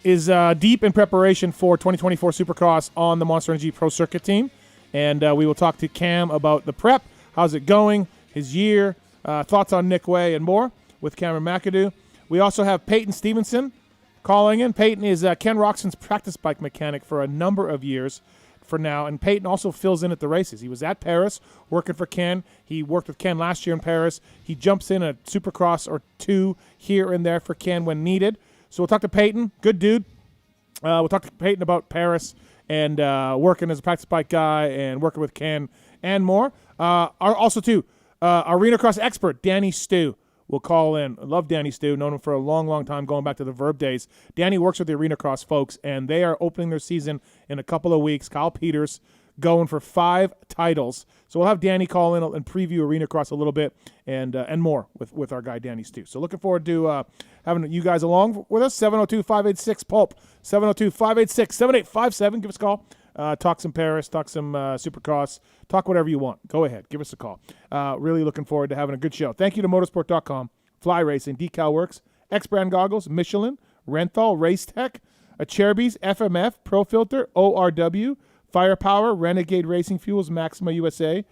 is deep in preparation for 2024 Supercross on the Monster Energy Pro Circuit team. And we will talk to Cam about the prep, how's it going, his year, thoughts on Nick Way, and more with Cameron McAdoo. We also have Payton Stevenson calling in. Payton is Ken Roxon's practice bike mechanic for a number of years for now, and Payton also fills in at the races. He was at Paris working for Ken. He worked with Ken last year in Paris. He jumps in a Supercross or two here and there for Ken when needed. So we'll talk to Payton. Good dude. We'll talk to Payton about Paris and working as a practice bike guy and working with Ken and more. Also, too, Arenacross expert Danny Stu will call in. I love Danny Stu. Known him for a long, long time, going back to the Verb days. Danny works with the Arenacross folks, and they are opening their season in a couple of weeks. Kyle Peters going for 5 titles. So we'll have Danny call in and preview Arenacross a little bit and more with our guy Danny Stu. So looking forward to having you guys along with us. 702-586-PULP, 702-586-7857. Give us a call. Talk some Paris, talk some Supercross, talk whatever you want. Go ahead. Give us a call. Really looking forward to having a good show. Thank you to motorsport.com, Fly Racing, Decal Works, X-Brand Goggles, Michelin, Renthal, Race Tech, Acherbys, FMF, Pro Filter, ORW, Firepower, Renegade Racing Fuels, Maxima USA,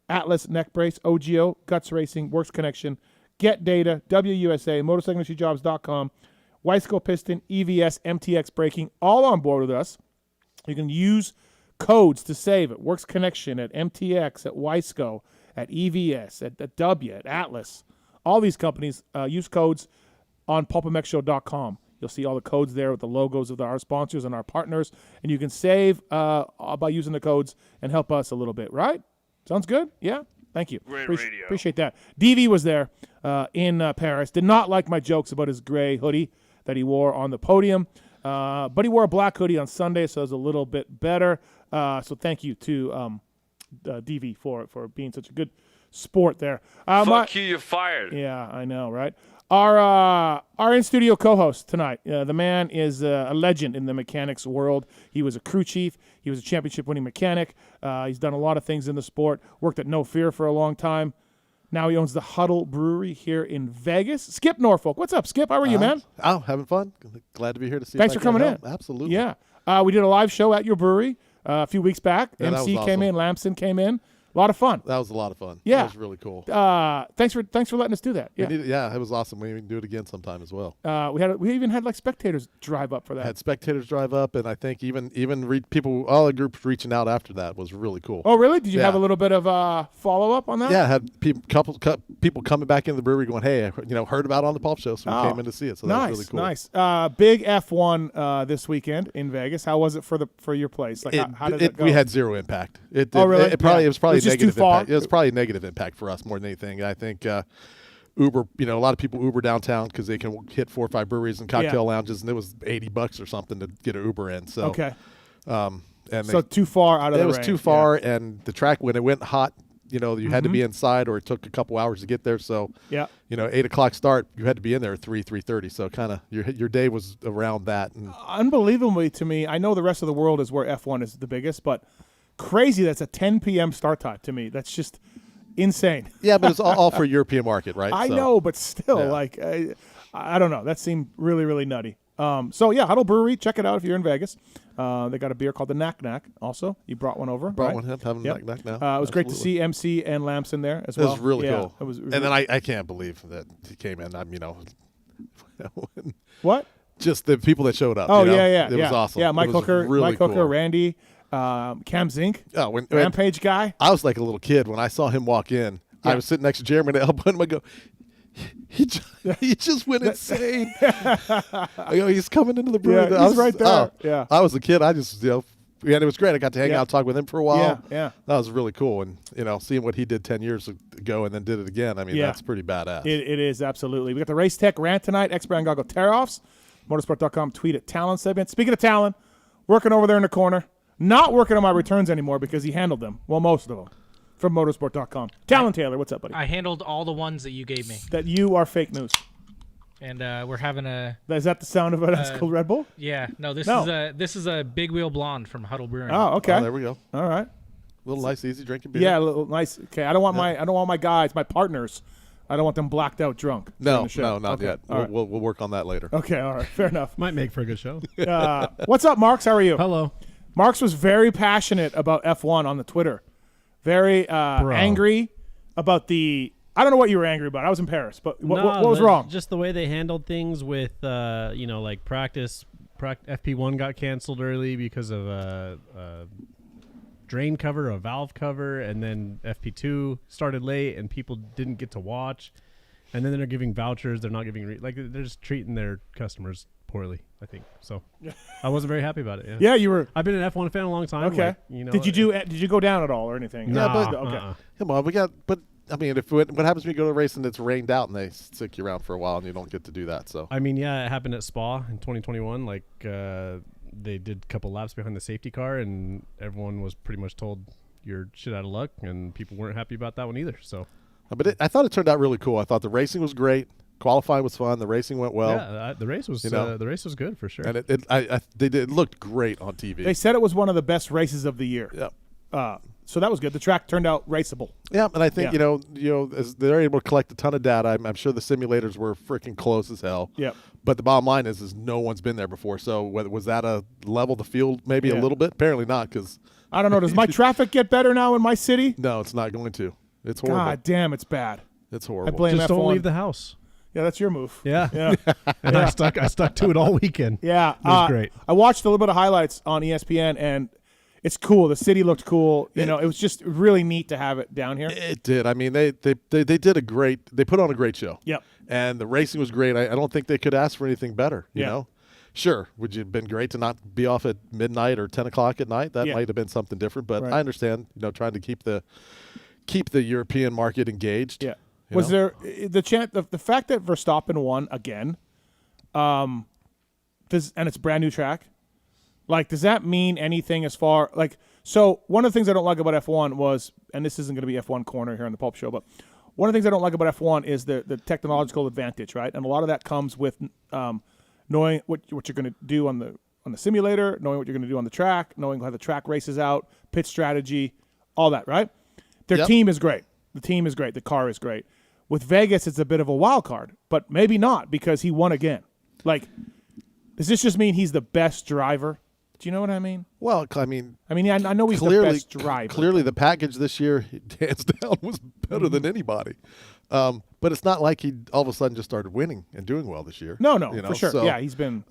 Atlas Neck Brace, OGO, Guts Racing, Works Connection, Get Data, WUSA, MotorcycleIndustryJobs.com, Weisco Piston, EVS, MTX Braking, all on board with us. You can use codes to save it. Works Connection at MTX, at Weisco, at EVS, at W, at Atlas. All these companies use codes on PulpMXShow.com. You'll see all the codes there with the logos of our sponsors and our partners, and you can save by using the codes and help us a little bit, right? Sounds good? Yeah? Thank you. Great radio. Appreciate that. DV was there in Paris. Did not like my jokes about his gray hoodie that he wore on the podium. But he wore a black hoodie on Sunday, so it was a little bit better. So thank you to DV for being such a good sport there. Fuck you, you're fired. Yeah, I know, right? Our in-studio co-host tonight, the man is a legend in the mechanics world. He was a crew chief. He was a championship-winning mechanic. He's done a lot of things in the sport, worked at No Fear for a long time. Now he owns the Huddle Brewery here in Vegas. Skip Norfolk. What's up, Skip? How are you, man? Oh, having fun. Glad to be here to see. Thanks for coming in. Absolutely. Yeah. We did a live show at your brewery a few weeks back. Yeah, MC that was came awesome. in. Lamson came in. A lot of fun. That was a lot of fun. Yeah. That was really cool. Thanks for letting us do that. Yeah. It was awesome. We can do it again sometime as well. We even had like spectators drive up for that. Had spectators drive up, and I think even people, all the groups reaching out after that was really cool. Oh, really? Did you have a little bit of follow-up on that? Yeah, had people coming back into the brewery going, hey, heard about it on the Pulp Show, so we came in to see it. So that was really cool. Nice. Big F1 this weekend in Vegas. How was it for your place? Like, how did it go? We had zero impact. Really? It was probably negative impact. It was probably a negative impact for us more than anything. I think Uber, a lot of people Uber downtown because they can hit 4 or 5 breweries and cocktail lounges, and it was $80 or something to get an Uber in. So okay. So too far out of the rain. It was too far, and the track, when it went hot, you had to be inside, or it took a couple hours to get there. So 8 o'clock start, you had to be in there at 3:30. So kind of your day was around that. And unbelievably to me, I know the rest of the world is where F1 is the biggest, but crazy that's a 10 p.m. start time to me. That's just insane. Yeah, but it's all for European market, right? I know, but still, I don't know. That seemed really, really nutty. Huddle Brewery, check it out if you're in Vegas. They got a beer called the Knack Knack also. You brought one over. One, having Knack Knack now. It was great to see MC and Lamson there as well. It was really cool. It was and then I can't believe that he came in. What? Just the people that showed up. Oh, It was awesome. Yeah, Mike Hooker, cool. Randy, Cam Zink, when Rampage guy. I was like a little kid when I saw him walk in. I was sitting next to Jeremy and I elbowed him. I go, he just went insane. I go, he's coming into the brewery. Yeah, he's right there. I was a kid. I just, and it was great. I got to hang out and talk with him for a while. Yeah. That was really cool. And, seeing what he did 10 years ago and then did it again, that's pretty badass. It is, absolutely. We got the Race Tech Rant tonight, X-Brand Goggle Tear-Offs, motorsport.com, tweet at Tallon segment. Speaking of Tallon, working over there in the corner. Not working on my returns anymore because he handled them. Well, most of them. From motorsport.com. Talon Taylor, what's up, buddy? I handled all the ones that you gave me. That you are fake news. And we're having a... Is that the sound of an ice cold Red Bull? Yeah. No, this is a Big Wheel Blonde from Huddle Brewing. Oh, okay. Oh, there we go. All right. A little nice, easy drinking beer. Yeah, a little nice. Okay, I don't want my guys, my partners, I don't want them blacked out drunk. No, not yet. We'll work on that later. Okay, all right, fair enough. Might make for a good show. What's up, Marks? How are you? Hello. Marks was very passionate about F1 on the Twitter. Very angry about the. I don't know what you were angry about. I was in Paris, but what was wrong? Just the way they handled things with, like practice. FP1 got canceled early because of a drain cover, a valve cover, and then FP2 started late and people didn't get to watch. And then they're giving vouchers. They're not giving they're just treating their customers poorly, I think. So I wasn't very happy about it. Yeah, you were. I've been an F1 fan a long time. Okay. Did you go down at all or anything? No. Okay. Come on, but I mean, what happens when you go to a race and it's rained out and they stick you around for a while and you don't get to do that? So I mean, yeah, it happened at Spa in 2021. They did a couple laps behind the safety car, and everyone was pretty much told you're shit out of luck, and people weren't happy about that one either. So, but I thought it turned out really cool. I thought the racing was great. Qualifying was fun. The racing went well. Yeah, the race was good for sure. And it looked great on TV. They said it was one of the best races of the year. Yep. So that was good. The track turned out raceable. Yeah, and I think as they're able to collect a ton of data. I'm sure the simulators were freaking close as hell. Yeah. But the bottom line is no one's been there before. So was that a level the field maybe a little bit? Apparently not, because I don't know. Does my traffic get better now in my city? No, it's not going to. It's horrible. God damn, it's bad. It's horrible. I blame Just F1. don't leave the house. Yeah, that's your move. Yeah. And I stuck to it all weekend. Yeah, it was great. I watched a little bit of highlights on ESPN, and it's cool. The city looked cool. It was just really neat to have it down here. It did. I mean, they did they put on a great show. Yep. And the racing was great. I don't think they could ask for anything better, you know? Sure, would you have been great to not be off at midnight or 10 o'clock at night? That might have been something different, but I understand, trying to keep the European market engaged. Yeah. Was there the fact that Verstappen won again, and it's a brand new track? Does that mean anything as far so one of the things I don't like about F1 was, and this isn't going to be F1 corner here on the Pulp Show, but one of the things I don't like about F1 is the technological advantage, right? And a lot of that comes with knowing what you're going to do on the simulator, knowing what you're going to do on the track, knowing how the track races out, pit strategy, all that, right? Their team is great. The team is great. The car is great. With Vegas, it's a bit of a wild card, but maybe not because he won again. Does this just mean he's the best driver? Do you know what I mean? Well, I know he's the best driver. Clearly, the package this year, hands down, was better than anybody. But it's not like he all of a sudden just started winning and doing well this year. No, for sure. So, yeah, he's been.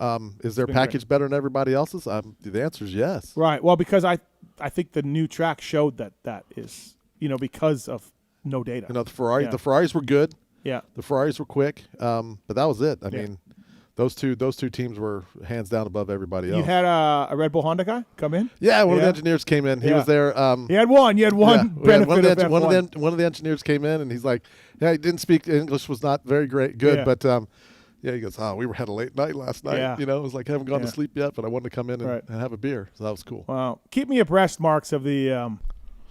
Is their package great. Better than everybody else's? The answer is yes. Right. Well, because I think the new track showed that is because of no data. The Ferraris were good. Yeah. The Ferraris were quick. But that was it. I mean. Those two teams were hands down above everybody else. You had a Red Bull Honda guy come in? Yeah, one of the engineers came in. He was there. You had one benefit one of the engineers came in, and he's like, "Yeah, he didn't speak English, was not very good, but he goes, we had a late night last night. Yeah. It was like I haven't gone to sleep yet, but I wanted to come in and have a beer, so that was cool. Wow, keep me abreast, Marks, of the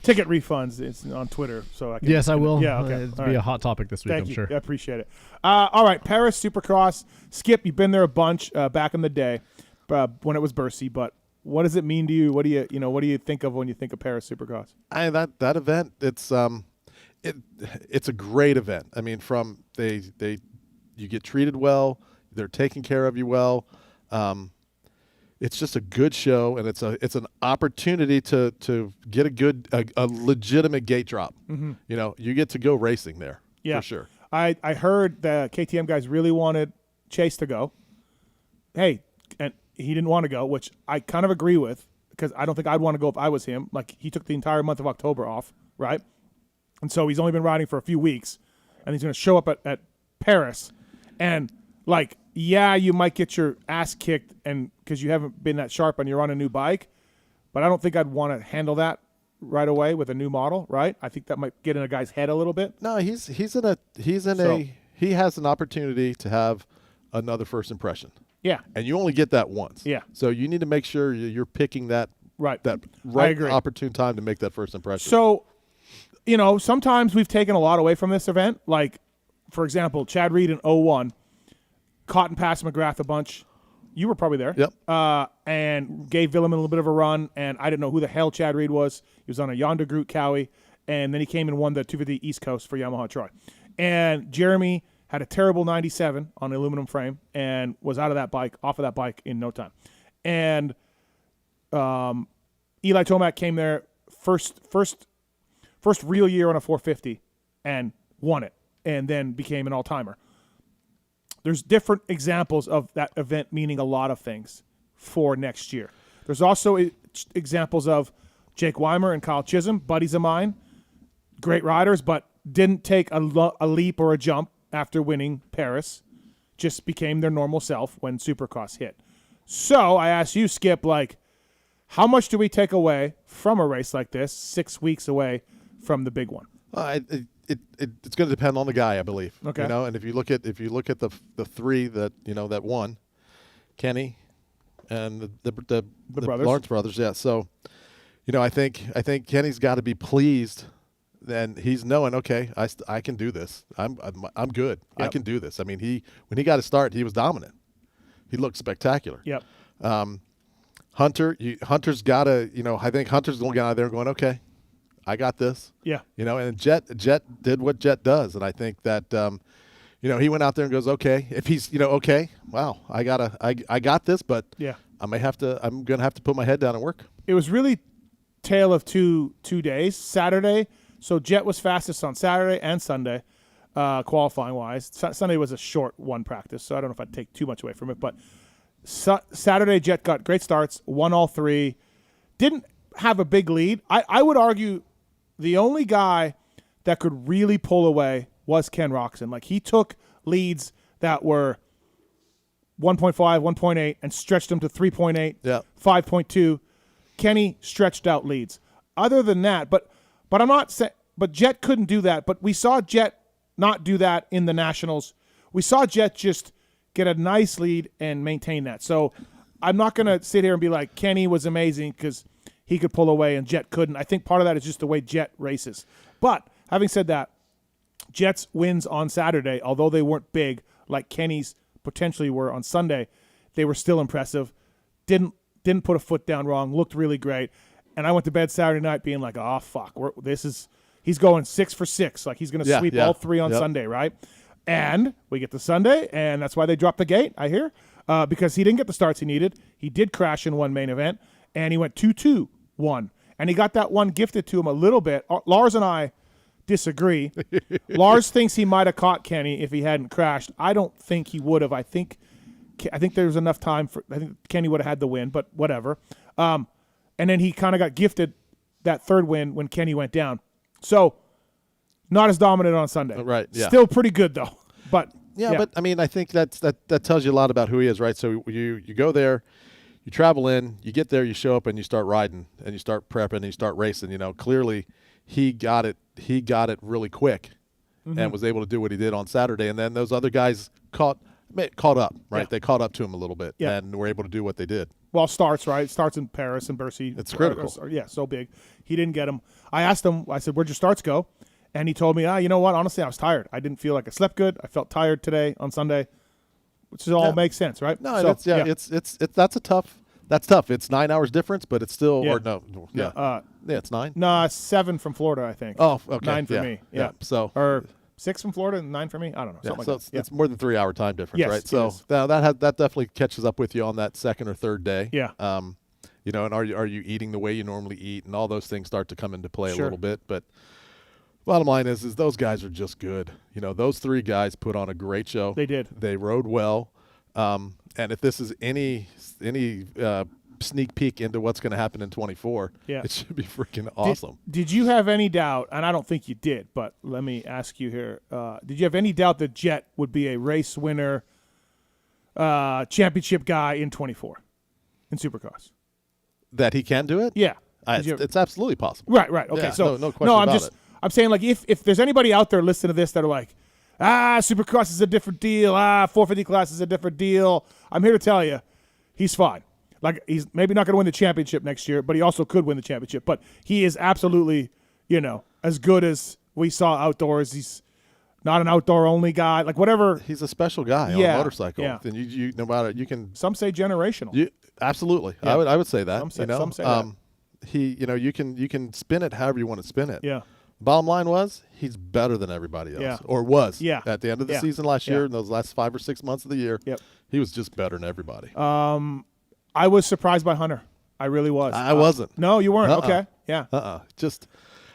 ticket refunds. It's on Twitter, so I can. Yes, I will. Yeah, okay. It'll be a hot topic this week. Thank I'm you. sure. I appreciate it. All right, Paris Supercross. Skip, you've been there a bunch back in the day when it was Bercy. But what does it mean to you? What do you think of when you think of Paris Supercross? That event, it's a great event. I mean, you get treated well, they're taking care of you well. It's just a good show, and it's an opportunity to get a legitimate gate drop. Mm-hmm. You get to go racing there for sure. I heard the KTM guys really wanted Chase to go. Hey, and he didn't want to go, which I kind of agree with because I don't think I'd want to go if I was him. He took the entire month of October off, right? And so he's only been riding for a few weeks, and he's going to show up at Paris, and you might get your ass kicked, and because you haven't been that sharp and you're on a new bike, but I don't think I'd want to handle that right away with a new model, right? I think that might get in a guy's head a little bit. No, he has an opportunity to have another first impression. Yeah, and you only get that once. Yeah, so you need to make sure you're picking that right opportune time to make that first impression. So, sometimes we've taken a lot away from this event. For example, Chad Reed in 01 caught and passed McGrath a bunch. You were probably there. Yep. And gave Villemin a little bit of a run, and I didn't know who the hell Chad Reed was. He was on a Yonda Groot Cowie, and then he came and won the 250 East Coast for Yamaha Troy. And Jeremy had a terrible 97 on the aluminum frame and was off of that bike in no time. And Eli Tomac came there first real year on a 450 and won it, and then became an all-timer. There's different examples of that event meaning a lot of things for next year. There's also examples of Jake Weimer and Kyle Chisholm, buddies of mine, great riders, but didn't take a leap or a jump after winning Paris, just became their normal self when Supercross hit. So I asked you, Skip, like, how much do we take away from a race like this 6 weeks away from the big one? It's going to depend on the guy, I believe. Okay. You know, and if you look at the three that that won, Kenny and the brothers. Lawrence brothers, yeah. So, I think Kenny's got to be pleased. Then he's knowing, okay, I can do this. I'm good. Yep. I can do this. I mean, when he got to start, he was dominant. He looked spectacular. Yep. Hunter's got to, I think Hunter's going to get out there going, okay, I got this. Yeah. And Jet did what Jet does, and I think that, he went out there and goes, okay, if he's, okay, wow, I got this, but yeah, I'm going to have to put my head down and work. It was really tale of two days. Saturday. So Jet was fastest on Saturday and Sunday, qualifying-wise. Sunday was a short one practice, so I don't know if I'd take too much away from it. But Saturday, Jet got great starts, won all three, didn't have a big lead. I would argue the only guy that could really pull away was Ken Roxon. Like, he took leads that were 1.5, 1.8, and stretched them to 3.8, 5.2. Kenny stretched out leads. Other than that, but I'm not saying, but Jet couldn't do that. But we saw Jet not do that in the Nationals. We saw Jet just get a nice lead and maintain that. So I'm not going to sit here and be like, Kenny was amazing because he could pull away and Jet couldn't. I think part of that is just the way Jet races. But having said that, Jet's wins on Saturday, although they weren't big like Kenny's potentially were on Sunday, they were still impressive. Didn't put a foot down wrong, looked really great. And I went to bed Saturday night being like, oh, fuck, he's going 6 for 6. Like, he's going to sweep all three on Sunday, right? And we get to Sunday, and that's why they dropped the gate, I hear, because he didn't get the starts he needed. He did crash in one main event, and he went 2-2-1. And he got that one gifted to him a little bit. Lars and I disagree. Lars thinks he might have caught Kenny if he hadn't crashed. I don't think he would have. I think there was enough time I think Kenny would have had the win, but whatever. And then he kind of got gifted that third win when Kenny went down. So, not as dominant on Sunday. Right, yeah. Still pretty good, though. But but, I mean, I think that tells you a lot about who he is, right? So, you go there, you travel in, you get there, you show up, and you start riding, and you start prepping, and you start racing. Clearly he got it really quick and was able to do what he did on Saturday. And then those other guys caught up, right? Yeah. They caught up to him a little bit and were able to do what they did. Well, starts, right? Starts in Paris and Bercy. It's critical. So big. He didn't get him. I asked him, I said, where'd your starts go? And he told me, you know what? Honestly, I was tired. I didn't feel like I slept good. I felt tired today on Sunday, which all makes sense, right? No, that's tough. It's 9 hours difference, but it's still, it's 9. No, 7 from Florida, I think. Oh, okay. 9 for me. Yeah. So, or 6 from Florida and 9 for me. I don't know. Something like that. It's more than 3 hour time difference, yes, right? So that definitely catches up with you on that second or third day. Yeah. And are you eating the way you normally eat, and all those things start to come into play a little bit. But bottom line is those guys are just good. Those three guys put on a great show. They did. They rode well. And if this is any sneak peek into what's going to happen in 24, it should be freaking awesome. Did you have any doubt, and I don't think you did, but let me ask you here, did you have any doubt that Jet would be a race winner, championship guy in 24 in Supercross? That he can do it? Yeah. It's absolutely possible. Right. Okay. Yeah, so no question about it. I'm saying, like, if there's anybody out there listening to this that are like, Supercross is a different deal, 450 class is a different deal, I'm here to tell you, he's fine. Like, he's maybe not going to win the championship next year, but he also could win the championship. But he is absolutely, as good as we saw outdoors. He's not an outdoor-only guy. Like, whatever. He's a special guy on a motorcycle. Yeah. And you no matter, you can. Some say generational. Absolutely. Yeah. I would say that. Some say that. You can spin it however you want to spin it. Yeah. Bottom line was he's better than everybody else, or was at the end of the season last year. In those last 5 or 6 months of the year, he was just better than everybody. I was surprised by Hunter. I really was. I wasn't. No, you weren't. Okay, yeah. Just,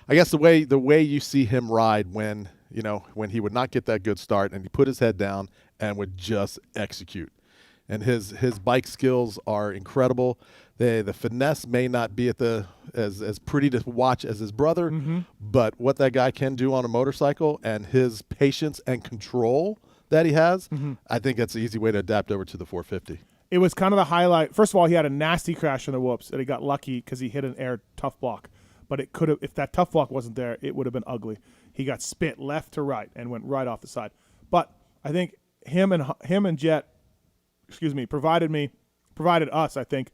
I guess the way you see him ride when he would not get that good start and he put his head down and would just execute. And his bike skills are incredible. The finesse may not be as pretty to watch as his brother, but what that guy can do on a motorcycle and his patience and control that he has, I think that's an easy way to adapt over to the 450. It was kind of the highlight. First of all, he had a nasty crash on the whoops, and he got lucky because he hit an air tough block. But it could have, if that tough block wasn't there, it would have been ugly. He got spit left to right and went right off the side. But I think him and Jet, provided us, I think,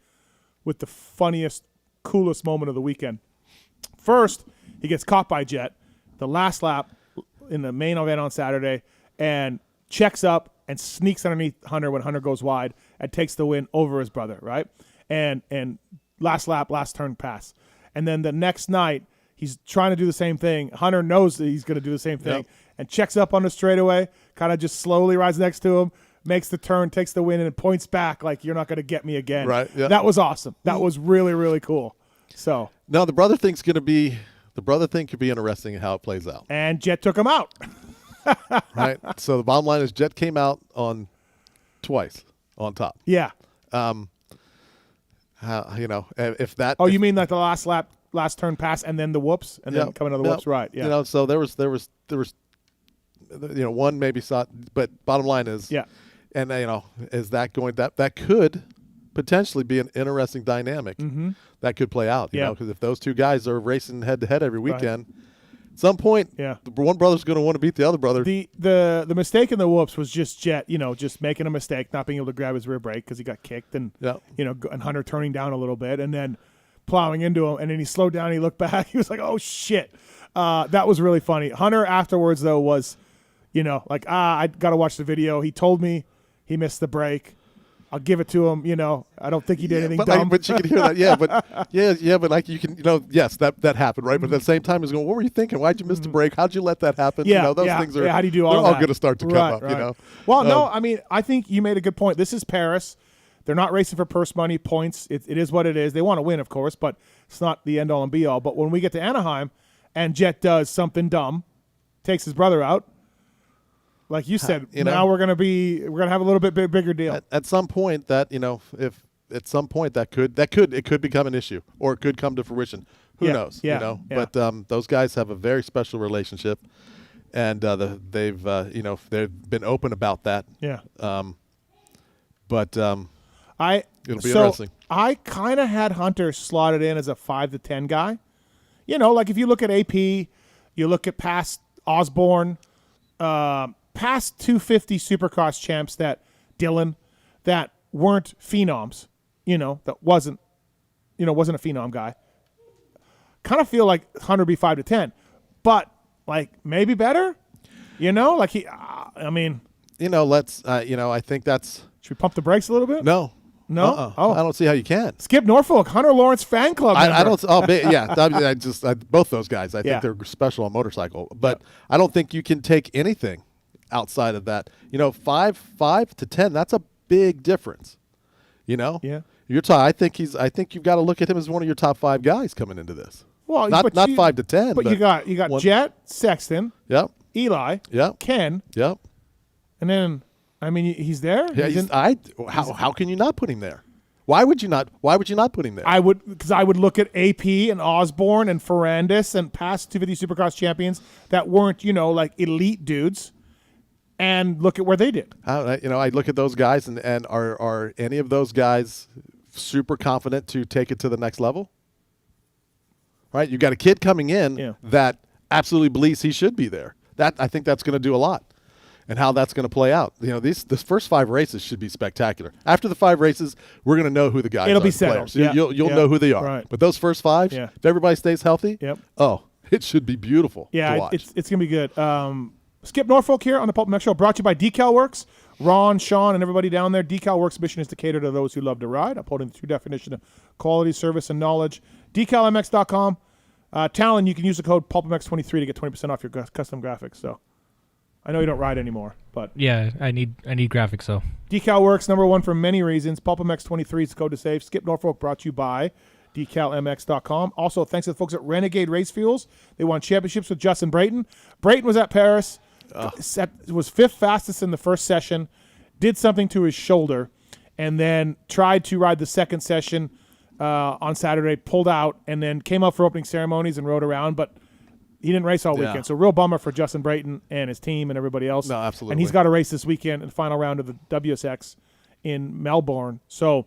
with the funniest, coolest moment of the weekend. First, he gets caught by Jet, the last lap in the main event on Saturday, and checks up and sneaks underneath Hunter when Hunter goes wide and takes the win over his brother, right? And last lap, last turn pass. And then the next night, he's trying to do the same thing. Hunter knows that he's going to do the same thing and checks up on the straightaway, kind of just slowly rides next to him, makes the turn, takes the win, and points back like, you're not going to get me again. Right. Yeah. That was awesome. That was really, really cool. So now the brother thing could be interesting in how it plays out. And Jet took him out. Right. So the bottom line is Jet came out on twice on top. Yeah. If that. Oh, you mean like the last lap, last turn pass, and then the whoops, and then coming to the whoops, right? Yeah. So there was, one maybe saw, but bottom line is, and is that going that could potentially be an interesting dynamic that could play out. You know, because if those two guys are racing head to head every weekend. Right. At some point, the one brother's going to want to beat the other brother. The mistake in the whoops was just Jet, just making a mistake, not being able to grab his rear brake because he got kicked, and and Hunter turning down a little bit, and then plowing into him, and then he slowed down. He looked back. He was like, "Oh shit!" That was really funny. Hunter afterwards though was, I got to watch the video. He told me he missed the brake. I'll give it to him. I don't think he did anything dumb. But you can hear that, but like you can, yes, that happened, right? But at the same time, he's going, what were you thinking? Why'd you miss the break? How'd you let that happen? Those things are. How do you do all they're that? all going to start to come up. Right. Well, no, I mean, I think you made a good point. This is Paris. They're not racing for purse money, points. It is what it is. They want to win, of course, but it's not the end all and be all. But when we get to Anaheim, and Jet does something dumb, takes his brother out. Like you said, now we're gonna have a little bit bigger deal. At some point, that it could become an issue, or it could come to fruition. Who knows? But those guys have a very special relationship, and they've been open about that. Yeah. It'll be interesting. I kind of had Hunter slotted in as a 5 to 10 guy. Like if you look at AP, you look at past Osborne. Past 250 Supercross champs that weren't phenoms, that wasn't a phenom guy. Kind of feel like Hunter be 5 to 10, but like maybe better, like he. I mean, let's. I think that's. Should we pump the brakes a little bit? No. Oh, I don't see how you can. Skip Norfolk, Hunter Lawrence fan club. I don't. Oh, yeah. Both those guys. I think they're special on motorcycle, but I don't think you can take anything outside of that. 5 to 10. That's a big difference. Yeah. You're I think you've got to look at him as one of your top 5 guys coming into this. Well, not 5 to 10. But you got Jet, Sexton. Yep. Eli. Yep. Ken. Yep. And then, I mean, he's there. Yeah. How can you not put him there? Why would you not put him there? Because I would look at AP and Osborne and Ferrandis and past 250 Supercross champions that weren't, like elite dudes, and look at where they did. I look at those guys, and are any of those guys super confident to take it to the next level? Right? You got a kid coming in that absolutely believes he should be there. I think that's going to do a lot. And how that's going to play out. This first 5 races should be spectacular. After the 5 races, we're going to know who the guys are. It'll be settled. Yeah. You'll know who they are. Right. But those first 5, if everybody stays healthy, it should be beautiful to watch. It's going to be good. Skip Norfolk here on the PulpMX Show, brought to you by Decal Works. Ron, Sean, and everybody down there. Decal Works' mission is to cater to those who love to ride, upholding the true definition of quality, service, and knowledge. DecalMX.com. Tallon, you can use the code PulpMX23 to get 20% off your custom graphics. So I know you don't ride anymore, but yeah, I need graphics. So Decal works #1 for many reasons. PulpMX23 is the code to save. Skip Norfolk brought to you by DecalMX.com. Also, thanks to the folks at Renegade Race Fuels. They won championships with Justin Brayton. Brayton was at Paris, was 5th fastest in the first session, did something to his shoulder, and then tried to ride the second session on Saturday, pulled out, and then came up for opening ceremonies and rode around, but he didn't race all weekend. So real bummer for Justin Brayton and his team and everybody else. No, absolutely. And he's got a race this weekend in the final round of the WSX in Melbourne. So,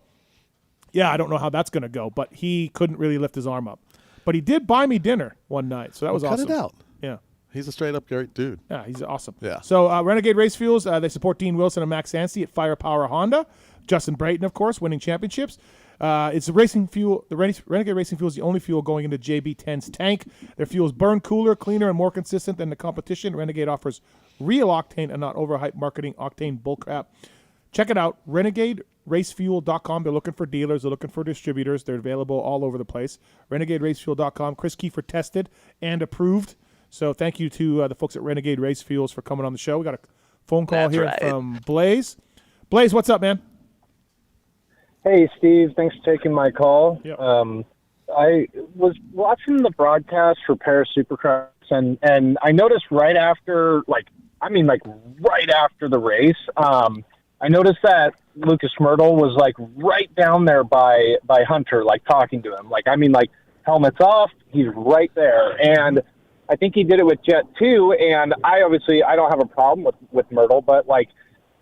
yeah, I don't know how that's going to go, but he couldn't really lift his arm up. But he did buy me dinner one night, so that was awesome. Cut it out. Yeah. He's a straight-up great dude. Yeah, he's awesome. Yeah. So Renegade Race Fuels, they support Dean Wilson and Max Anstie at Firepower Honda. Justin Brayton, of course, winning championships. It's a racing fuel. The Renegade Racing Fuel is the only fuel going into JB10's tank. Their fuels burn cooler, cleaner, and more consistent than the competition. Renegade offers real octane and not overhyped marketing octane bullcrap. Check it out, RenegadeRacefuel.com. They're looking for dealers. They're looking for distributors. They're available all over the place. RenegadeRacefuel.com. Chris Kiefer tested and approved. So thank you to the folks at Renegade Race Fuels for coming on the show. We got a phone call from Blaze. Blaze, what's up, man? Hey, Steve. Thanks for taking my call. Yep. I was watching the broadcast for Paris Supercross, and I noticed right after, right after the race, I noticed that Lucas Myrtle was, right down there by Hunter, talking to him. Helmets off, he's right there. And I think he did it with Jet, too, and I don't have a problem with Myrtle, but,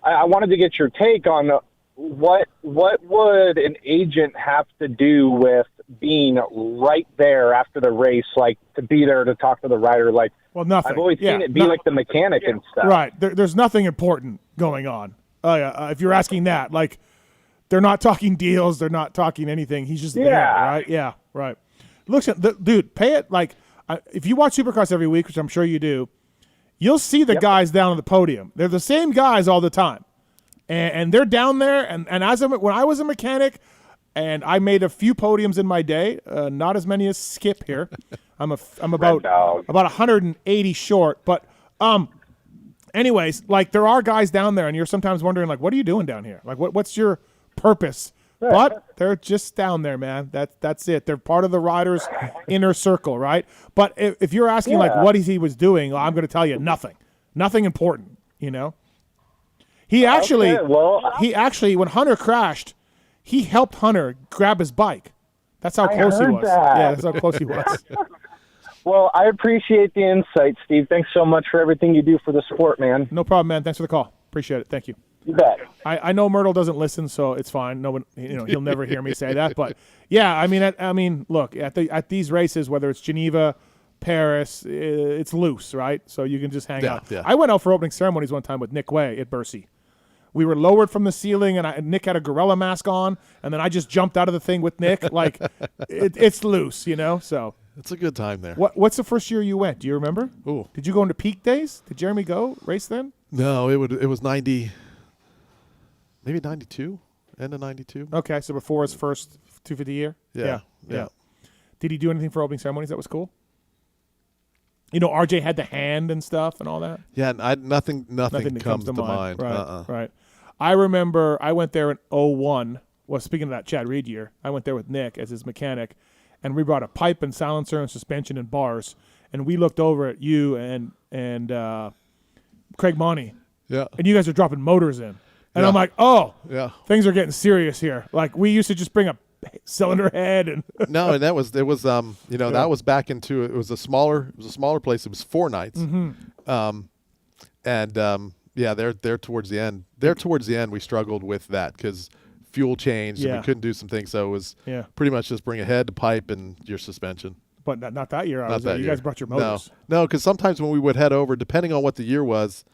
I wanted to get your take on what would an agent have to do with being right there after the race, to be there to talk to the rider? Well, nothing. I've always seen it be the mechanic and stuff. Right. There's nothing important going on. If you're asking that, they're not talking deals. They're not talking anything. He's just there, right? Yeah, right. Listen, dude, pay it. If you watch Supercross every week, which I'm sure you do, you'll see the guys down on the podium. They're the same guys all the time. And they're down there, and when I was a mechanic, and I made a few podiums in my day, not as many as Skip here. I'm about 180 short, but anyways, there are guys down there, and you're sometimes wondering what are you doing down here? What's your purpose? But they're just down there, man. That's it. They're part of the riders' inner circle, right? But if you're asking what he was doing, I'm going to tell you nothing important, He actually, when Hunter crashed, he helped Hunter grab his bike. That's how close he was. Yeah, that's how close he was. Well, I appreciate the insight, Steve. Thanks so much for everything you do for the sport, man. No problem, man. Thanks for the call. Appreciate it. Thank you. You bet. I know Myrtle doesn't listen, so it's fine. No one, he'll never hear me say that. But yeah, I mean, look at these races, whether it's Geneva, Paris, it's loose, right? So you can just hang out. Yeah. I went out for opening ceremonies one time with Nick Way at Bercy. We were lowered from the ceiling, and Nick had a gorilla mask on, and then I just jumped out of the thing with Nick. It's loose, So it's a good time there. What's the first year you went? Do you remember? Ooh. Did you go into peak days? Did Jeremy go race then? No, it was 90, maybe 92, end of 92. Okay, so before his first 250 year. Yeah. Did he do anything for opening ceremonies that was cool? RJ had the hand and stuff and all that. Yeah, nothing comes to mind. Right. I remember I went there in 2001. Well, speaking of that Chad Reed year, I went there with Nick as his mechanic, and we brought a pipe and silencer and suspension and bars, and we looked over at you and Craig Monty. Yeah. And you guys are dropping motors in. And Yeah. I'm like, oh, Yeah. things are getting serious here. We used to just bring a cylinder head and No, and that was that was back into it was a smaller place. It was 4 nights. Mm-hmm. There towards the end. Towards the end we struggled with that because fuel changed and we couldn't do some things, so it was pretty much just bring a head, a pipe, and your suspension. But not that year. You guys brought your No, motors. no, because sometimes when we would head over, depending on what the year was,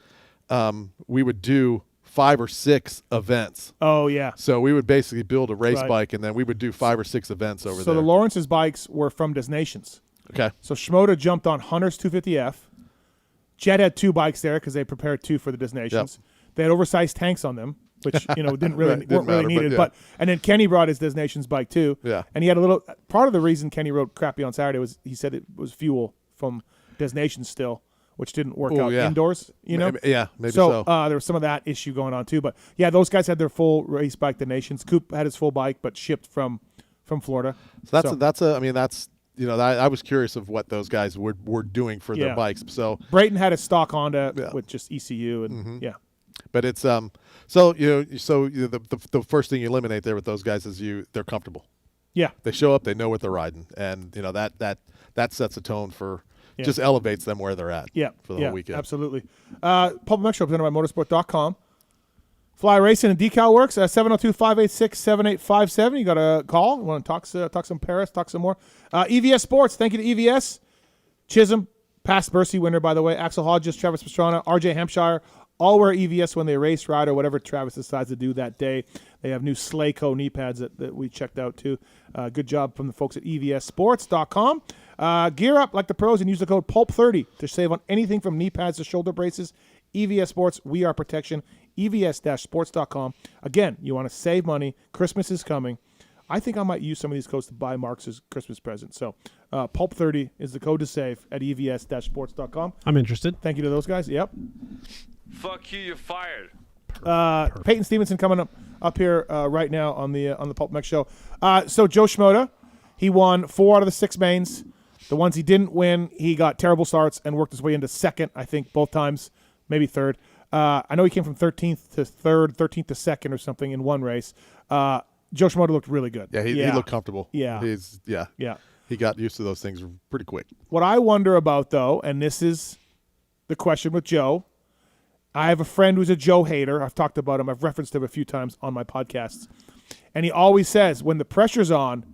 we would do 5 or 6 events. Oh, yeah. So we would basically build a race bike, and then we would do 5 or 6 events over there. So the Lawrence's bikes were from Desnations. Okay. So Shimoda jumped on Hunter's 250F. Jet had 2 bikes there because they prepared 2 for the Desnations. Yep. They had oversized tanks on them. which didn't really weren't really needed. But and then Kenny brought his Destinations bike too. Yeah, and he had a little part of the reason Kenny rode crappy on Saturday was he said it was fuel from Destinations still, which didn't work out indoors. Yeah, maybe so. There was some of that issue going on too. But yeah, those guys had their full race bike. The Nations Coop had his full bike, but shipped from Florida. So I was curious of what those guys were doing for their bikes. So Brayton had a stock Honda with just ECU and But it's the first thing you eliminate there with those guys is they're comfortable. Yeah, they show up, they know what they're riding, and that sets a tone for just elevates them where they're at. For the whole weekend. Absolutely. PulpMX Show presented by Motorsport.com. Fly Racing and Decal Works at 702-586-7857. You got a call. You want to talk some Paris, talk some more. EVS Sports. Thank you to EVS. Chisholm, past Bercy winner, by the way. Axel Hodges, Travis Pastrana, RJ Hampshire, all wear EVS when they race, ride, or whatever Travis decides to do that day. They have new Slayco knee pads that we checked out, too. Good job from the folks at EVSsports.com. Gear up like the pros and use the code PULP30 to save on anything from knee pads to shoulder braces. EVS Sports, we are protection. EVS-sports.com. Again, you want to save money. Christmas is coming. I think I might use some of these codes to buy Mark's Christmas present. So PULP30 is the code to save at EVS-sports.com. I'm interested. Thank you to those guys. Yep. Fuck you, you're fired. Payton Stevenson coming up here right now on the PulpMX show. So Joe Schmoda, he won 4 out of the 6 mains. The ones he didn't win, he got terrible starts and worked his way into second, I think, both times, maybe third. I know he came from 13th to third, 13th to second or something in one race. Joe Schmoda looked really good. Yeah, he looked comfortable. Yeah. He got used to those things pretty quick. What I wonder about, though, and this is the question with Joe, I have a friend who's a Joe hater. I've talked about him. I've referenced him a few times on my podcasts. And he always says when the pressure's on,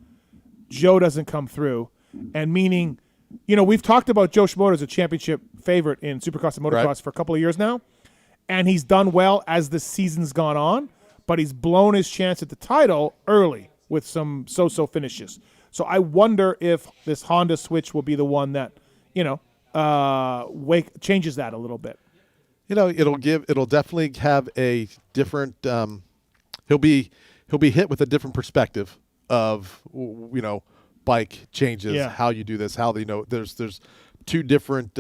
Joe doesn't come through. And meaning, we've talked about Joe Schmoda as a championship favorite in Supercross and Motocross for a couple of years now. And he's done well as the season's gone on, but he's blown his chance at the title early with some so-so finishes. So I wonder if this Honda switch will be the one that, changes that a little bit. It'll definitely have a different. He'll be hit with a different perspective of bike changes, how you do this, how there's 2 different.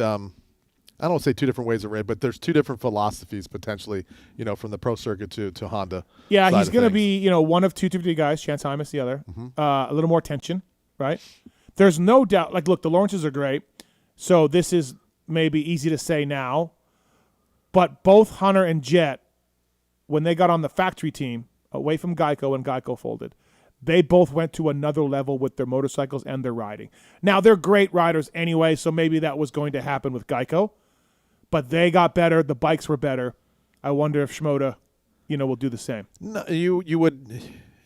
I don't say 2 different ways of riding, but there's 2 different philosophies potentially, from the pro circuit to Honda. Yeah, he's going to be, one of 2 250 guys. Chance Hymas the other. Mm-hmm. A little more tension, right? There's no doubt. Like, look, the Lawrences are great, so this is maybe easy to say now. But both Hunter and Jet, when they got on the factory team, away from Geico and Geico folded, they both went to another level with their motorcycles and their riding. Now, they're great riders anyway, so maybe that was going to happen with Geico. But they got better. The bikes were better. I wonder if Schmoda, will do the same. No, you would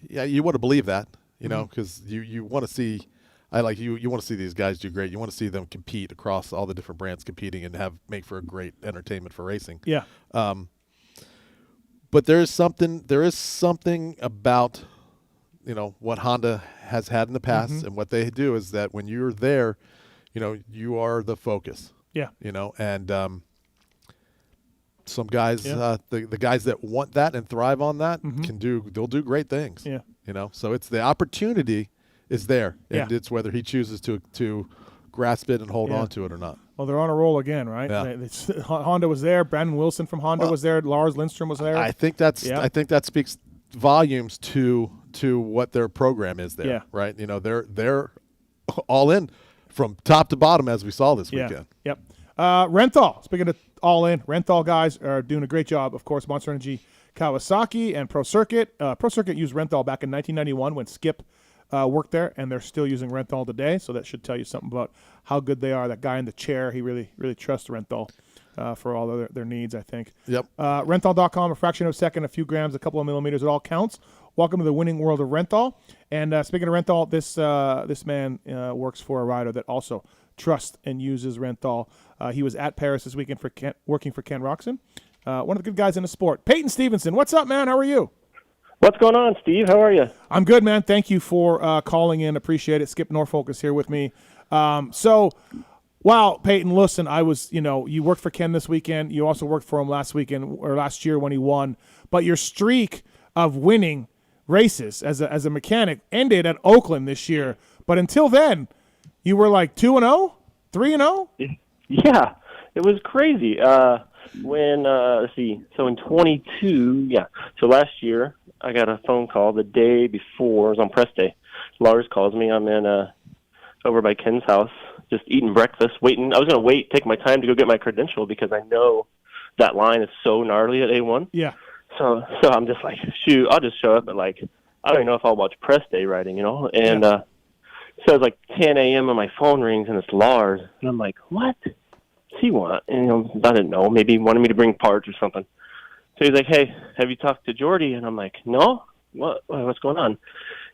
to believe that, because you want to see. You want to see these guys do great. You want to see them compete across all the different brands competing and make for a great entertainment for racing. Yeah. But there is something about, what Honda has had in the past and what they do is that when you're there, you are the focus. Yeah. And some guys, the guys that want that and thrive on that they'll do great things. Yeah. So it's the opportunity is there, and it's whether he chooses to grasp it and hold on to it or not. Well, they're on a roll again, right? Yeah. Honda was there. Brandon Wilson from Honda was there. Lars Lindstrom was there. I think that speaks volumes to what their program is there. Yeah. Right. They're all in from top to bottom as we saw this weekend. Yep. Renthal. Speaking of all in, Renthal guys are doing a great job. Of course, Monster Energy, Kawasaki, and Pro Circuit. Pro Circuit used Renthal back in 1991 when Skip worked there, and they're still using Renthal today. So that should tell you something about how good they are. That guy in the chair, he really, really trusts Renthal for all their needs, I think. Yep. Renthal.com, a fraction of a second, a few grams, a couple of millimeters, it all counts. Welcome to the winning world of Renthal. And speaking of Renthal, this man works for a rider that also trusts and uses Renthal. He was at Paris this weekend working for Ken Roxon. One of the good guys in the sport. Payton Stevenson, what's up, man? How are you? What's going on, Steve? How are you? I'm good, man. Thank you for calling in. Appreciate it. Skip Norfolk is here with me. So Well, Peyton, listen, you worked for Ken this weekend. You also worked for him last weekend or last year when he won. But your streak of winning races as a mechanic ended at Oakland this year. But until then, you were like 2-0, 3-0. Yeah, it was crazy. Let's see, so in 22, so last year I got a phone call the day before. It was on press day. Lars calls me. I'm in over by Ken's house, just eating breakfast, waiting. I was going to take my time to go get my credential because I know that line is so gnarly at A1. Yeah. So I'm just like, shoot, I'll just show up at I don't even know if I'll watch press day riding, And so it's like 10 a.m. and my phone rings and it's Lars. And I'm like, what? What's he want? And I didn't know. Maybe he wanted me to bring parts or something. So he's like, hey, have you talked to Jordy? And I'm like, no. What's going on?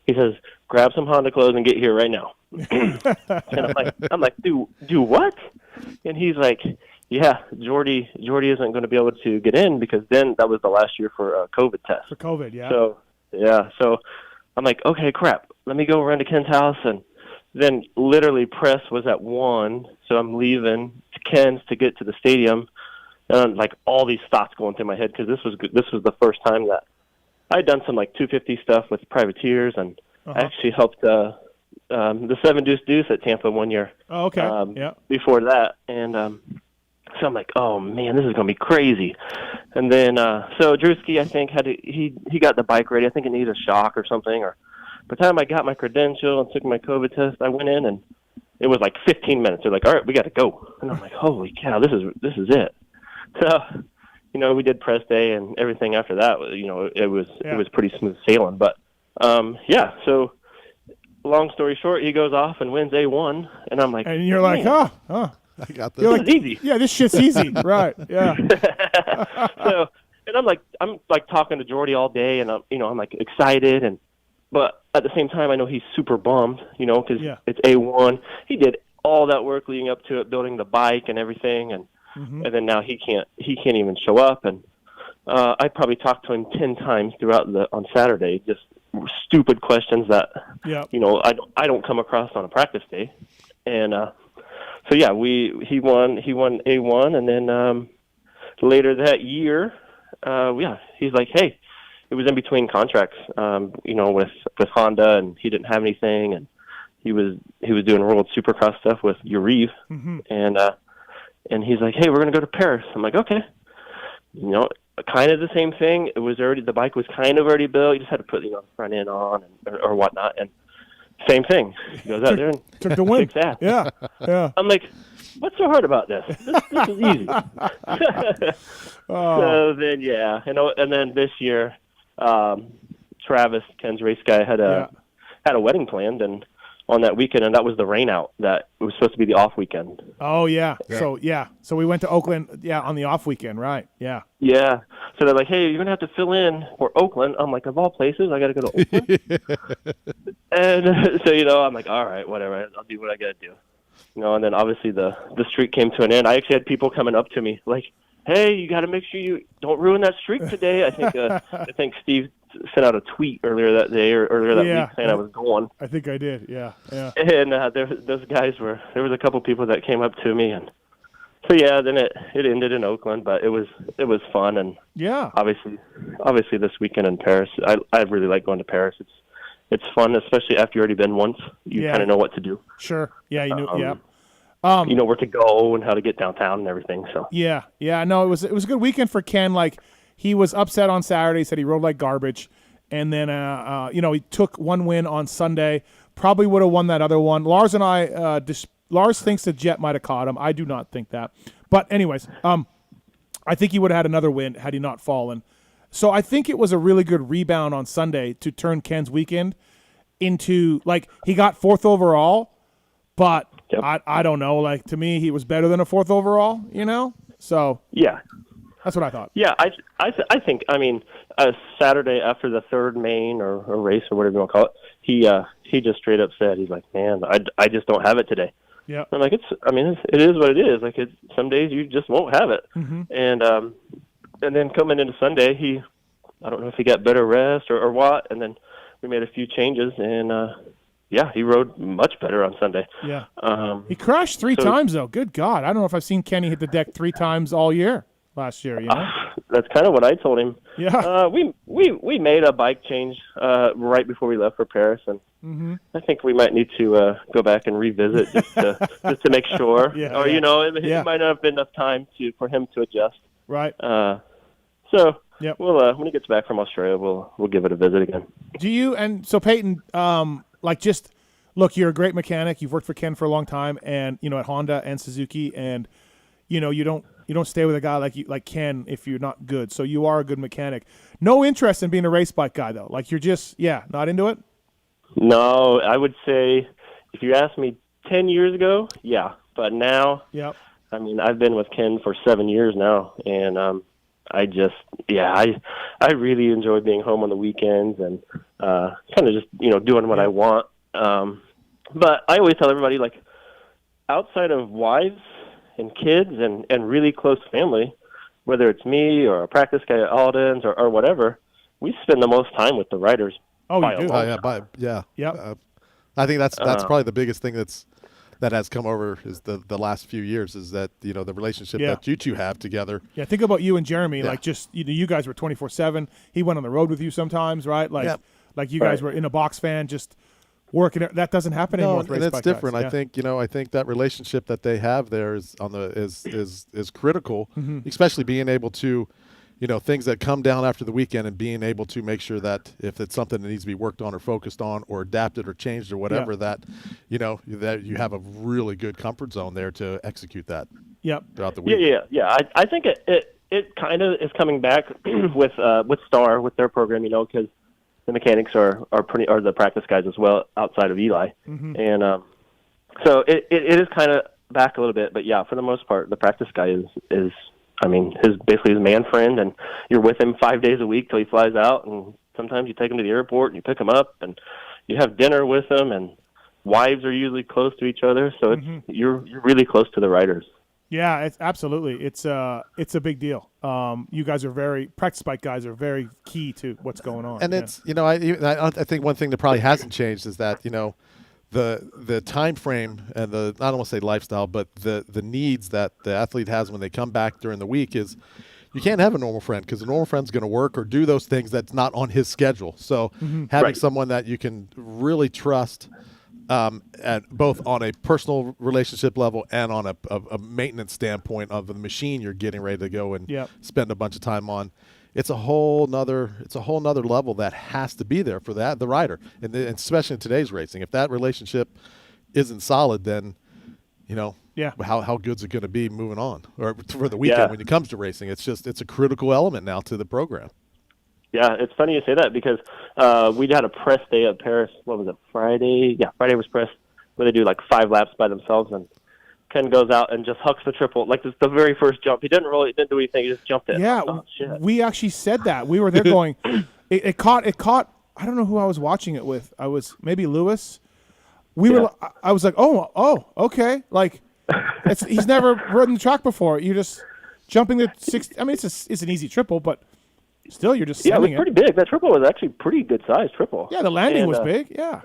He says, grab some Honda clothes and get here right now. And I'm like, do what? And he's like, yeah, Jordy isn't going to be able to get in because then that was the last year for a COVID test. For COVID, yeah. So I'm like, okay, crap. Let me go run to Ken's house, and then literally press was at 1, so I'm leaving Ken's to get to the stadium, and like all these thoughts going through my head because this was the first time that I'd done some 250 stuff with privateers, and I actually helped the 7 Deuce at Tampa one year. Oh, okay. Yeah. Before that, and so I'm like, oh man, this is gonna be crazy. And then so Drewski, I think he got the bike ready. I think it needed a shock or something. Or by the time I got my credential and took my COVID test, I went in and it was 15 minutes. They're like, all right, we got to go. And I'm like, holy cow, this is it. So we did press day and everything after that. It was pretty smooth sailing. But so long story short, he goes off and wins A1, and I'm like, and you're like, huh. I got this. You're like, easy. Yeah, this shit's easy. Right. Yeah. And I'm talking to Jordy all day, and I'm excited, but at the same time, I know he's super bummed, because it's A1. He did all that work leading up to it, building the bike and everything, and then now he can't even show up. And I probably talked to him 10 times on Saturday, just stupid questions that I don't come across on a practice day, and so yeah, he won A1, and then later that year, he's like, hey, it was in between contracts, with Honda, and he didn't have anything, and he was doing World Supercross stuff with Urive, and he's like, hey, we're gonna go to Paris. I'm like, okay, kind of the same thing. The bike was kind of already built. You just had to put the front end on or whatnot, and same thing. He goes out there and took the win. kicks ass. Yeah. I'm like, what's so hard about this? This is easy. So then, and then this year, Travis, Ken's race guy, had a wedding planned, and on that weekend, and that was the rain out. That it was supposed to be the off weekend. Oh yeah. So we went to Oakland, on the off weekend, right? Yeah. Yeah. So they're like, hey, you're gonna have to fill in for Oakland. I'm like, of all places, I got to go to Oakland. And so I'm like, all right, whatever. I'll do what I got to do. And then obviously the streak came to an end. I actually had people coming up to me like, hey, you got to make sure you don't ruin that streak today. I think Steve sent out a tweet earlier that day or earlier that week saying I was going. I think I did, yeah. And those guys there was a couple people that came up to me, and so then it ended in Oakland, but it was fun, and obviously this weekend in Paris, I really like going to Paris. It's fun, especially after you've already been once. You kind of know what to do. Sure. Yeah, you knew. You know where to go and how to get downtown and everything. So yeah. No, it was a good weekend for Ken. He was upset on Saturday, said he rode like garbage, and then he took one win on Sunday. Probably would have won that other one. Lars and I, Lars thinks the Jet might have caught him. I do not think that. But anyways, I think he would have had another win had he not fallen. So I think it was a really good rebound on Sunday to turn Ken's weekend into he got 4th overall, but I don't know. To me, he was better than a 4th overall. So yeah. That's what I thought. Yeah, I think, Saturday after the third main or race or whatever you want to call it, he just straight up said, he's like, man, I just don't have it today. Yeah. I'm like, it is what it is. Some days you just won't have it. And then coming into Sunday, I don't know if he got better rest or what, and then we made a few changes, and yeah, he rode much better on Sunday. Yeah. He crashed 3 times, though. Good God. I don't know if I've seen Kenny hit the deck 3 times all year last year, you know? That's kind of what I told him. Yeah. We made a bike change right before we left for Paris, and I think we might need to go back and revisit just to make sure. Or, you know, it might not have been enough time for him to adjust. Right. So we'll when he gets back from Australia, we'll give it a visit again. Do you? And so Payton, just look, you're a great mechanic. You've worked for Ken for a long time, and you know at Honda and Suzuki, and you know you don't stay with a guy like Ken if you're not good. So you are a good mechanic. No interest in being a race bike guy though. Like you're just not into it. No, I would say if you asked me 10 years ago, yeah, but now, I mean, I've been with Ken for 7 years now, and I just, I really enjoy being home on the weekends and kind of just, doing what I want. But I always tell everybody, like, outside of wives and kids and really close family, whether it's me or a practice guy at Alden's or whatever, we spend the most time with the riders. Oh, you do? I think that's probably the biggest thing that has come over is the last few years is that the relationship that you two have together. Yeah, think about you and Jeremy. Like just you guys were 24/7. He went on the road with you sometimes, right? Like you guys were in a box van, just working. That doesn't happen anymore. No, and it's different. Guys. I think that relationship that they have there is critical, especially being able to. Things that come down after the weekend and being able to make sure that if it's something that needs to be worked on or focused on or adapted or changed or whatever, that you have a really good comfort zone there to execute that throughout the week. Yeah. I think it kind of is coming back with Star, with their program, because the mechanics are the practice guys as well outside of Eli. And so it is kind of back a little bit, but yeah, for the most part, the practice guy is basically his man friend, and you're with him 5 days a week till he flies out, and sometimes you take him to the airport and you pick him up and you have dinner with him, and wives are usually close to each other, so you're really close to the riders. Yeah, it's absolutely. It's a big deal. You guys are practice bike guys are very key to what's going on. And it's I think one thing that probably hasn't changed is that the time frame and I don't want to say lifestyle, but the needs that the athlete has when they come back during the week is you can't have a normal friend because a normal friend's going to work or do those things that's not on his schedule. So having someone that you can really trust at both on a personal relationship level and on a maintenance standpoint of the machine you're getting ready to go and spend a bunch of time on. It's a whole nother level that has to be there for the rider, and especially in today's racing. If that relationship isn't solid, then how good's it going to be moving on or for the weekend when it comes to racing? It's a critical element now to the program. Yeah, it's funny you say that because we had a press day at Paris. What was it, Friday? Yeah, Friday was press where they do like 5 laps by themselves, and Ken goes out and just hucks the triple. Like, this the very first jump. He didn't do anything. He just jumped it. Yeah, we actually said that. We were there going, it caught, I don't know who I was watching it with. I was, maybe Lewis. I was like, oh, okay. Like, he's never ridden the track before. You're just jumping the 60. I mean, it's an easy triple, but still, you're just sending it was pretty big. That triple was actually pretty good size triple. Yeah, the landing was big, yeah.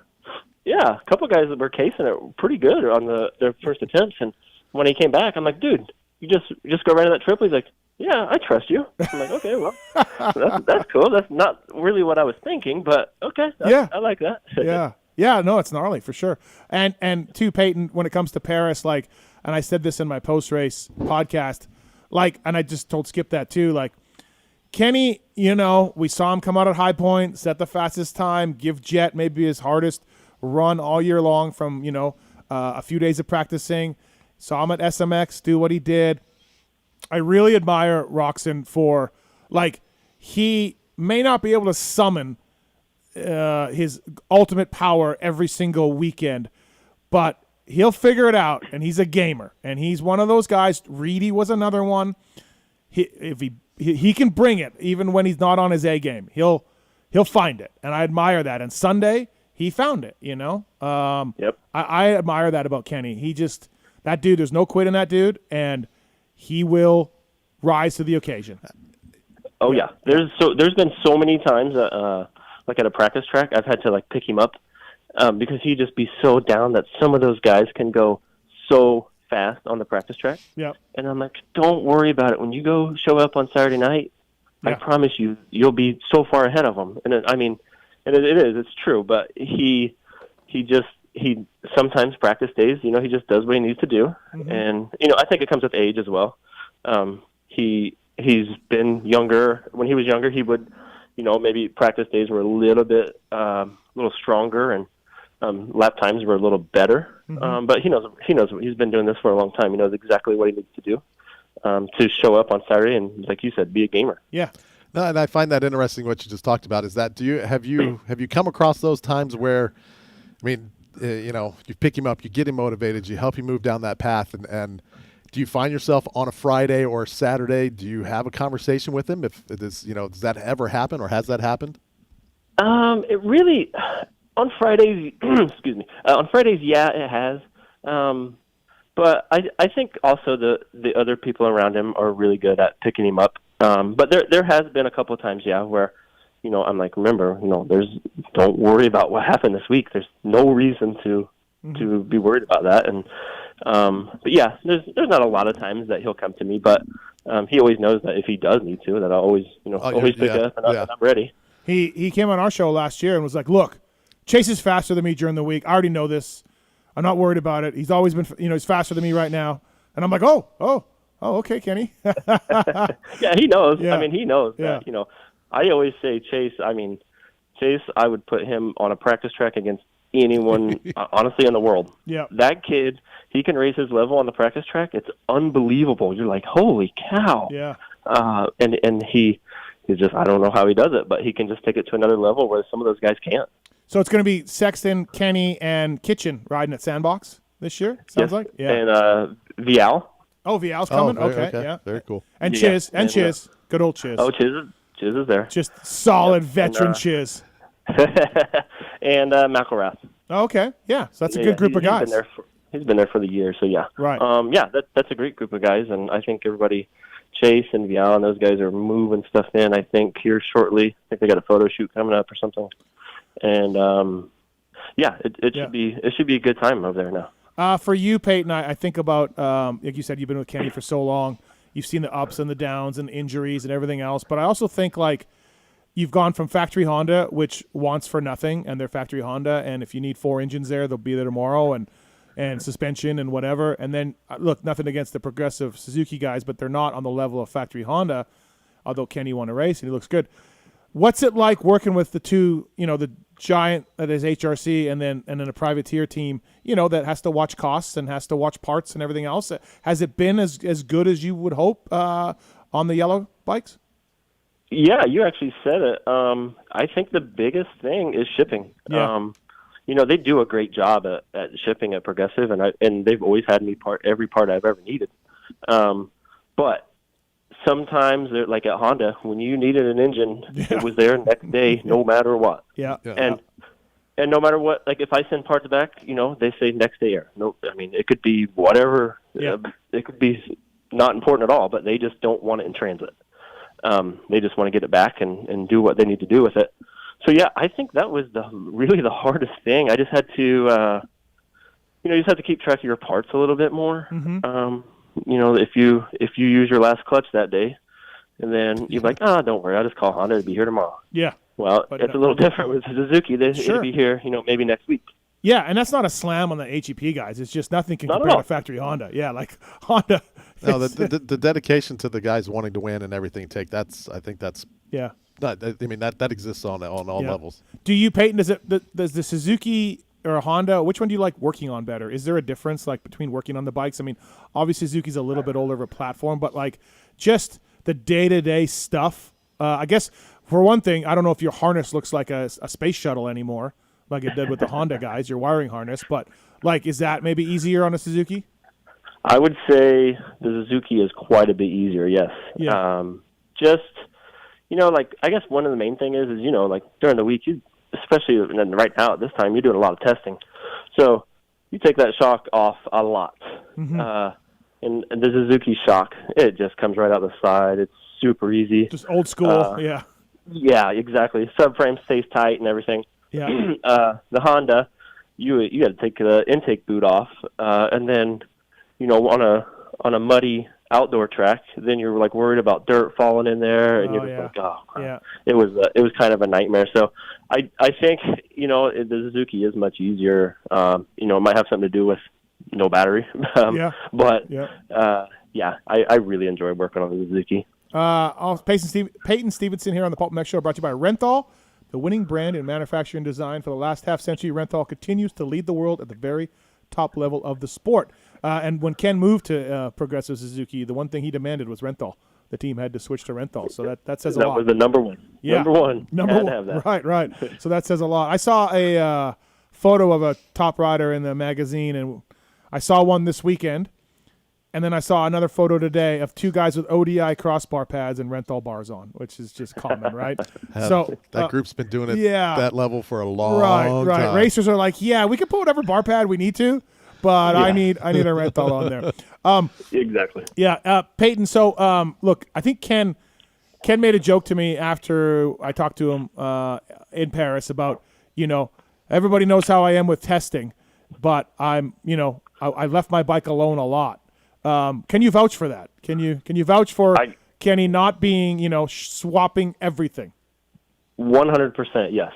Yeah, a couple of guys that were casing it pretty good on their first attempts, and when he came back, I'm like, dude, you just go right in that triple. He's like, yeah, I trust you. I'm like, okay, well, that's cool. That's not really what I was thinking, but okay, I like that. Yeah, no, it's gnarly for sure. And to Payton, when it comes to Paris, like, and I said this in my post-race podcast, like, and I just told Skip that too, like, Kenny, we saw him come out at High Point, set the fastest time, give Jet maybe his hardest run all year long from, a few days of practicing. Saw him at SMX do what he did. I really admire Roxon for, like, he may not be able to summon his ultimate power every single weekend, but he'll figure it out, and he's a gamer. And he's one of those guys. Reedy was another one. He can bring it even when he's not on his A game. He'll find it, and I admire that. And Sunday, he found it, Yep. I admire that about Kenny. That dude, there's no quit in that dude, and he will rise to the occasion. Oh, yeah. There's been so many times, like at a practice track, I've had to, like, pick him up because he'd just be so down that some of those guys can go so fast on the practice track. Yep. And I'm like, don't worry about it. When you go show up on Saturday night, I promise you'll be so far ahead of them. And it is, it's true. But he sometimes practice days, he just does what he needs to do. Mm-hmm. And, I think it comes with age as well. He's been younger. When he was younger, he would, maybe practice days were a little bit, little stronger, and lap times were a little better. Mm-hmm. But he knows he's been doing this for a long time. He knows exactly what he needs to do to show up on Saturday and, like you said, be a gamer. Yeah. No, and I find that interesting what you just talked about. Is that have you come across those times where, you pick him up, you get him motivated, you help him move down that path, and do you find yourself on a Friday or Saturday? Do you have a conversation with him? If it is, does that ever happen, or has that happened? It really on Fridays. Excuse me. On Fridays, yeah, it has. But I think also the other people around him are really good at picking him up. But there has been a couple of times, where I'm like, remember, don't worry about what happened this week. There's no reason to be worried about that. And but yeah, there's not a lot of times that he'll come to me, but he always knows that if he does need to, that I'll always always pick up and I'm ready. He came on our show last year and was like, look, Chase is faster than me during the week. I already know this. I'm not worried about it. He's always been, he's faster than me right now. And I'm like, oh, okay, Kenny. Yeah, he knows. Yeah. He knows that, I always say Chase, I would put him on a practice track against anyone, honestly, in the world. Yeah. That kid, he can raise his level on the practice track. It's unbelievable. You're like, holy cow. Yeah. And he's just, I don't know how he does it, but he can just take it to another level where some of those guys can't. So it's going to be Sexton, Kenny, and Kitchen riding at Sandbox this year, sounds like? Yeah. And Vial. Oh, Vial's coming? Okay, yeah. Very cool. And Chiz, Chiz. Good old Chiz. Oh, Chiz is there. Just solid veteran Chiz. And McElrath. Oh, okay, yeah. So that's a good group of guys. He's been there for the year, so yeah. Right. That's a great group of guys, and I think everybody, Chase and Vial and those guys are moving stuff in, I think, here shortly. I think they got a photo shoot coming up or something. And it should be a good time over there now. For you, Peyton, I think about like you said, you've been with Kenny for so long. You've seen the ups and the downs and injuries and everything else. But I also think like you've gone from factory Honda, which wants for nothing, and they're factory Honda, and if you need 4 engines there, they'll be there tomorrow, and suspension and whatever. And then look, nothing against the progressive Suzuki guys, but they're not on the level of factory Honda. Although Kenny won a race and he looks good. What's it like working with the two, the giant that is HRC and then a privateer team, that has to watch costs and has to watch parts and everything else? Has it been as good as you would hope on the yellow bikes? Yeah, you actually said it. I think the biggest thing is shipping. Yeah. They do a great job at shipping at Progressive, and they've always had me every part I've ever needed. But sometimes, like at Honda, when you needed an engine, it was there next day, no matter what. Yeah. And no matter what, like if I send parts back, they say next day air. No, it could be whatever. Yeah. It could be not important at all, but they just don't want it in transit. They just want to get it back and do what they need to do with it. So yeah, I think that was really the hardest thing. I just had to, you just have to keep track of your parts a little bit more. Mm-hmm. If you use your last clutch that day, and then you're like, don't worry, I'll just call Honda to be here tomorrow. Yeah. Well, it's a little different with Suzuki. It'll be here, maybe next week. Yeah, and that's not a slam on the HEP guys. It's just nothing can compare to factory Honda. Yeah, like Honda. No, the dedication to the guys wanting to win and everything I think that's yeah. That exists on all levels. Do you, Peyton? Does the Suzuki or a Honda, which one do you like working on better? Is there a difference like between working on the bikes? Obviously Suzuki's a little bit older of a platform, but like just the day-to-day stuff. I guess for one thing, I don't know if your harness looks like a space shuttle anymore, like it did with the Honda guys, your wiring harness, but like, is that maybe easier on a Suzuki? I would say the Suzuki is quite a bit easier, yes. Yeah. Like, I guess one of the main thing is like during the week, especially right now at this time, you're doing a lot of testing. So you take that shock off a lot. Mm-hmm. And the Suzuki shock, it just comes right out the side. It's super easy. Just old school, yeah. Yeah, exactly. Subframe stays tight and everything. Yeah. The Honda, you had to take the intake boot off, and then, on a muddy outdoor track, then you're like worried about dirt falling in there, and you're just like, oh, crap. It was kind of a nightmare. So I think the Suzuki is much easier. It might have something to do with no battery, but I really enjoy working on the Suzuki. Payton Stevenson here on the PulpMX Show, brought to you by Renthal, the winning brand in manufacturing and design for the last half-century. Renthal continues to lead the world at the very top level of the sport. And when Ken moved to Progressive Suzuki, the one thing he demanded was Renthal. The team had to switch to Renthal, so that says a lot. That was the number one. Yeah. Number one. Number one. Have that. Right. So that says a lot. I saw a photo of a top rider in the magazine, and I saw one this weekend. And then I saw another photo today of two guys with ODI crossbar pads and Renthal bars on, which is just common, right? So that group's been doing it that level for a long time. Right. Racers are like, we can put whatever bar pad we need to, but I need a Renthal on there. Exactly. Yeah, Payton. So look, I think Ken made a joke to me after I talked to him in Paris about everybody knows how I am with testing, but I left my bike alone a lot. Can you vouch for that? Can you vouch for Kenny not being, swapping everything? 100%, yes.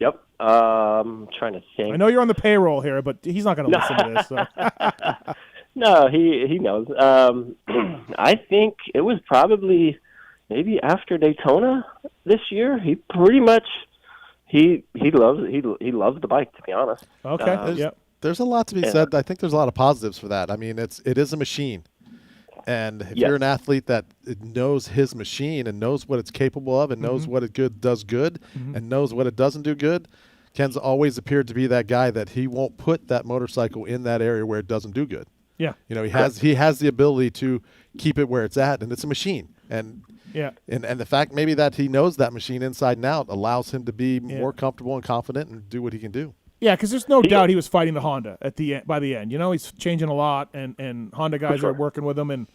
Yep. I'm trying to think. I know you're on the payroll here, but he's not going to listen to this. So. No, he knows. I think it was probably maybe after Daytona this year. He pretty much he loves the bike, to be honest. Okay. Yep. There's a lot to be said. I think there's a lot of positives for that. I mean, it is a machine. And if you're an athlete that knows his machine and knows what it's capable of and knows what it does good and knows what it doesn't do good, Ken's always appeared to be that guy that he won't put that motorcycle in that area where it doesn't do good. Yeah. He has the ability to keep it where it's at, and it's a machine. And the fact maybe that he knows that machine inside and out allows him to be more comfortable and confident and do what he can do. Yeah, because there's no doubt he was fighting the Honda by the end. He's changing a lot, and Honda guys are working with him. And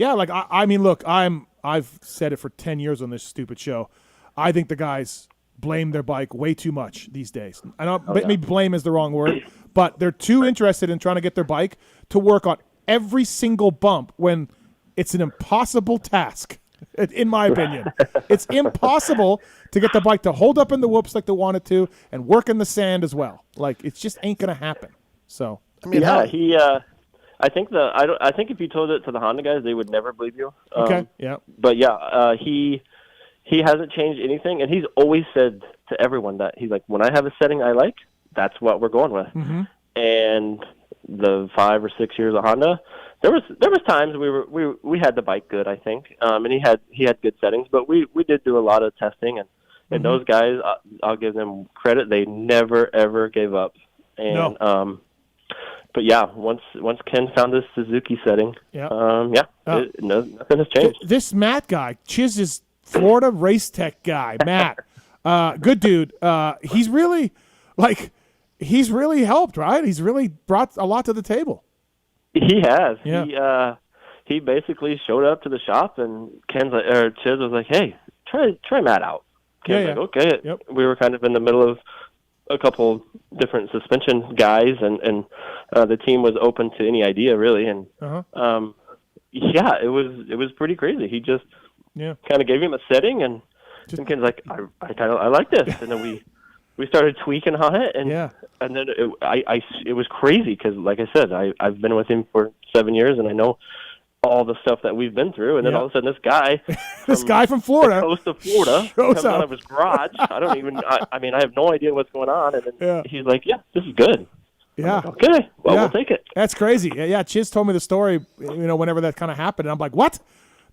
I mean, look, I've said it for 10 years on this stupid show. I think the guys blame their bike way too much these days. I don't maybe blame is the wrong word, but they're too interested in trying to get their bike to work on every single bump when it's an impossible task. In my opinion, it's impossible to get the bike to hold up in the whoops like they want it to and work in the sand as well. Like, it just ain't gonna happen. So I mean, I think I think if you told it to the Honda guys, they would never believe you. Okay. Yeah. But he hasn't changed anything, and he's always said to everyone that he's like, when I have a setting I like, that's what we're going with. Mm-hmm. And the 5 or 6 years of Honda, there was times we had the bike good, I think, and he had good settings, but we did do a lot of testing, and those guys, I'll give them credit, they never ever gave up. And but once Ken found this Suzuki setting, nothing has changed. This Matt guy, Chiz's Florida race tech guy, Matt, good dude. He's really helped, right? He's really brought a lot to the table. He has. Yeah. He basically showed up to the shop, and Chiz was like, "Hey, try Matt out." Ken's like, "Okay." Yep. We were kind of in the middle of a couple different suspension guys, and the team was open to any idea really, and it was pretty crazy. He just kind of gave him a setting, and Ken's like, I like this, and then we started tweaking on it, and then it was crazy because, like I said, I've been with him for 7 years, and I know all the stuff that we've been through, and then all of a sudden this guy from Florida, the coast of Florida, comes out of his garage. I mean, I have no idea what's going on, and then he's like, this is good. Yeah. Like, okay, we'll take it. That's crazy. Yeah, Chiz told me the story, whenever that kind of happened, and I'm like, what?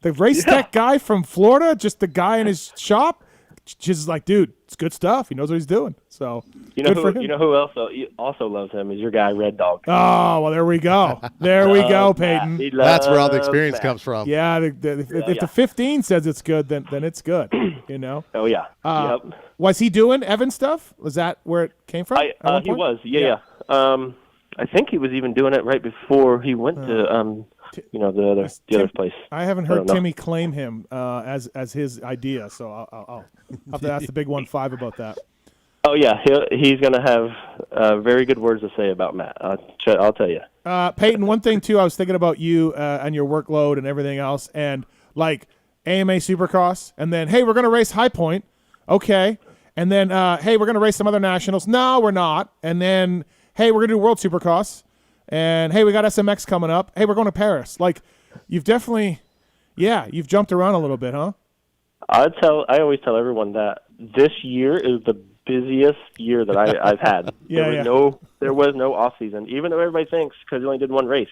The race tech guy from Florida, just the guy in his shop? Chiz is like, dude, it's good stuff. He knows what he's doing. So you know who else also loves him is your guy Red Dog. Oh, well, there we go. There we go, Payton. That's where all the experience comes from. Yeah, if the 15 says it's good, then it's good. Oh yeah. Yep. Was he doing Evan stuff? Was that where it came from? He was. Yeah. I think he was even doing it right before he went to the other place. I haven't heard Timmy claim him as his idea, so I'll have to ask the Big 1-5 about that. Oh yeah, he's gonna have very good words to say about Matt. I'll tell you. Payton, one thing too, I was thinking about you and your workload and everything else, and like AMA Supercross, and then hey, we're gonna race High Point, okay, and then hey, we're gonna race some other nationals. No, we're not. And then hey, we're gonna do World Supercross, and hey, we got SMX coming up. Hey, we're going to Paris. Like, you've definitely, you've jumped around a little bit, huh? I always tell everyone that this year is the busiest year that I've had. There was no off season, even though everybody thinks because we only did one race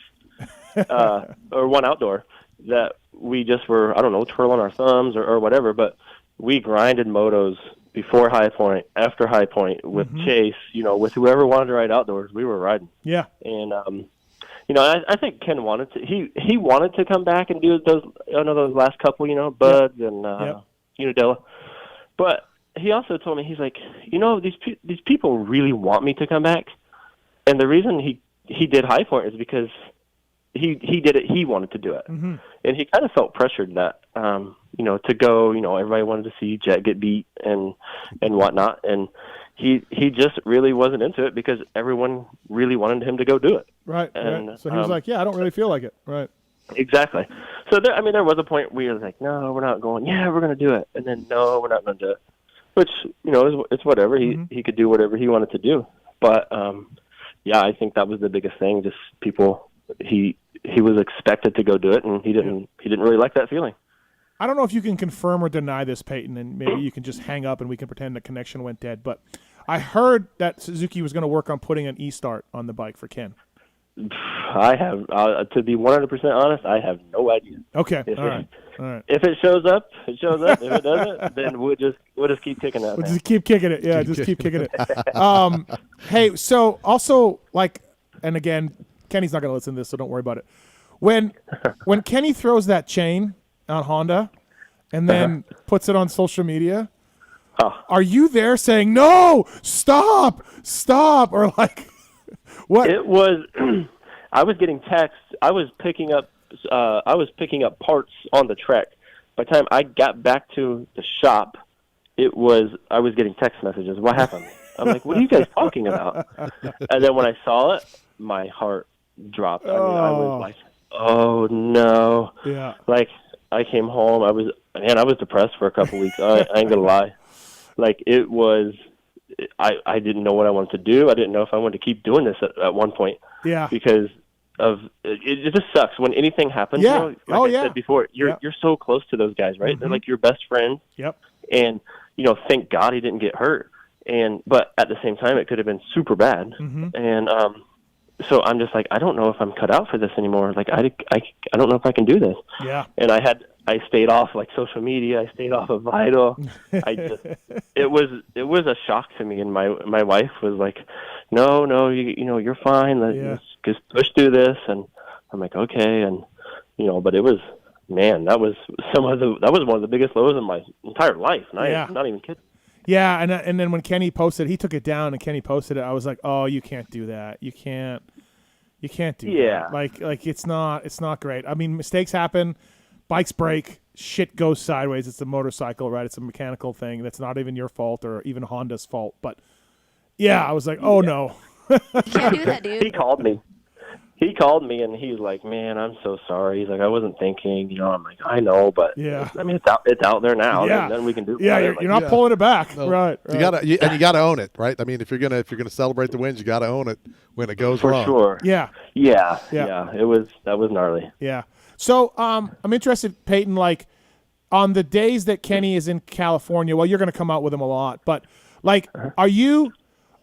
or one outdoor that we just were, I don't know, twirling our thumbs or whatever. But we grinded motos before High Point, after High Point, with Chase, with whoever wanted to ride outdoors, we were riding. Yeah. And I think Ken wanted to. He wanted to come back and do those last couple, Buds and Unadilla, but he also told me, he's like, these people really want me to come back, and the reason he did High Point is because he did it. He wanted to do it, and he kind of felt pressured that to go. Everybody wanted to see Jet get beat and whatnot, and he just really wasn't into it because everyone really wanted him to go do it. Right. And so he was like, I don't really feel like it. Right. Exactly. So there was a point where he was like, no, we're not going. Yeah, we're going to do it. And then, no, we're not going to do it. Which, it's whatever. He could do whatever he wanted to do. But, I think that was the biggest thing. Just people, he was expected to go do it, and he didn't really like that feeling. I don't know if you can confirm or deny this, Payton, and maybe you can just hang up and we can pretend the connection went dead. But I heard that Suzuki was going to work on putting an e-start on the bike for Ken. I have, to be 100% honest, I have no idea. Okay, all right. If it shows up, it shows up. If it doesn't, then we'll just keep kicking that. We'll just keep kicking it. Yeah, just keep kicking it. Hey, so also, and again, Kenny's not going to listen to this, so don't worry about it. When Kenny throws that chain on Honda and then puts it on social media, are you there saying, no, stop, or like... What? It was. I was getting texts. I was picking up parts on the trek. By the time I got back to the shop, I was getting text messages. What happened? I'm like, what are you guys talking about? And then when I saw it, my heart dropped. I was like, oh no. Yeah. Like, I came home. I was depressed for a couple weeks. I ain't gonna lie. Like, it was. I didn't know what I wanted to do. I didn't know if I wanted to keep doing this at one point. Yeah. Because of it just sucks when anything happens. Yeah. I said before, you're so close to those guys, right? They're like your best friends. Yep. And thank God he didn't get hurt. But at the same time, it could have been super bad. And so I'm just like, I don't know if I'm cut out for this anymore. Like I don't know if I can do this. Yeah. And I stayed off social media. I stayed off of Vital. It was a shock to me. And my wife was like, no, you're fine. Let's just push through this. And I'm like, okay. And, but it was, man, that was one of the biggest lows in my entire life. And I'm not even kidding. Yeah. And then when Kenny posted, he took it down and Kenny posted it. I was like, oh, you can't do that. You can't do that. Like it's not great. I mean, mistakes happen. Bikes break, shit goes sideways. It's a motorcycle, right? It's a mechanical thing. That's not even your fault or even Honda's fault. But yeah, I was like, oh no. You can't do that, dude. He called me and he's like, man, I'm so sorry. He's like, I wasn't thinking, I'm like, I know, but I mean, it's out there now. Yeah. Then we can do it. Yeah, you're not pulling it back. No. Right. You gotta own it, right? I mean, if you're gonna celebrate the wins, you gotta own it when it goes wrong. For sure. Yeah. That was gnarly. Yeah. So I'm interested, Payton, like on the days that Kenny is in California, well, you're going to come out with him a lot, but like, are you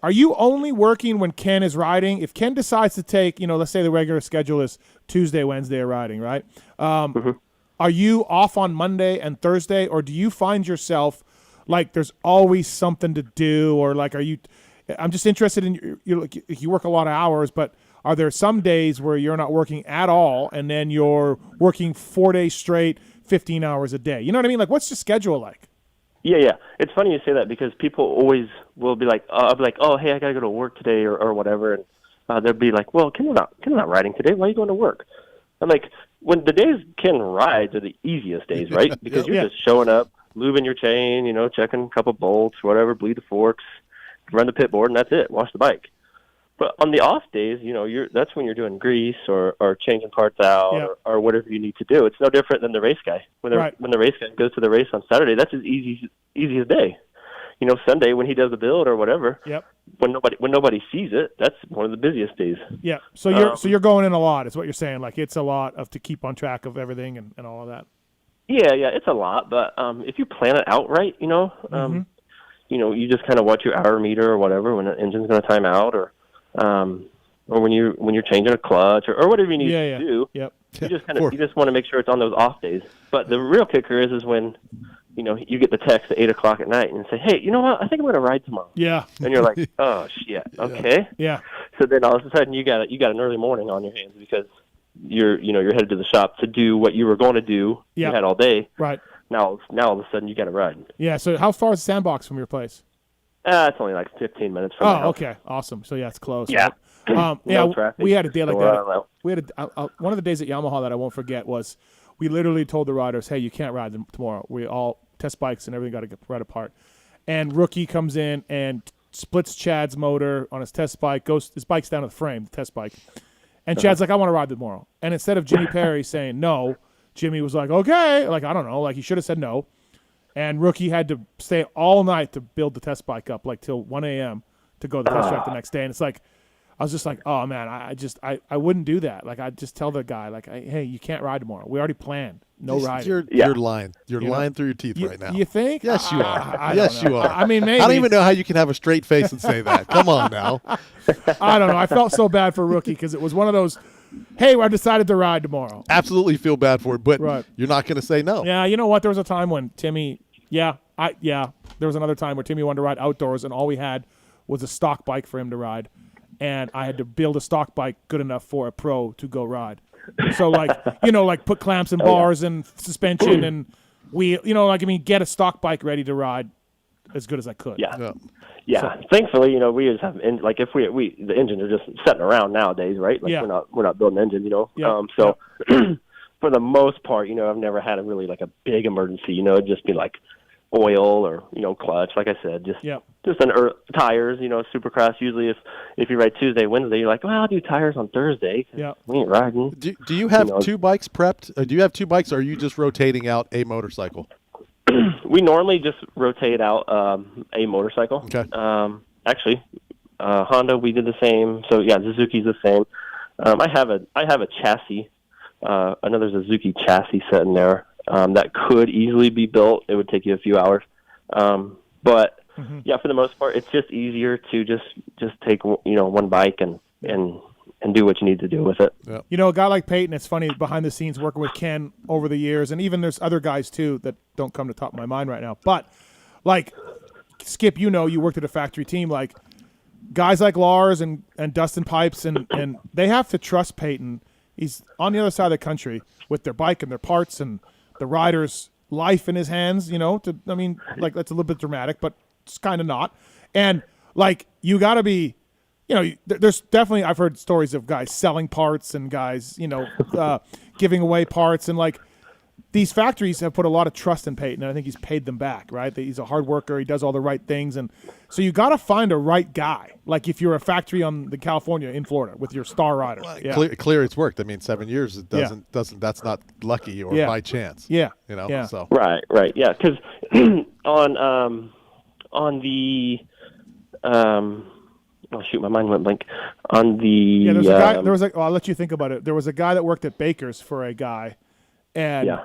only working when Ken is riding? If Ken decides to take, let's say the regular schedule is Tuesday, Wednesday riding, right? Are you off on Monday and Thursday, or do you find yourself like there's always something to do, or like I'm just interested in you work a lot of hours, but are there some days where you're not working at all and then you're working 4 days straight, 15 hours a day? You know what I mean? Like, what's the schedule like? Yeah. It's funny you say that because people always will be like, I'll be like, oh, hey, I got to go to work today or whatever. And they'll be like, well, Ken's not riding today. Why are you going to work? I'm like, when the days Ken rides are the easiest days, right? Because you're just showing up, moving your chain, checking a couple bolts, whatever, bleed the forks. run the pit board, and that's it. Wash the bike. But on the off days, that's when you're doing grease or changing parts out or whatever you need to do. It's no different than the race guy. When the race guy goes to the race on Saturday, that's his easiest day. Sunday when he does the build or whatever. Yep. When nobody sees it, that's one of the busiest days. Yeah. So you're going in a lot, is what you're saying. Like it's a lot to keep on track of everything and all of that. Yeah, it's a lot. But if you plan it out right, you just kind of watch your hour meter or whatever when the engine's going to time out or when you're changing a clutch or whatever you need to do. Yep. You just want to make sure it's on those off days. But the real kicker is when you get the text at 8:00 at night and say, hey, you know what? I think I'm going to ride tomorrow. Yeah. And you're like, oh shit. Okay. Yeah. So then all of a sudden you got an early morning on your hands because you're headed to the shop to do what you were going to do. Yeah. You had all day. Right. Now all of a sudden you got to ride. Yeah. So how far is the sandbox from your place? It's only like 15 minutes from the house. Okay. Awesome. So it's close. Yeah. Right? No traffic. We had a day like that. We had one of the days at Yamaha that I won't forget was we literally told the riders, hey, you can't ride them tomorrow. We all test bikes and everything got to get right apart. And Rookie comes in and splits Chad's motor on his test bike, his bike's down to the frame, the test bike. And Chad's like, I want to ride tomorrow. And instead of Jimmy Perry saying no, Jimmy was like, okay. Like, I don't know. Like, he should have said no. And Rookie had to stay all night to build the test bike up, like till 1 a.m. to go to the test track the next day. And it's like, I was just like, oh, man, I wouldn't do that. Like, I'd just tell the guy, like, hey, you can't ride tomorrow. We already planned. No riding. You're lying. You're lying through your teeth right now. You think? Yes, you are. Yes, you are. I mean, maybe. I don't even know how you can have a straight face and say that. Come on now. I don't know. I felt so bad for Rookie because it was one of those, hey, I decided to ride tomorrow. Absolutely feel bad for it, but you're not going to say no. Yeah, you know what? There was a time when Timmy, there was another time where Timmy wanted to ride outdoors and all we had was a stock bike for him to ride. And I had to build a stock bike good enough for a pro to go ride. So, like put clamps and bars and suspension and wheel, get a stock bike ready to ride as good as I could. Yeah. So, thankfully, we just have, if the engines are just sitting around nowadays, right? Like we're not building an engine, for the most part, I've never had really like a big emergency, it'd just be like oil or clutch, like I said, just tires, Supercross. Usually if you ride Tuesday, Wednesday, you're like, well, I'll do tires on Thursday. We ain't riding. Do you have two bikes prepped? Do you have two bikes, or are you just rotating out a motorcycle? We normally just rotate out a motorcycle. Okay. Actually, Honda, we did the same. So yeah, Suzuki's the same. I have a chassis, another Suzuki chassis sitting there. That could easily be built. It would take you a few hours. But for the most part, it's just easier to just take, one bike and do what you need to do with it. Yep. A guy like Payton, it's funny, behind the scenes working with Ken over the years, and even there's other guys too that don't come to the top of my mind right now. But like Skip, you worked at a factory team, like guys like Lars and Dustin Pipes and they have to trust Payton. He's on the other side of the country with their bike and their parts and the rider's life in his hands, that's a little bit dramatic, but it's kind of not. And like, you got to be, there's definitely, I've heard stories of guys selling parts and guys, giving away parts. And like, these factories have put a lot of trust in Payton, and I think he's paid them back, right? He's a hard worker. He does all the right things. And so you got to find a right guy. Like if you're a factory on the California in Florida with your star rider. Clear it's worked. 7 years, it doesn't, that's not lucky or by chance. Yeah. So. Right. Yeah. Cause on the, oh shoot, my mind went blank on the, there's a guy, I'll let you think about it. There was a guy that worked at Baker's for a guy, and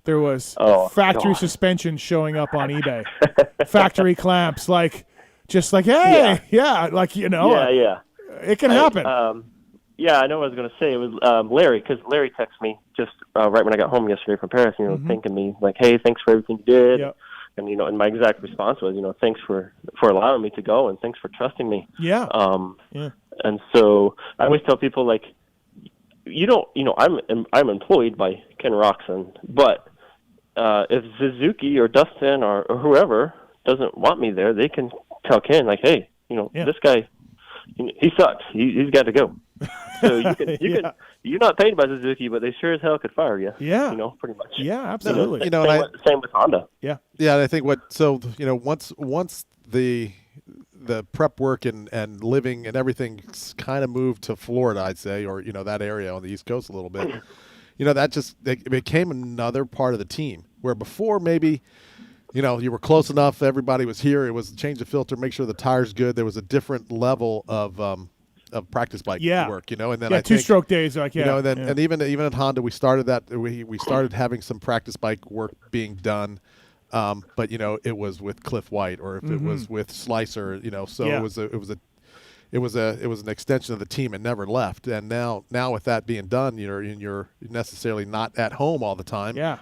there was factory suspension showing up on eBay, factory clamps, just like, hey, it can happen. I know what I was going to say. It was Larry, because Larry texted me just right when I got home yesterday from Paris, thanking me, like, hey, thanks for everything you did. Yep. And, and my exact response was, thanks for allowing me to go, and thanks for trusting me. Yeah. And so I always tell people, like, I'm employed by Ken Roxon, but if Suzuki or Dustin or whoever doesn't want me there, they can tell Ken, like, hey, this guy, he sucks. He's got to go. So you're not paid by Suzuki, but they sure as hell could fire you. Yeah. Pretty much. Yeah, absolutely. Same with Honda. Yeah. Yeah, I think once the the prep work and living and everything kind of moved to Florida, I'd say, or that area on the East Coast a little bit. That just it became another part of the team where before maybe. You were close enough. Everybody was here. It was change the filter, make sure the tire's good. There was a different level of practice bike work. And then I think, 2-stroke days, and even at Honda, we started that. We started having some practice bike work being done, but it was with Cliff White or if it was with Slicer. So it was an extension of the team and never left. And now with that being done, you're necessarily not at home all the time. Yeah.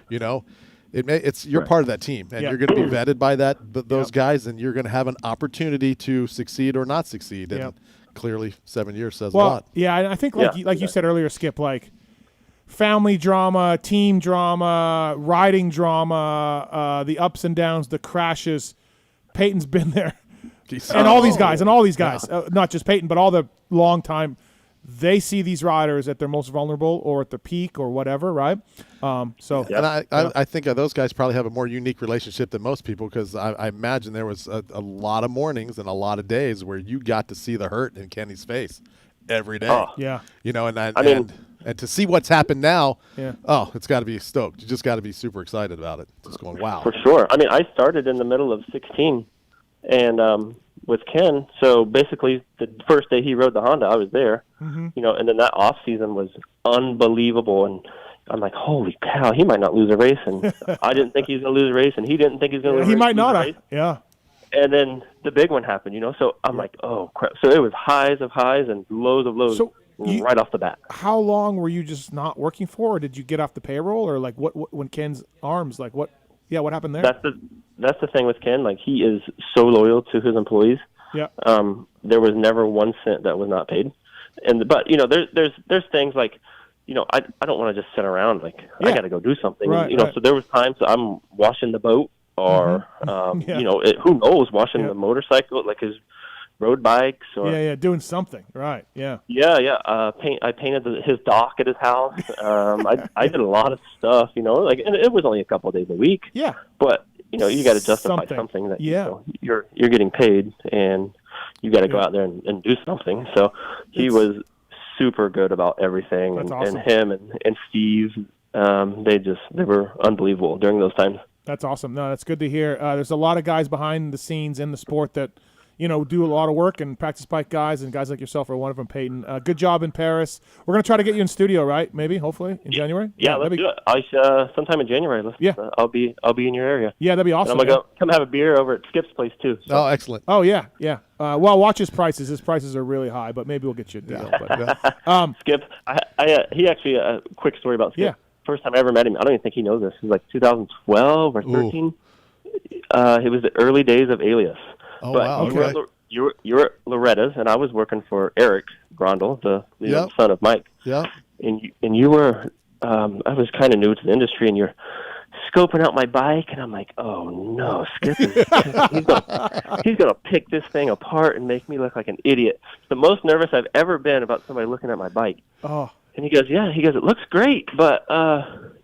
You're part of that team, and you're going to be vetted by those guys, and you're going to have an opportunity to succeed or not succeed. And clearly, 7 years says a lot. Yeah, and I think like you said earlier, Skip, like family drama, team drama, riding drama, the ups and downs, the crashes. Peyton's been there, and all these guys, not just Peyton, but all the long time. They see these riders at their most vulnerable or at their peak or whatever, right? And I think those guys probably have a more unique relationship than most people because I imagine there was a lot of mornings and a lot of days where you got to see the hurt in Kenny's face every day. Oh. Yeah. And to see what's happened now, it's got to be stoked. You just got to be super excited about it. Just going, wow. For sure. I mean, I started in the middle of 16 and with Ken. So basically the first day he rode the Honda, I was there, and then that off season was unbelievable. And I'm like, holy cow, he might not lose a race. And I didn't think he was going to lose a race. And he didn't think he was going to lose a race. He might not. Yeah. And then the big one happened, so I'm like, oh crap. So it was highs of highs and lows of lows right off the bat. How long were you just not working for, or did you get off the payroll, or like what when Ken's arms, like what happened there? That's the thing with Ken. Like, he is so loyal to his employees. Yeah. There was never 1 cent that was not paid. But there's things like, I don't want to just sit around. Like, I got to go do something. Right, So there was times I'm washing the boat or, who knows, washing the motorcycle, like his road bikes or doing something. Right. Yeah. I painted his dock at his house. I did a lot of stuff, and it was only a couple of days a week. Yeah. But you got to justify something that you're getting paid, and you got to go out there and do something. So he was super good about everything, and him and Steve, they were unbelievable during those times. That's awesome. No, that's good to hear. There's a lot of guys behind the scenes in the sport that do a lot of work, and practice bike guys and guys like yourself are one of them, Peyton. Good job in Paris. We're going to try to get you in studio, right? Maybe, hopefully, in January? Yeah, let's do it. Sometime in January. I'll be in your area. Yeah, that'd be awesome. And I'm going to come have a beer over at Skip's place, too. So. Oh, excellent. Oh, yeah. Well, watch his prices. His prices are really high, but maybe we'll get you a deal. But, Skip, he actually, a quick story about Skip. Yeah. First time I ever met him, I don't even think he knows this. It was like 2012 or 13. It was the early days of Alias. Oh, but wow. Okay. You were at Loretta's, and I was working for Eric Grondel, the son of Mike. Yeah. And you were, I was kind of new to the industry, and you're scoping out my bike, and I'm like, oh no, Skip he's gonna pick this thing apart and make me look like an idiot. It's the most nervous I've ever been about somebody looking at my bike. Oh. And he goes, it looks great, but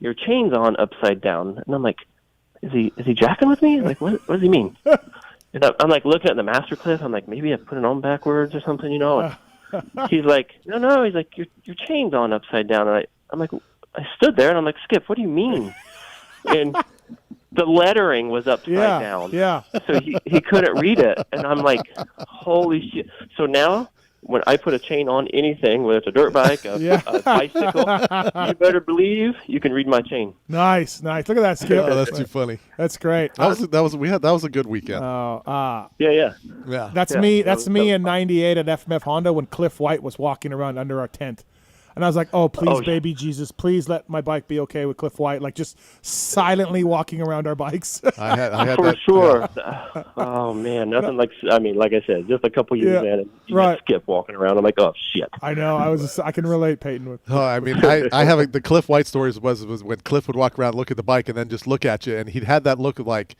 your chain's on upside down. And I'm like, is he jacking with me? Like, what does he mean? And I'm like looking at the master cliff. I'm like, maybe I put it on backwards or something, He's like, no. He's like, your chain's on upside down. And I'm like, I stood there and I'm like, Skip, what do you mean? And the lettering was upside down. Yeah. So he couldn't read it. And I'm like, holy shit. So now when I put a chain on anything, whether it's a dirt bike, a bicycle, you better believe you can read my chain. Nice. Look at that, Skip. Oh, that's too funny. That's great. That was a good weekend. Yeah. That's me. That's me in '98 at FMF Honda when Cliff White was walking around under our tent. And I was like, oh, please, baby Jesus, please let my bike be okay with Cliff White. Like, just silently walking around our bikes. I had for that, sure. Yeah. Oh, man, nothing like I said, just a couple years in, and you just Skip walking around. I'm like, oh, shit. I know. I can relate, Peyton. With. Oh, I mean, I have the Cliff White stories was when Cliff would walk around, look at the bike, and then just look at you, and he'd had that look of like,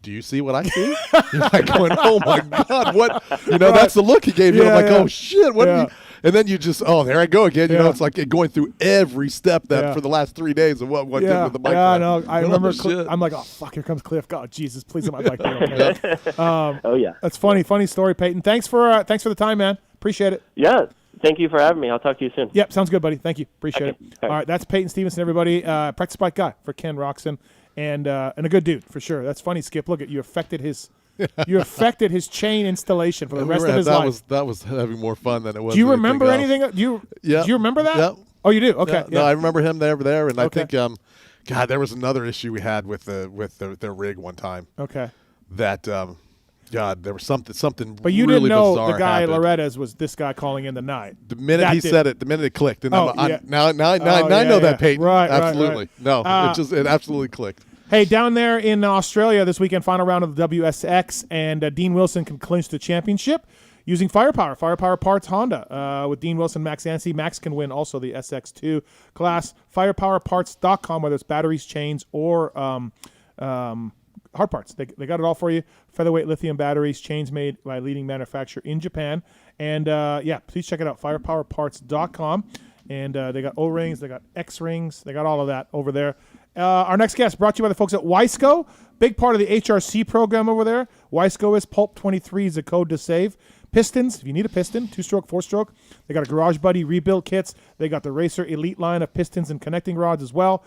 do you see what I see? You're like going, oh my God, what? That's the look he gave you. I'm like, oh shit, what? and then you just, there I go again. You know, it's like going through every step that for the last 3 days of what did with the bike. Yeah, I know. I remember. I'm like, oh fuck, here comes Cliff. God, Jesus, please let my bike be okay. Oh yeah, that's funny. Funny story, Payton. Thanks for the time, man. Appreciate it. Yeah. Thank you for having me. I'll talk to you soon. Yep, sounds good, buddy. Thank you. Appreciate it. All right, that's Payton Stevenson, everybody. Practice bike guy for Ken Roxon, and a good dude for sure. That's funny, Skip. Look at you affected his chain installation for the rest of his life. That was having more fun than it was. Do you remember anything? Do you remember that? Yeah. Oh, you do. Okay. Yeah. No, I remember him there, and I think God, there was another issue we had with their rig one time. Okay. That God, there was something. But you really didn't know bizarre the guy happened. Loretta's was this guy calling in the night. The minute he said it, the minute it clicked, and now I know yeah. that, Payton. Right, absolutely. Right. No, it absolutely clicked. Hey, down there in Australia this weekend, final round of the WSX, and Dean Wilson can clinch the championship using Firepower. Firepower Parts Honda. With Dean Wilson, Max Anstie. Max can win also the SX2 class. Firepowerparts.com, whether it's batteries, chains, or hard parts. They got it all for you. Featherweight lithium batteries, chains made by a leading manufacturer in Japan. And, please check it out, firepowerparts.com. And they got O-rings, they got X-rings, they got all of that over there. Our next guest brought to you by the folks at Wiseco. Big part of the HRC program over there. Wiseco is PulpMX is the code to save. Pistons, if you need a piston, 2-stroke, 4-stroke. They got a Garage Buddy rebuild kits. They got the Racer Elite line of pistons and connecting rods as well.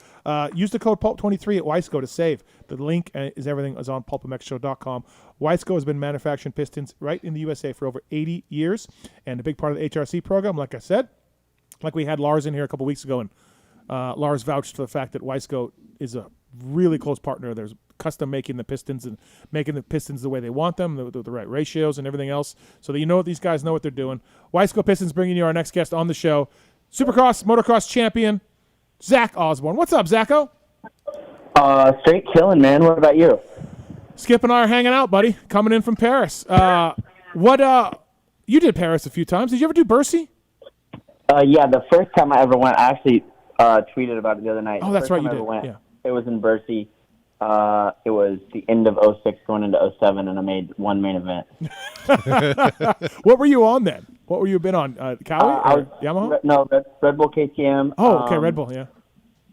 Use the code PulpMX at Wiseco to save. The link is everything is on PulpMXShow.com. Wiseco has been manufacturing pistons right in the USA for over 80 years. And a big part of the HRC program, like I said, like we had Lars in here a couple weeks ago, and Lars vouched for the fact that Wiseco is a really close partner. There's custom making the pistons and making the pistons the way they want them, the right ratios and everything else, so that you know these guys know what they're doing. Wiseco Pistons bringing you our next guest on the show, Supercross, motocross champion, Zach Osborne. What's up, Zacho? Straight killing, man. What about you? Skip and I are hanging out, buddy, coming in from Paris. You did Paris a few times. Did you ever do Bercy? Yeah, the first time I ever went, I actually tweeted about it the other night. Oh, that's right, you did. Yeah. It was in Bercy. It was the end of 06 going into 07, and I made one main event. What were you on then? What were you been on? Cali or Yamaha? Red Bull KTM. Oh, okay, Red Bull, yeah.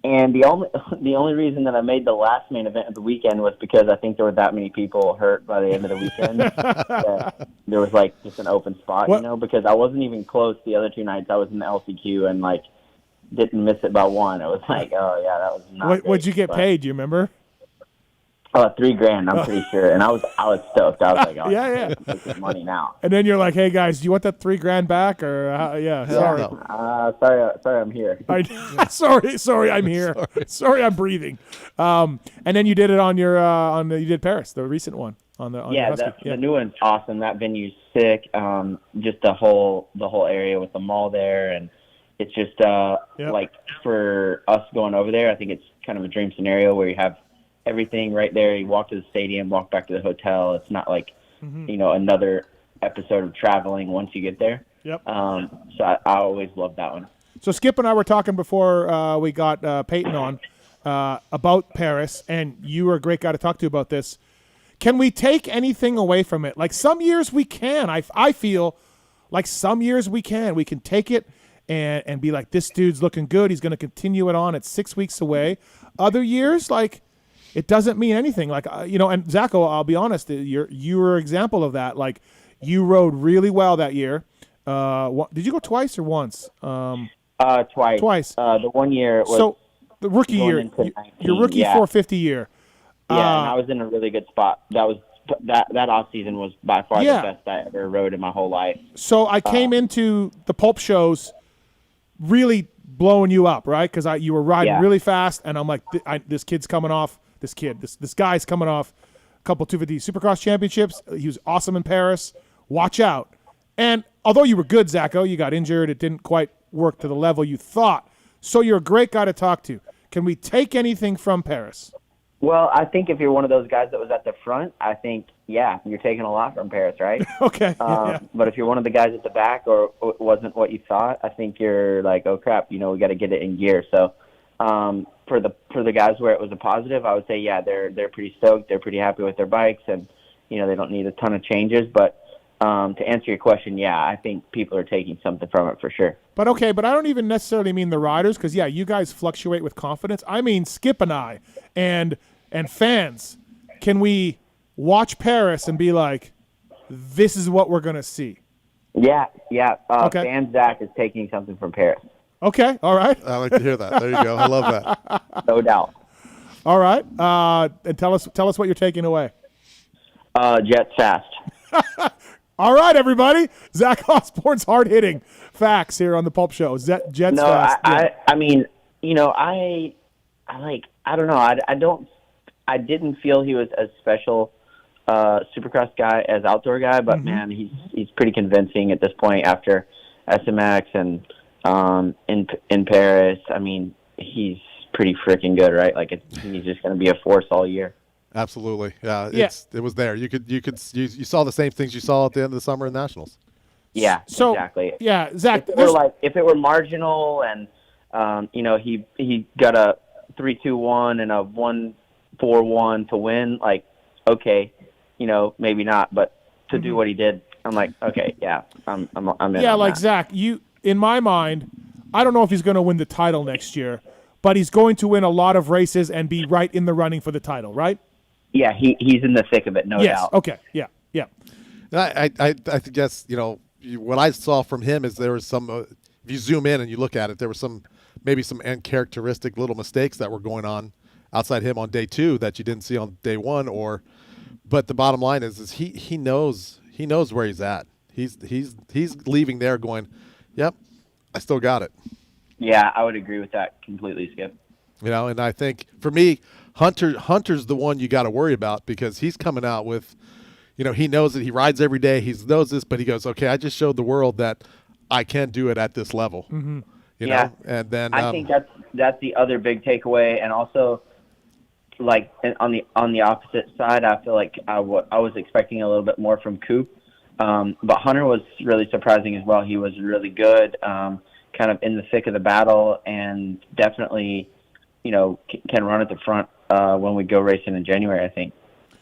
And the only reason that I made the last main event of the weekend was because I think there were that many people hurt by the end of the weekend. That there was like just an open spot, because I wasn't even close the other two nights. I was in the LCQ and like didn't miss it by one. It was like, oh yeah, that was not. What'd you get paid? Do you remember? $3,000, I'm pretty sure, and I was stoked. I was like, oh yeah, I'm taking money now. And then you're like, hey guys, do you want that $3,000 back or sorry? Sorry, I'm here. sorry, I'm here. Sorry, I'm breathing. And then you did it on your you did Paris, the recent one on the the new one's awesome. That venue's sick. Just the whole area with the mall there, and it's just like for us going over there, I think it's kind of a dream scenario where you have everything right there. You walk to the stadium, walk back to the hotel. It's not like, another episode of traveling once you get there. Yep. So I always loved that one. So Skip and I were talking before we got Payton on about Paris, and you were a great guy to talk to about this. Can we take anything away from it? Like some years we can. I feel like some years we can. We can take it and be like, this dude's looking good. He's going to continue it on. It's 6 weeks away. Other years, like, it doesn't mean anything. Like, and Zacho, I'll be honest, you were an example of that. Like, you rode really well that year. Did you go twice or once? Twice. Twice. The 1 year was so the rookie year, your rookie 450 year. Yeah, and I was in a really good spot. That off season was by far the best I ever rode in my whole life. So I came into the Pulp shows really blowing you up, right? Because you were riding really fast, and I'm like, this guy's coming off a couple 250 Supercross championships. He was awesome in Paris. Watch out. And although you were good, Zacho, you got injured. It didn't quite work to the level you thought. So you're a great guy to talk to. Can we take anything from Paris? Well, I think if you're one of those guys that was at the front, I think, you're taking a lot from Paris, right? Okay. But if you're one of the guys at the back or it wasn't what you thought, I think you're like, oh, crap, we got to get it in gear. So for the guys where it was a positive, I would say, they're pretty stoked. They're pretty happy with their bikes, and, they don't need a ton of changes. But to answer your question, yeah, I think people are taking something from it for sure. But I don't even necessarily mean the riders, because you guys fluctuate with confidence. I mean Skip and I and fans. Can we watch Paris and be like, this is what we're gonna see? Yeah. Okay. Fan Zach is taking something from Paris. Okay, all right. I like to hear that. There you go. I love that. No doubt. All right. And tell us what you're taking away. Jets fast. All right, everybody. Zach Osborne's hard-hitting facts here on the Pulp Show. Jets fast. I mean, I don't know. I didn't feel he was as special Supercross guy as outdoor guy, but man, he's pretty convincing at this point after SMX and in Paris. I mean, he's pretty freaking good, right? Like he's just going to be a force all year. Absolutely, yeah. It was there. You saw the same things you saw at the end of the summer in Nationals. Yeah, so, exactly. Yeah, Zach. If it were marginal and he got a 3-2-1 and a 1-4-1 to win, like okay, maybe not, but to do what he did, I'm like, okay, yeah, I'm in. Yeah, on like that. Zach, in my mind, I don't know if he's going to win the title next year, but he's going to win a lot of races and be right in the running for the title, right? Yeah, he's in the thick of it, no doubt. Okay, yeah. I guess what I saw from him is there was some. If you zoom in and you look at it, there was maybe some uncharacteristic little mistakes that were going on outside him on day 2 that you didn't see on day 1. But the bottom line is he knows where he's at. He's leaving there going, yep, I still got it. Yeah, I would agree with that completely, Skip. And I think for me, Hunter's the one you got to worry about because he's coming out with, he knows that he rides every day. He knows this, but he goes, okay, I just showed the world that I can do it at this level. Mm-hmm. You know, and then I think that's the other big takeaway, and also like on the opposite side, I feel like I was expecting a little bit more from Coop, but Hunter was really surprising as well. He was really good, kind of in the thick of the battle, and definitely, can run at the front when we go racing in January, I think.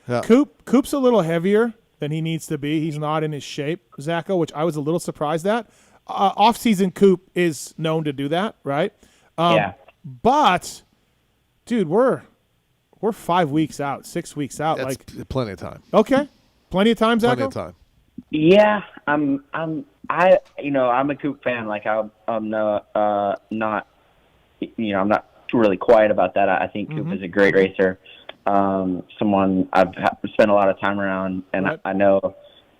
Yeah. Coop's a little heavier than he needs to be. He's not in his shape, Zacho, which I was a little surprised at. Off-season Coop is known to do that, right? But, dude, we're 5 weeks out, 6 weeks out. That's plenty of time. Okay, plenty of time, Zacho? Plenty of time. Yeah, I'm a Coop fan. Like I'm not, I'm not really quiet about that. I think Coop is a great racer. Someone I've spent a lot of time around, and right. I know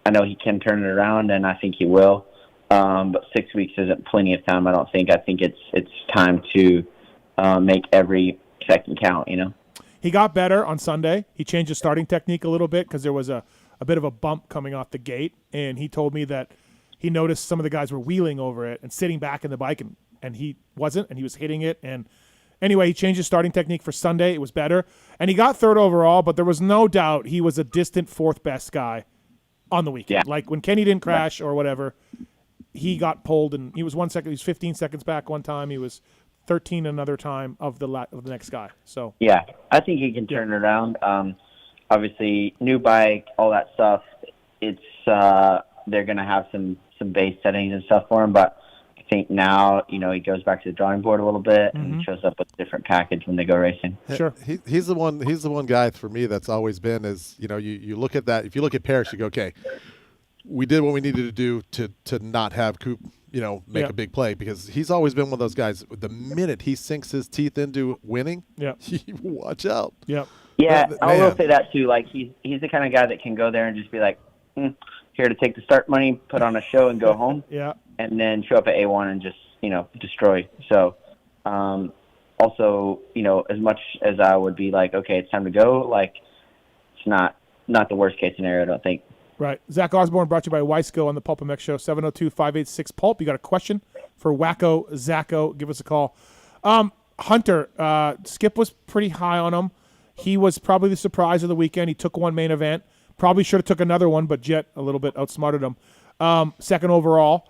he can turn it around, and I think he will. But 6 weeks isn't plenty of time, I don't think. I think it's time to make every second count. He got better on Sunday. He changed his starting technique a little bit because there was a bit of a bump coming off the gate, and he told me that he noticed some of the guys were wheeling over it and sitting back in the bike, and he wasn't, and he was hitting it. And anyway, he changed his starting technique for Sunday. It was better, and he got 3rd overall, but there was no doubt he was a distant 4th best guy on the weekend. Yeah. Like when Kenny didn't crash or whatever, he got pulled, and he was 1 second. He was 15 seconds back one time. He was 13 another time of the next guy. So yeah, I think he can turn it around. Obviously, new bike, all that stuff. It's they're gonna have some base settings and stuff for him, but I think now he goes back to the drawing board a little bit and shows up with a different package when they go racing. Sure, he's the one guy for me that's always been is you look at that. If you look at Paris, you go, okay, we did what we needed to do to not have Coop make a big play, because he's always been one of those guys. The minute he sinks his teeth into winning, watch out. Yeah, I will say that too. Like he's the kind of guy that can go there and just be like, here to take the start money, put on a show, and go home. And then show up at A1 and just destroy. So, also as much as I would be like, okay, it's time to go. Like it's not the worst case scenario, I don't think. Right. Zach Osborne brought to you by Weisco on the PulpMX Show, 702-586-PULP. You got a question for Wacko Zacho, give us a call. Hunter, Skip was pretty high on him. He was probably the surprise of the weekend. He took one main event. Probably should have took another one, but Jet a little bit outsmarted him. 2nd overall.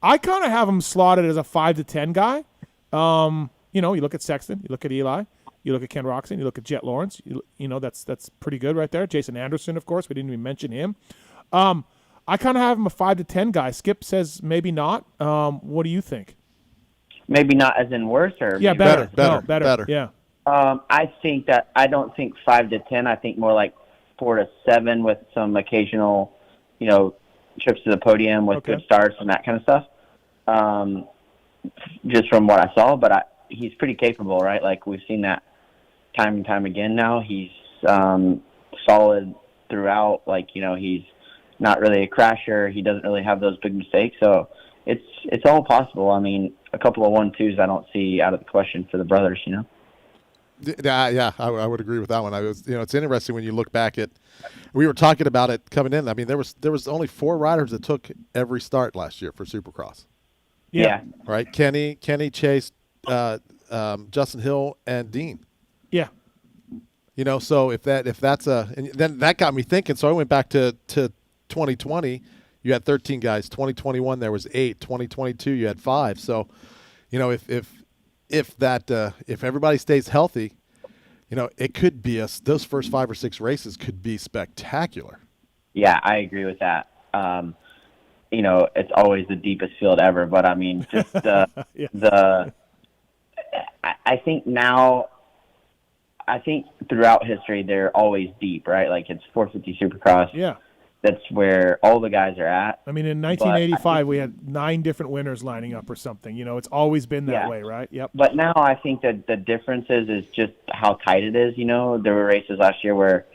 I kind of have him slotted as a 5 to 10 guy. You look at Sexton, you look at Eli, you look at Ken Roxon, you look at Jet Lawrence. That's pretty good right there. Jason Anderson, of course. We didn't even mention him. I kind of have him a 5 to 10 guy. Skip says maybe not. What do you think? Maybe not as in worse or yeah, better. Yeah. I think that I don't think 5 to 10. I think more like 4 to 7 with some occasional, trips to the podium with good starts and that kind of stuff. Just from what I saw, but he's pretty capable, right? Like we've seen that time and time again now. He's solid throughout. Like, he's not really a crasher. He doesn't really have those big mistakes. So it's all possible. I mean, a couple of 1-2s I don't see out of the question for the brothers, Yeah, I would agree with that one. It's interesting when you look back at. We were talking about it coming in. I mean, there was only 4 riders that took every start last year for Supercross. Yeah. Right. Kenny, Chase, Justin Hill, and Dean. Yeah. So if that's and then that got me thinking. So I went back to 2020. You had 13 guys. 2021 there was 8. 2022 you had 5. So, if everybody stays healthy, it could be those first 5 or 6 races could be spectacular. Yeah, I agree with that. It's always the deepest field ever, but I mean, just I think throughout history they're always deep, right? Like it's 450 Supercross. Yeah. That's where all the guys are at. I mean, in 1985, we had 9 different winners lining up or something. It's always been that way, right? Yep. But now I think that the difference is just how tight it is. There were races last year where,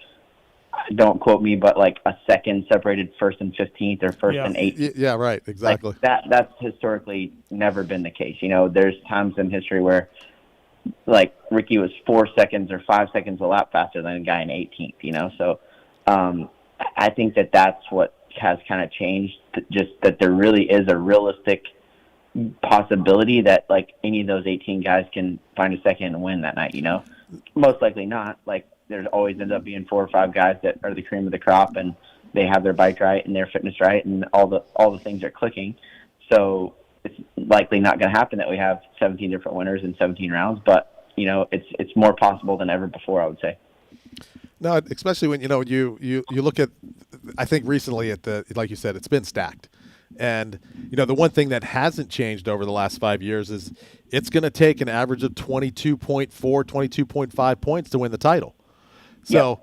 don't quote me, but like a second separated 1st and 15th or 1st and 18th. Yeah, right, exactly. Like that's historically never been the case. There's times in history where, like, Ricky was 4 seconds or 5 seconds a lap faster than a guy in 18th. So I think that's what has kind of changed, just that there really is a realistic possibility that, like, any of those 18 guys can find a second and win that night, Most likely not. Like, there's always ends up being 4 or 5 guys that are the cream of the crop, and they have their bike right and their fitness right, and all the things are clicking. So it's likely not going to happen that we have 17 different winners in 17 rounds, but, it's more possible than ever before, I would say. No, especially when you look at, I think recently like you said, it's been stacked, and the one thing that hasn't changed over the last 5 years is it's going to take an average of 22.4, 22.5 points to win the title. So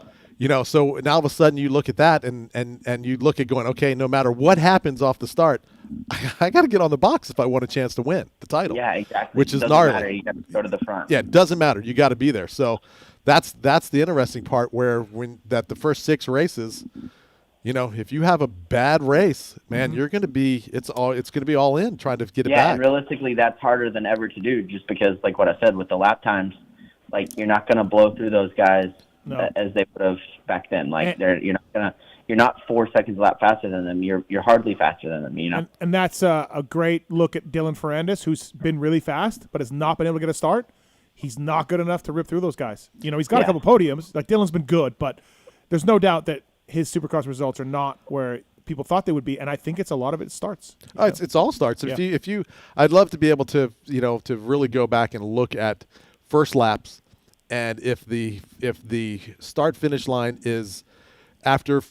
so now all of a sudden you look at that and you look at going, okay, no matter what happens off the start, I got to get on the box if I want a chance to win the title. Yeah, exactly. Which is gnarly. Matter. You got to go to the front. Yeah, it doesn't matter. You got to be there. So that's the interesting part where the first 6 races, if you have a bad race, man, you're going to be it's going to be all in trying to get it back. Yeah, and realistically, that's harder than ever to do, just because, like what I said, with the lap times, like you're not going to blow through those guys as they would have back then. Like you're not 4 seconds a lap faster than them. You're hardly faster than them. And that's a great look at Dylan Ferrandis, who's been really fast but has not been able to get a start. He's not good enough to rip through those guys. He's got a couple podiums. Like, Dylan's been good, but there's no doubt that his Supercross results are not where people thought they would be, and I think it's a lot of it starts. Oh, it's all starts. Yeah. If you, I'd love to be able to to really go back and look at first laps, and if the start finish line is after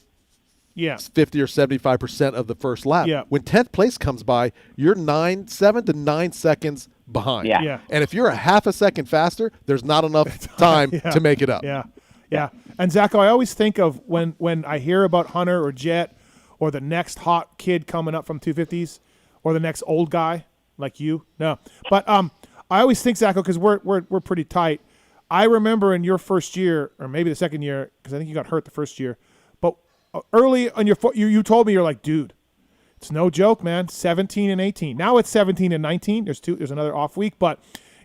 50 or 75% of the first lap. Yeah. When 10th place comes by, you're 7 to 9 seconds behind. Yeah. And if you're a half a second faster, there's not enough time to make it up. Yeah. And Zacho, I always think of when I hear about Hunter or Jet or the next hot kid coming up from 250s or the next old guy like you. No. But I always think, Zacho, because we're pretty tight. I remember in your first year, or maybe the second year, because I think you got hurt the first year, but early on you told me, you're like, dude, it's no joke, man. 17 and 18. Now it's 17 and 19. There's another off week, but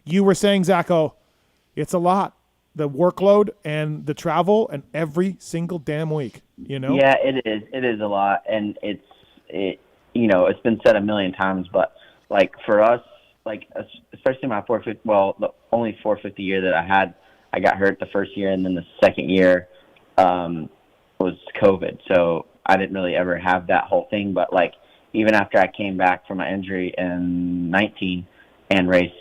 you were saying, Zacho, it's a lot. The workload and the travel and every single damn week, Yeah, it is. It is a lot, and it's been said a million times, but like for us, like especially my 450, the only 450 year that I had, I got hurt the first year, and then the second year was COVID, so I didn't really ever have that whole thing. But like even after I came back from my injury in 19 and raced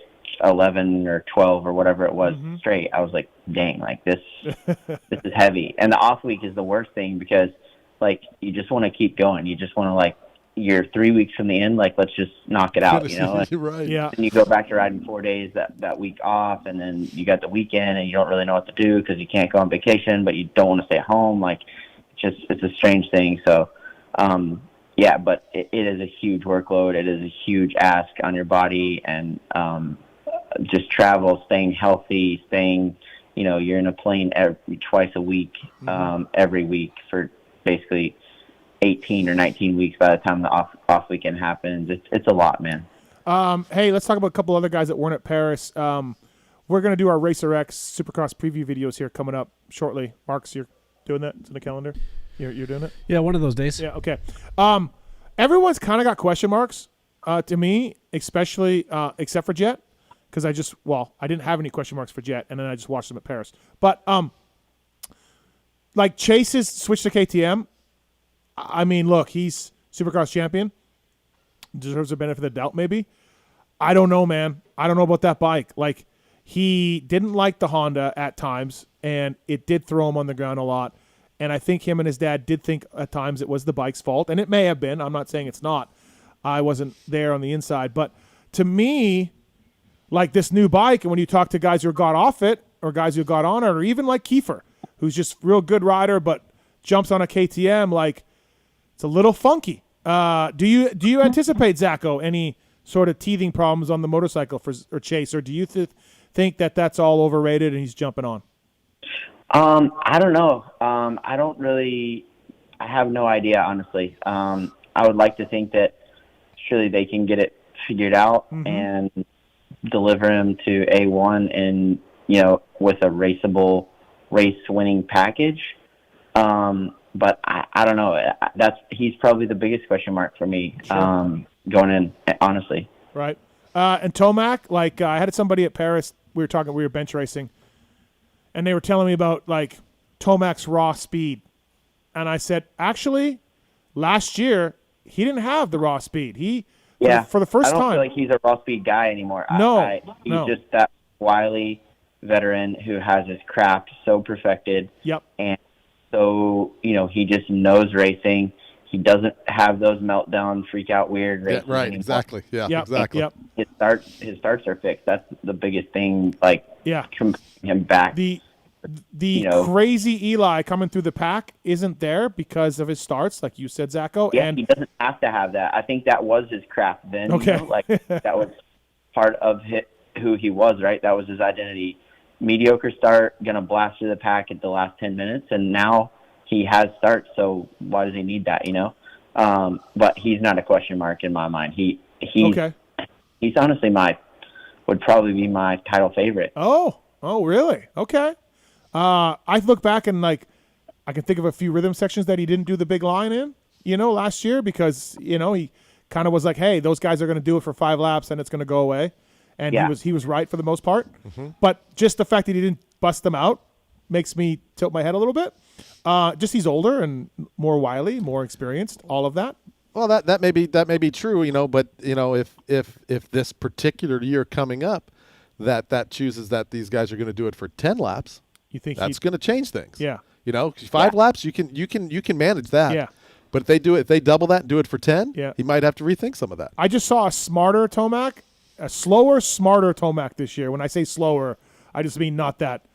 11 or 12 or whatever it was straight, I was like, dang, like this is heavy. And the off week is the worst thing because like you just want to keep going. You just want to like you're 3 weeks from the end, like let's just knock it out, you know. Right. Yeah. And you go back to riding 4 days that week off, and then you got the weekend, and you don't really know what to do because you can't go on vacation, but you don't want to stay at home. Like it's a strange thing. So, yeah, but it is a huge workload. It is a huge ask on your body, and just travel, staying healthy, you know, you're in a plane twice a week, every week for basically 18 or 19 weeks by the time the off weekend happens. It's a lot, man. Hey, let's talk about a couple other guys that weren't at Paris. We're going to do our Racer X Supercross preview videos here coming up shortly. Marks, you're doing that? It's in the calendar? You're doing it? Yeah, one of those days. Yeah, okay. Everyone's kind of got question marks to me, especially except for Jet, because I didn't have any question marks for Jet, and then I just watched them at Paris. But like Chase's switch to KTM, I mean, look, he's Supercross champion. Deserves the benefit of the doubt, maybe. I don't know, man. I don't know about that bike. Like, he didn't like the Honda at times, and it did throw him on the ground a lot. And I think him and his dad did think at times it was the bike's fault, and it may have been. I'm not saying it's not. I wasn't there on the inside. But to me, like this new bike, and when you talk to guys who got off it or guys who got on it, or even like Kiefer, who's just real good rider but jumps on a KTM, like, it's a little funky. Do you anticipate, Zacho, any sort of teething problems on the motorcycle or Chase, or do you think that that's all overrated and he's jumping on? I don't know. I have no idea, honestly. I would like to think that surely they can get it figured out and deliver him to A1 and, you know, with a raceable race-winning package. But I don't know. He's probably the biggest question mark for me going in, honestly. Right. And Tomac, like I had somebody at Paris. We were bench racing, and they were telling me about like Tomac's raw speed, and I said, actually, last year he didn't have the raw speed. For the first time. I don't feel like he's a raw speed guy anymore. He's just that wily veteran who has his craft so perfected. Yep. And so, you know, he just knows racing. He doesn't have those meltdown, freak out, weird races. Yeah, right, anymore. exactly. Yeah, exactly. Yep. His starts are fixed. That's the biggest thing, like, him back. The you crazy Eli coming through the pack isn't there because of his starts, like you said, Zacho. Yeah, and he doesn't have to have that. I think that was his craft then. Okay. You know? Like, that was part of who he was, right? That was his identity. Mediocre start, going to blast through the pack at the last 10 minutes, and now he has starts, so why does he need that, you know? But he's not a question mark in my mind. He's honestly would probably be my title favorite. Oh, really? Okay. I look back and like I can think of a few rhythm sections that he didn't do the big line in, you know, last year because, you know, he kind of was like, hey, those guys are going to do it for 5 laps and it's going to go away. And he was right for the most part. But just the fact that he didn't bust them out makes me tilt my head a little bit. Just he's older and more wily, more experienced, all of that. Well, that may be true, you know, but you know, if this particular year coming up that chooses that these guys are going to do it for 10 laps, you think that's going to change things. Yeah. You know, 5 laps you can manage that. Yeah. But if they double that and do it for 10, yeah, he might have to rethink some of that. I just saw a slower, smarter Tomac this year. When I say slower, I just mean not that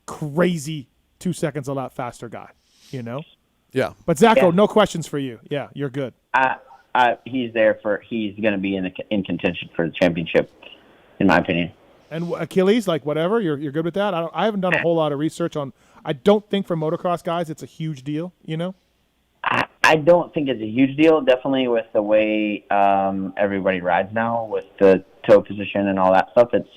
crazy 2 seconds a lap faster guy, you know? Yeah. But Zacho, no questions for you. Yeah, you're good. He's going to be in contention for the championship, in my opinion. And Achilles, like whatever, you're good with that? I haven't done a whole lot of research on. I don't think for motocross guys it's a huge deal, you know? I don't think it's a huge deal, definitely with the way everybody rides now, with the toe position and all that stuff. It's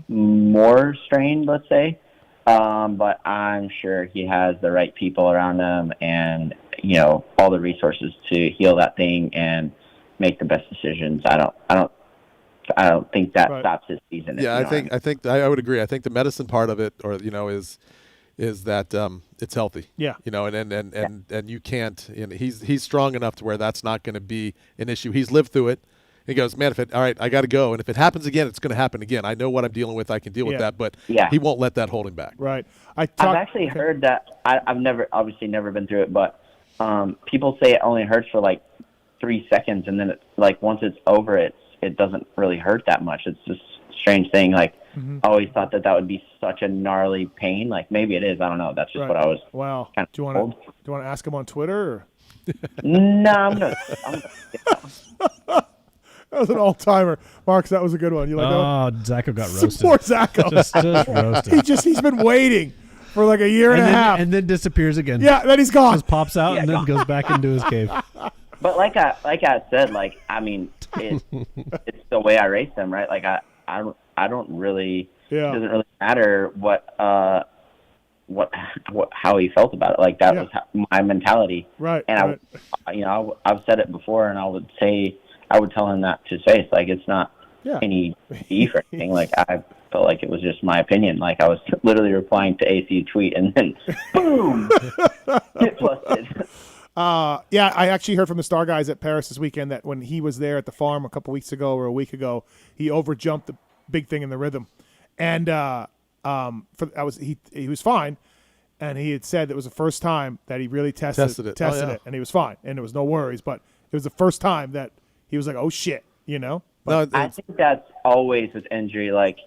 more strained, let's say. But I'm sure he has the right people around him and, you know, all the resources to heal that thing and make the best decisions. I don't think that stops his season. Yeah, I would agree. I think the medicine part of it, or, you know, is that it's healthy. Yeah. You know, and you can't, you know, he's strong enough to where that's not going to be an issue. He's lived through it. He goes, man, all right, I got to go. And if it happens again, it's going to happen again. I know what I'm dealing with. I can deal with that, but he won't let that hold him back. Right. I've actually heard that. I've never been through it, but people say it only hurts for like 3 seconds, and then it's like once it's over, it doesn't really hurt that much. It's just a strange thing. Like I always thought that would be such a gnarly pain. Like maybe it is. I don't know. That's just what I was. Wow. Kind of do you want to ask him on Twitter? Or? No, I'm gonna That was an all-timer. Marks, that was a good one. You like that one? Oh, Zacho got roasted. Poor Zacho. just roasted. He's been waiting for like a year and a half. And then disappears again. Yeah, then he's gone. Just pops out and then goes back into his cave. But like I said, like I mean, it's the way I race them, right? Like I don't really. It doesn't really matter how he felt about it. Like that was my mentality. Right. And I've said it before, and I would tell him that to his face. Like it's not any beef or anything. Like I felt like it was just my opinion. Like I was literally replying to AC tweet, and then boom, get busted. I actually heard from the Star guys at Paris this weekend that when he was there at the farm a couple weeks ago or a week ago, he overjumped the big thing in the rhythm, and he was fine, and he had said it was the first time that he really tested it, and he was fine, and there was no worries, but it was the first time that he was like, oh shit, you know. But I think that's always with injury, like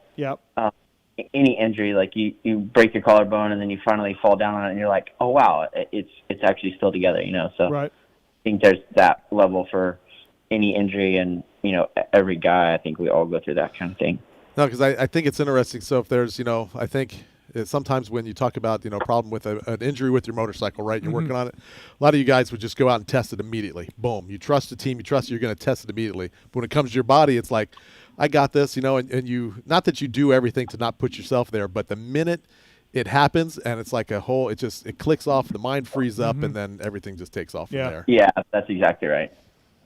any injury, like you break your collarbone and then you finally fall down on it and you're like, oh wow, it's actually still together, you know. So right. I think there's that level for any injury, and you know, every guy, I think we all go through that kind of thing. No, because I think it's interesting. So if there's, I think sometimes when you talk about, problem with an injury with your motorcycle, right, you're working on it, a lot of you guys would just go out and test it immediately. Boom. You trust the team. You trust you're going to test it immediately. But when it comes to your body, it's like, I got this, and you, not that you do everything to not put yourself there, but the minute it happens and it's like it clicks off, the mind frees up, and then everything just takes off from there. Yeah, that's exactly right.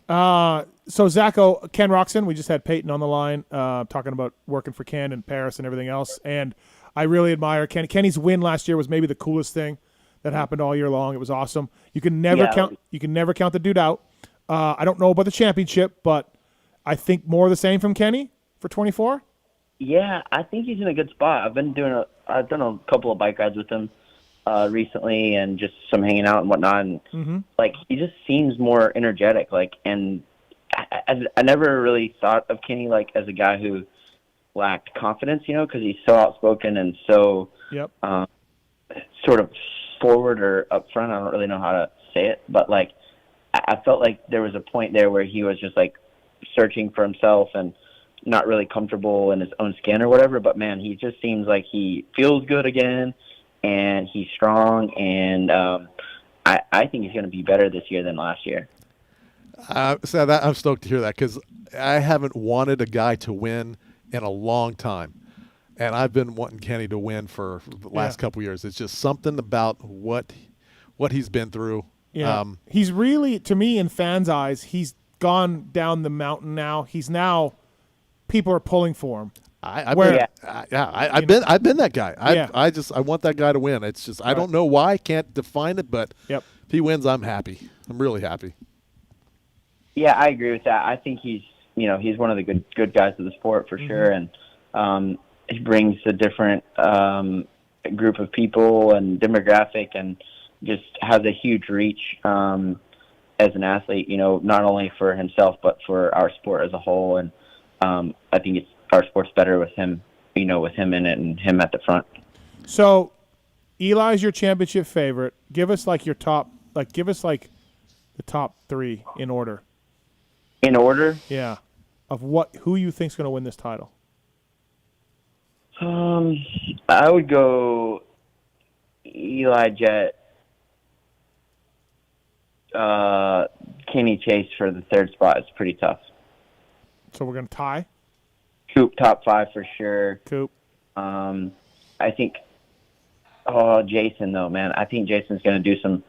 So Zacho, Ken Roxon, we just had Peyton on the line talking about working for Ken in Paris and everything else, and I really admire Ken. Kenny's win last year was maybe the coolest thing that happened all year long. It was awesome. You can never count the dude out. I don't know about the championship, but I think more of the same from Kenny for 24. Yeah, I think he's in a good spot. I've done a couple of bike rides with him recently, and just some hanging out and whatnot. And like he just seems more energetic. Like, and I never really thought of Kenny like as a guy who lacked confidence, because he's so outspoken and so sort of forward or upfront. I don't really know how to say it, but like I felt like there was a point there where he was just like searching for himself and not really comfortable in his own skin or whatever. But man, he just seems like he feels good again, and he's strong, and I think he's going to be better this year than last year. So I'm stoked to hear that, because I haven't wanted a guy to win in a long time, and I've been wanting Kenny to win for the last couple years. It's just something about what he's been through. Yeah, he's really, to me, in fans' eyes, he's gone down the mountain now. He's now, people are pulling for him. I've been that guy. I want that guy to win. It's just I don't know why, I can't define it, but if he wins, I'm happy. I'm really happy. Yeah, I agree with that. I think he's one of the good guys of the sport for sure, and he brings a different group of people and demographic, and just has a huge reach as an athlete. Not only for himself but for our sport as a whole. And I think our sport's better with him, with him in it and him at the front. So, Eli's your championship favorite. Give us your top, give us the top three in order. In order? Yeah. Of who you think's going to win this title? I would go Eli, Jet, Kenny, Chase for the third spot. It's pretty tough. So we're going to tie? Coop top 5 for sure. Coop. I think Jason though, man. I think Jason's going to do some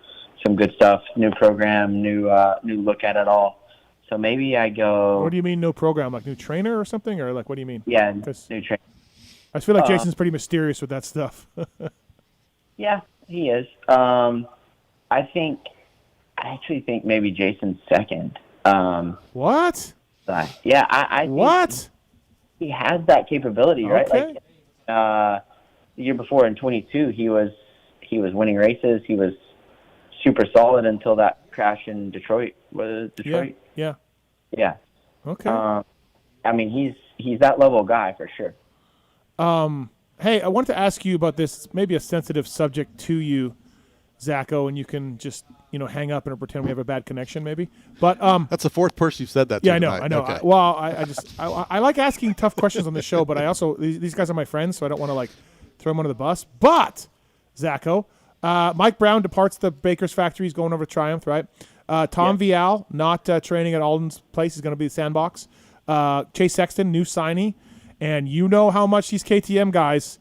good stuff. New program, new look at it all. So maybe I go. What do you mean no program? Like new trainer or something, or what do you mean? Yeah, new trainer. I feel like Jason's pretty mysterious with that stuff. Yeah, he is. I actually think maybe Jason's second. What? Yeah, I think what? He has that capability, right? Okay. Like the year before in 22, he was winning races. He was super solid until that crash in Detroit. Was it Detroit? Yeah. Okay. I mean, he's that level guy for sure. Hey, I wanted to ask you about this. Maybe a sensitive subject to you, Zacho, and you can just hang up and pretend we have a bad connection, maybe. But that's the fourth person you've said that to. Yeah, I know. Tonight. Okay. I like asking tough questions on the show, but I also these guys are my friends, so I don't want to throw them under the bus. But Zacho, Mike Brown departs the Baker's factory. He's going over to Triumph, right? Tom Vial not training at Alden's place. He's going to be the Sandbox. Chase Sexton, new signee. And you know how much these KTM guys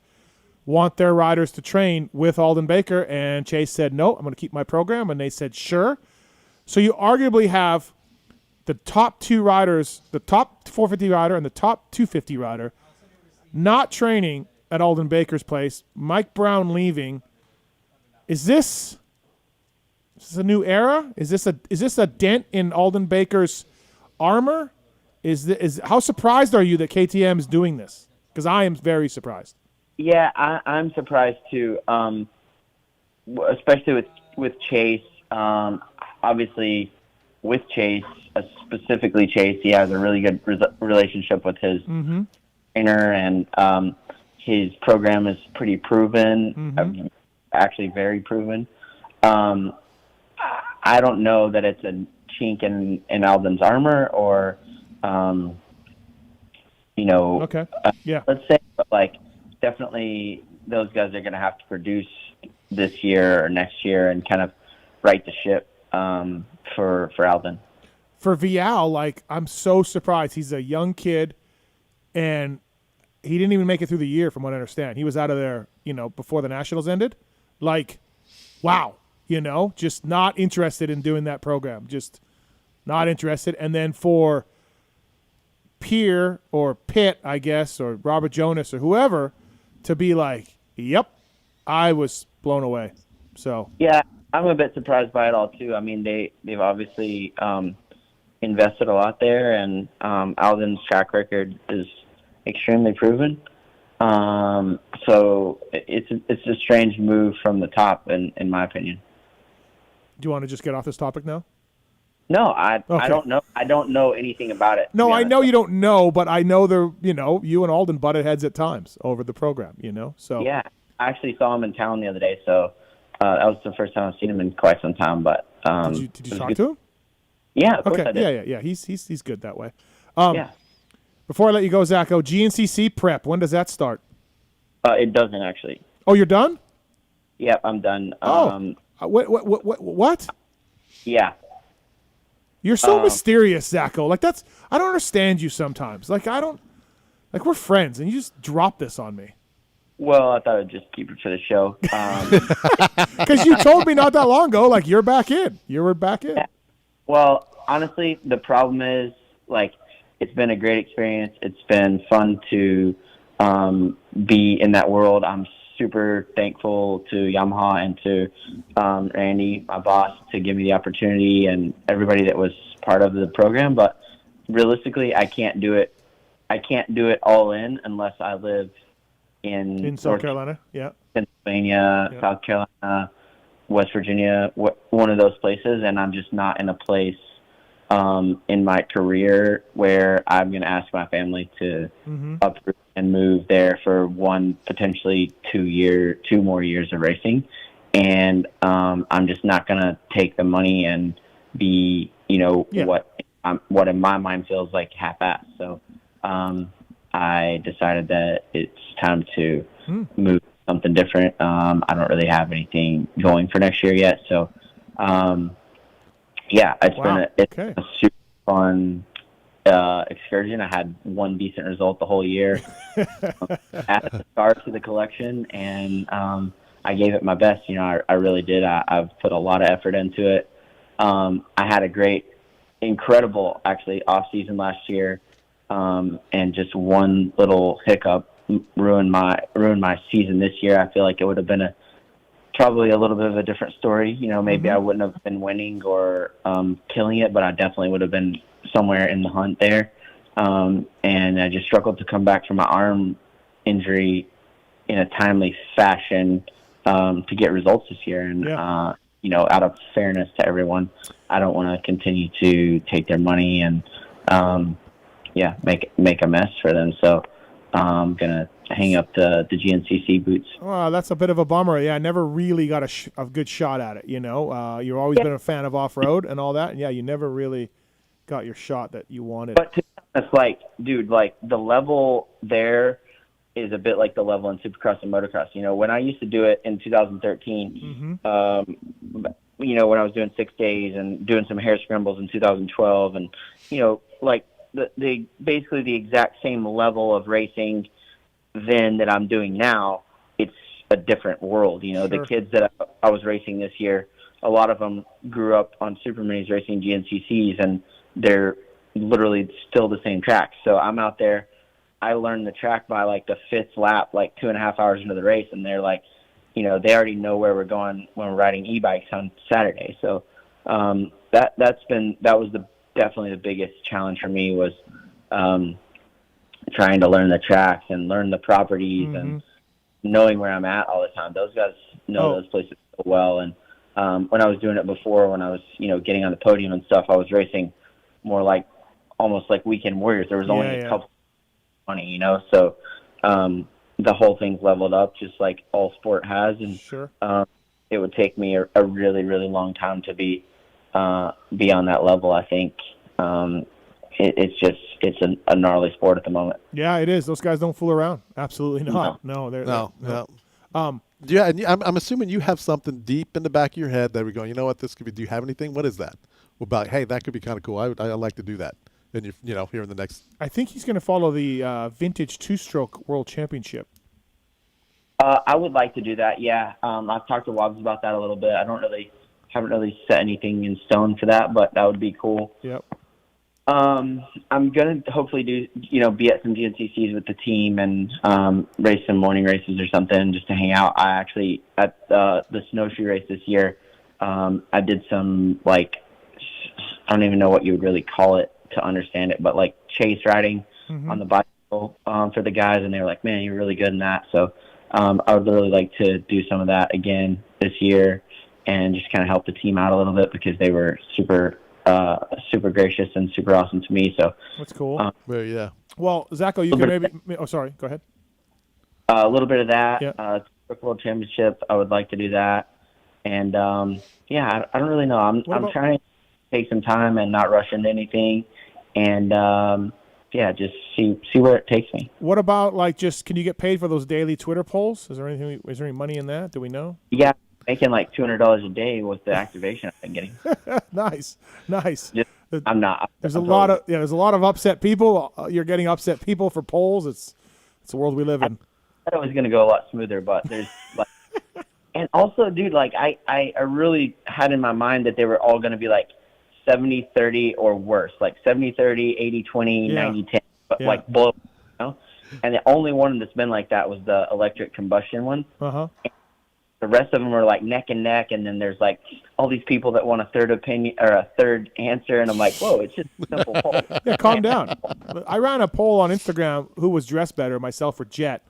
want their riders to train with Alden Baker. And Chase said, no, I'm going to keep my program. And they said, sure. So you arguably have the top two riders, the top 450 rider and the top 250 rider, not training at Alden Baker's place. Mike Brown leaving. Is this a new era? Is this a dent in Alden Baker's armor? How surprised are you that KTM is doing this? Because I am very surprised. Yeah, I'm surprised too. Especially with Chase. Obviously, with Chase, specifically Chase, he has a really good relationship with his trainer, and his program is pretty proven. Actually, very proven. I don't know that it's a chink in Alden's armor or. Okay. Let's say, but definitely those guys are going to have to produce this year or next year and kind of right the ship for Alden. For Vial, I'm so surprised. He's a young kid, and he didn't even make it through the year, from what I understand. He was out of there, before the Nationals ended. Wow, just not interested in doing that program. Just not interested. And then for Pierre or Pitt, I guess, or Robert Jonas or whoever, to be yep, I was blown away. So yeah, I'm a bit surprised by it all too. I mean, they've obviously invested a lot there, and Alden's track record is extremely proven. So it's a strange move from the top, in my opinion. Do you want to just get off this topic now? No, I don't know. I don't know anything about it. No, I know you don't know, but I know you and Alden butted heads at times over the program, So yeah, I actually saw him in town the other day, so that was the first time I've seen him in quite some time. But did you talk to him? Yeah, of course I did. Yeah. He's good that way. Yeah. Before I let you go, Zacho, GNCC prep. When does that start? It doesn't actually. Oh, you're done? Yep, I'm done. What? Yeah. You're so mysterious, Zacho. I don't understand you sometimes. We're friends, and you just drop this on me. Well, I thought I'd just keep it for the show. Because you told me not that long ago, you're back in. You were back in. Yeah. Well, honestly, the problem is, it's been a great experience. It's been fun to be in that world. I'm super thankful to Yamaha and to Randy, my boss, to give me the opportunity, and everybody that was part of the program. But realistically, I can't do it. I can't do it all in unless I live in South Carolina, Pennsylvania, South Carolina, West Virginia, one of those places, and I'm just not in a place in my career where I'm going to ask my family to uproot and move there for potentially 2 more years of racing. And I'm just not going to take the money and be, what in my mind feels like half-assed. So I decided that it's time to move something different. I don't really have anything going for next year yet. So, it's been a super fun excursion. I had one decent result the whole year at the start of the collection, and I gave it my best. I really did. I've put a lot of effort into it. I had a incredible, actually, off-season last year, and just one little hiccup ruined my season this year. I feel like it would have been probably a little bit of a different story. Maybe I wouldn't have been winning or killing it, but I definitely would have been somewhere in the hunt there. And I just struggled to come back from my arm injury in a timely fashion to get results this year. And out of fairness to everyone, I don't want to continue to take their money and, make a mess for them. So I'm going to hang up the GNCC boots. Oh, that's a bit of a bummer. Yeah, I never really got a good shot at it, You've always been a fan of off-road and all that, and, you never really got your shot that you wanted. But to be honest, the level there is a bit like the level in Supercross and Motocross. When I used to do it in 2013, when I was doing 6 days and doing some hair scrambles in 2012, and, the basically the exact same level of racing then that I'm doing now, it's a different world. Sure. The kids that I was racing this year, a lot of them grew up on Super Minis racing GNCCs, and they're literally still the same track. So I'm out there. I learned the track by the fifth lap, 2.5 hours into the race, and they're they already know where we're going when we're riding e-bikes on Saturday. So that was definitely the biggest challenge for me was trying to learn the tracks and learn the properties and knowing where I'm at all the time. Those guys know those places so well. And when I was doing it before, when I was getting on the podium and stuff, I was racing more almost like weekend warriors. There was only a couple money, so the whole thing's leveled up just like all sport has, and it would take me a really, really long time to be on that level. I think it's a gnarly sport at the moment. Yeah, it is. Those guys don't fool around. Absolutely not. No. Yeah, and I'm assuming you have something deep in the back of your head that we're going, this could be. Do you have anything? What is that? About, hey, that could be kind of cool. I'd like to do that. And here in the next. I think he's going to follow the vintage two-stroke world championship. I would like to do that. Yeah, I've talked to Wobbs about that a little bit. Haven't really set anything in stone for that, but that would be cool. Yep. I'm gonna hopefully do be at some GNCCs with the team and race some morning races or something just to hang out. I actually at the snowshoe race this year, I did some I don't even know what you would really call it to understand it, but chase riding on the bicycle for the guys, and they were like, "Man, you're really good in that." So I would really like to do some of that again this year and just kind of help the team out a little bit because they were super gracious and super awesome to me. So that's cool. Yeah. Well, Zacho, you can maybe. Oh, sorry. Go ahead. A little bit of that. Yeah. World Championship. I would like to do that. And I don't really know. I'm trying to take some time and not rush into anything, and just see where it takes me. What about can you get paid for those daily Twitter polls? Is there any money in that? Do we know? Yeah, making $200 a day with the activation I've been getting. Nice. I'm not. There's a lot of upset people. You're getting upset people for polls. It's the world we live in. I thought it was going to go a lot smoother, but there's and also, dude, I really had in my mind that they were all going to be 70-30 or worse, 70-30, 80-20, 90-10, but blow, And the only one that's been like that was the electric combustion one. Uh-huh. The rest of them are neck and neck, and then there's all these people that want a third opinion or a third answer, and I'm like, whoa, it's just a simple poll. Yeah, calm down. I ran a poll on Instagram who was dressed better, myself or Jet.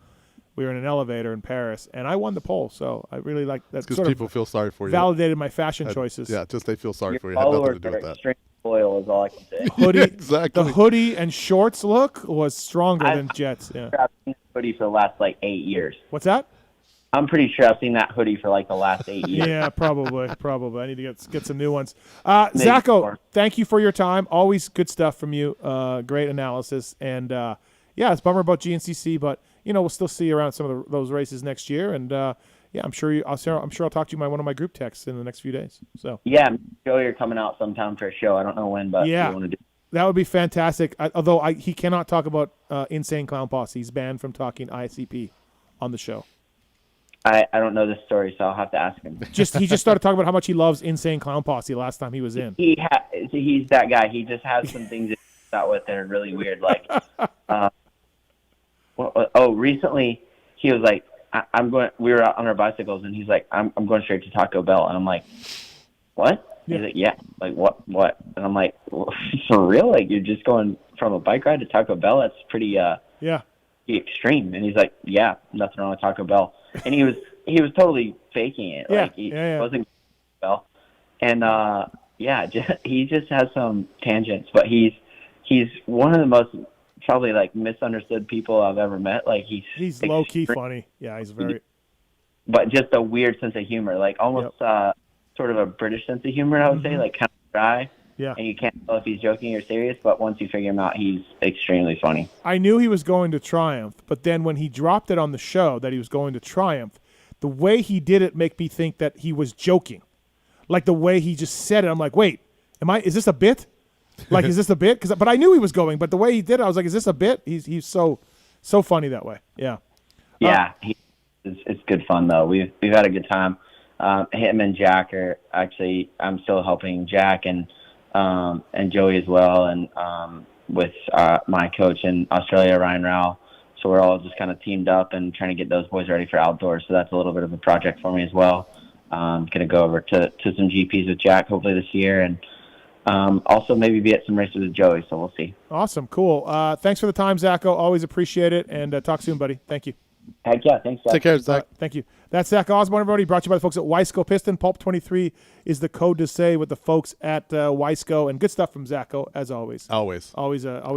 We were in an elevator in Paris, and I won the poll, so I really like that. Because people feel sorry for you. Validated my fashion choices. Yeah, just they feel sorry for you. Your Had nothing to do followers with are that. extremely loyal is all I can say. Hoodie, exactly. The hoodie and shorts look was stronger than Jet's. Yeah. I've seen that hoodie for the last 8 years. What's that? I'm pretty sure I've seen that hoodie for the last 8 years. Yeah, probably. I need to get some new ones. Zacho, thank you for your time. Always good stuff from you. Great analysis. And it's a bummer about GNCC, but we'll still see you around some of those races next year. And I'm sure I'll talk to you in one of my group texts in the next few days. So yeah, Joe, you're coming out sometime for a show. I don't know when, but yeah, you want to do. That would be fantastic. Although he cannot talk about Insane Clown Posse. He's banned from talking ICP on the show. I don't know this story, so I'll have to ask him. He just started talking about how much he loves Insane Clown Posse last time he was in. He's that guy. He just has some things that he's out with that are really weird. Recently he was like, I'm going. We were out on our bicycles, and he's like, I'm going straight to Taco Bell, and I'm like, what? Yeah. He's like, yeah. Like what? And I'm like, for real? You're just going from a bike ride to Taco Bell? That's pretty extreme. And he's like, yeah, nothing wrong with Taco Bell. And he was totally faking it. Yeah. He wasn't well. And he just has some tangents, but he's one of the most probably like misunderstood people I've ever met. Like he's low key funny. Yeah, he's very. But just a weird sense of humor, like almost sort of a British sense of humor, I would say, like kind of dry. Yeah. And you can't tell if he's joking or serious, but once you figure him out, he's extremely funny. I knew he was going to Triumph, but then when he dropped it on the show that he was going to Triumph, the way he did it made me think that he was joking. Like the way he just said it, I'm like, wait, is this a bit? Like, is this a bit? But I knew he was going, but the way he did it, I was like, is this a bit? He's so funny that way. Yeah. Yeah, it's good fun though. We've had a good time. Him and Jack are actually. I'm still helping Jack and Joey as well, and with my coach in Australia, Ryan Rao. So we're all just kind of teamed up and trying to get those boys ready for outdoors. So that's a little bit of a project for me as well. Going to go over to some GPs with Jack hopefully this year, and also maybe be at some races with Joey. So we'll see. Awesome, cool. Thanks for the time, Zacho. Always appreciate it, and talk soon, buddy. Thank you. Heck yeah, thanks, Zach. Take care, Zach. Thank you. That's Zach Osborne, everybody. Brought to you by the folks at Wiseco Piston. Pulp 23 is the code to say with the folks at Wiseco, and good stuff from Zacho, as always. Always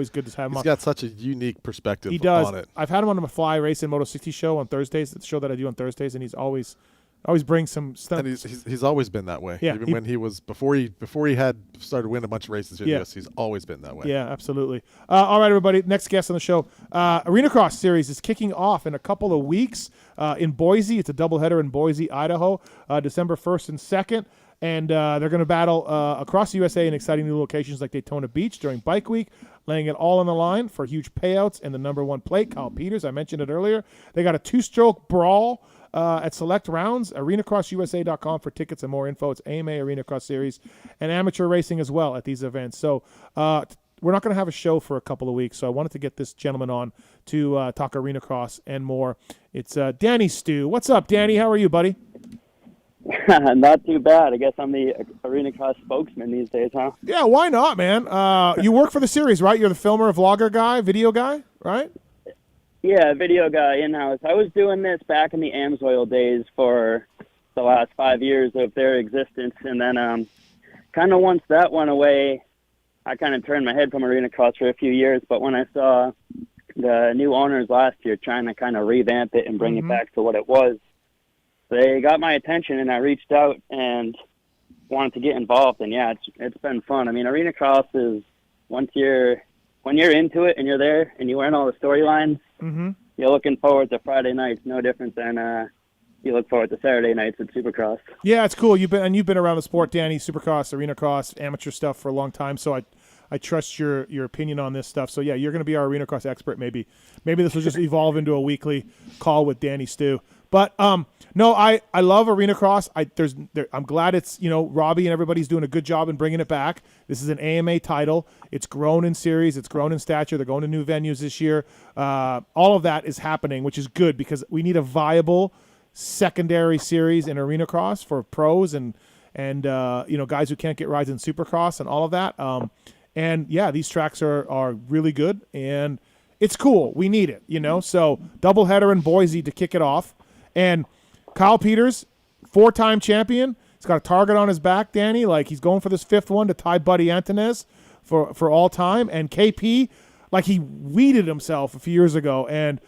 good to have him on. He's got such a unique perspective on it. I've had him on the Fly Racing Moto 60 show on Thursdays, the show that I do on Thursdays, and he's always brings some stuff. And he's always been that way. Yeah, when he was before he had started winning a bunch of races with us, he's always been that way. Yeah, absolutely. All right, everybody. Next guest on the show, Arenacross series is kicking off in a couple of weeks in Boise. It's a doubleheader in Boise, Idaho, December 1st and 2nd. And they're going to battle across the USA in exciting new locations like Daytona Beach during Bike Week, laying it all on the line for huge payouts and the number one plate, Kyle Peters. I mentioned it earlier. They got a two-stroke brawl at select rounds. Arenacrossusa.com for tickets and more info. It's AMA Arenacross Series and amateur racing as well at these events. So we're not going to have a show for a couple of weeks, so I wanted to get this gentleman on to talk Arenacross and more. It's Danny Stu. What's up, Danny? How are you, buddy? Not too bad. I guess I'm the Arenacross spokesman these days, huh? Yeah, why not, man? You work for the series, right? You're the filmer, vlogger guy, video guy, right? Yeah, video guy in-house. I was doing this back in the Amsoil days for the last 5 years of their existence, and then kind of once that went away, I kind of turned my head from Arenacross for a few years, but when I saw the new owners last year trying to kind of revamp it and bring it back to what it was, they got my attention, and I reached out and wanted to get involved, and yeah, it's been fun. I mean, Arenacross is when you're into it and you're there and you learn all the storylines, you're looking forward to Friday nights no different than you look forward to Saturday nights at Supercross. Yeah, it's cool. You've been around the sport, Danny, Supercross, Arenacross, amateur stuff for a long time, so I trust your opinion on this stuff. So yeah, you're going to be our Arenacross expert. Maybe this will just evolve into a weekly call with Danny Stu. But no, I love Arenacross. I'm glad it's, Robbie and everybody's doing a good job in bringing it back. This is an AMA title. It's grown in series. It's grown in stature. They're going to new venues this year. All of that is happening, which is good because we need a viable secondary series in Arenacross for pros and guys who can't get rides in Supercross and all of that. And yeah, these tracks are really good and it's cool. We need it, So doubleheader in Boise to kick it off. And Kyle Peters, 4-time champion. He's got a target on his back, Danny. Like he's going for this 5th one to tie Buddy Antunez for all time. And KP, like he weeded himself a few years ago. And,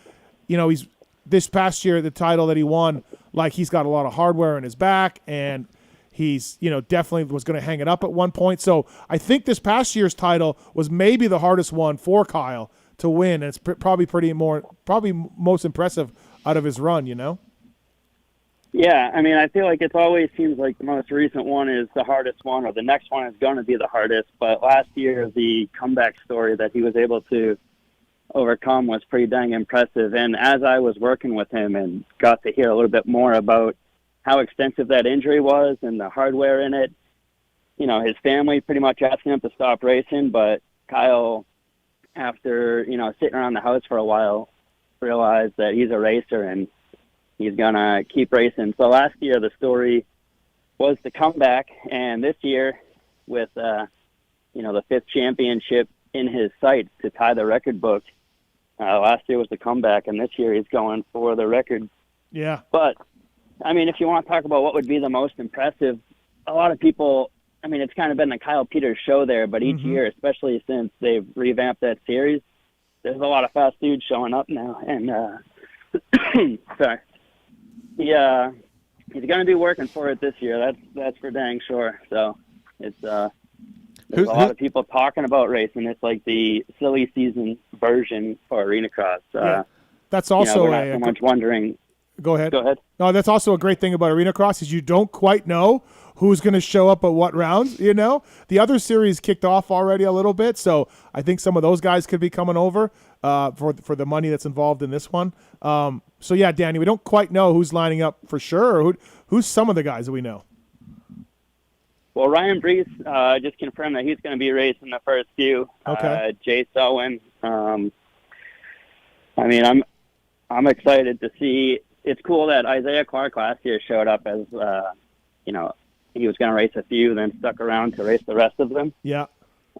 he's this past year, the title that he won, like he's got a lot of hardware in his back. And he's, definitely was going to hang it up at one point. So I think this past year's title was maybe the hardest one for Kyle to win. And it's probably most impressive out of his run, Yeah, I mean, I feel like it always seems like the most recent one is the hardest one, or the next one is going to be the hardest. But last year, the comeback story that he was able to overcome was pretty dang impressive. And as I was working with him and got to hear a little bit more about how extensive that injury was and the hardware in it, his family pretty much asking him to stop racing. But Kyle, after, sitting around the house for a while, realized that he's a racer and he's going to keep racing. So last year the story was the comeback, and this year with, the 5th championship in his sights to tie the record book, last year was the comeback, and this year he's going for the record. Yeah. But, I mean, if you want to talk about what would be the most impressive a lot of people, I mean, it's kind of been the Kyle Peters show there, but each year, especially since they've revamped that series, there's a lot of fast dudes showing up now. And, sorry. Yeah, he's going to be working for it this year. That's for dang sure. So it's, there's a lot of people talking about racing. It's like the silly season version for Arenacross. That's also we're not so much wondering. Go ahead. Go ahead. No, that's also a great thing about Arenacross is you don't quite know who's going to show up at what rounds. The other series kicked off already a little bit, so I think some of those guys could be coming over for the money that's involved in this one. So yeah, Danny, we don't quite know who's lining up for sure, or who's some of the guys that we know. Well, Ryan Brees just confirmed that he's going to be racing the first few. Okay. Jay Selwyn. I mean, I'm excited to see. It's cool that Isaiah Clark last year showed up as, he was going to race a few, then stuck around to race the rest of them. Yeah.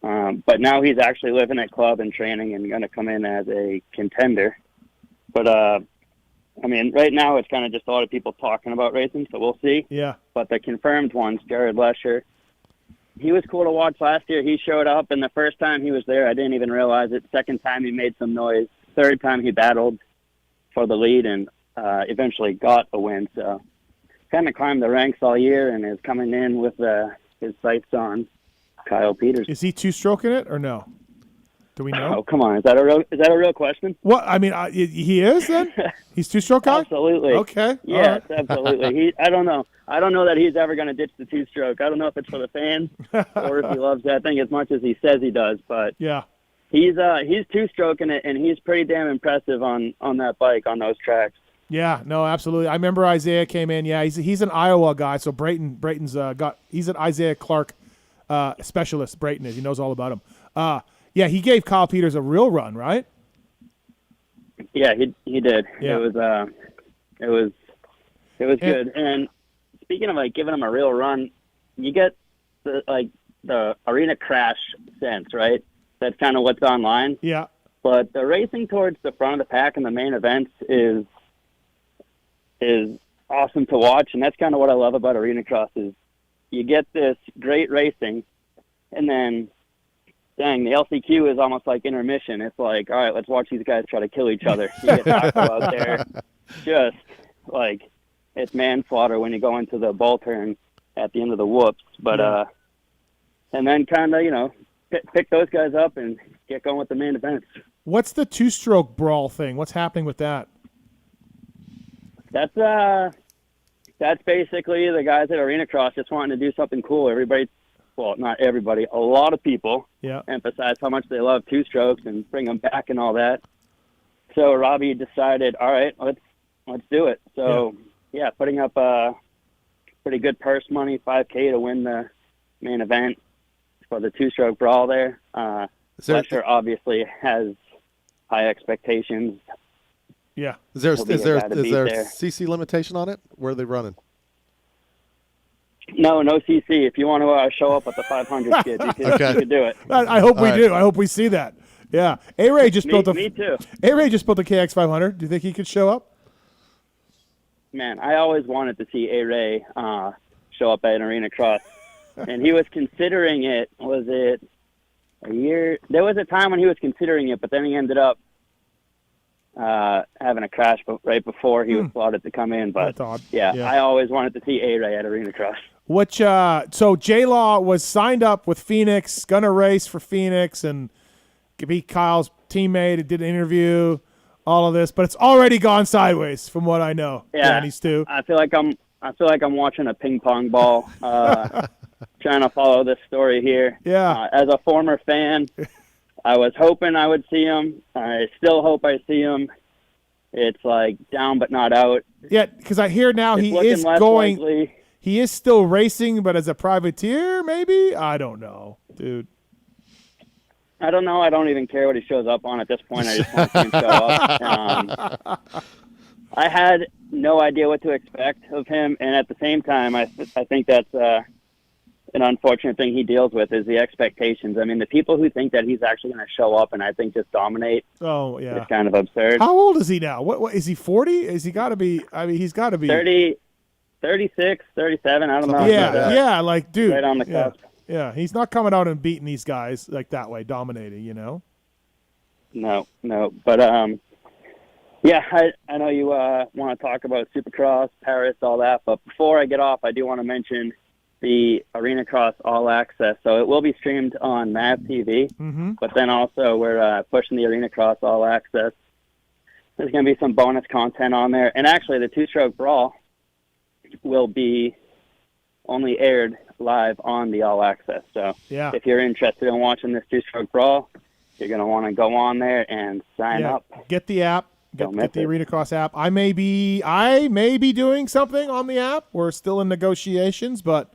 But now he's actually living at club and training and going to come in as a contender. But, I mean, right now it's kind of just a lot of people talking about racing, so we'll see. Yeah. But the confirmed ones, Jared Lesher, he was cool to watch last year. He showed up, and the first time he was there, I didn't even realize it. Second time he made some noise. Third time he battled for the lead and eventually got a win. So kind of climbed the ranks all year and is coming in with his sights on Kyle Peters. Is he two-stroking it or no? Do we know? Oh, come on. Is that a real question? What? I mean, he is then? He's two-stroke guy? Absolutely. Okay. Yes, absolutely. I don't know. I don't know that he's ever going to ditch the two-stroke. I don't know if it's for the fans or if he loves that thing as much as he says he does. But yeah, he's two-stroking it, and he's pretty damn impressive on that bike on those tracks. Yeah, no, absolutely. I remember Isaiah came in. Yeah, he's an Iowa guy. So Brayton's he's an Isaiah Clark specialist. Brayton is. He knows all about him. Yeah, he gave Kyle Peters a real run, right? Yeah, he did. Yeah. It was good. And speaking of like giving him a real run, you get the arena crash sense, right? That's kind of what's online. Yeah. But the racing towards the front of the pack in the main events is awesome to watch, and that's kind of what I love about Arenacross is you get this great racing, and then, dang, the LCQ is almost like intermission. It's like, all right, let's watch these guys try to kill each other. You get Taco out there, just like it's manslaughter when you go into the ball turn at the end of the whoops. But and then kind of pick those guys up and get going with the main events. What's the two-stroke brawl thing? What's happening with that? That's basically the guys at Arenacross just wanting to do something cool. Not everybody, a lot of people emphasize how much they love two-strokes and bring them back and all that. So Robbie decided, all right, let's do it. So putting up pretty good purse money, $5,000 to win the main event for the two-stroke brawl there. Fletcher obviously has high expectations. Yeah. Is there CC limitation on it? Where are they running? No CC. If you want to show up with the 500 skid, you can do it. I hope we do. I hope we see that. Yeah. A-Ray just built me too. A-Ray just built a KX 500. Do you think he could show up? Man, I always wanted to see A-Ray show up at an Arenacross. And he was considering it. Was it a year? There was a time when he was considering it, but then he ended up having a crash right before he was slotted to come in. But yeah, I always wanted to see A-Ray at Arenacross. So J-Law was signed up with Phoenix, gonna race for Phoenix, and be Kyle's teammate. Did an interview, all of this, but it's already gone sideways from what I know. Yeah, Danny's too. I feel like I'm watching a ping pong ball, trying to follow this story here. Yeah. As a former fan, I was hoping I would see him. I still hope I see him. It's like down but not out. Yeah, because I hear now he is going. Likely. He is still racing, but as a privateer, maybe? I don't know, dude. I don't know. I don't even care what he shows up on at this point. I just want to see him show up. I had no idea what to expect of him, and at the same time, I think that's an unfortunate thing he deals with is the expectations. I mean, the people who think that he's actually going to show up and I think just dominate. Oh yeah, it's kind of absurd. How old is he now? What is he? 40? Is he got to be? I mean, he's got to be 30. 36, 37. I don't know. Yeah, like, dude. Right on the cusp. Yeah, he's not coming out and beating these guys like that way, dominating, you know? No. But, yeah, I know you want to talk about Supercross, Paris, all that. But before I get off, I do want to mention the Arenacross All Access. So it will be streamed on MAV TV. Mm-hmm. But then also we're pushing the Arenacross All Access. There's going to be some bonus content on there. And actually, the two-stroke brawl will be only aired live on the All Access. So if you're interested in watching this two-stroke brawl, you're going to want to go on there and sign up. Get the app. Get the Arenacross app. I may be doing something on the app. We're still in negotiations, but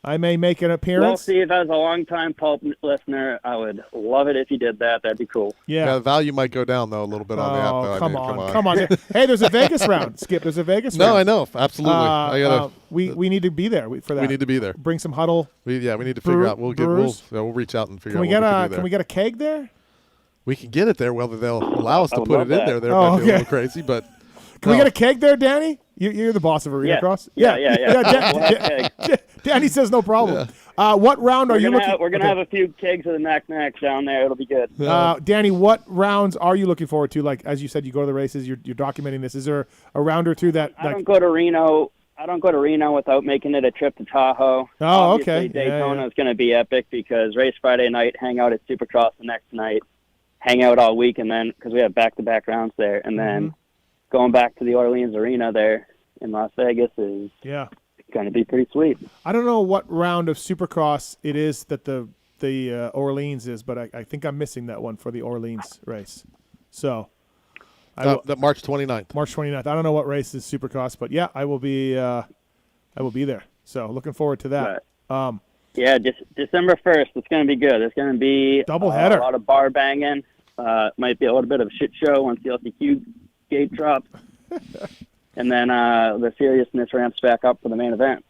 I may make an appearance. Well, Steve, as a long-time Pulp listener, I would love it if you did that. That'd be cool. Yeah, the value might go down, though, a little bit on the app. Though. Come on. Hey, there's a Vegas round. Skip, there's a Vegas round. No, I know. Absolutely. We need to be there for that. We need to be there. Bring some huddle. We need to figure out. We'll reach out and figure out what we can do there. Can we get a keg there? We can get it there. Whether they'll allow us to put it in there, might be a little crazy, but... Can we get a keg there, Danny? You're the boss of Arenacross. Yeah. Danny says no problem. What round are you looking? We're gonna have a few kegs of the Mac down there. It'll be good. Danny, what rounds are you looking forward to? Like, as you said, you go to the races. You're documenting this. Is there a round or two that? I don't go to Reno. I don't go to Reno without making it a trip to Tahoe. Oh, Obviously, okay. Daytona is going to be epic because race Friday night, hang out at Supercross the next night, hang out all week, and then because we have back-to-back rounds there, and then going back to the Orleans Arena there in Las Vegas is going to be pretty sweet. I don't know what round of Supercross it is that the Orleans is, but I think I'm missing that one for the Orleans race. So. That March 29th. March 29th. I don't know what race is Supercross, but yeah, I will be there. So looking forward to that. December 1st. It's going to be good. It's going to be doubleheader. A lot of bar banging. Might be a little bit of a shit show once the LCQ gate drops, and then the seriousness ramps back up for the main event.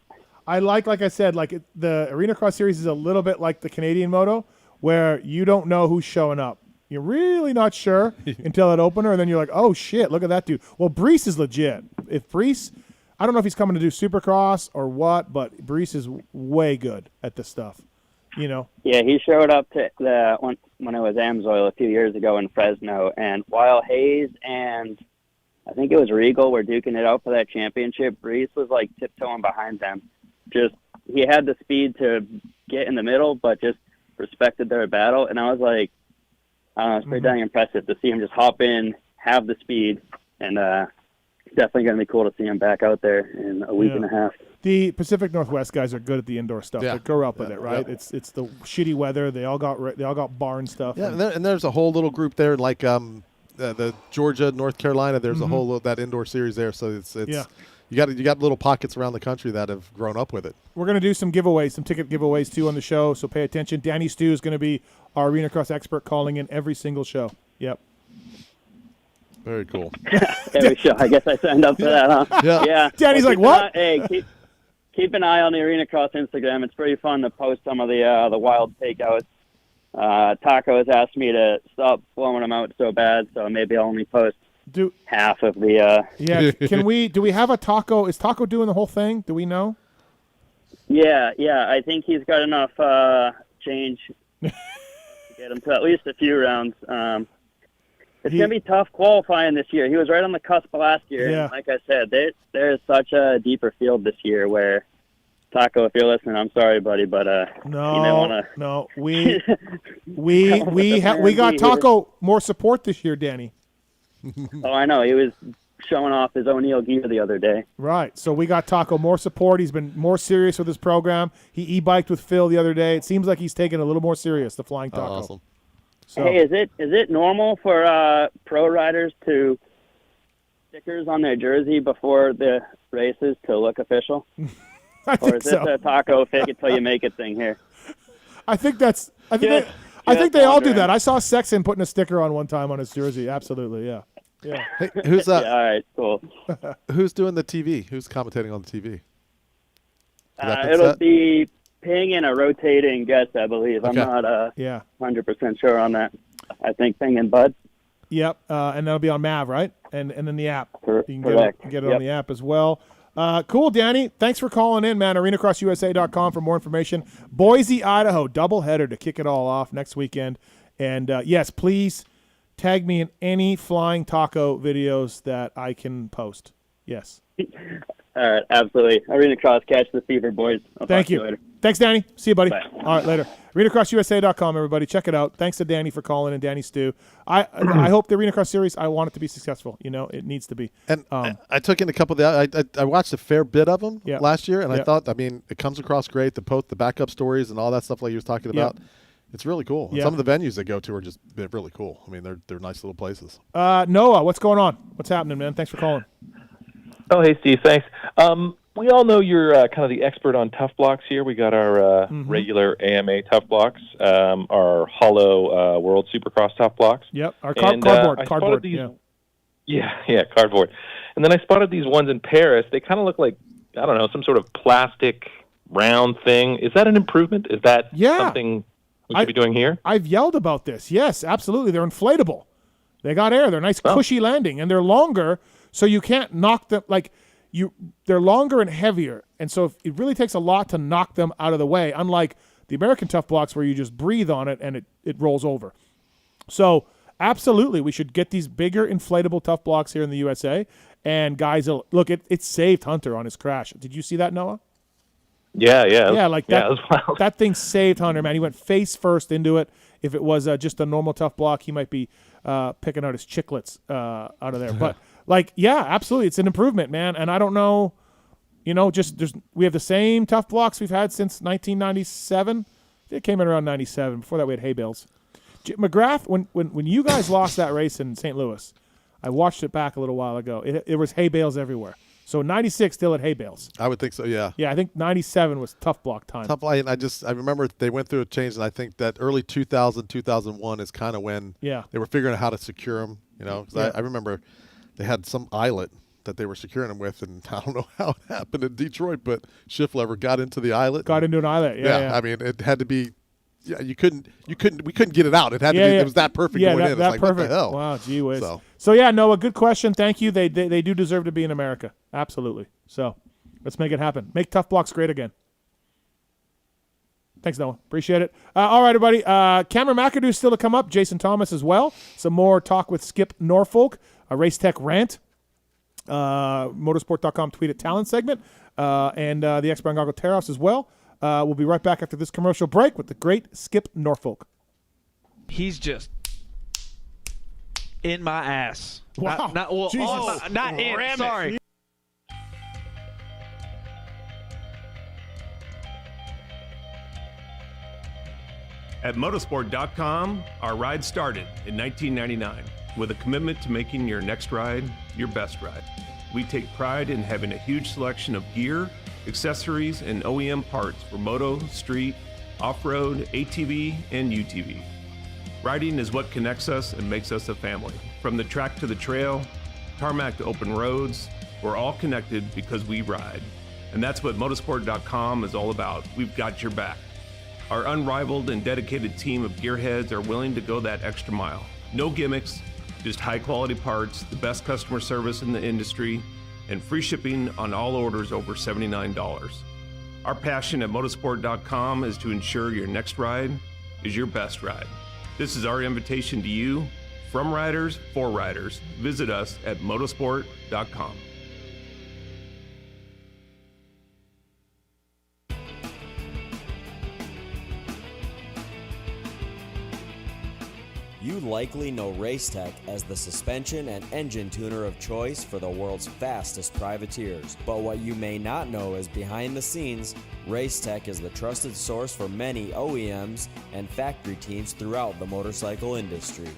I like I said, the Arenacross series is a little bit like the Canadian Moto, where you don't know who's showing up. You're really not sure until that opener, and then you're like, oh, shit, look at that dude. Well, Brees is legit. If Brees, I don't know if he's coming to do Supercross or what, but Brees is way good at this stuff, you know? Yeah, he showed up to when it was Amsoil a few years ago in Fresno, and while Hayes and I think it was Regal were duking it out for that championship, Brees was, tiptoeing behind them. He had the speed to get in the middle, but just respected their battle, and I was like, it's pretty dang impressive to see him just hop in, have the speed, and definitely going to be cool to see him back out there in a week and a half. The Pacific Northwest guys are good at the indoor stuff. They grow up with it, right? Yeah. It's the shitty weather. They all got barn stuff. Yeah, and there's a whole little group there, the Georgia, North Carolina. There's a whole that indoor series there. So it's you got little pockets around the country that have grown up with it. We're going to do some giveaways, some ticket giveaways too on the show. So pay attention. Danny Stu is going to be our Arenacross expert, calling in every single show. Yep. Very cool. Every show. I guess I signed up for that, huh? Yeah. Danny's like, what? Hey, keep an eye on the Arenacross Instagram. It's pretty fun to post some of the wild takeouts. Taco has asked me to stop blowing them out so bad, so maybe I'll only post half of the. Do we have a Taco? Is Taco doing the whole thing? Do we know? Yeah. I think he's got enough change to get him to at least a few rounds. It's going to be tough qualifying this year. He was right on the cusp last year. Yeah. And like I said, there is such a deeper field this year where, Taco, if you're listening, I'm sorry, buddy, but no, we got Taco more support this year, Danny. Oh, I know. He was showing off his O'Neill gear the other day. Right. So we got Taco more support. He's been more serious with his program. He e-biked with Phil the other day. It seems like he's taking it a little more serious, the Flying Taco. Awesome. So, hey, is it normal for pro riders to stickers on their jersey before the races to look official? Or is this a Taco fake it till you make it thing here? I think they all do that. I saw Sexton putting a sticker on one time on his jersey. Absolutely, yeah. Hey, who's that? All right, cool. Who's doing the TV? Who's commentating on the TV? It'll be Ping and a rotating guest, I believe. Okay. I'm not 100% sure on that. I think Ping and Bud. Yep, and that'll be on MAV, right? And then the app. Correct. You can get it on the app as well. Cool, Danny. Thanks for calling in, man. Arenacrossusa.com for more information. Boise, Idaho, doubleheader to kick it all off next weekend. And, yes, please tag me in any flying taco videos that I can post. Yes. All right, absolutely. Arenacross, catch the fever, boys. I'll Thank talk you. to later. Thanks, Danny. See you, buddy. Bye. All right, later. Arenacrossusa.com, everybody. Check it out. Thanks to Danny for calling and Danny Stu. I hope the Arenacross series, I want it to be successful. You know, it needs to be. And I took in a couple of the I watched a fair bit of them last year, and I thought, I mean, it comes across great. The backup stories and all that stuff like you was talking about. It's really cool. And some of the venues they go to are just really cool. I mean, they're nice little places. Noah, what's going on? What's happening, man? Thanks for calling. Oh, hey, Steve. Thanks. We all know you're kind of the expert on tough blocks here. We got our regular AMA tough blocks, our hollow World Supercross tough blocks. Yep, our cardboard. Cardboard. And then I spotted these ones in Paris. They kind of look like, I don't know, some sort of plastic round thing. Is that an improvement? Is that something we should be doing here? I've yelled about this. Yes, absolutely. They're inflatable. They got air. They're a nice cushy landing, and they're longer, so you can't knock them they're longer and heavier, and so it really takes a lot to knock them out of the way, unlike the American tough blocks where you just breathe on it and it rolls over. So absolutely, we should get these bigger inflatable tough blocks here in the USA, and guys, look, it saved Hunter on his crash. Did you see that, Noah? Yeah. That thing saved Hunter, man. He went face first into it. If it was just a normal tough block, he might be picking out his chiclets out of there. But absolutely, it's an improvement, man. And I don't know, we have the same tough blocks we've had since 1997. It came in around 97. Before that, we had hay bales. McGrath, when you guys lost that race in St. Louis, I watched it back a little while ago. It was hay bales everywhere. So 96 still at hay bales. I would think so, yeah. Yeah, I think 97 was tough block time. Tough block, and I remember they went through a change, and I think that early 2000, 2001 is kind of when they were figuring out how to secure them. I remember they had some eyelet that they were securing them with, and I don't know how it happened in Detroit, but shift lever got into the eyelet. Got into an eyelet, yeah. I mean, it had to be. Yeah, we couldn't get it out. It had to be. It was that perfect going in. That it's like, perfect. What the hell? Wow, gee whiz. So yeah, Noah, good question. Thank you. They do deserve to be in America. Absolutely. So let's make it happen. Make tough blocks great again. Thanks, Noah. Appreciate it. All right, everybody. Cameron McAdoo still to come up. Jason Thomas as well. Some more talk with Skip Norfolk. A Race Tech Rant. Motorsport.com tweet at Tallon segment. And the X-Brand Goggle Tear-Offs as well. We'll be right back after this commercial break with the great Skip Norfolk. He's just in my ass. Wow. Not in. Sorry. At motorsport.com, our ride started in 1999 with a commitment to making your next ride your best ride. We take pride in having a huge selection of gear, accessories, and OEM parts for moto, street, off-road, ATV, and UTV. Riding is what connects us and makes us a family. From the track to the trail, tarmac to open roads, we're all connected because we ride. And that's what motorsport.com is all about. We've got your back. Our unrivaled and dedicated team of gearheads are willing to go that extra mile. No gimmicks, just high-quality parts, the best customer service in the industry, and free shipping on all orders over $79. Our passion at motorsport.com is to ensure your next ride is your best ride. This is our invitation to you, from riders for riders. Visit us at motorsport.com. You likely know Racetech as the suspension and engine tuner of choice for the world's fastest privateers. But what you may not know is behind the scenes, Racetech is the trusted source for many OEMs and factory teams throughout the motorcycle industry.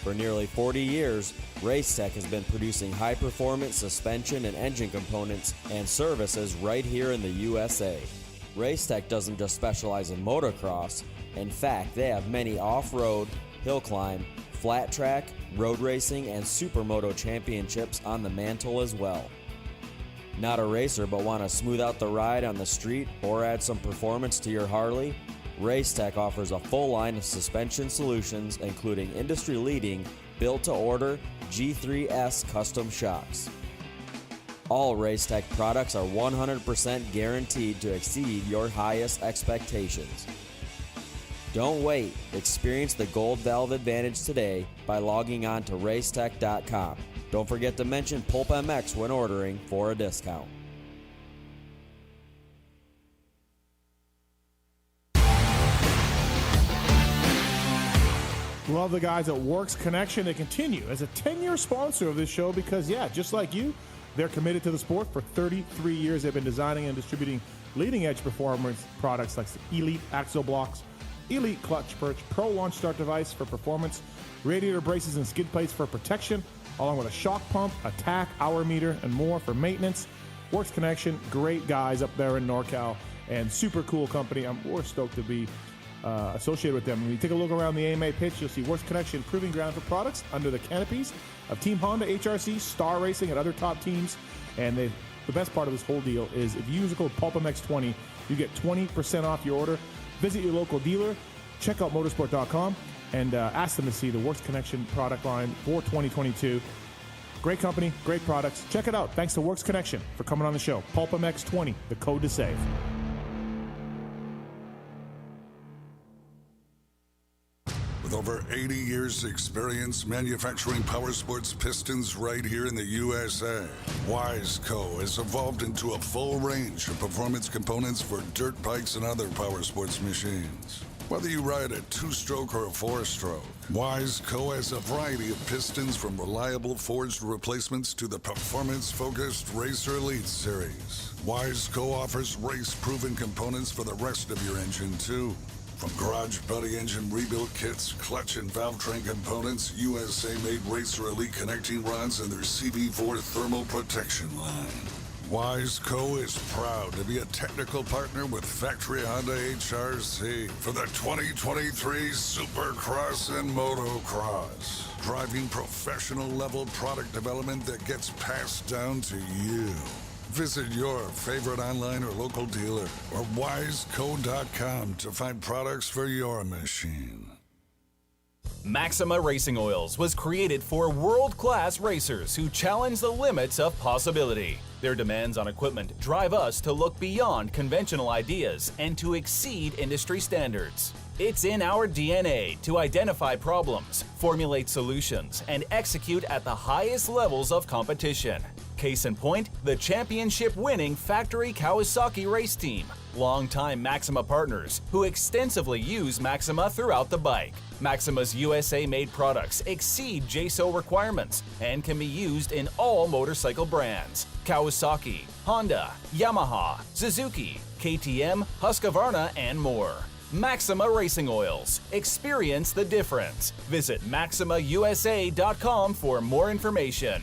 For nearly 40 years, Racetech has been producing high-performance suspension and engine components and services right here in the USA. Racetech doesn't just specialize in motocross. In fact, they have many off-road, hill climb, flat track, road racing, and supermoto championships on the mantle as well. Not a racer but want to smooth out the ride on the street or add some performance to your Harley? Racetech offers a full line of suspension solutions including industry-leading built-to-order G3S custom shocks. All Racetech products are 100% guaranteed to exceed your highest expectations. Don't wait. Experience the Gold Valve advantage today by logging on to racetech.com. Don't forget to mention PulpMX when ordering for a discount. Love the guys at Works Connection. They continue as a 10-year sponsor of this show because, just like you, they're committed to the sport. For 33 years, they've been designing and distributing leading-edge performance products like Elite Axle Blocks, Elite Clutch Perch, Pro Launch Start Device for performance, radiator braces and skid plates for protection, along with a shock pump, a tack, hour meter, and more for maintenance. Works Connection, great guys up there in NorCal, and super cool company. We're stoked to be associated with them. When you take a look around the AMA pitch, you'll see Works Connection proving ground for products under the canopies of Team Honda, HRC, Star Racing, and other top teams. And the best part of this whole deal is if you use the code PulpMX20, you get 20% off your order. Visit your local dealer, check out motorsport.com, and ask them to see the Works Connection product line for 2022. Great company, great products. Check it out. Thanks to Works Connection for coming on the show. PulpMX20, the code to save. With over 80 years' experience manufacturing power sports pistons right here in the USA, Wiseco has evolved into a full range of performance components for dirt bikes and other power sports machines. Whether you ride a 2-stroke or a 4-stroke, Wiseco has a variety of pistons from reliable forged replacements to the performance-focused Racer Elite series. Wiseco offers race-proven components for the rest of your engine, too. From garage buddy engine rebuild kits, clutch and valve train components, USA-made Racer Elite connecting rods, and their CB4 thermal protection line. Wiseco is proud to be a technical partner with Factory Honda HRC for the 2023 Supercross and Motocross, driving professional-level product development that gets passed down to you. Visit your favorite online or local dealer or wiseco.com to find products for your machine. Maxima Racing Oils was created for world-class racers who challenge the limits of possibility. Their demands on equipment drive us to look beyond conventional ideas and to exceed industry standards. It's in our DNA to identify problems, formulate solutions, and execute at the highest levels of competition. Case in point, the championship-winning Factory Kawasaki race team, longtime Maxima partners who extensively use Maxima throughout the bike. Maxima's USA-made products exceed JSO requirements and can be used in all motorcycle brands: Kawasaki, Honda, Yamaha, Suzuki, KTM, Husqvarna, and more. Maxima Racing Oils. Experience the difference. Visit MaximaUSA.com for more information.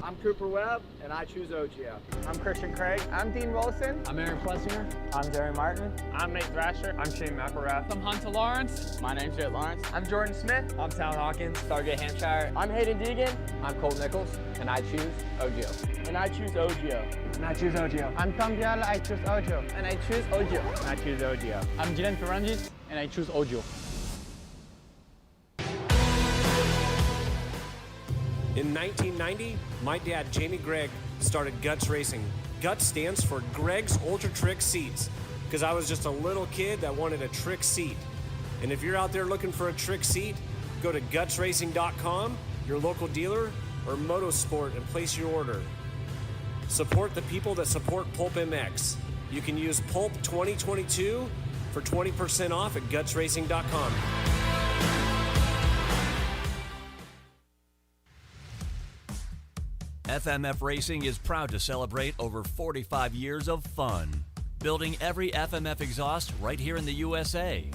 I'm Cooper Webb, and I choose OGO. I'm Christian Craig. I'm Dean Wilson. I'm Aaron Plessinger. I'm Jerry Martin. I'm Nate Thrasher. I'm Shane McElrath. I'm Hunter Lawrence. My name's Jett Lawrence. I'm Jordan Smith. I'm Tal Hawkins. Stargate Hampshire. I'm Hayden Deegan. I'm Colt Nichols, and I choose OGO. And I choose OGO. And I choose OGO. I'm Tom Biala. I choose OGO. And I choose OGO. And I choose OGO. I'm Jiren Ferranjit, and I choose OGO. In 1990, my dad, Jamie Gregg, started Guts Racing. Guts stands for Greg's Ultra Trick Seats, because I was just a little kid that wanted a trick seat. And if you're out there looking for a trick seat, go to gutsracing.com, your local dealer, or Motosport, and place your order. Support the people that support PulpMX. You can use Pulp 2022 for 20% off at gutsracing.com. FMF Racing is proud to celebrate over 45 years of fun, building every FMF exhaust right here in the USA.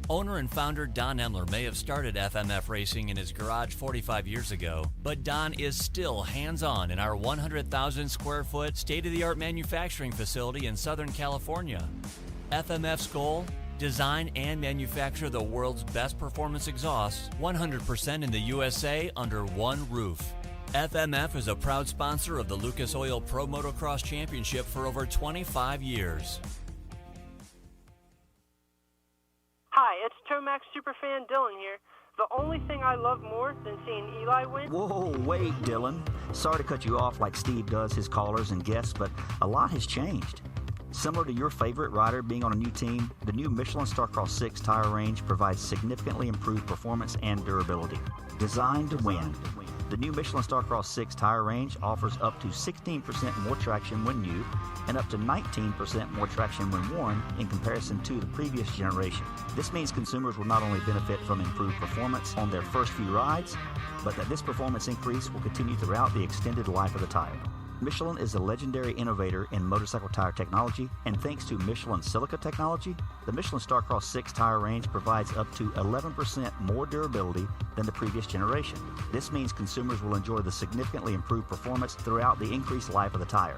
Owner and founder Don Emler may have started FMF Racing in his garage 45 years ago, but Don is still hands-on in our 100,000 square foot state-of-the-art manufacturing facility in Southern California. FMF's goal? Design and manufacture the world's best performance exhausts 100% in the USA under one roof. FMF is a proud sponsor of the Lucas Oil Pro Motocross Championship for over 25 years. Hi, it's Tomax superfan Dylan here. The only thing I love more than seeing Eli win... Whoa, wait, Dylan. Sorry to cut you off like Steve does his callers and guests, but a lot has changed. Similar to your favorite rider being on a new team, the new Michelin Starcross 6 tire range provides significantly improved performance and durability. Designed to win. The new Michelin Starcross 6 tire range offers up to 16% more traction when new and up to 19% more traction when worn in comparison to the previous generation. This means consumers will not only benefit from improved performance on their first few rides, but that this performance increase will continue throughout the extended life of the tire. Michelin is a legendary innovator in motorcycle tire technology, and thanks to Michelin silica technology, the Michelin Starcross 6 tire range provides up to 11% more durability than the previous generation. This means consumers will enjoy the significantly improved performance throughout the increased life of the tire.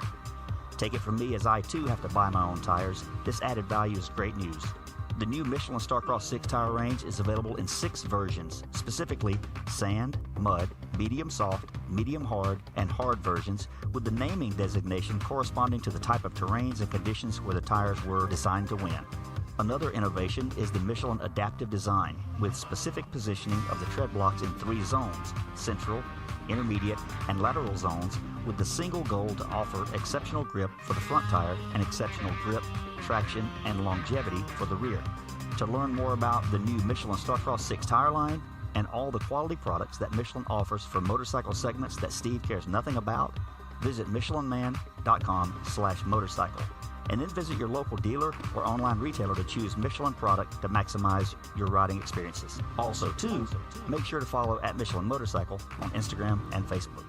Take it from me, as I too have to buy my own tires, this added value is great news. The new Michelin Starcross 6 tire range is available in 6 versions, specifically sand, mud, medium soft, medium hard, and hard versions, with the naming designation corresponding to the type of terrains and conditions where the tires were designed to win. Another innovation is the Michelin adaptive design, with specific positioning of the tread blocks in 3 zones: central, intermediate, and lateral zones, with the single goal to offer exceptional grip for the front tire and exceptional grip, traction, and longevity for the rear. To learn more about the new Michelin Starcross 6 tire line and all the quality products that Michelin offers for motorcycle segments that Steve cares nothing about, visit michelinman.com/motorcycle, and then visit your local dealer or online retailer to choose Michelin product to maximize your riding experiences. Also, too, make sure to follow at Michelin Motorcycle on Instagram and Facebook.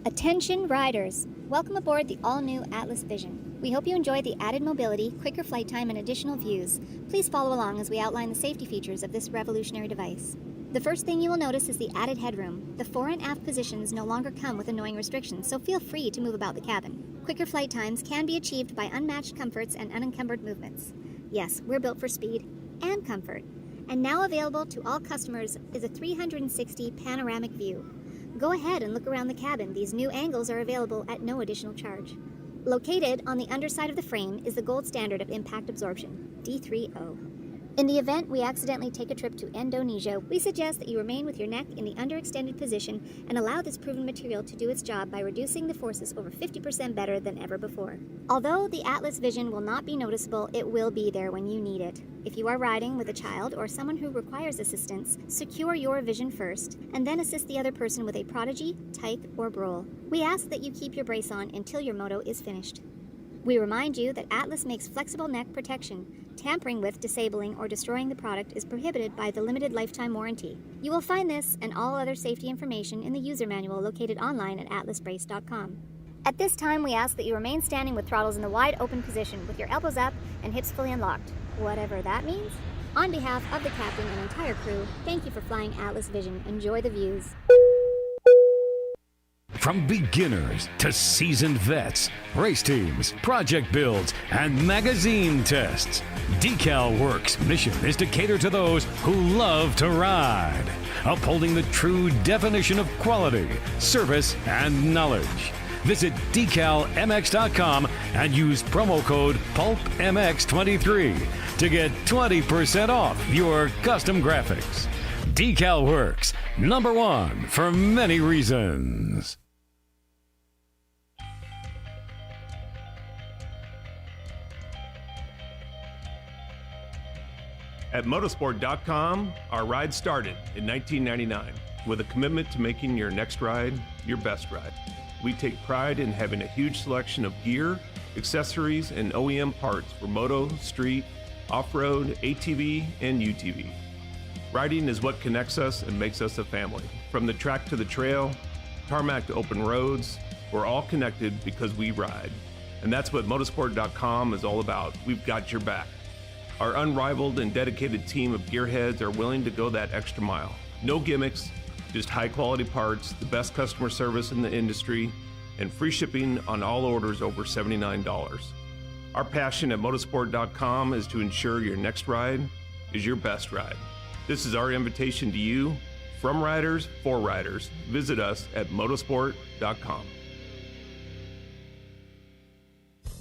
Attention riders! Welcome aboard the all-new Atlas Vision. We hope you enjoy the added mobility, quicker flight time, and additional views. Please follow along as we outline the safety features of this revolutionary device. The first thing you will notice is the added headroom. The fore and aft positions no longer come with annoying restrictions, so feel free to move about the cabin. Quicker flight times can be achieved by unmatched comforts and unencumbered movements. Yes, we're built for speed and comfort. And now available to all customers is a 360 panoramic view. Go ahead and look around the cabin. These new angles are available at no additional charge. Located on the underside of the frame is the gold standard of impact absorption, D3O. In the event we accidentally take a trip to Indonesia, we suggest that you remain with your neck in the underextended position and allow this proven material to do its job by reducing the forces over 50% better than ever before. Although the Atlas Vision will not be noticeable, it will be there when you need it. If you are riding with a child or someone who requires assistance, secure your vision first, and then assist the other person with a Prodigy, Type, or Brole. We ask that you keep your brace on until your moto is finished. We remind you that Atlas makes flexible neck protection. Tampering with, disabling, or destroying the product is prohibited by the limited lifetime warranty. You will find this and all other safety information in the user manual located online at atlasbrace.com. At this time, we ask that you remain standing with throttles in the wide open position with your elbows up and hips fully unlocked, whatever that means. On behalf of the captain and entire crew, thank you for flying Atlas Vision. Enjoy the views. From beginners to seasoned vets, race teams, project builds, and magazine tests, Decal Works' mission is to cater to those who love to ride, upholding the true definition of quality, service, and knowledge. Visit decalmx.com and use promo code PulpMX23 to get 20% off your custom graphics. Decal Works, #1 for many reasons. At motorsport.com, our ride started in 1999 with a commitment to making your next ride your best ride. We take pride in having a huge selection of gear, accessories, and OEM parts for moto, street, off-road, ATV, and UTV. Riding is what connects us and makes us a family. From the track to the trail, tarmac to open roads, we're all connected because we ride. And that's what motorsport.com is all about. We've got your back. Our unrivaled and dedicated team of gearheads are willing to go that extra mile. No gimmicks, just high quality parts, the best customer service in the industry, and free shipping on all orders over $79. Our passion at motorsport.com is to ensure your next ride is your best ride. This is our invitation to you, from riders for riders. Visit us at motorsport.com.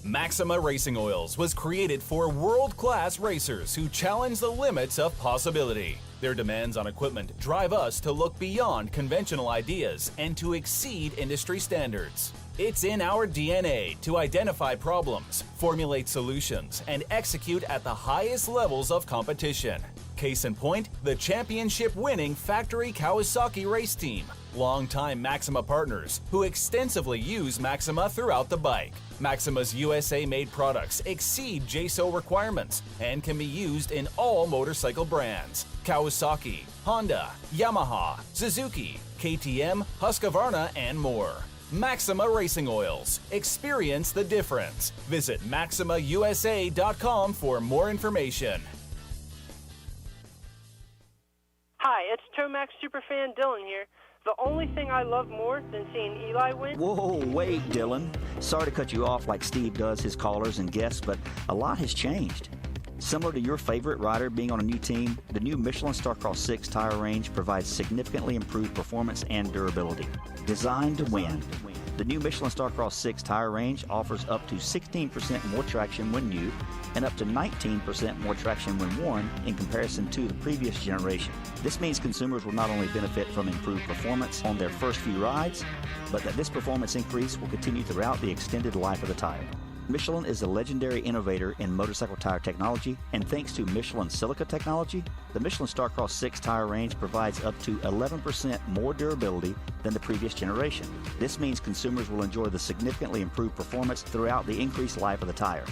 Maxima Racing Oils was created for world-class racers who challenge the limits of possibility. Their demands on equipment drive us to look beyond conventional ideas and to exceed industry standards. It's in our DNA to identify problems, formulate solutions, and execute at the highest levels of competition. Case in point, the championship-winning factory Kawasaki race team, longtime Maxima partners who extensively use Maxima throughout the bike. Maxima's USA-made products exceed JSO requirements and can be used in all motorcycle brands: Kawasaki, Honda, Yamaha, Suzuki, KTM, Husqvarna, and more. Maxima Racing Oils. Experience the difference. Visit MaximaUSA.com for more information. Hi, it's Tomax superfan Dylan here. The only thing I love more than seeing Eli win... Whoa, wait, Dylan. Sorry to cut you off like Steve does his callers and guests, but a lot has changed. Similar to your favorite rider being on a new team, the new Michelin Starcross 6 tire range provides significantly improved performance and durability. Designed to win, the new Michelin Starcross 6 tire range offers up to 16% more traction when new and up to 19% more traction when worn in comparison to the previous generation. This means consumers will not only benefit from improved performance on their first few rides, but that this performance increase will continue throughout the extended life of the tire. Michelin is a legendary innovator in motorcycle tire technology, and thanks to Michelin silica technology, the Michelin Starcross 6 tire range provides up to 11% more durability than the previous generation. This means consumers will enjoy the significantly improved performance throughout the increased life of the tire.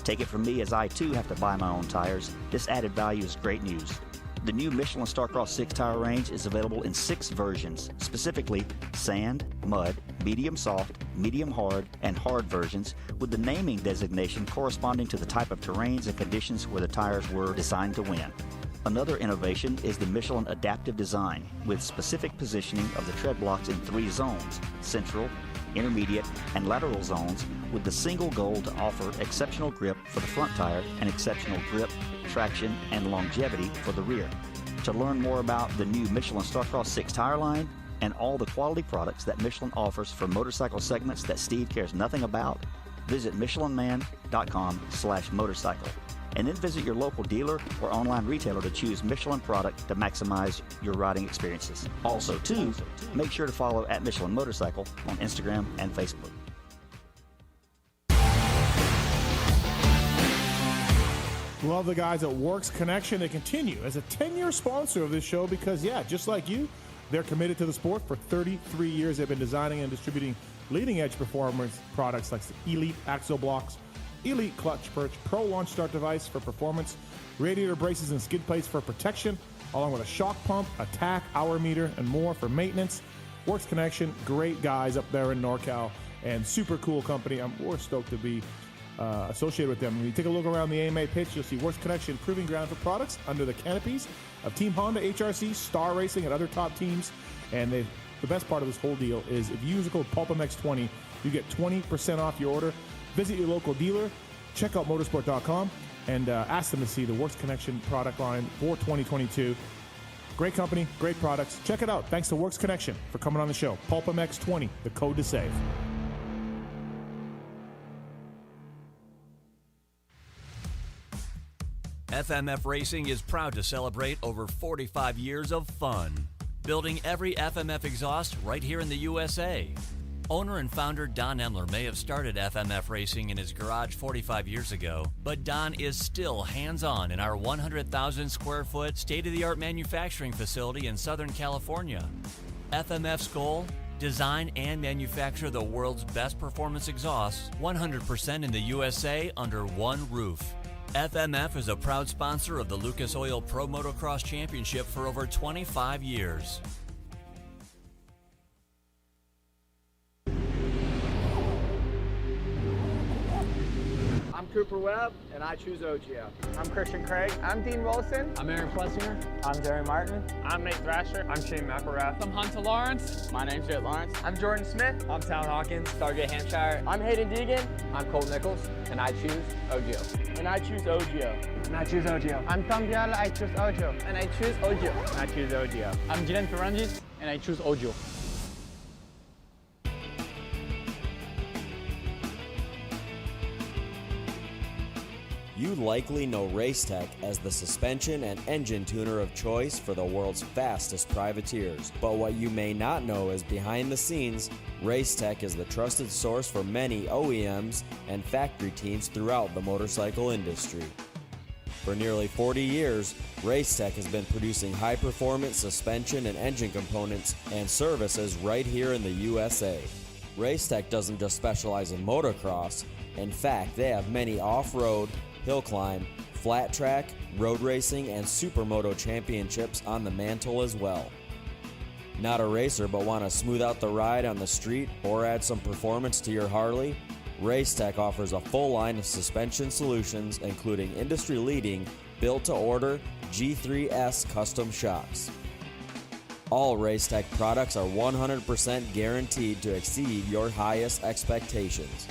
Take it from me, as I too have to buy my own tires, this added value is great news. The new Michelin Starcross 6 tire range is available in 6 versions, specifically sand, mud, medium soft, medium hard, and hard versions, with the naming designation corresponding to the type of terrains and conditions where the tires were designed to win. Another innovation is the Michelin adaptive design, with specific positioning of the tread blocks in 3 zones: central, intermediate, and lateral zones, with the single goal to offer exceptional grip for the front tire and exceptional grip, traction, and longevity for the rear. To learn more about the new Michelin Starcross 6 tire line and all the quality products that Michelin offers for motorcycle segments that Steve cares nothing about, visit michelinman.com/motorcycle. And then visit your local dealer or online retailer to choose Michelin product to maximize your riding experiences. Also, too, make sure to follow at Michelin Motorcycle on Instagram and Facebook. Love the guys at Works Connection. They continue as a 10-year sponsor of this show because, yeah, just like you, they're committed to the sport. For 33 years, they've been designing and distributing leading-edge performance products like the Elite Axle Blocks, Elite Clutch Perch, Pro Launch Start Device for performance, radiator braces and skid plates for protection, along with a shock pump, a tack, hour meter, and more for maintenance. Works Connection, great guys up there in NorCal, and super cool company. We're stoked to be associated with them. When you take a look around the AMA pitch, you'll see Works Connection proving ground for products under the canopies of Team Honda, HRC, Star Racing, and other top teams. And the best part of this whole deal is if you use the code PulpMX20, you get 20% off your order. Visit your local dealer, check out motorsport.com, and ask them to see the Works Connection product line for 2022. Great company, great products. Check it out. Thanks to Works Connection for coming on the show. PulpMX20, the code to save. FMF Racing is proud to celebrate over 45 years of fun, building every FMF exhaust right here in the USA. Owner and founder Don Emler may have started FMF Racing in his garage 45 years ago, but Don is still hands-on in our 100,000 square foot state-of-the-art manufacturing facility in Southern California. FMF's goal? Design and manufacture the world's best performance exhausts 100% in the USA under one roof. FMF is a proud sponsor of the Lucas Oil Pro Motocross Championship for over 25 years. I'm Cooper Webb, and I choose OGO. I'm Christian Craig. I'm Dean Wilson. I'm Aaron Plessinger. I'm Jerry Martin. I'm Nate Thrasher. I'm Shane McElrath. I'm Hunter Lawrence. My name's Jett Lawrence. I'm Jordan Smith. I'm Tallon Hawkins. Stargate Hampshire. I'm Hayden Deegan. I'm Colt Nichols, and I choose OGO. And I choose OGO. And I choose OGO. I'm Tom Biala. I choose OGO. And I choose OGO. And I choose OGO. I'm Jiren Ferrangis, and I choose OGO. You likely know Racetech as the suspension and engine tuner of choice for the world's fastest privateers. But what you may not know is behind the scenes, Racetech is the trusted source for many OEMs and factory teams throughout the motorcycle industry. For nearly 40 years, Racetech has been producing high-performance suspension and engine components and services right here in the USA. Racetech doesn't just specialize in motocross. In fact, they have many off-road, hill climb, flat track, road racing, and supermoto championships on the mantle as well. Not a racer but want to smooth out the ride on the street or add some performance to your Harley? Racetech offers a full line of suspension solutions including industry-leading built-to-order G3S custom shocks. All Racetech products are 100% guaranteed to exceed your highest expectations.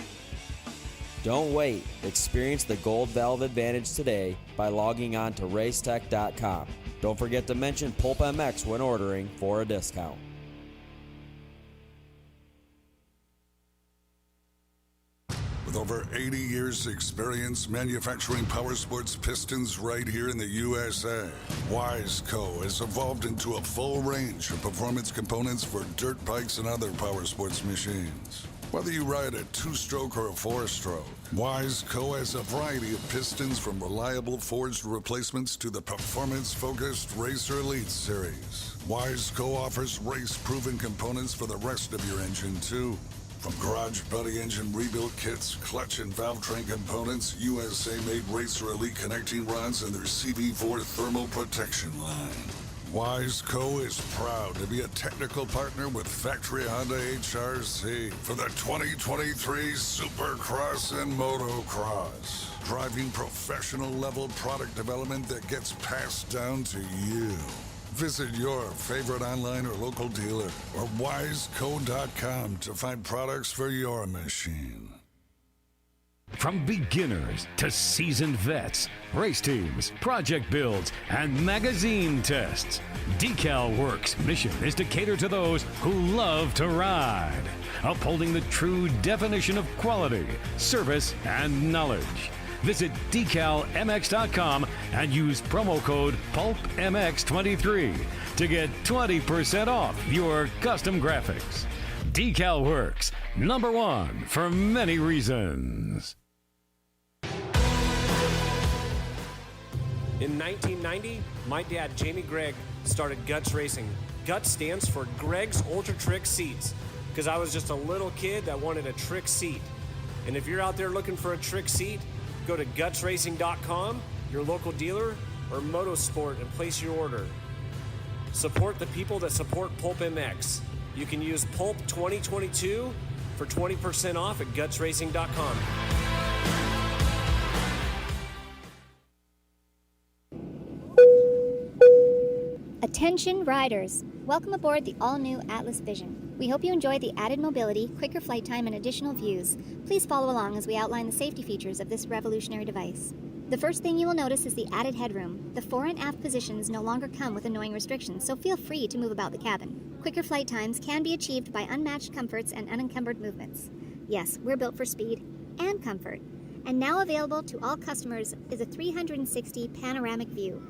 Don't wait. Experience the Gold Valve advantage today by logging on to racetech.com. Don't forget to mention PulpMX when ordering for a discount. With over 80 years' experience manufacturing powersports pistons right here in the USA, Wiseco has evolved into a full range of performance components for dirt bikes and other powersports machines. Whether you ride a 2-stroke or a 4-stroke, Wiseco has a variety of pistons from reliable forged replacements to the performance-focused Racer Elite series. Wiseco offers race-proven components for the rest of your engine, too. From garage buddy engine rebuild kits, clutch and valve train components, USA-made Racer Elite connecting rods, and their CV4 thermal protection line. Wiseco is proud to be a technical partner with Factory Honda HRC for the 2023 Supercross and Motocross, driving professional-level product development that gets passed down to you. Visit your favorite online or local dealer or wiseco.com to find products for your machine. From beginners to seasoned vets, race teams, project builds, and magazine tests, Decal Works' mission is to cater to those who love to ride, upholding the true definition of quality, service, and knowledge. Visit decalmx.com and use promo code PulpMX23 to get 20% off your custom graphics. Decal Works, #1 for many reasons. In 1990, my dad, Jamie Gregg, started Guts Racing. Guts stands for Gregg's Ultra Trick Seats, because I was just a little kid that wanted a trick seat. And if you're out there looking for a trick seat, go to gutsracing.com, your local dealer, or Motosport and place your order. Support the people that support PulpMX. You can use Pulp 2022 for 20% off at gutsracing.com. Attention riders! Welcome aboard the all-new Atlas Vision. We hope you enjoy the added mobility, quicker flight time, and additional views. Please follow along as we outline the safety features of this revolutionary device. The first thing you will notice is the added headroom. The fore and aft positions no longer come with annoying restrictions, so feel free to move about the cabin. Quicker flight times can be achieved by unmatched comforts and unencumbered movements. Yes, we're built for speed and comfort. And now available to all customers is a 360 panoramic view.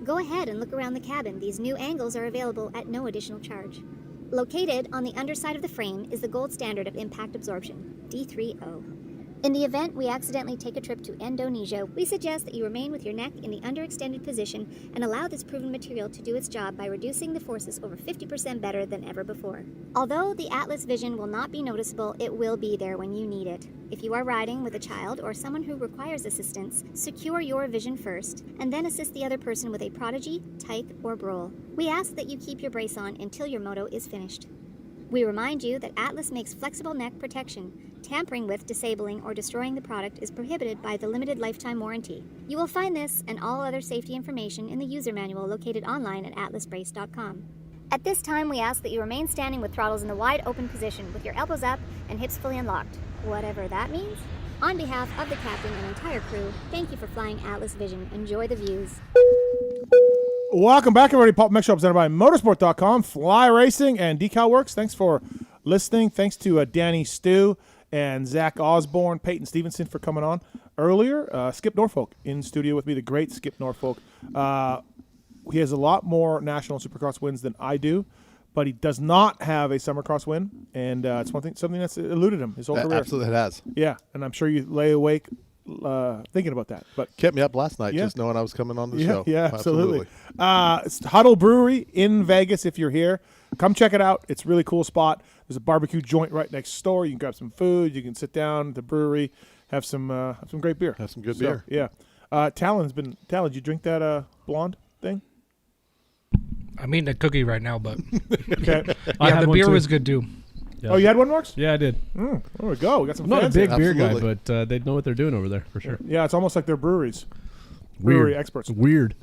Go ahead and look around the cabin. These new angles are available at no additional charge. Located on the underside of the frame is the gold standard of impact absorption, D3O. In the event we accidentally take a trip to Indonesia, we suggest that you remain with your neck in the underextended position and allow this proven material to do its job by reducing the forces over 50% better than ever before. Although the Atlas Vision will not be noticeable, it will be there when you need it. If you are riding with a child or someone who requires assistance, secure your vision first, and then assist the other person with a Prodigy, Tyke, or Brole. We ask that you keep your brace on until your moto is finished. We remind you that Atlas makes flexible neck protection. Tampering with, disabling, or destroying the product is prohibited by the limited lifetime warranty. You will find this and all other safety information in the user manual located online at atlasbrace.com. At this time, we ask that you remain standing with throttles in the wide open position with your elbows up and hips fully unlocked, whatever that means. On behalf of the captain and entire crew, thank you for flying Atlas Vision. Enjoy the views. Welcome back, everybody. PulpMX Show presented by Motorsport.com, Fly Racing, and Decal Works. Thanks for listening. Thanks to Danny Stu and Zach Osborne, Payton Stevenson for coming on earlier. Skip Norfolk in studio with me, the great Skip Norfolk. He has a lot more national Supercross wins than I do, but he does not have a Summercross win, and it's something that's eluded him his whole career. Absolutely, it has. Yeah, and I'm sure you lay awake thinking about that. But kept me up last night just knowing I was coming on the show. Yeah, absolutely. It's Huddle Brewery in Vegas. If you're here, come check it out. It's a really cool spot. There's a barbecue joint right next door. You can grab some food. You can sit down at the brewery, have some great beer. Have some good beer. Yeah. Tallon, did you drink that blonde thing? I'm eating a cookie right now, but okay. Yeah, the beer was good too. Yeah. Oh, you had one, Marks? Yeah, I did. There we go. We got some. I'm not a fans big here. beer guy, but they know what they're doing over there for sure. Yeah, it's almost like they're breweries. Weird. Brewery experts. Weird.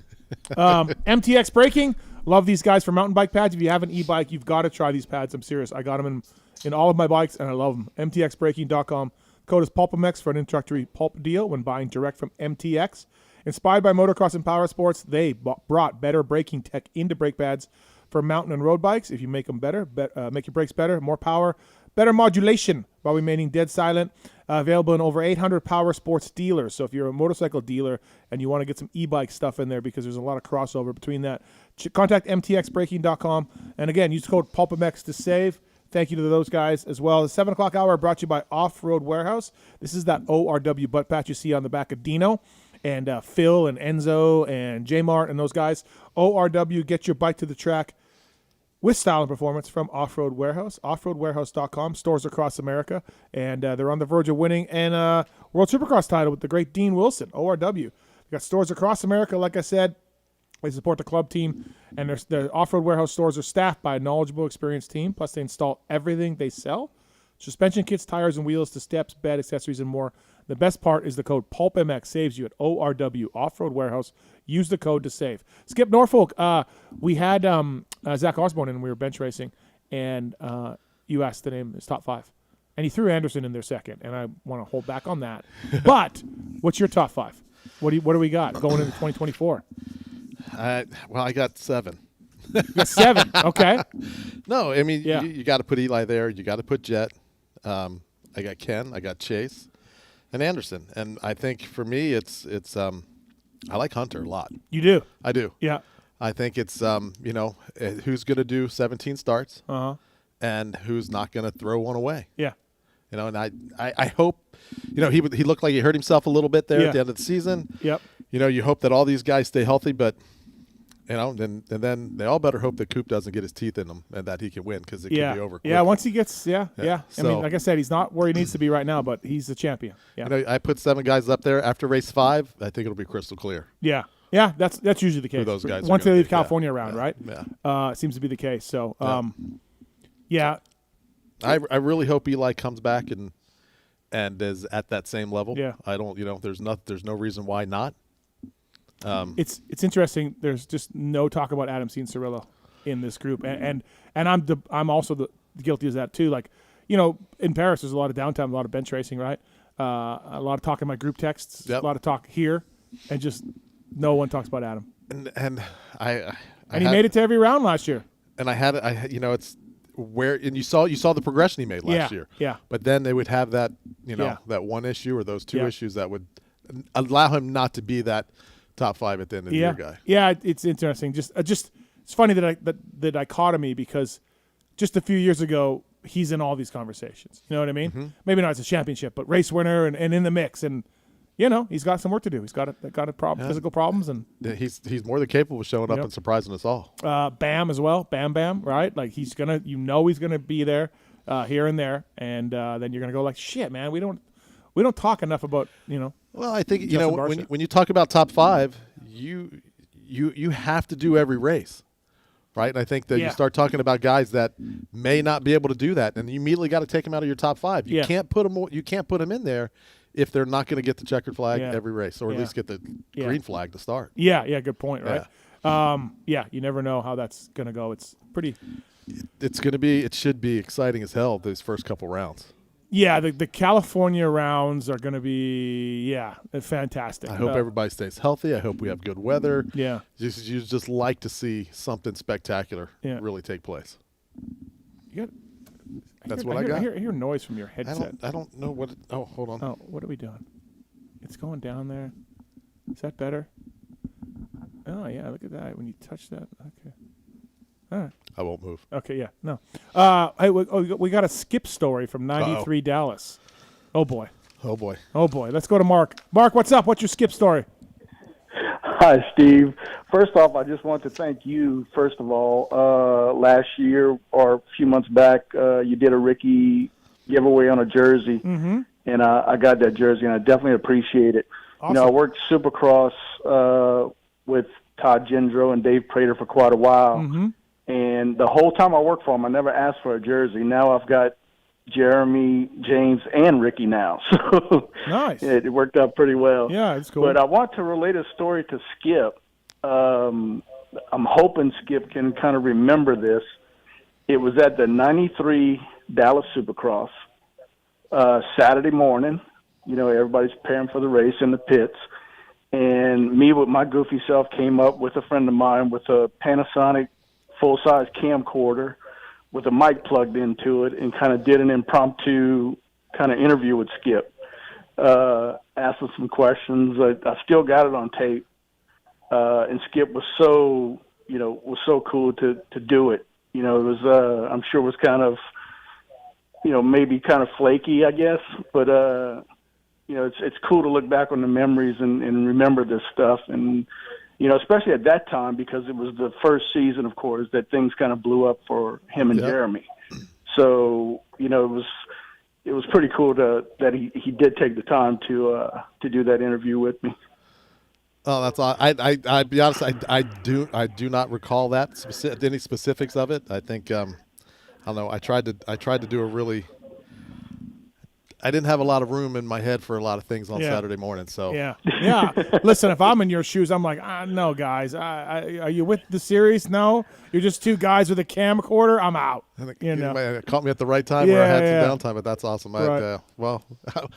MTX Braking. Love these guys for mountain bike pads. If you have an e-bike, you've got to try these pads. I'm serious. I got them in all of my bikes, and I love them. MTXBraking.com. Code is PulpMX for an introductory pulp deal when buying direct from MTX. Inspired by motocross and power sports, they brought better braking tech into brake pads for mountain and road bikes. If you make them better, make your brakes better, more power, better modulation while remaining dead silent. Available in over 800 power sports dealers. So if you're a motorcycle dealer and you want to get some e-bike stuff in there because there's a lot of crossover between that, contact mtxbraking.com. And again, use code PulpMX to save. Thank you to those guys as well. The 7 o'clock hour brought to you by Off-Road Warehouse. This is that ORW butt patch you see on the back of Dino. And Phil and Enzo and J-Mart and those guys. ORW, get your bike to the track with style and performance from Off-Road Warehouse. Offroadwarehouse.com, stores across America. And they're on the verge of winning a World Supercross title with the great Dean Wilson, ORW. They got stores across America, like I said. They support the club team. And their Off-Road Warehouse stores are staffed by a knowledgeable, experienced team. Plus, they install everything they sell. Suspension kits, tires, and wheels to steps, bed, accessories, and more. The best part is the code PulpMX saves you at ORW, Off-Road Warehouse. Use the code to save. Skip Norfolk, we had Zach Osborne in, and we were bench racing, and you asked the name, his top 5. And he threw Anderson in there second, and I want to hold back on that. But what's your top 5? What do we got going into 2024? Well, I got 7. You got 7, okay. No, I mean, you got to put Eli there. You got to put Jet. I got Ken. I got Chase. And Anderson, and I think for me, it's I like Hunter a lot. You do? I do. Yeah. I think it's who's going to do 17 starts, and who's not going to throw one away. Yeah. And I hope, he looked like he hurt himself a little bit there at the end of the season. Yep. You hope that all these guys stay healthy, but and then they all better hope that Coop doesn't get his teeth in them and that he can win because it can be over quick. Yeah, once he gets, I So, mean, like I said, he's not where he needs to be right now, but he's the champion. Yeah. I put 7 guys up there. After race 5, I think it'll be crystal clear. Yeah, that's usually the case. Who those guys once are they leave be. California around, right? Yeah. It seems to be the case. So, I really hope Eli comes back and is at that same level. Yeah. I don't. There's no reason why not. It's interesting. There's just no talk about Adam Cianciarulo in this group, and I'm also guilty of that too. Like, in Paris, there's a lot of downtime, a lot of bench racing, right? A lot of talk in my group texts, a lot of talk here, and just no one talks about Adam. And he made it to every round last year. And it's where and you saw the progression he made last year. Yeah. But then they would have that that one issue or those 2 issues that would allow him not to be that top 5 at the end of the year guy. Yeah, it's interesting. Just it's funny that the dichotomy, because just a few years ago he's in all these conversations. You know what I mean? Mm-hmm. Maybe not as a championship, but race winner and in the mix, and he's got some work to do. He's got a problem, physical problems, and he's more than capable of showing up and surprising us all. Bam as well, Bam, right? Like he's gonna be there here and there, and then you're gonna go like, shit, man, we don't talk enough about Well, I think when you talk about top 5, you have to do every race, right? And I think that you start talking about guys that may not be able to do that, and you immediately got to take them out of your top 5. You can't put them in there if they're not going to get the checkered flag every race, or at least get the green flag to start. Yeah, good point, right? You never know how that's going to go. It's pretty. It should be exciting as hell these first couple rounds. Yeah, the California rounds are going to be fantastic. I hope everybody stays healthy. I hope we have good weather. Yeah, you just like to see something spectacular really take place. You got That's what I got. I hear noise from your headset. I don't know what. Hold on. Oh, what are we doing? It's going down there. Is that better? Oh, yeah, look at that. When you touch that. Okay. All right. I won't move. Okay, yeah, no. Hey, we got a skip story from 93 Dallas. Oh, boy. Oh, boy. Oh, boy. Let's go to Mark. Mark, what's up? What's your skip story? Hi, Steve. First off, I just want to thank you, first of all. Last year or a few months back, you did a Ricky giveaway on a jersey, and I got that jersey, and I definitely appreciate it. Awesome. You know, I worked Supercross with Todd Gendro and Dave Prater for quite a while, and the whole time I worked for them, I never asked for a jersey. Now I've got Jeremy, James, and Ricky now. So nice. It worked out pretty well. Yeah, it's cool. But I want to relate a story to Skip. I'm hoping Skip can kind of remember this. It was at the 93 Dallas Supercross, Saturday morning. You know, everybody's preparing for the race in the pits. And me with my goofy self came up with a friend of mine with a Panasonic full-size camcorder with a mic plugged into it and kind of did an impromptu kind of interview with Skip. Asked him some questions. I still got it on tape. And Skip was so cool to do it. You know, it was, I'm sure it was kind of, maybe kind of flaky, I guess. But, it's cool to look back on the memories and remember this stuff. And, especially at that time, because it was the first season, of course, that things kind of blew up for him and Jeremy. So, it was pretty cool that he did take the time to do that interview with me. Oh, that's all. I'd be honest. I do not recall that any specifics of it. I think I don't know. I tried to do a really. I didn't have a lot of room in my head for a lot of things on Saturday morning. So yeah. Listen, if I'm in your shoes, I'm like, no, guys. Are you with the series? No, you're just two guys with a camcorder. I'm out. It caught me at the right time where I had some downtime, but that's awesum. Right.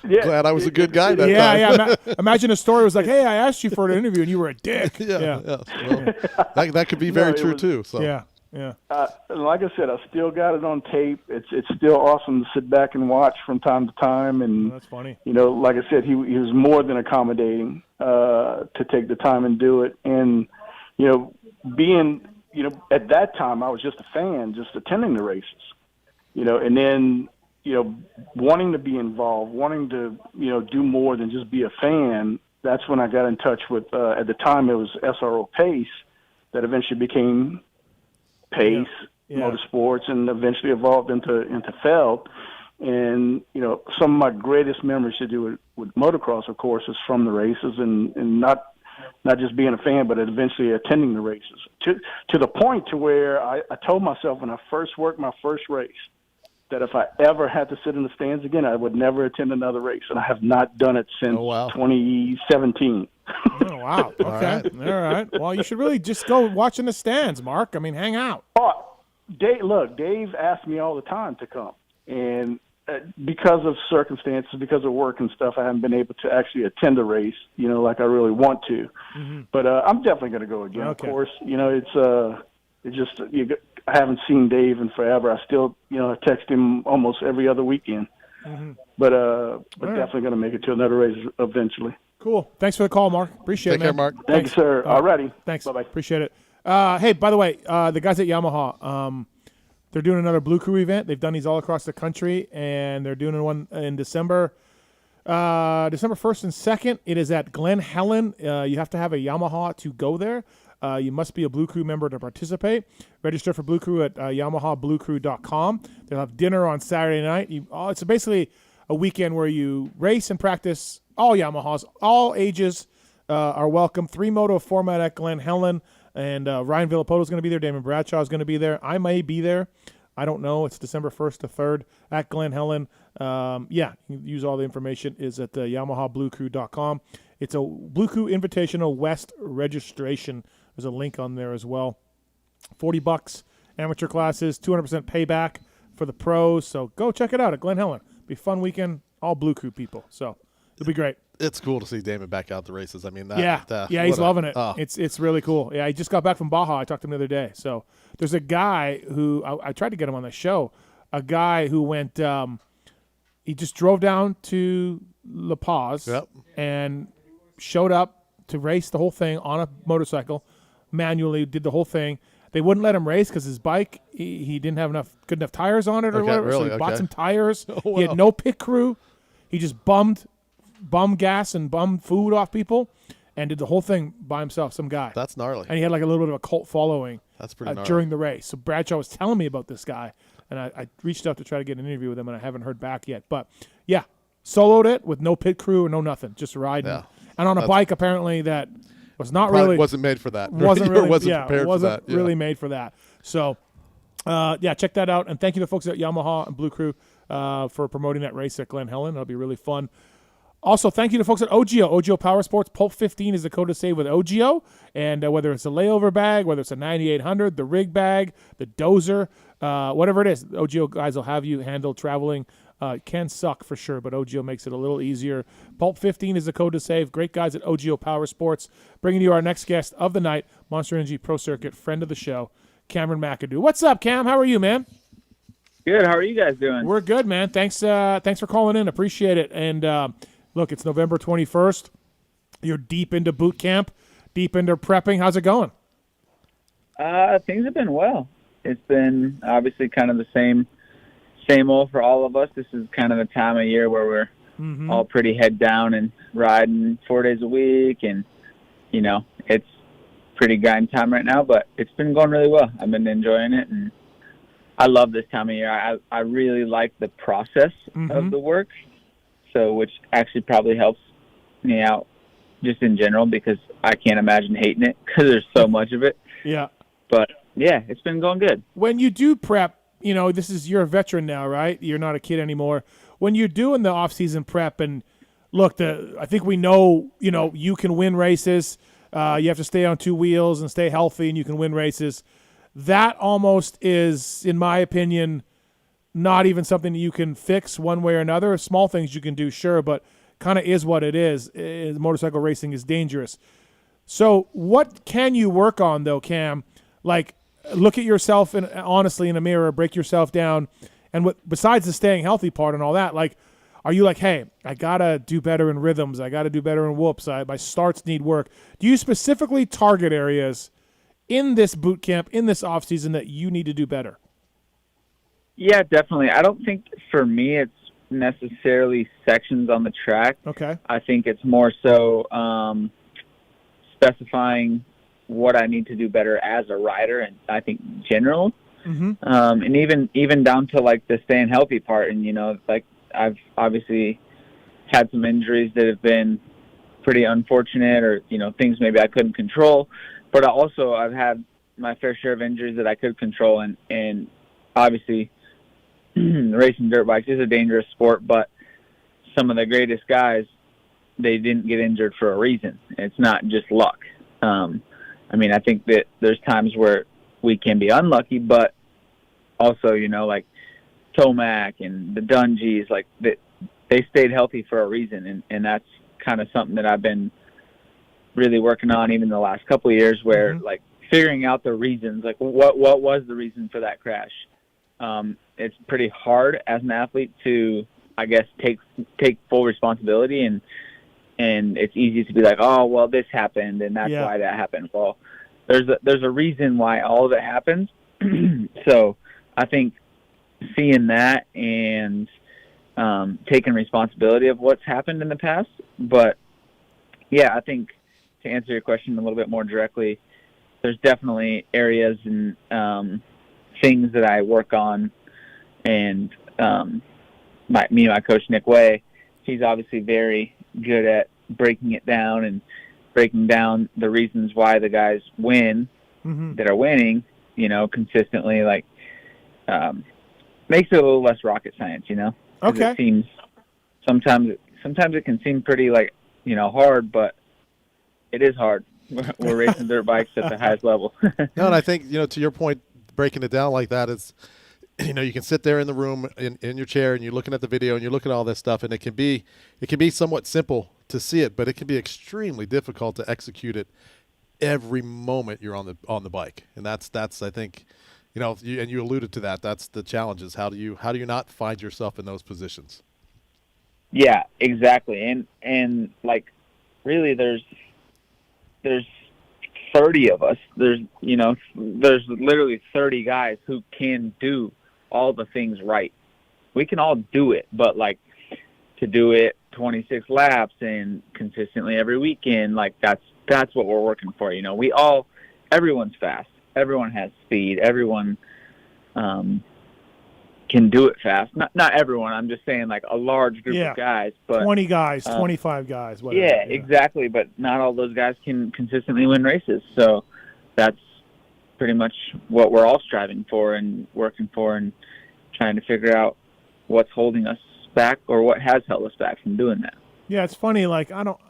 Glad I was a good guy that time. Yeah. Imagine a story was like, hey, I asked you for an interview and you were a dick. Yeah. Well, that could be very true too. So yeah. Like I said, I still got it on tape. It's still awesome to sit back and watch from time to time. And that's funny. Like I said, he was more than accommodating to take the time and do it. And being at that time, I was just a fan, just attending the races. And then wanting to be involved, wanting to do more than just be a fan. That's when I got in touch with. At the time, it was SRO Pace that eventually became Pace Motorsports, and eventually evolved into Feld. And some of my greatest memories to do with motocross, of course, is from the races, and not just being a fan, but eventually attending the races. To the point to where I told myself when I first worked my first race that if I ever had to sit in the stands again, I would never attend another race, and I have not done it since 2017. Oh, wow. Okay. All right. Well, you should really just go watch in the stands, Mark. I mean, hang out. Oh, Dave asked me all the time to come. And because of circumstances, because of work and stuff, I haven't been able to actually attend a race, like I really want to. But I'm definitely going to go again, of course. It's just I haven't seen Dave in forever. I still, I text him almost every other weekend. But definitely going to make it to another race eventually. Cool. Thanks for the call, Mark. Appreciate it, man. Take care, Mark. Thank you, sir. All righty. Thanks. Bye-bye. Appreciate it. Hey, by the way, the guys at Yamaha, they're doing another Blue Crew event. They've done these all across the country, and they're doing one in December. December 1st and 2nd. It is at Glen Helen. You have to have a Yamaha to go there. You must be a Blue Crew member to participate. Register for Blue Crew at YamahaBlueCrew.com. They'll have dinner on Saturday night. It's basically a weekend where you race and practice all Yamahas, all ages are welcome. 3-moto format at Glen Helen. And Ryan Villapoto is going to be there. Damon Bradshaw is going to be there. I may be there. I don't know. It's December 1st to 3rd at Glen Helen. You can use all the information is at YamahaBlueCrew.com. It's a Blue Crew Invitational West registration. There's a link on there as well. $40 amateur classes, 200% payback for the pros. So go check it out at Glen Helen. Be a fun weekend, all Blue Crew people. So it'll be great. It's cool to see Damon back out the races. I mean, he's loving it. It's really cool. Yeah, he just got back from Baja. I talked to him the other day. So there's a guy who I tried to get him on the show. a guy who went. He just drove down to La Paz and showed up to race the whole thing on a motorcycle, manually did the whole thing. They wouldn't let him race because his bike, he didn't have good enough tires on it or whatever. Really? So he bought some tires. Oh, wow. He had no pit crew. He just bummed gas and bummed food off people and did the whole thing by himself, some guy. That's gnarly. And he had like a little bit of a cult following. That's pretty gnarly. During the race. So Bradshaw was telling me about this guy, and I reached out to try to get an interview with him, and I haven't heard back yet. But, yeah, soloed it with no pit crew or no nothing, just riding. Yeah. And on a bike, apparently, that was not really. Wasn't made for that. Wasn't really, prepared for that. Really made for that. So, check that out. And thank you to the folks at Yamaha and Blue Crew for promoting that race at Glen Helen. That'll be really fun. Also, thank you to folks at OGIO Power Sports. Pulp 15 is the code to save with OGIO. And whether it's a layover bag, whether it's a 9800, the rig bag, the dozer, whatever it is, OGIO guys will have you handle traveling. It can suck for sure, but OGIO makes it a little easier. Pulp 15 is the code to save. Great guys at OGIO Power Sports. Bringing you our next guest of the night, Monster Energy Pro Circuit, friend of the show, Cameron Mcadoo. What's up, Cam? How are you, man? Good. How are you guys doing? We're good, man. Thanks for calling in. Appreciate it. And look, it's November 21st. You're deep into boot camp, deep into prepping. How's it going? Things have been well. It's been obviously kind of the same old for all of us. This is kind of the time of year where we're all pretty head down and riding 4 days a week. And, it's pretty grind time right now, but it's been going really well. I've been enjoying it, and I love this time of year. I really like the process of the work, so which actually probably helps me out just in general because I can't imagine hating it because there's so much of it. Yeah. But, yeah, it's been going good. When you do prep, you're a veteran now, right? You're not a kid anymore. When you're doing the off-season prep, and look, I think we know, you can win races. You have to stay on two wheels and stay healthy, and you can win races. That almost is, in my opinion, not even something that you can fix one way or another. Small things you can do, sure, but kind of is what it is. Motorcycle racing is dangerous. So what can you work on, though, Cam? Like, look at yourself honestly in a mirror, break yourself down, and besides the staying healthy part and all that, like, are you like, hey, I got to do better in rhythms, I got to do better in whoops, my starts need work? Do you specifically target areas in this boot camp, in this offseason, that you need to do better? Yeah, definitely. I don't think for me it's necessarily sections on the track. Okay. I think it's more so specifying what I need to do better as a rider, and I think general, and even down to like the staying healthy part. And like I've obviously had some injuries that have been pretty unfortunate, or things maybe I couldn't control. But I've had my fair share of injuries that I could control, and obviously racing dirt bikes is a dangerous sport. But some of the greatest guys, they didn't get injured for a reason. It's not just luck. I think that there's times where we can be unlucky, but also, like Tomac and the Dungeys, like they stayed healthy for a reason. And that's kind of something that I've been really working on even the last couple of years, where like figuring out the reasons, like what was the reason for that crash? It's pretty hard as an athlete to, I guess, take full responsibility, and it's easy to be like, oh, well, this happened, and that's why that happened. Well, there's a reason why all of it happens. So I think seeing that and taking responsibility of what's happened in the past. But, yeah, I think to answer your question a little bit more directly, there's definitely areas and things that I work on. And my coach, Nick Way, he's obviously very good at breaking it down and breaking down the reasons why the guys win that are winning, consistently, like makes it a little less rocket science, Okay. It seems sometimes it can seem pretty like, hard, but it is hard. We're racing dirt bikes at the highest level. No, and I think, to your point, breaking it down like that is, you can sit there in the room in your chair and you're looking at the video and you look at all this stuff, and it can be somewhat simple to see it, but it can be extremely difficult to execute it every moment you're on the bike. And that's I think, and you alluded to that. That's the challenges. How do you not find yourself in those positions? Yeah, exactly. And like, really, there's 30 of us. There's literally 30 guys who can do all the things right. We can all do it, but like to do it 26 laps and consistently every weekend, like that's what we're working for. Everyone's fast. Everyone has speed. Everyone can do it fast. Not everyone. I'm just saying like a large group of guys. But 20 guys, 25 guys. Whatever. Yeah, exactly. But not all those guys can consistently win races. So that's pretty much what we're all striving for and working for and trying to figure out what's holding us back or what has held us back from doing that. Yeah, it's funny. Like, I don't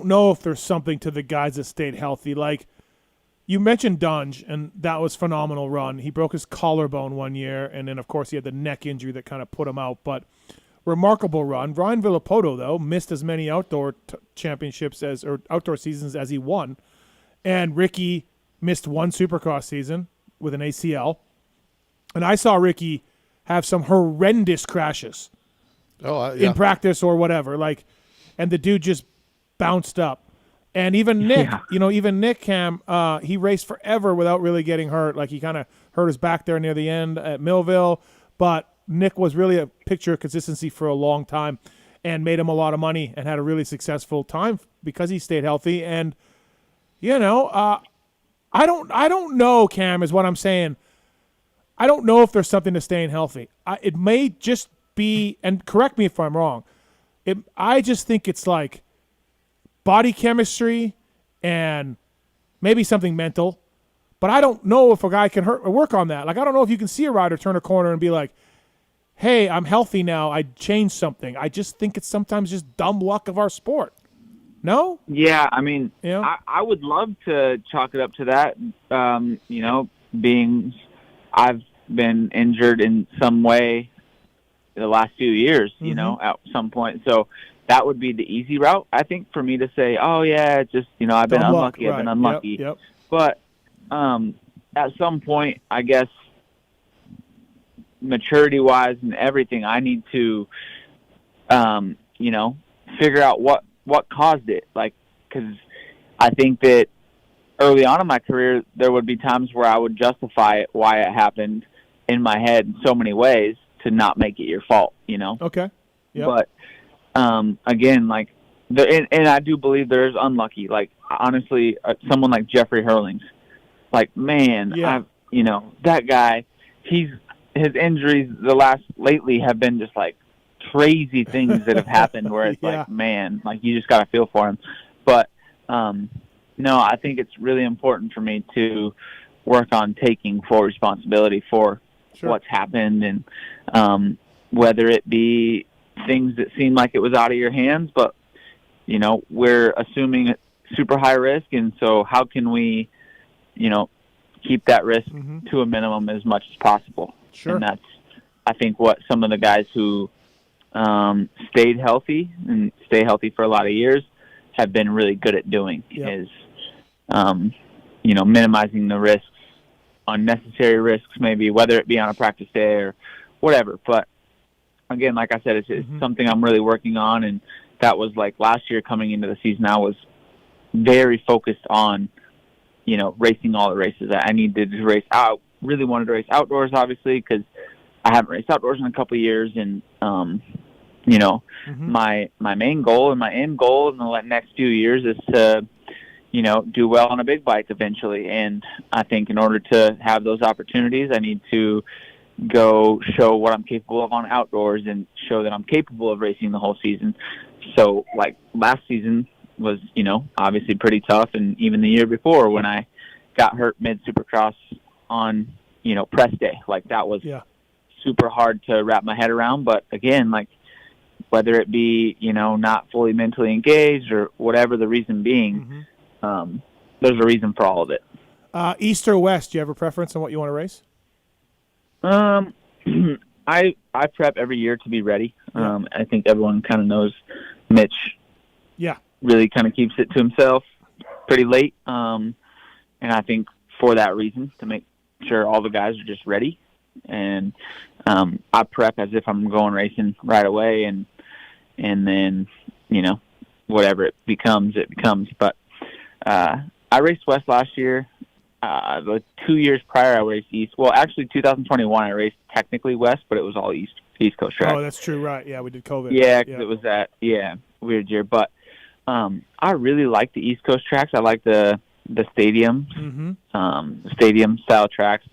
know if there's something to the guys that stayed healthy. Like, you mentioned Dunge, and that was a phenomenal run. He broke his collarbone one year, and then, of course, he had the neck injury that kind of put him out. But remarkable run. Ryan Villopoto, though, missed as many outdoor championships or outdoor seasons as he won. And Ricky missed one Supercross season with an ACL. And I saw Ricky have some horrendous crashes in practice or whatever. Like, and the dude just bounced up. And even Nick, Cam, he raced forever without really getting hurt. Like, he kind of hurt his back there near the end at Millville. But Nick was really a picture of consistency for a long time and made him a lot of money and had a really successful time because he stayed healthy. And, I don't know, Cam, is what I'm saying. I don't know if there's something to staying healthy. It may just be, and correct me if I'm wrong, I just think it's like body chemistry and maybe something mental. But I don't know if a guy can work on that. Like, I don't know if you can see a rider turn a corner and be like, hey, I'm healthy now. I changed something. I just think it's sometimes just dumb luck of our sport. No? Yeah, I mean, I would love to chalk it up to that, being I've been injured in some way the last few years, at some point. So that would be the easy route, I think, for me to say, oh, yeah, just, I've been unlucky. I've been unlucky. Yep. But at some point, I guess, maturity-wise and everything, I need to, figure out what caused it. Like, because I think that early on in my career, there would be times where I would justify why it happened in my head in so many ways to not make it your fault, Okay. Yep. But, again, like, and I do believe there's unlucky. Like, honestly, someone like Jeffrey Hurlings, like, man, that guy, his injuries lately have been just like crazy things that have happened where it's like, man, like, you just got to feel for him. But, no, I think it's really important for me to work on taking full responsibility for what's happened, and whether it be things that seem like it was out of your hands, but, we're assuming it's super high risk, and so how can we, keep that risk to a minimum as much as possible? Sure. And that's, I think, what some of the guys who stayed healthy and stay healthy for a lot of years have been really good at doing is, minimizing the risks, unnecessary risks, maybe, whether it be on a practice day or whatever. But again, like I said, it's something I'm really working on. And that was like last year coming into the season, I was very focused on, racing all the races. I needed to race out, really wanted to race outdoors, obviously, because I haven't raced outdoors in a couple of years. And, my main goal and my end goal in the next few years is to, do well on a big bike eventually. And I think in order to have those opportunities, I need to go show what I'm capable of on outdoors and show that I'm capable of racing the whole season. So, like, last season was, obviously pretty tough. And even the year before when I got hurt mid-Supercross on, press day, like, that was super hard to wrap my head around. But again, like, whether it be, not fully mentally engaged or whatever the reason being, there's a reason for all of it. East or West, do you have a preference on what you want to race? I prep every year to be ready. I think everyone kind of knows Mitch really kind of keeps it to himself pretty late. And I think for that reason, to make sure all the guys are just ready. And I prep as if I'm going racing right away, and then, you know, whatever it becomes. But I raced West last year. The 2 years prior, I raced East. Well, actually, 2021, I raced technically West, but it was all East Coast track. Oh, that's true, right? Yeah, we did COVID. Yeah, because it was that weird year. But I really like the East Coast tracks. I like the stadiums, stadium style tracks.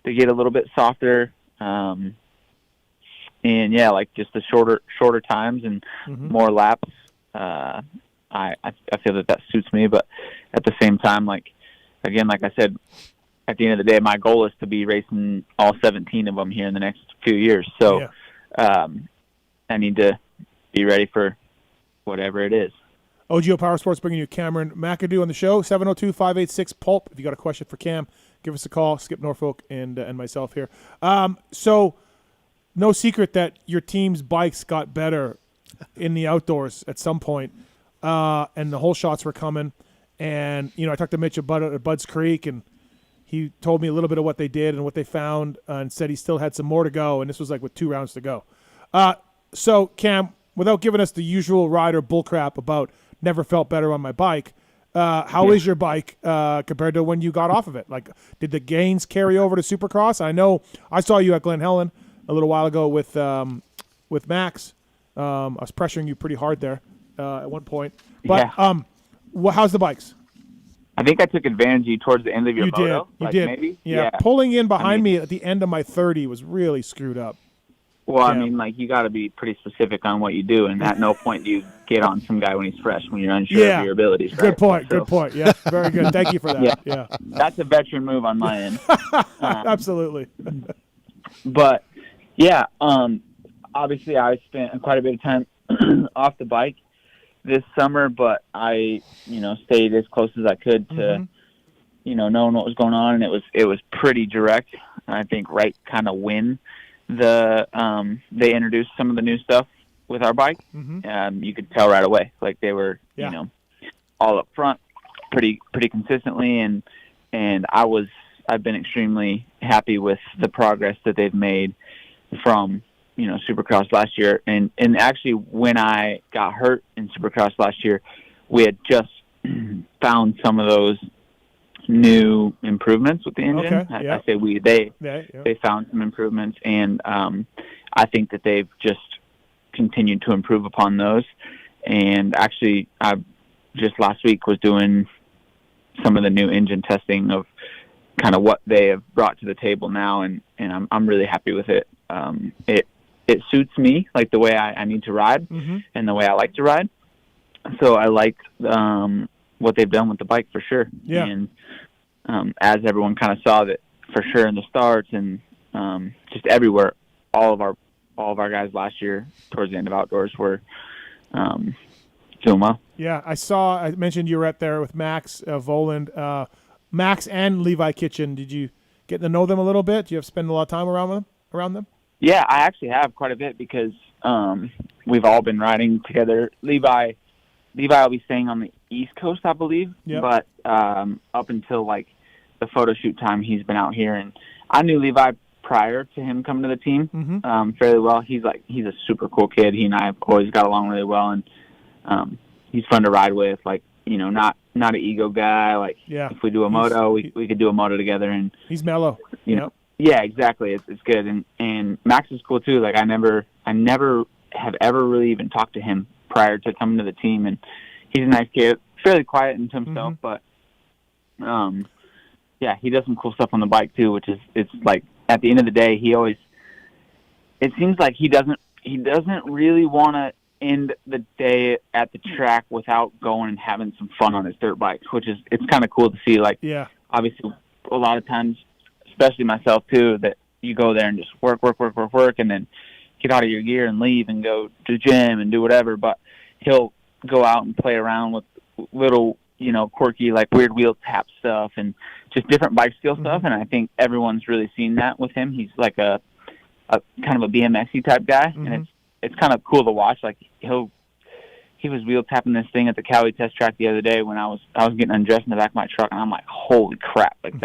They get a little bit softer, and yeah, like just the shorter times and more laps. I feel that suits me, but at the same time, like I said, at the end of the day, my goal is to be racing all 17 of them here in the next few years. So I need to be ready for whatever it is. OGO Power Sports bringing you Cameron Mcadoo on the show, 702-586-PULP. If you got a question for Cam, give us a call. Skip Norfolk and myself here. So no secret that your team's bikes got better in the outdoors at some point, and the whole shots were coming. And, you know, I talked to Mitch about it at Bud's Creek, and he told me a little bit of what they did and what they found, and said he still had some more to go, and this was like with 2 rounds to go. So, Cam, without giving us the usual rider bullcrap about never felt better on my bike, how is your bike compared to when you got off of it? Like, did the gains carry over to Supercross? I know I saw you at Glen Helen a little while ago with Max. I was pressuring you pretty hard there at one point. But how's the bikes? I think I took advantage of you towards the end of your moto. You did. Maybe? Yeah. Pulling in behind me at the end of my 30 was really screwed up. Well, I mean, like, you got to be pretty specific on what you do, and at no point do you get on some guy when he's fresh, when you're unsure of your abilities. Right? Good point. Yeah, very good. Thank you for that. Yeah. That's a veteran move on my end. Absolutely. But, yeah, obviously I spent quite a bit of time off the bike this summer, but I, you know, stayed as close as I could to, you know, knowing what was going on, and it was pretty direct. I think right kind of when they introduced some of the new stuff with our bike, you could tell right away, like they were, you know, all up front pretty consistently, and I've been extremely happy with the progress that they've made from, you know, Supercross last year. And actually when I got hurt in Supercross last year, we had just found some of those new improvements with the engine. Okay, I say they found some improvements, and I think that they've just continued to improve upon those. And actually, I just last week was doing some of the new engine testing of kind of what they have brought to the table now, and I'm really happy with it. It suits me, like the way I need to ride and the way I like to ride. So I like what they've done with the bike for sure. Yeah. And as everyone kind of saw that for sure in the starts and just everywhere, all of our guys last year towards the end of outdoors were doing well. Yeah, I mentioned you were out there with Max Voland, Max and Levi Kitchen. Did you get to know them a little bit? Do you have to spend a lot of time around them? Yeah, I actually have quite a bit because we've all been riding together. Levi will be staying on the East Coast, I believe. Yep. But up until like the photo shoot time, he's been out here, and I knew Levi prior to him coming to the team fairly well. He's a super cool kid. He and I have always got along really well, and he's fun to ride with. Like, you know, not an ego guy. Like, if we do a moto, we could do a moto together, and he's mellow. You know. Yeah, exactly. It's good, and Max is cool too. Like I never have ever really even talked to him prior to coming to the team, and he's a nice kid, fairly quiet into himself, but yeah, he does some cool stuff on the bike too, which is, it's like at the end of the day, it seems like he doesn't really want to end the day at the track without going and having some fun on his dirt bikes, which is, it's kind of cool to see. Like, obviously a lot of times, especially myself too, that you go there and just work, and then get out of your gear and leave and go to the gym and do whatever. But he'll go out and play around with little, you know, quirky, like weird wheel tap stuff and just different bike skill stuff. And I think everyone's really seen that with him. He's like a kind of a BMX-y type guy, and it's kind of cool to watch. Like he was wheel tapping this thing at the Cali test track the other day when I was getting undressed in the back of my truck, and I'm like, holy crap! Like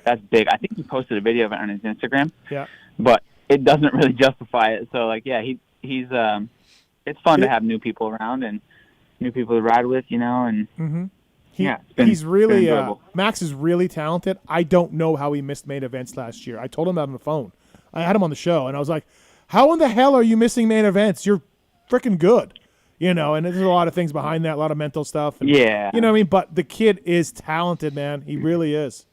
that's big. I think he posted a video of it on his Instagram. Yeah. But it doesn't really justify it. So like, yeah, he's it's fun to have new people around and new people to ride with, and he's really Max is really talented. I don't know how he missed main events last year. I told him that on the phone. I had him on the show, and I was like, "How in the hell are you missing main events? You're freaking good." And there's a lot of things behind that, a lot of mental stuff. And, yeah. You know what I mean? But the kid is talented, man. He really is.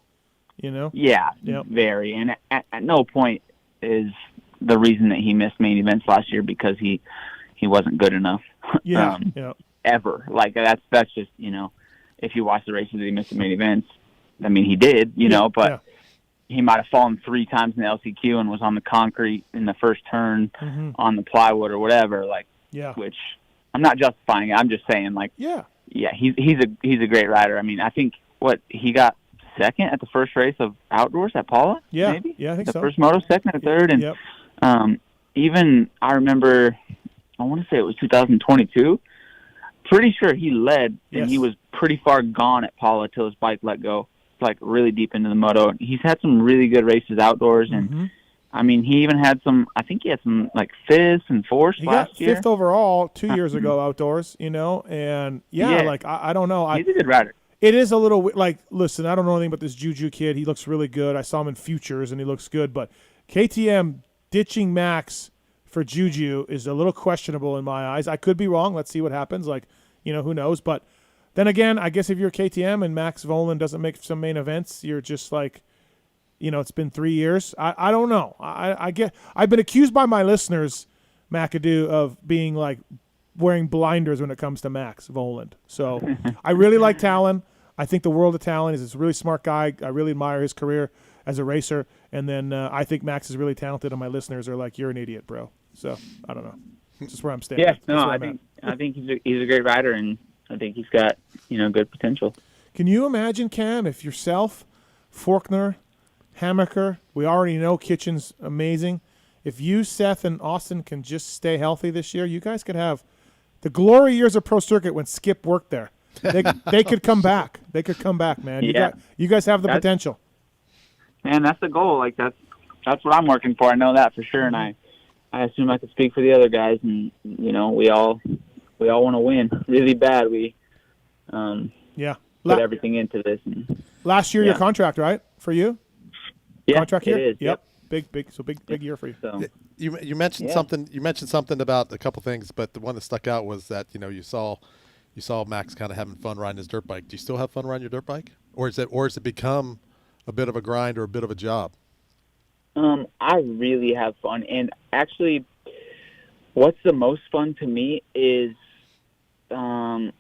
Yeah, yep. Very. And at no point is the reason that he missed main events last year because he wasn't good enough. Yeah. Ever. Like, that's just, if you watch the races that he missed the main events, I mean, he did, but he might have fallen 3 times in the LCQ and was on the concrete in the first turn on the plywood or whatever, which I'm not justifying it. I'm just saying, he's a great rider. I mean, I think he got second at the first race of outdoors at Paula. Yeah, maybe? Yeah, I think the so. First moto, second or third, and even I remember, I want to say it was 2022. Pretty sure he led, and he was pretty far gone at Paula till his bike let go, like really deep into the moto. He's had some really good races outdoors, and I mean, he even had some. I think he had some like fifths and fourths last year. He got 5th overall 2 years ago outdoors, and I don't know. He's a good rider. It is a little listen, I don't know anything about this Juju kid. He looks really good. I saw him in Futures, and he looks good. But KTM ditching Max for Juju is a little questionable in my eyes. I could be wrong. Let's see what happens. Who knows? But then again, I guess if you're KTM and Max Vohland doesn't make some main events, you're just like, it's been 3 years. I don't know. I've been accused by my listeners, Mcadoo, of being like wearing blinders when it comes to Max Vohland. So I really like Tallon. I think the world of Tallon is a really smart guy. I really admire his career as a racer. And then I think Max is really talented, and my listeners are like, "You're an idiot, bro." So I don't know. It's just where I'm standing. Yeah, no, I think he's a great rider, and I think he's got good potential. Can you imagine, Cam, if yourself, Faulkner, Hammaker, we already know Kitchen's amazing. If you, Seth, and Austin can just stay healthy this year, you guys could have the glory years of Pro Circuit when Skip worked there. They could come back. They could come back, man. You guys have the potential. Man, that's the goal. Like that's what I'm working for. I know that for sure, and I assume I could speak for the other guys. And we all want to win really bad. We put everything into this. And, last year, your contract, right, for you? Yeah, contract year? It is. Yep. Big year for you. So. You mentioned something. You mentioned something about a couple things, but the one that stuck out was that you saw Max kind of having fun riding his dirt bike. Do you still have fun riding your dirt bike, or has it become a bit of a grind or a bit of a job? I really have fun, and actually, what's the most fun to me is the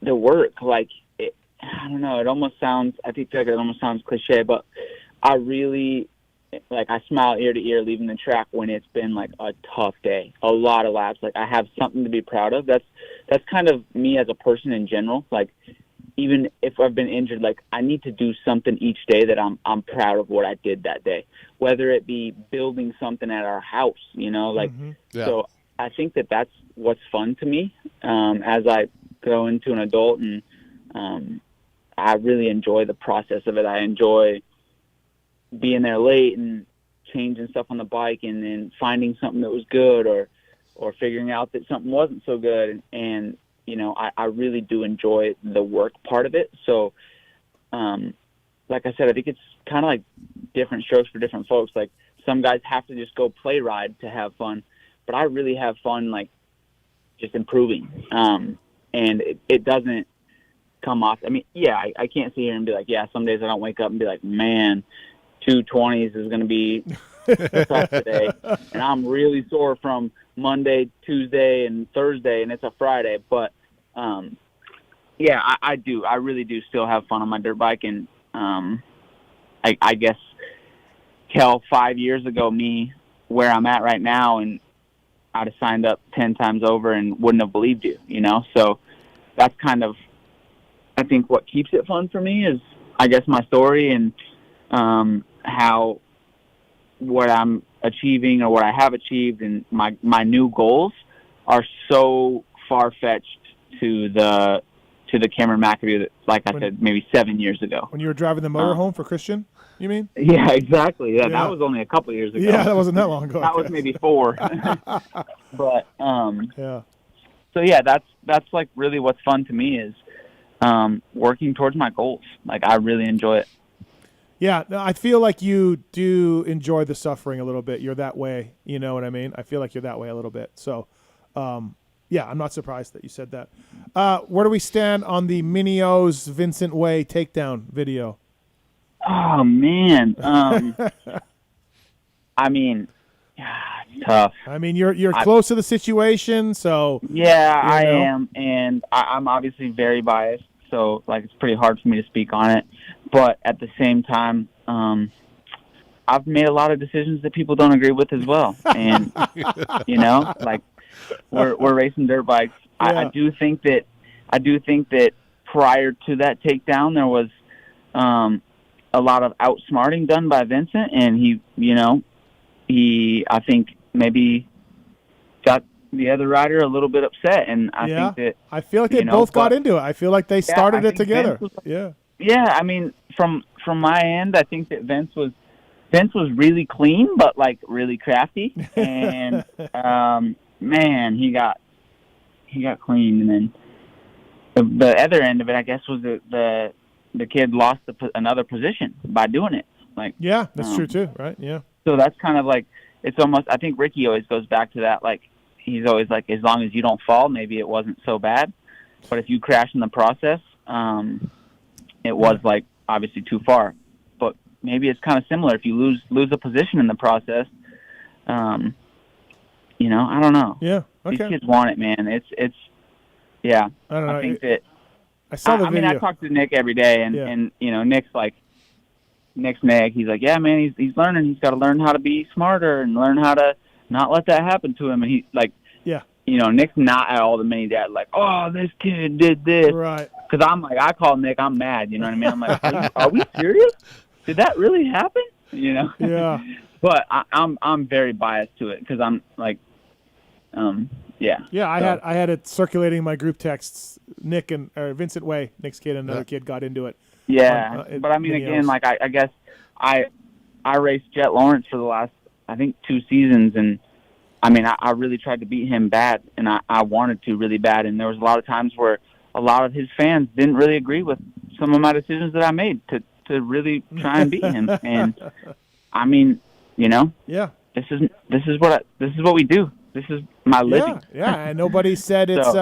work. Like, I don't know. It almost sounds. I feel like it almost sounds cliche, but I really I smile ear to ear leaving the track when it's been like a tough day, a lot of laps. Like, I have something to be proud of. That's kind of me as a person in general. Like, even if I've been injured, like, I need to do something each day that I'm proud of what I did that day, whether it be building something at our house, So I think that's what's fun to me as I grow into an adult, and I really enjoy the process of it. I enjoy being there late and changing stuff on the bike and then finding something that was good or figuring out that something wasn't so good. And I really do enjoy the work part of it. So, like I said, I think it's kind of like different strokes for different folks. Like, some guys have to just go play ride to have fun, but I really have fun, like, just improving. And it doesn't come off. I mean, I can't sit here and be like, some days I don't wake up and be like, man, 220s is going to be tough today. And I'm really sore from Monday, Tuesday, and Thursday, and it's a Friday. But, I do. I really do still have fun on my dirt bike. And I guess tell 5 years ago me where I'm at right now, and I'd have signed up 10 times over and wouldn't have believed you, So that's kind of, I think, what keeps it fun for me is, I guess, my story and how what I'm achieving or what I have achieved and my new goals are so far-fetched to to the Cameron Mcadoo, like I said, maybe 7 years ago. When you were driving the motorhome for Christian, you mean? Yeah, exactly. Yeah, that was only a couple years ago. Yeah, that wasn't that long ago. That was maybe 4. But yeah. So yeah, that's like really what's fun to me is working towards my goals. Like I really enjoy it. Yeah, no, I feel like you do enjoy the suffering a little bit. You're that way, you know what I mean? I feel like you're that way a little bit. So, yeah, I'm not surprised that you said that. Where do we stand on the Minios Vincent Way takedown video? Oh man, I mean, it's tough. I mean, you're close to the situation, so yeah, I am, and I'm obviously very biased. So like, it's pretty hard for me to speak on it. But at the same time, I've made a lot of decisions that people don't agree with as well, and you know, like we're racing dirt bikes. Yeah. I do think that prior to that takedown, there was a lot of outsmarting done by Vincent, and he I think maybe got the other rider a little bit upset, and I think that I feel like they both got into it. I feel like they started it together. Yeah, I mean, from my end, I think that Vince was really clean, but like really crafty, and man, he got clean, and then the other end of it, I guess, was the kid lost another position by doing it. Like, yeah, that's true too, right? Yeah. So that's kind of like, it's almost, I think Ricky always goes back to that, like, he's always like, as long as you don't fall, maybe it wasn't so bad. But if you crash in the process, it was like obviously too far. But maybe it's kind of similar. If you lose a position in the process, you know, I don't know. Yeah. Okay. These kids want it, man. It's yeah. I don't know. I think that I saw the video. I mean, I talk to Nick every day, and you know, Nick's Nick. He's like, yeah, man, he's learning. He's got to learn how to be smarter and learn how to not let that happen to him. And he's like, yeah, you know, Nick's not at all the mini dad, like, oh, this kid did this. Right. Because I'm like, I call Nick, I'm mad. You know what I mean? I'm like, are we serious? Did that really happen? You know? Yeah. But I'm very biased to it because I'm like, yeah. Yeah, I had it circulating in my group texts. Nick and Vincent Way, Nick's kid, and another kid got into it. Yeah, but I mean, again, like I guess I raced Jet Lawrence for the last, I think, 2 seasons, and I mean, I really tried to beat him bad, and I wanted to really bad, and there was a lot of times where a lot of his fans didn't really agree with some of my decisions that I made to really try and beat him, and I mean, you know, yeah, this is what we do. This is my living. Yeah, and nobody said it's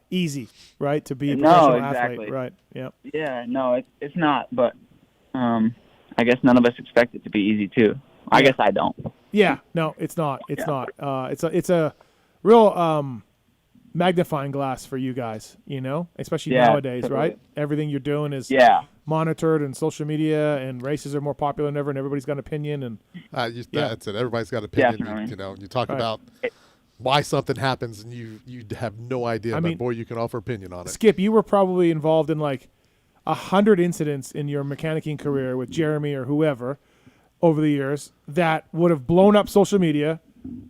easy, right, to be a professional athlete, right? Yeah. Yeah, no, it's not, but I guess none of us expect it to be easy too. I guess I don't. Yeah, no, it's not. It's not. It's a real magnifying glass for you guys, you know, especially nowadays, totally. Right? Everything you're doing is monitored, and social media, and races are more popular than ever, and everybody's got an opinion. And that's it. Everybody's got an opinion. Definitely. You know, you talk about why something happens, and you have no idea, but boy, you can offer opinion on it. Skip, you were probably involved in like 100 incidents in your mechanicking career with Jeremy or whoever over the years that would have blown up social media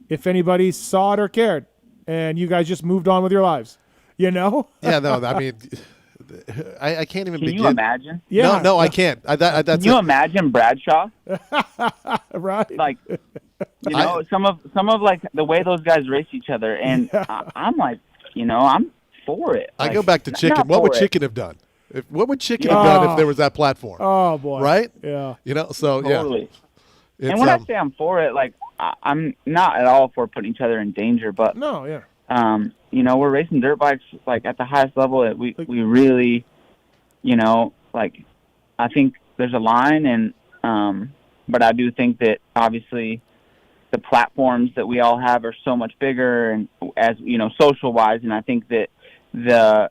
if anybody saw it or cared, and you guys just moved on with your lives, you know? Yeah, no, I mean, I can't even begin. Can you imagine? Yeah. No, I can't. Can you imagine Bradshaw? Right. Like, you know, some of like the way those guys race each other, and I'm like, you know, I'm for it. I go back to Chicken. What would Chicken have done? What would Chicken have done if there was that platform? Oh boy! Right? Yeah. You know, so totally. Yeah. And when I say I'm for it, like I'm not at all for putting each other in danger, but no, yeah. You know, we're racing dirt bikes like at the highest level. We really, you know, like I think there's a line, and but I do think that obviously the platforms that we all have are so much bigger, and as you know, social wise, and I think that the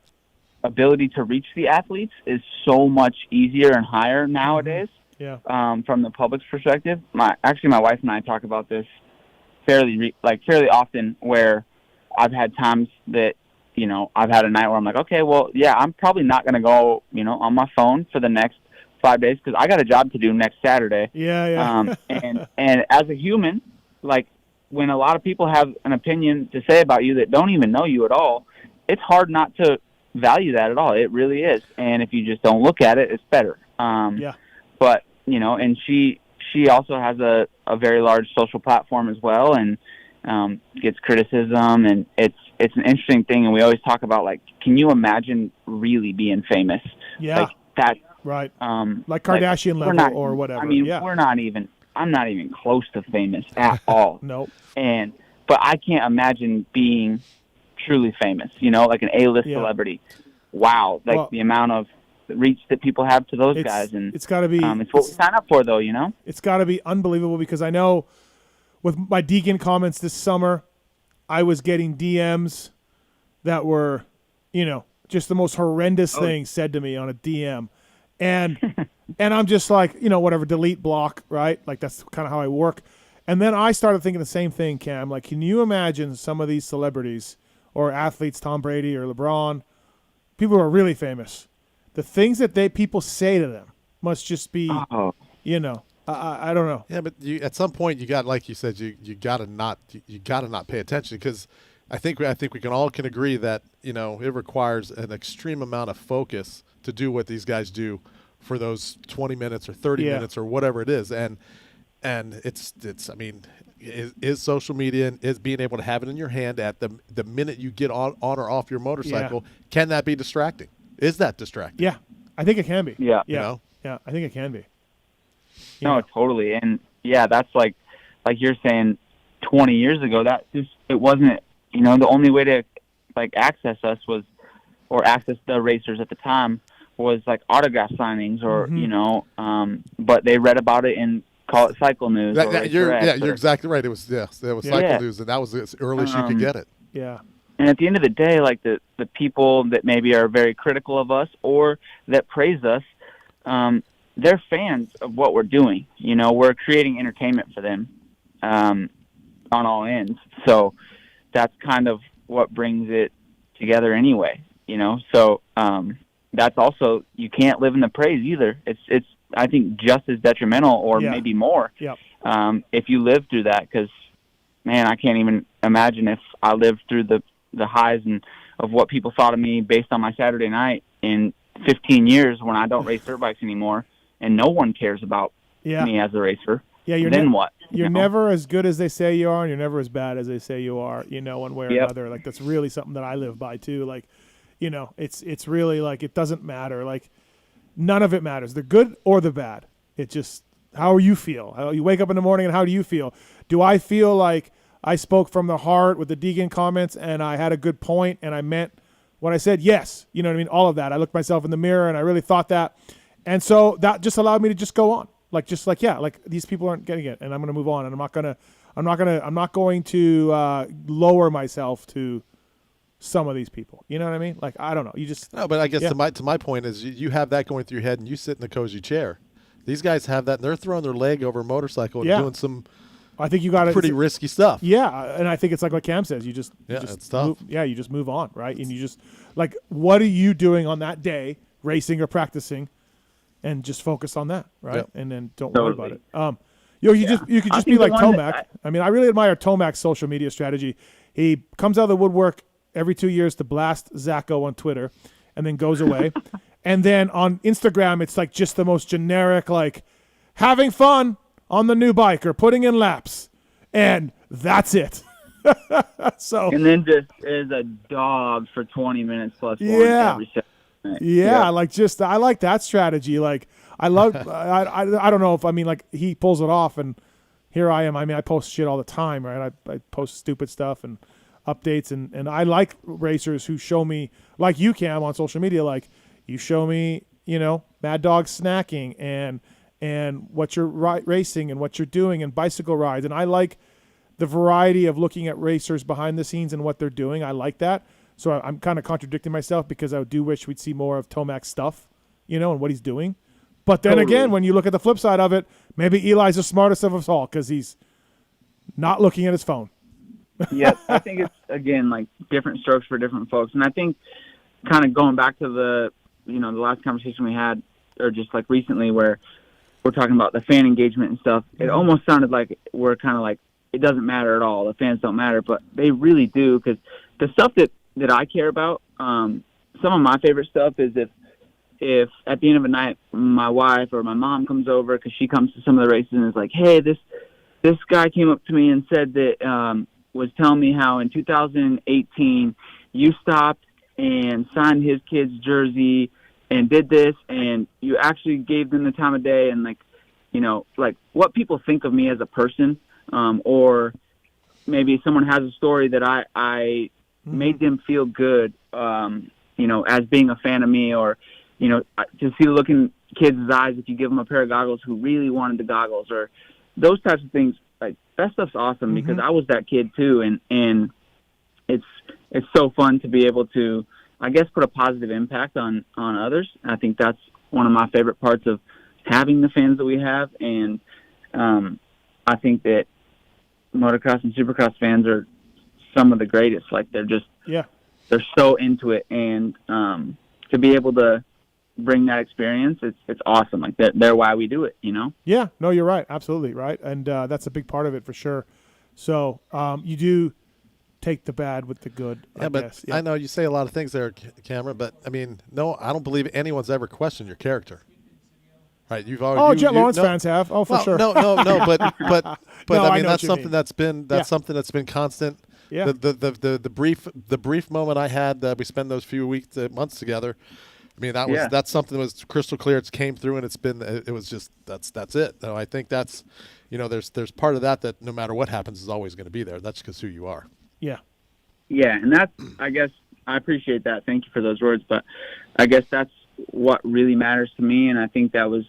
ability to reach the athletes is so much easier and higher nowadays. Yeah. From the public's perspective, my wife and I talk about this fairly often, where I've had times that, you know, I've had a night where I'm like, okay, well, yeah, I'm probably not going to go, you know, on my phone for the next 5 days because I got a job to do next Saturday. Yeah. And as a human, like when a lot of people have an opinion to say about you that don't even know you at all, it's hard not to value that at all. It really is. And if you just don't look at it, it's better. But, and she also has a very large social platform as well, and gets criticism, and it's an interesting thing. And we always talk about, like, can you imagine really being famous? Yeah. Like that. Right. Like Kardashian level or whatever. I mean, I'm not even close to famous at all. Nope. But I can't imagine being truly famous, like an A-list celebrity. Wow. Like the amount of reach that people have to those guys. And it's got to be, it's what we sign up for though, It's got to be unbelievable, because I know with my Deacon comments this summer, I was getting DMs that were, just the most horrendous things said to me on a DM. And I'm just like, whatever, delete, block, right? Like, that's kind of how I work. And then I started thinking the same thing, Cam. Like, can you imagine some of these celebrities or athletes, Tom Brady or LeBron, people who are really famous, the things that people say to them must just be, I don't know. Yeah, but at some point you got, like you said, you gotta not pay attention, because I think we can all agree that it requires an extreme amount of focus to do what these guys do for those 20 minutes or 30 minutes or whatever it is, and it's I mean, is social media and is being able to have it in your hand at the minute you get on or off your motorcycle, can that be distracting? Is that distracting? Yeah, I think it can be. Yeah, yeah, I think it can be. No, totally, and that's like you're saying, 20 years ago, that just it wasn't. The only way to access us or access the racers at the time was like autograph signings or but they read about it in, call it Cycle News. You're exactly right. It was Cycle News, and that was as early as you could get it. Yeah. And at the end of the day, like the people that maybe are very critical of us or that praise us, they're fans of what we're doing. We're creating entertainment for them on all ends. So that's kind of what brings it together anyway. So that's also, you can't live in the praise either. It's I think just as detrimental or maybe more if you live through that, because man, I can't even imagine if I lived through the highs and of what people thought of me based on my Saturday night in 15 years when I don't race dirt bikes anymore and no one cares about me as a racer. Yeah, then what? You're never as good as they say you are, and you're never as bad as they say you are, one way or another. Like, that's really something that I live by too. Like, it's really like, it doesn't matter. Like, none of it matters, the good or the bad. It just, how you feel. How you wake up in the morning and how do you feel? Do I feel like I spoke from the heart with the Deegan comments and I had a good point and I meant what I said? Yes. You know what I mean? All of that. I looked myself in the mirror and I really thought that. And so that just allowed me to just go on. Like, just like, like these people aren't getting it and I'm going to move on, and I'm not going to lower myself to some of these people. You know what I mean? Like, I don't know. You just, no, but I guess to my point is you have that going through your head and you sit in the cozy chair. These guys have that and they're throwing their leg over a motorcycle and doing some, I think you got pretty risky stuff. Yeah, and I think it's like what Cam says. You just it's tough. You just move on, right? And you just, like, what are you doing on that day, racing or practicing, and just focus on that, right? Yep. And then don't worry about it. You could just be like Tomac. I mean, I really admire Tomac's social media strategy. He comes out of the woodwork every 2 years to blast Zacho on Twitter, and then goes away. And then on Instagram, it's like just the most generic, like, having fun on the new bike or putting in laps, and that's it. So, and then just is a dog for 20 minutes plus one every 7 minutes. Like, just, I like that strategy. Like, I love I don't know if, I mean, like, he pulls it off, and here I am. I mean, I post shit all the time, right? I post stupid stuff and updates, and I like racers who show me, like you, Cam, on social media, like, you show me, Mad Dog snacking and what you're racing and what you're doing and bicycle rides. And I like the variety of looking at racers behind the scenes and what they're doing. I like that. So I'm kind of contradicting myself because I do wish we'd see more of Tomac's stuff, and what he's doing. But then again, when you look at the flip side of it, maybe Eli's the smartest of us all because he's not looking at his phone. I think it's, again, like, different strokes for different folks. And I think kind of going back to the last conversation we had, or just like recently, where we're talking about the fan engagement and stuff, it almost sounded like we're kind of like, it doesn't matter at all. The fans don't matter, but they really do, because the stuff that I care about, some of my favorite stuff is if at the end of the night my wife or my mom comes over, because she comes to some of the races and is like, hey, this guy came up to me and said that was telling me how in 2018 you stopped and signed his kid's jersey and did this, and you actually gave them the time of day, and like, you know, like what people think of me as a person, or maybe someone has a story that I made them feel good, you know, as being a fan of me, or, you know, to see the look in kids' eyes if you give them a pair of goggles who really wanted the goggles, or those types of things. Like, that stuff's awesome because I was that kid too, and it's so fun to be able to, I guess, put a positive impact on others. I think that's one of my favorite parts of having the fans that we have, and I think that motocross and supercross fans are some of the greatest. Like, they're just they're so into it, and to be able to bring that experience, it's awesome. Like, they're why we do it, you know? Yeah, no, you're right. Absolutely right. And that's a big part of it for sure. So you do take the bad with the good. Yeah, I know you say a lot of things there, Cameron, but I mean, no, I don't believe anyone's ever questioned your character. Right? You've always Jet Lawrence fans have. Oh, for sure. No, but No, I I mean, know that's what you something mean. that's something that's been constant. Yeah. The brief moment I had that we spent those few weeks, months together. I mean, that's something that was crystal clear. It's came through, and it was just that's it. So I think that's, you know, there's part of that no matter what happens is always going to be there. That's just who you are. Yeah. Yeah, and that's, I guess, I appreciate that. Thank you for those words, but I guess that's what really matters to me, and I think that was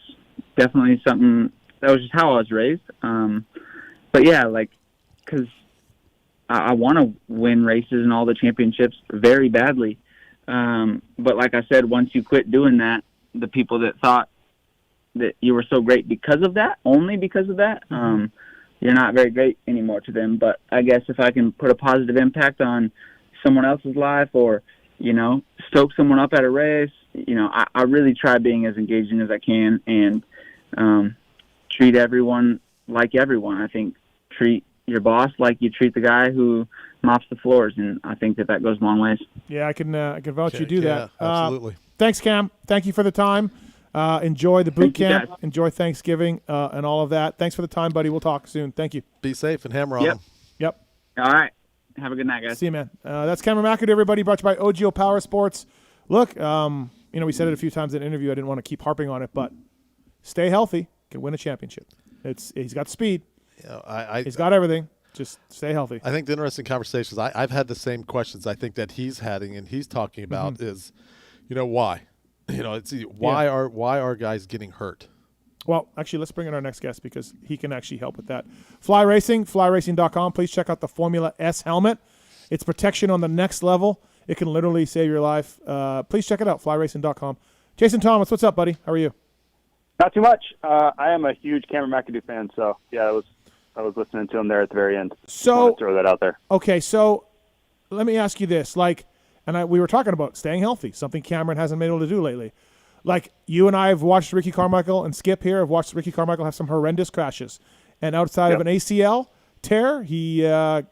definitely something, that was just how I was raised. But yeah, like, because I want to win races and all the championships very badly. But like I said, once you quit doing that, the people that thought that you were so great because of that, only because of that, you're not very great anymore to them. But I guess if I can put a positive impact on someone else's life, or, you know, stoke someone up at a race, you know, I really try being as engaging as I can, and treat everyone like everyone. I think treat your boss like you treat the guy who mops the floors, and I think that goes a long ways. Yeah, I can vouch you do that. Absolutely. Thanks, Cam. Thank you for the time. Enjoy the boot camp. Enjoy Thanksgiving and all of that. Thanks for the time, buddy. We'll talk soon. Thank you. Be safe and hammer on them. Yep. All right. Have a good night, guys. See you, man. That's Cameron Mcadoo, everybody, brought to you by OGO Power Sports. Look, you know, we said it a few times in the interview. I didn't want to keep harping on it, but stay healthy. Can win a championship. He's got speed. You know, he's got everything. Just stay healthy. I think the interesting conversations, I've had the same questions I think that he's having and he's talking about is, you know, why? You know, it's why are guys getting hurt? Well, actually, let's bring in our next guest because he can actually help with that. Fly Racing, flyracing.com. Please check out the Formula S helmet. It's protection on the next level. It can literally save your life. Please check it out, flyracing.com. Jason Thomas, what's up, buddy? How are you? Not too much. I am a huge Cameron Mcadoo fan, so yeah, I was listening to him there at the very end. So wanted to throw that out there. Okay, so let me ask you this, we were talking about staying healthy, something Cameron hasn't been able to do lately. Like, you and I have watched Ricky Carmichael, and Skip here have watched Ricky Carmichael have some horrendous crashes. And outside of an ACL tear, he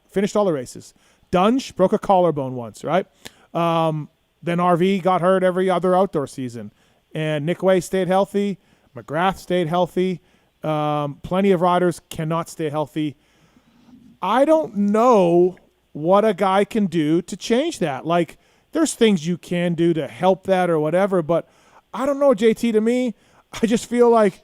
finished all the races. Dunge broke a collarbone once, right? Then RV got hurt every other outdoor season. And Nick Way stayed healthy. McGrath stayed healthy. Plenty of riders cannot stay healthy. I don't know what a guy can do to change that. Like, there's things you can do to help that or whatever, but I don't know, JT. To me, I just feel like,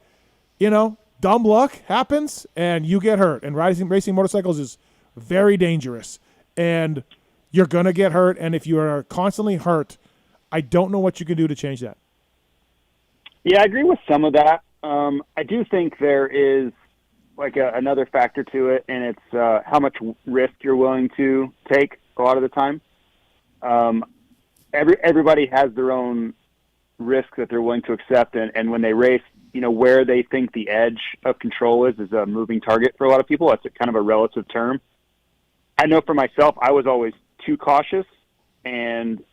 you know, dumb luck happens and you get hurt. And racing motorcycles is very dangerous. And you're going to get hurt. And if you are constantly hurt, I don't know what you can do to change that. Yeah, I agree with some of that. I do think there is like another factor to it, and it's how much risk you're willing to take a lot of the time. Everybody has their own risk that they're willing to accept, and when they race, you know, where they think the edge of control is a moving target for a lot of people. That's kind of a relative term. I know for myself, I was always too cautious, and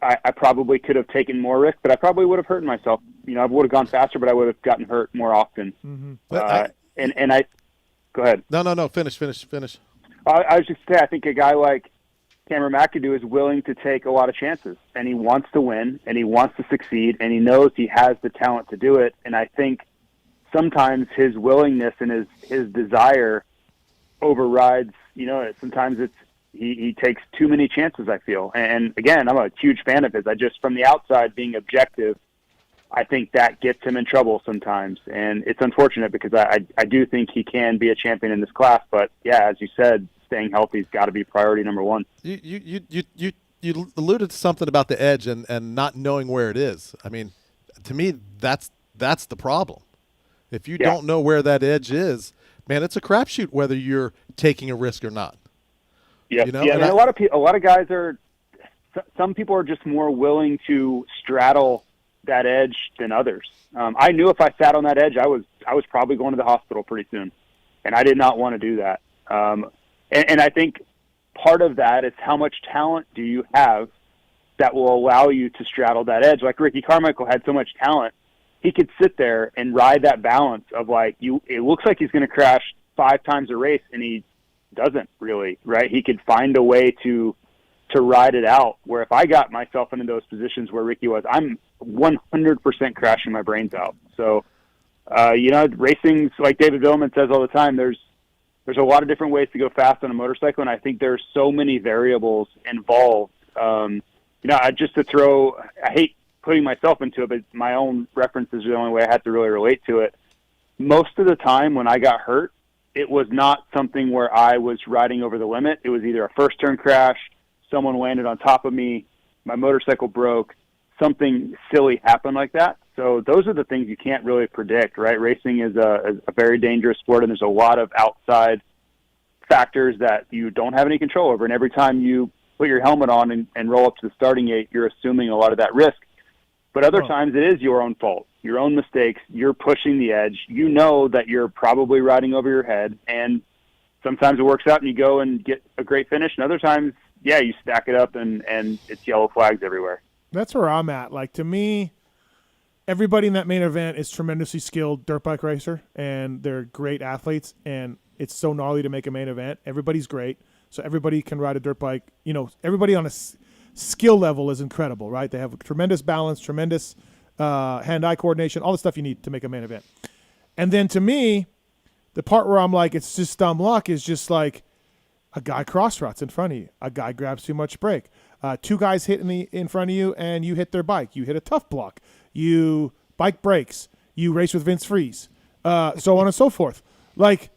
I probably could have taken more risk, but I probably would have hurt myself. You know, I would have gone faster, but I would have gotten hurt more often. And I go ahead. No. Finish. I was just saying, I think a guy like Cameron Mcadoo is willing to take a lot of chances, and he wants to win, and he wants to succeed, and he knows he has the talent to do it. And I think sometimes his willingness and his desire overrides, sometimes he takes too many chances, I feel. And again, I'm a huge fan of his. I just, from the outside, being objective, I think that gets him in trouble sometimes. And it's unfortunate because I do think he can be a champion in this class. But yeah, as you said, staying healthy has got to be priority number one. You alluded to something about the edge and not knowing where it is. I mean, to me, that's the problem. If you don't know where that edge is, man, it's a crapshoot whether you're taking a risk or not. Yeah, and a lot of guys are. Some people are just more willing to straddle that edge than others. I knew if I sat on that edge, I was probably going to the hospital pretty soon, and I did not want to do that. And I think part of that is how much talent do you have that will allow you to straddle that edge. Like Ricky Carmichael had so much talent, he could sit there and ride that balance of it looks like he's going to crash 5 times a race, and he doesn't really, right? He could find a way to ride it out, where if I got myself into those positions where Ricky was, I'm 100% crashing my brains out. So, racing's like David Billman says all the time, there's a lot of different ways to go fast on a motorcycle, and I think there's so many variables involved. Just to throw, I hate putting myself into it, but my own reference is the only way I had to really relate to it. Most of the time when I got hurt, it was not something where I was riding over the limit. It was either a first turn crash, someone landed on top of me, my motorcycle broke, something silly happened like that. So those are the things you can't really predict, right? Racing is a very dangerous sport, and there's a lot of outside factors that you don't have any control over. And every time you put your helmet on and roll up to the starting gate, you're assuming a lot of that risk. But other times it is your own fault, your own mistakes. You're pushing the edge. You know that you're probably riding over your head, and sometimes it works out and you go and get a great finish. And other times, you stack it up and it's yellow flags everywhere. That's where I'm at. Like, to me, everybody in that main event is tremendously skilled dirt bike racer, and they're great athletes, and it's so gnarly to make a main event. Everybody's great, so everybody can ride a dirt bike. Everybody on a skill level is incredible, right? They have tremendous balance, tremendous hand-eye coordination, all the stuff you need to make a main event. And then to me, the part where I'm like, it's just dumb luck is just like a guy cross-ruts in front of you. A guy grabs too much brake. 2 guys hit in front of you, and you hit their bike. You hit a tough block. You bike breaks. You race with Vince Freeze. So on and so forth. Like,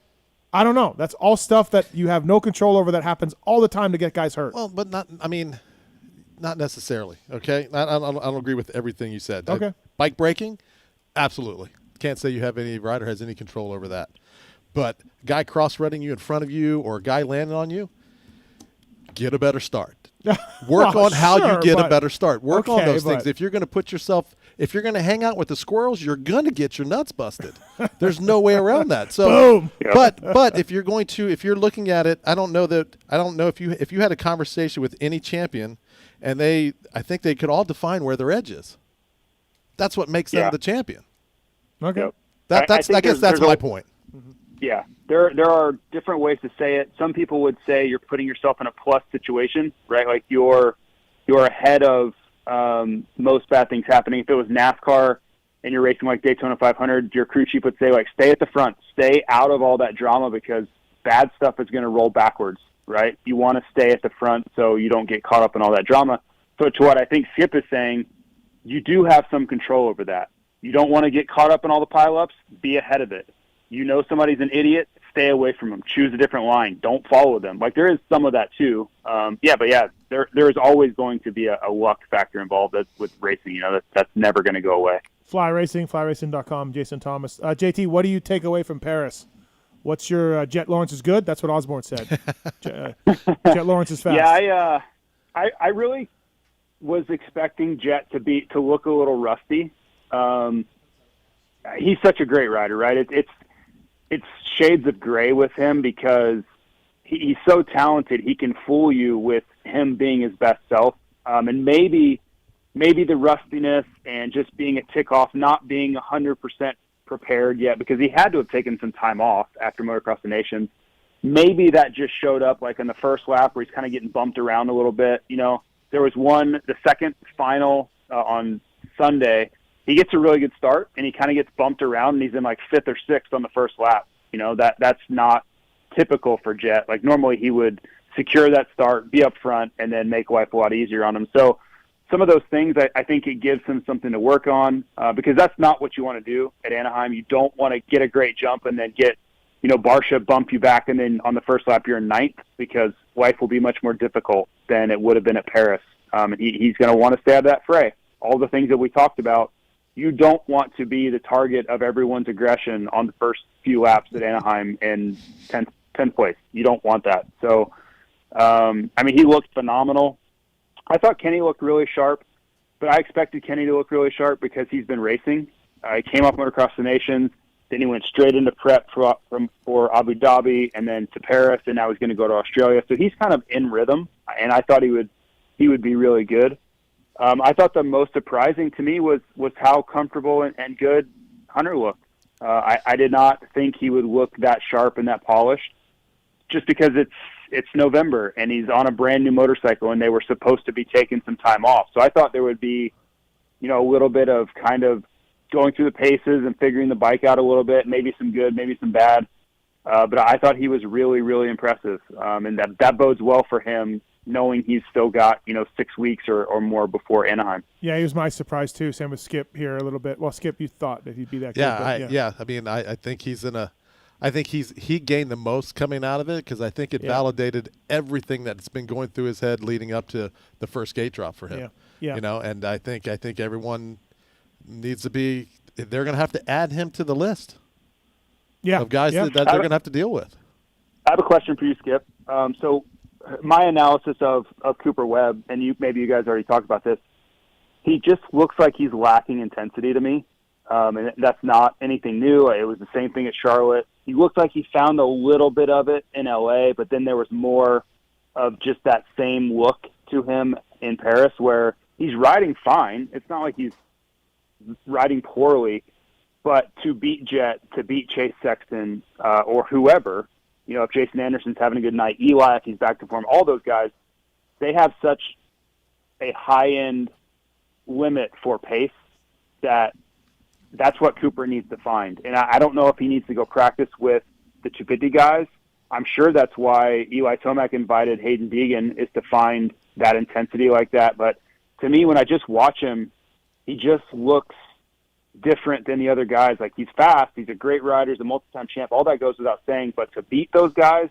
I don't know. That's all stuff that you have no control over that happens all the time to get guys hurt. Well, but not necessarily, okay? I don't agree with everything you said. Okay. Bike braking, absolutely. Can't say any rider has any control over that. But guy cross-running you in front of you or a guy landing on you, get a better start. Work on how you get a better start. Work on those things. If you're going to hang out with the squirrels, you're going to get your nuts busted. There's no way around that. So, boom. But if you're looking at it, I don't know if you had a conversation with any champion, and I think they could all define where their edge is. That's what makes them the champion. Okay. I guess that's my point. Yeah, there are different ways to say it. Some people would say you're putting yourself in a plus situation, right? Like you're ahead of most bad things happening. If it was NASCAR and you're racing like Daytona 500, your crew chief would say, like, stay at the front, stay out of all that drama because bad stuff is going to roll backwards, right? You want to stay at the front so you don't get caught up in all that drama. So to what I think Skip is saying, you do have some control over that. You don't want to get caught up in all the pileups. Be ahead of it. You know somebody's an idiot, stay away from them. Choose a different line. Don't follow them. Like, there is some of that too. There is always going to be a luck factor involved with racing. That's never going to go away. Fly Racing, flyracing.com, Jason Thomas. JT, what do you take away from Paris? What's your Jet Lawrence is good? That's what Osborne said. Jet Lawrence is fast. Yeah, I really was expecting Jet to look a little rusty. He's such a great rider, right? It's shades of gray with him because he's so talented. He can fool you with him being his best self. And maybe the rustiness and just being a tick off, not being 100% prepared yet, because he had to have taken some time off after Motocross of Nations. maybe that just showed up like in the first lap where he's kind of getting bumped around a little bit. There was the second final on Sunday. He gets a really good start, and he kind of gets bumped around, and he's in like 5th or 6th on the first lap. That's not typical for Jet. Like normally he would secure that start, be up front, and then make life a lot easier on him. So some of those things, I think it gives him something to work on because that's not what you want to do at Anaheim. You don't want to get a great jump and then get, Barsha bump you back, and then on the first lap you're in 9th because life will be much more difficult than it would have been at Paris. And he's going to want to stay out of that fray. All the things that we talked about, you don't want to be the target of everyone's aggression on the first few laps at Anaheim in 10th place. You don't want that. So, he looked phenomenal. I thought Kenny looked really sharp, but I expected Kenny to look really sharp because he's been racing. He came off Motocross the Nations, then he went straight into prep for Abu Dhabi and then to Paris, and now he's going to go to Australia. So he's kind of in rhythm, and I thought he would be really good. I thought the most surprising to me was how comfortable and good Hunter looked. I did not think he would look that sharp and that polished just because it's November and he's on a brand new motorcycle and they were supposed to be taking some time off. So I thought there would be, a little bit of kind of going through the paces and figuring the bike out a little bit, maybe some good, maybe some bad. But I thought he was really, really impressive. And that bodes well for him, knowing he's still got, 6 weeks or more before Anaheim. Yeah, he was my surprise too. Same with Skip here a little bit. Well, Skip, you thought that he'd be that good. I think he's I think he gained the most coming out of it because I think it validated everything that's been going through his head leading up to the first gate drop for him. Yeah. And I think everyone needs to be. They're going to have to add him to the list. Of guys that they're going to have to deal with. I have a question for you, Skip. So my analysis of Cooper Webb, and maybe you guys already talked about this, he just looks like he's lacking intensity to me. And that's not anything new. It was the same thing at Charlotte. He looked like he found a little bit of it in LA, but then there was more of just that same look to him in Paris where he's riding fine. It's not like he's riding poorly, but to beat Jet, to beat Chase Sexton, or whoever, if Jason Anderson's having a good night, Eli, if he's back to form, all those guys, they have such a high-end limit for pace that's what Cooper needs to find. And I don't know if he needs to go practice with the 250 guys. I'm sure that's why Eli Tomac invited Hayden Deegan, is to find that intensity like that. But to me, when I just watch him, he just looks different than the other guys. Like, he's fast, he's a great rider, he's a multi-time champ, all that goes without saying. But to beat those guys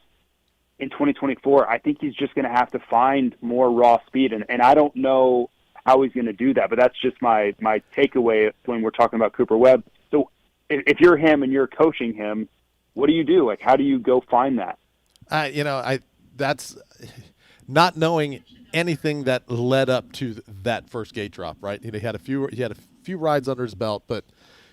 in 2024, I think he's just going to have to find more raw speed. And I don't know how he's going to do that, but that's just my takeaway when we're talking about Cooper Webb. So if you're him and you're coaching him, what do you do? Like, how do you go find that? That's not knowing anything that led up to that first gate drop, right? He had a few rides under his belt, but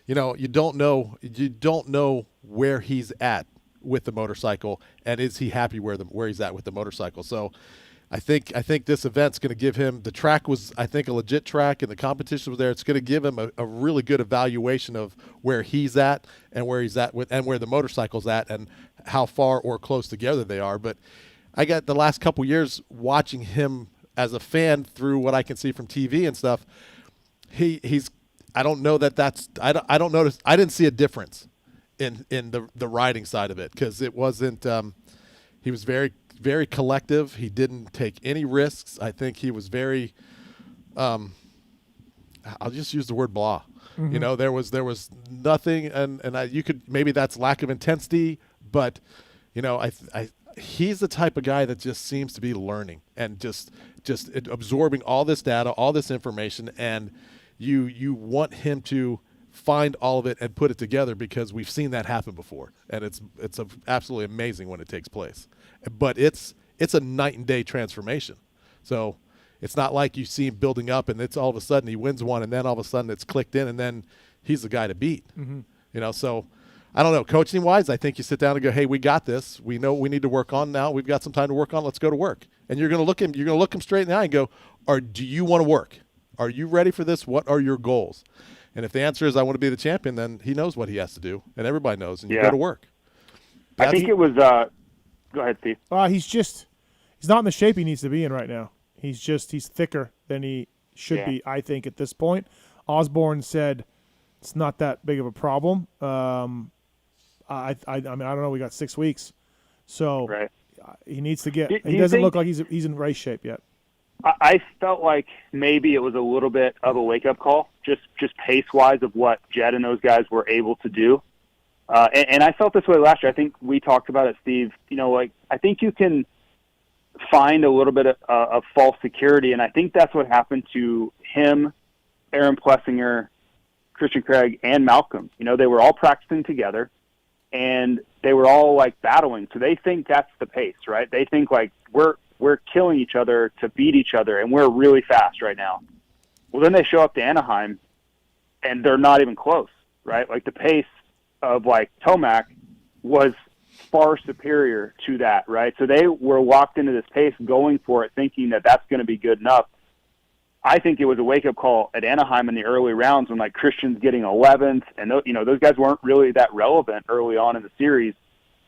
you don't know where he's at with the motorcycle, and is he happy where he's at with the motorcycle? So I think this event's going to give him, the track was, I think, a legit track, and the competition was there. It's going to give him a really good evaluation of where he's at and where he's at and where the motorcycle's at and how far or close together they are. But I got the last couple years watching him as a fan through what I can see from TV and stuff. He's I don't know that that's I don't notice. I didn't see a difference in the riding side of it because it wasn't. He was very, very collective. He didn't take any risks. I think he was very. I'll just use the word blah. Mm-hmm. There was nothing, and you could, maybe that's lack of intensity, but he's the type of guy that just seems to be learning and just absorbing all this data, all this information, and you want him to find all of it and put it together because we've seen that happen before, and it's absolutely amazing when it takes place. But it's a night and day transformation. So it's not like you see him building up and it's all of a sudden he wins one and then all of a sudden it's clicked in and then he's the guy to beat. Mm-hmm. So I don't know. Coaching wise, I think you sit down and go, hey, we got this. We know what we need to work on now. We've got some time to work on. Let's go to work. And you're going to look him straight in the eye and go, do you want to work? Are you ready for this? What are your goals? And if the answer is I want to be the champion, then he knows what he has to do, and everybody knows, and you go to work. I think it was Go ahead, Steve. He's not in the shape he needs to be in right now. He's thicker than he should be, I think, at this point. Osborne said it's not that big of a problem. I mean, I don't know. We got 6 weeks, so he needs to get. He doesn't look like he's in race shape yet. I felt like maybe it was a little bit of a wake-up call, just pace-wise of what Jed and those guys were able to do. And I felt this way last year. I think we talked about it, Steve. I think you can find a little bit of false security, and I think that's what happened to him, Aaron Plessinger, Christian Craig, and Malcolm. They were all practicing together, and they were all, battling. So they think that's the pace, right? They think, we're killing each other to beat each other, and we're really fast right now. Well, then they show up to Anaheim, and they're not even close, right? The pace of, Tomac was far superior to that, right? So they were locked into this pace, going for it, thinking that that's going to be good enough. I think it was a wake-up call at Anaheim in the early rounds when, Christian's getting 11th, and, those guys weren't really that relevant early on in the series.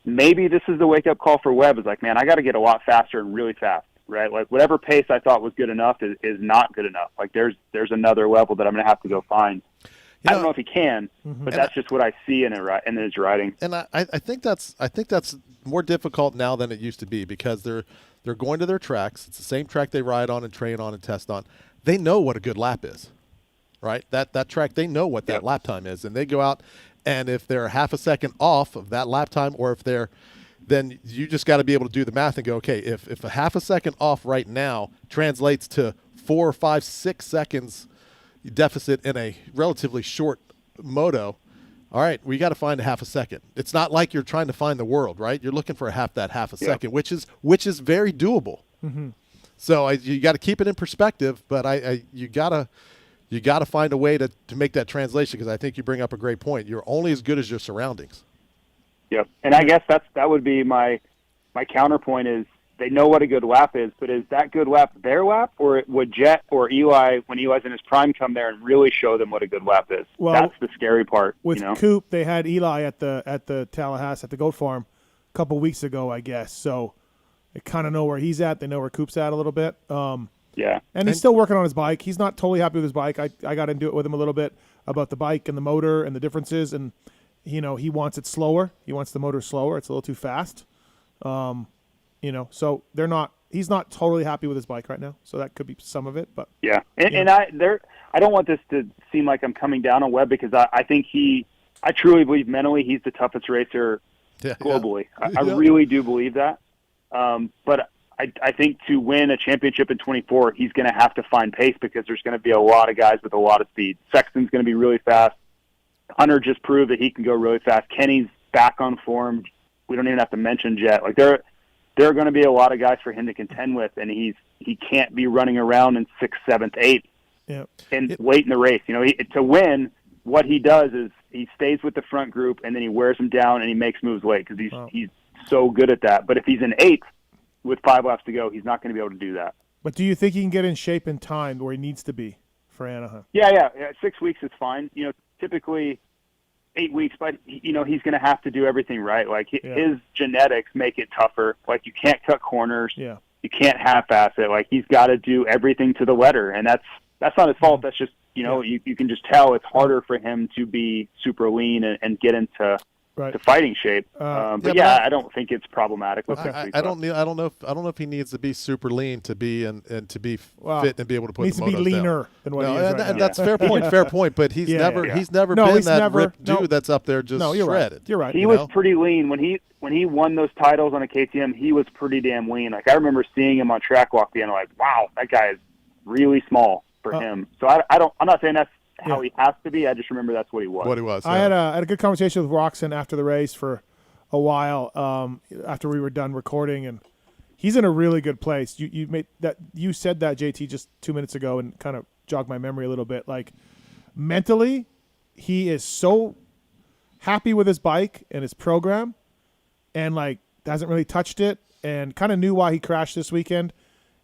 Maybe this is the wake-up call for Webb. Is man, I got to get a lot faster and really fast, right? Whatever pace I thought was good enough is not good enough. There's another level that I'm going to have to go find. I don't know if he can, but that's just what I see in his writing. And I think that's more difficult now than it used to be, because they're going to their tracks. It's the same track they ride on and train on and test on. They know what a good lap is, right? That track, they know what that lap time is, and they go out. And if they're half a second off of that lap time, or if then you just got to be able to do the math and go, okay, if a half a second off right now translates to 4, 5, 6 seconds deficit in a relatively short moto, all right, we got to find a half a second. It's not like you're trying to find the world, right? You're looking for half a second, which is very doable. Mm-hmm. So you got to keep it in perspective, but you got to find a way to make that translation, because I think you bring up a great point. You're only as good as your surroundings. Yep. And I guess that would be my counterpoint is they know what a good lap is, but is that good lap their lap, or would Jet or Eli, when Eli's in his prime, come there and really show them what a good lap is? Well, that's the scary part. With Coop, they had Eli at the Tallahassee, at the goat farm a couple weeks ago, I guess. So they kind of know where he's at. They know where Coop's at a little bit. Yeah. And he's still working on his bike. He's not totally happy with his bike. I got into it with him a little bit about the bike and the motor and the differences. And, he wants it slower. He wants the motor slower. It's a little too fast. So he's not totally happy with his bike right now. So that could be some of it. But yeah. And I don't want this to seem like I'm coming down on Webb, because I think I truly believe mentally he's the toughest racer globally. Yeah. I really do believe that. But I think to win a championship in 24, he's going to have to find pace, because there's going to be a lot of guys with a lot of speed. Sexton's going to be really fast. Hunter just proved that he can go really fast. Kenny's back on form. We don't even have to mention Jet. There are going to be a lot of guys for him to contend with, and he can't be running around in 6th, 7th, 8th, and late in the race. To win, what he does is he stays with the front group, and then he wears them down, and he makes moves late, because he's so good at that. But if he's in 8th with 5 laps to go, he's not going to be able to do that. But do you think he can get in shape in time where he needs to be for Anaheim? Yeah. 6 weeks is fine. Typically 8 weeks, but he's going to have to do everything right. His genetics make it tougher. You can't cut corners. Yeah. You can't half-ass it. He's got to do everything to the letter, and that's not his fault. That's just you can just tell it's harder for him to be super lean and get into to fighting shape. But I don't think it's problematic. I don't know if he needs to be super lean to be and to be fit and be able to put. Needs the to be leaner down. than what he is right now. That's fair point. But he's never been that ripped dude that's up there just shredded. You're right. He was pretty lean when he won those titles on a KTM. He was pretty damn lean. I remember seeing him on track walk the end. Wow, that guy is really small for him. So I'm not saying that's how he has to be. I just remember that's what he was. I had a good conversation with Roxon after the race for a while after we were done recording, and he's in a really good place. You said that, JT, just 2 minutes ago, and kind of jogged my memory a little bit. Mentally, he is so happy with his bike and his program, and hasn't really touched it, and kind of knew why he crashed this weekend,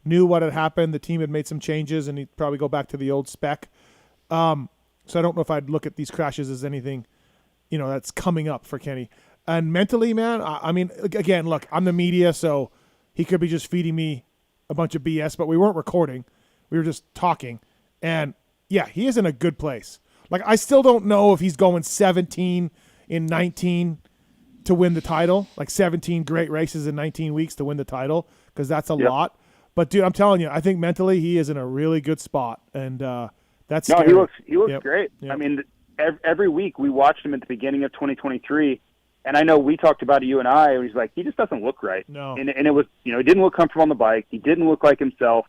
knew what had happened. The team had made some changes, and he'd probably go back to the old spec. So I don't know if I'd look at these crashes as anything, that's coming up for Kenny. And mentally, man, I mean, again, look, I'm the media, so he could be just feeding me a bunch of BS, but we weren't recording. We were just talking. And, yeah, he is in a good place. Like, I still don't know if he's going 17 in 19 to win the title, like 17 great races in 19 weeks to win the title, because that's a lot. But, dude, I'm telling you, I think mentally he is in a really good spot, and that's scary. He looks great. Yep. I mean, every week we watched him at the beginning of 2023, and I know we talked about it, you and I, and he's like, he just doesn't look right. No. And it was, he didn't look comfortable on the bike. He didn't look like himself.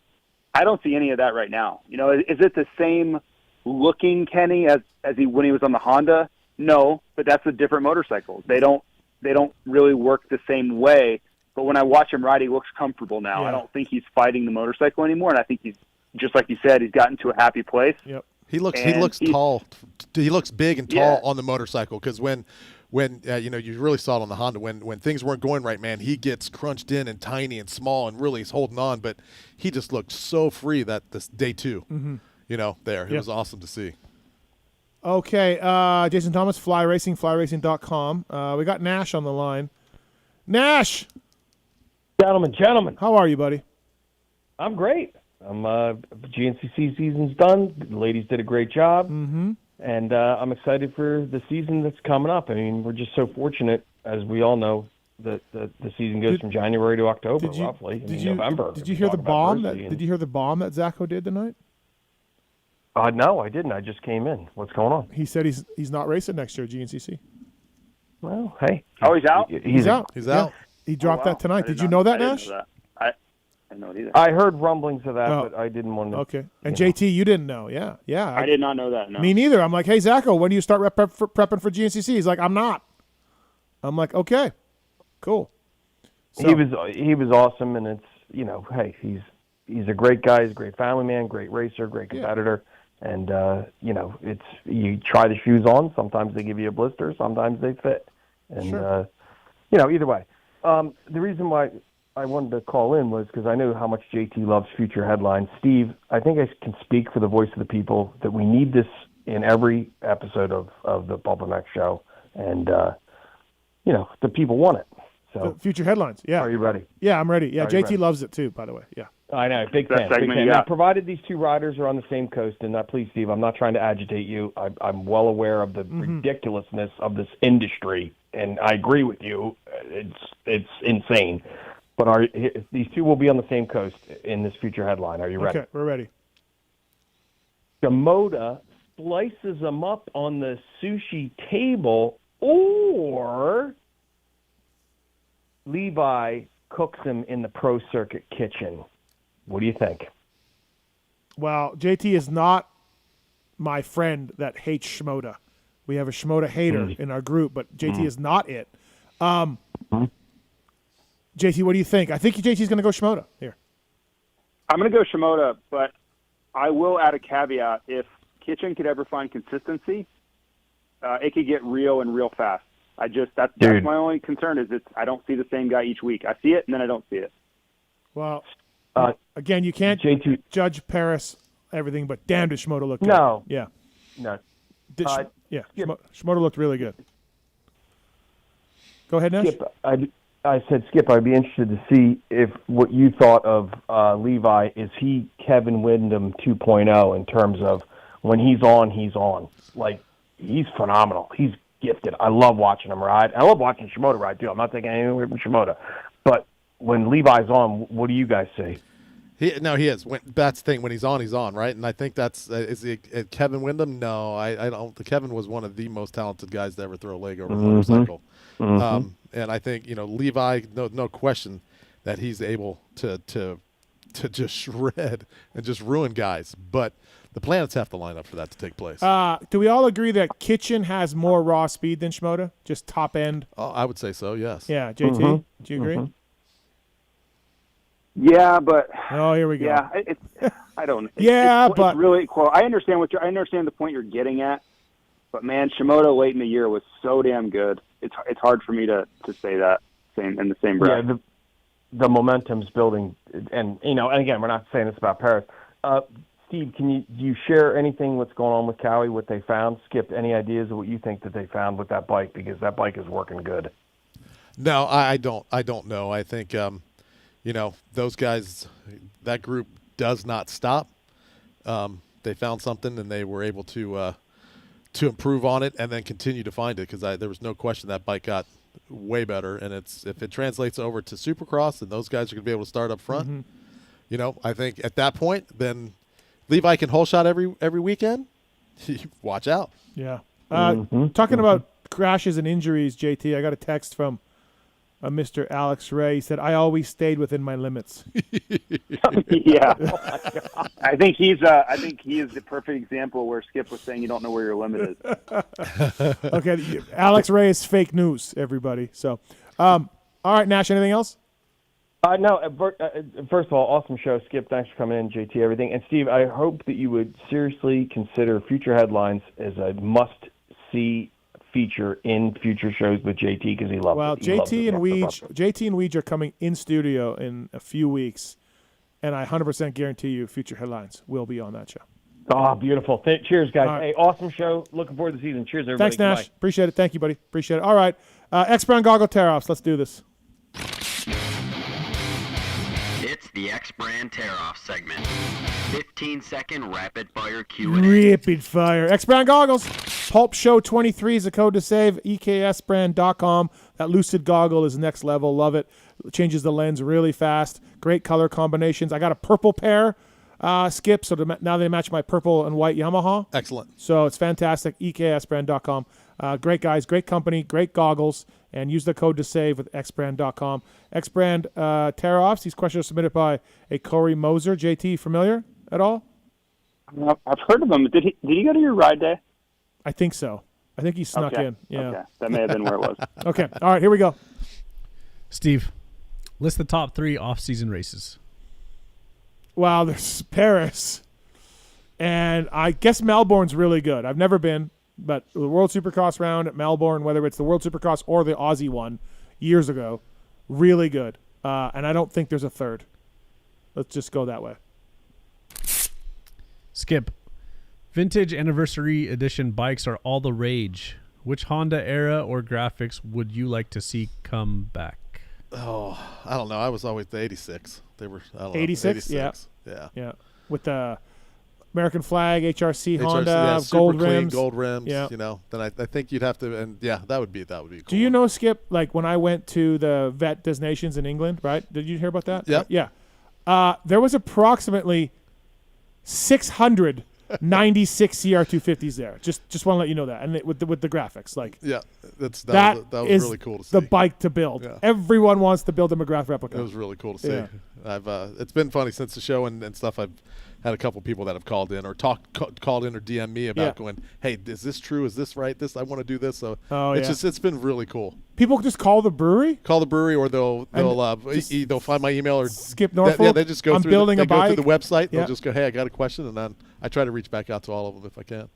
I don't see any of that right now. Is it the same looking Kenny as when he was on the Honda? No, but that's a different motorcycle. They don't really work the same way. But when I watch him ride, he looks comfortable now. Yeah. I don't think he's fighting the motorcycle anymore, and I think he's, just like you said, he's gotten to a happy place. Yep. He looks tall. He looks big and tall on the motorcycle, because when you really saw it on the Honda, when things weren't going right, man, he gets crunched in and tiny and small and really is holding on, but he just looked so free that this day 2, there. It was awesome to see. Okay, Jason Thomas, Fly Racing, flyracing.com. We got Nash on the line. Nash! Gentlemen. How are you, buddy? I'm great. GNCC season's done. The ladies did a great job. Mm-hmm. And I'm excited for the season that's coming up. I mean, we're just so fortunate, as we all know, that the season goes from January to October, roughly. November. Did you hear the bomb that Zacho did tonight? No, I didn't. I just came in. What's going on? He said he's not racing next year at GNCC. Well, hey. Oh, he's out? He's out. He's out. He dropped that tonight. Did you know that, Nash? I didn't know it either. I heard rumblings of that, but I didn't want to. Okay. And JT, you didn't know. Yeah. I did not know that, no. Me neither. I'm like, hey, Zacho, when do you start prepping for GNCC? He's like, I'm not. I'm like, okay, cool. So, he was awesome, and it's, hey, he's a great guy. He's a great family man, great racer, great competitor. And, it's you try the shoes on. Sometimes they give you a blister. Sometimes they fit. And, either way. The reason why I wanted to call in was because I know how much JT loves future headlines. Steve, I think I can speak for the voice of the people that we need this in every episode of the PulpMX show. And, the people want it. So future headlines, yeah. Are you ready? Yeah, I'm ready. Yeah, JT ready? loves it too, by the way. Yeah. I know, big fan. Now, provided these two riders are on the same coast, and please, Steve, I'm not trying to agitate you. I'm well aware of the ridiculousness of this industry, and I agree with you. It's insane. But these two will be on the same coast in this future headline. Are you ready? Okay, we're ready. Shimoda slices them up on the sushi table, or Levi cooks them in the pro circuit kitchen. What do you think? Well, JT is not my friend that hates Shimoda. We have a Shimoda hater in our group, but JT is not it. JT, what do you think? I think JT's going to go Shimoda here. I'm going to go Shimoda, but I will add a caveat. If Kitchen could ever find consistency, it could get real and real fast. That's my only concern is I don't see the same guy each week. I see it, and then I don't see it. Well, again, you can't judge Paris everything, but damn, did Shimoda look good. No. Yeah. No. Shimoda looked really good. Go ahead, Nash. Skip, I said, Skip, I'd be interested to see if what you thought of Levi. Is he Kevin Windham 2.0 in terms of when he's on? Like, he's phenomenal. He's gifted. I love watching him ride. I love watching Shimoda ride, too. I'm not taking anything away from Shimoda. But when Levi's on, what do you guys see? He is. That's the thing. When he's on, right? And I think that's is it Kevin Windham? No, I don't. Kevin was one of the most talented guys to ever throw a leg over a motorcycle. And I think Levi, no question that he's able to just shred and just ruin guys. But the planets have to line up for that to take place. Do we all agree that Kitchen has more raw speed than Shimoda? Just top end? Oh, I would say so, yes. Yeah, JT, do you agree? Yeah, but here we go. Yeah, I don't. But it's really cool. I understand the point you're getting at, but man, Shimoda late in the year was so damn good. It's hard for me to say that in the same breath. Yeah, the momentum's building, and again, we're not saying this about Paris. Steve, do you share anything what's going on with Cowie, what they found? Skip, any ideas of what you think that they found with that bike? Because that bike is working good. No, I don't. I don't know. I think, those guys, that group does not stop. They found something and they were able to improve on it and then continue to find it because there was no question that bike got way better. And if it translates over to Supercross and those guys are going to be able to start up front, I think at that point, then Levi can whole shot every weekend. Watch out. Yeah. Talking about crashes and injuries, JT, I got a text from Mr. Alex Ray. He said, "I always stayed within my limits." Yeah. I think he is the perfect example where Skip was saying you don't know where your limit is. Okay, Alex Ray is fake news, everybody. So, all right, Nash, anything else? No. First of all, awesome show, Skip. Thanks for coming in, JT, everything. And Steve, I hope that you would seriously consider future headlines as a must-see feature in future shows with JT because he loves it. Well, JT and Weege are coming in studio in a few weeks, and I 100% guarantee you future headlines will be on that show. Oh, beautiful. Cheers, guys. Right. Hey, awesome show. Looking forward to the season. Cheers, everybody. Thanks, Nash. Goodbye. Appreciate it. Thank you, buddy. Appreciate it. All right. X-Brand Goggle Tear-Offs. Let's do this. It's the X-Brand Tear-Off segment. 15-second rapid-fire Q&A. Rapid fire. X-Brand Goggles. Pulp Show 23 is a code to save. EKSbrand.com. That Lucid goggle is next level. Love it. Changes the lens really fast. Great color combinations. I got a purple pair, Skip, so now they match my purple and white Yamaha. Excellent. So it's fantastic. EKSbrand.com. Great guys, great company, great goggles, and use the code to save with xbrand.com. Xbrand tear-offs. These questions are submitted by a Corey Moser. JT, familiar at all? I've heard of him. Did he go to your ride day? I think so. I think he snuck in. Yeah. Okay. That may have been where it was. Okay. All right, here we go. Steve, list the top 3 off-season races. Wow, there's Paris. And I guess Melbourne's really good. I've never been, but the World Supercross round at Melbourne, whether it's the World Supercross or the Aussie one years ago, really good. And I don't think there's a third. Let's just go that way. Skip, vintage anniversary edition bikes are all the rage. Which Honda era or graphics would you like to see come back? Oh, I don't know. I was always the 86. They were 86? Yeah. With the American flag, HRC Honda, yeah, gold super clean, rims. gold rims. Yeah. Then I think you'd have to, and yeah, that would be cool. Do you know, Skip? Like when I went to the vet designations in England, right? Did you hear about that? Yeah. Yeah. There was approximately 600 96 CR250s there. Just want to let you know that, and with the graphics, like that was is really cool to see. The bike to build. Yeah. Everyone wants to build a McGrath replica. It was really cool to see. Yeah. I've it's been funny since the show and stuff. I've had a couple people that have called in or called in or DM me about going, hey, is this true? Is this right? I want to do this. So it's been really cool. People just call the brewery? Call the brewery, or they'll find my email or Skip Norfolk. They just go I'm through building the, a bike. Go through the website. They'll just go, hey, I got a question, and then I try to reach back out to all of them if I can.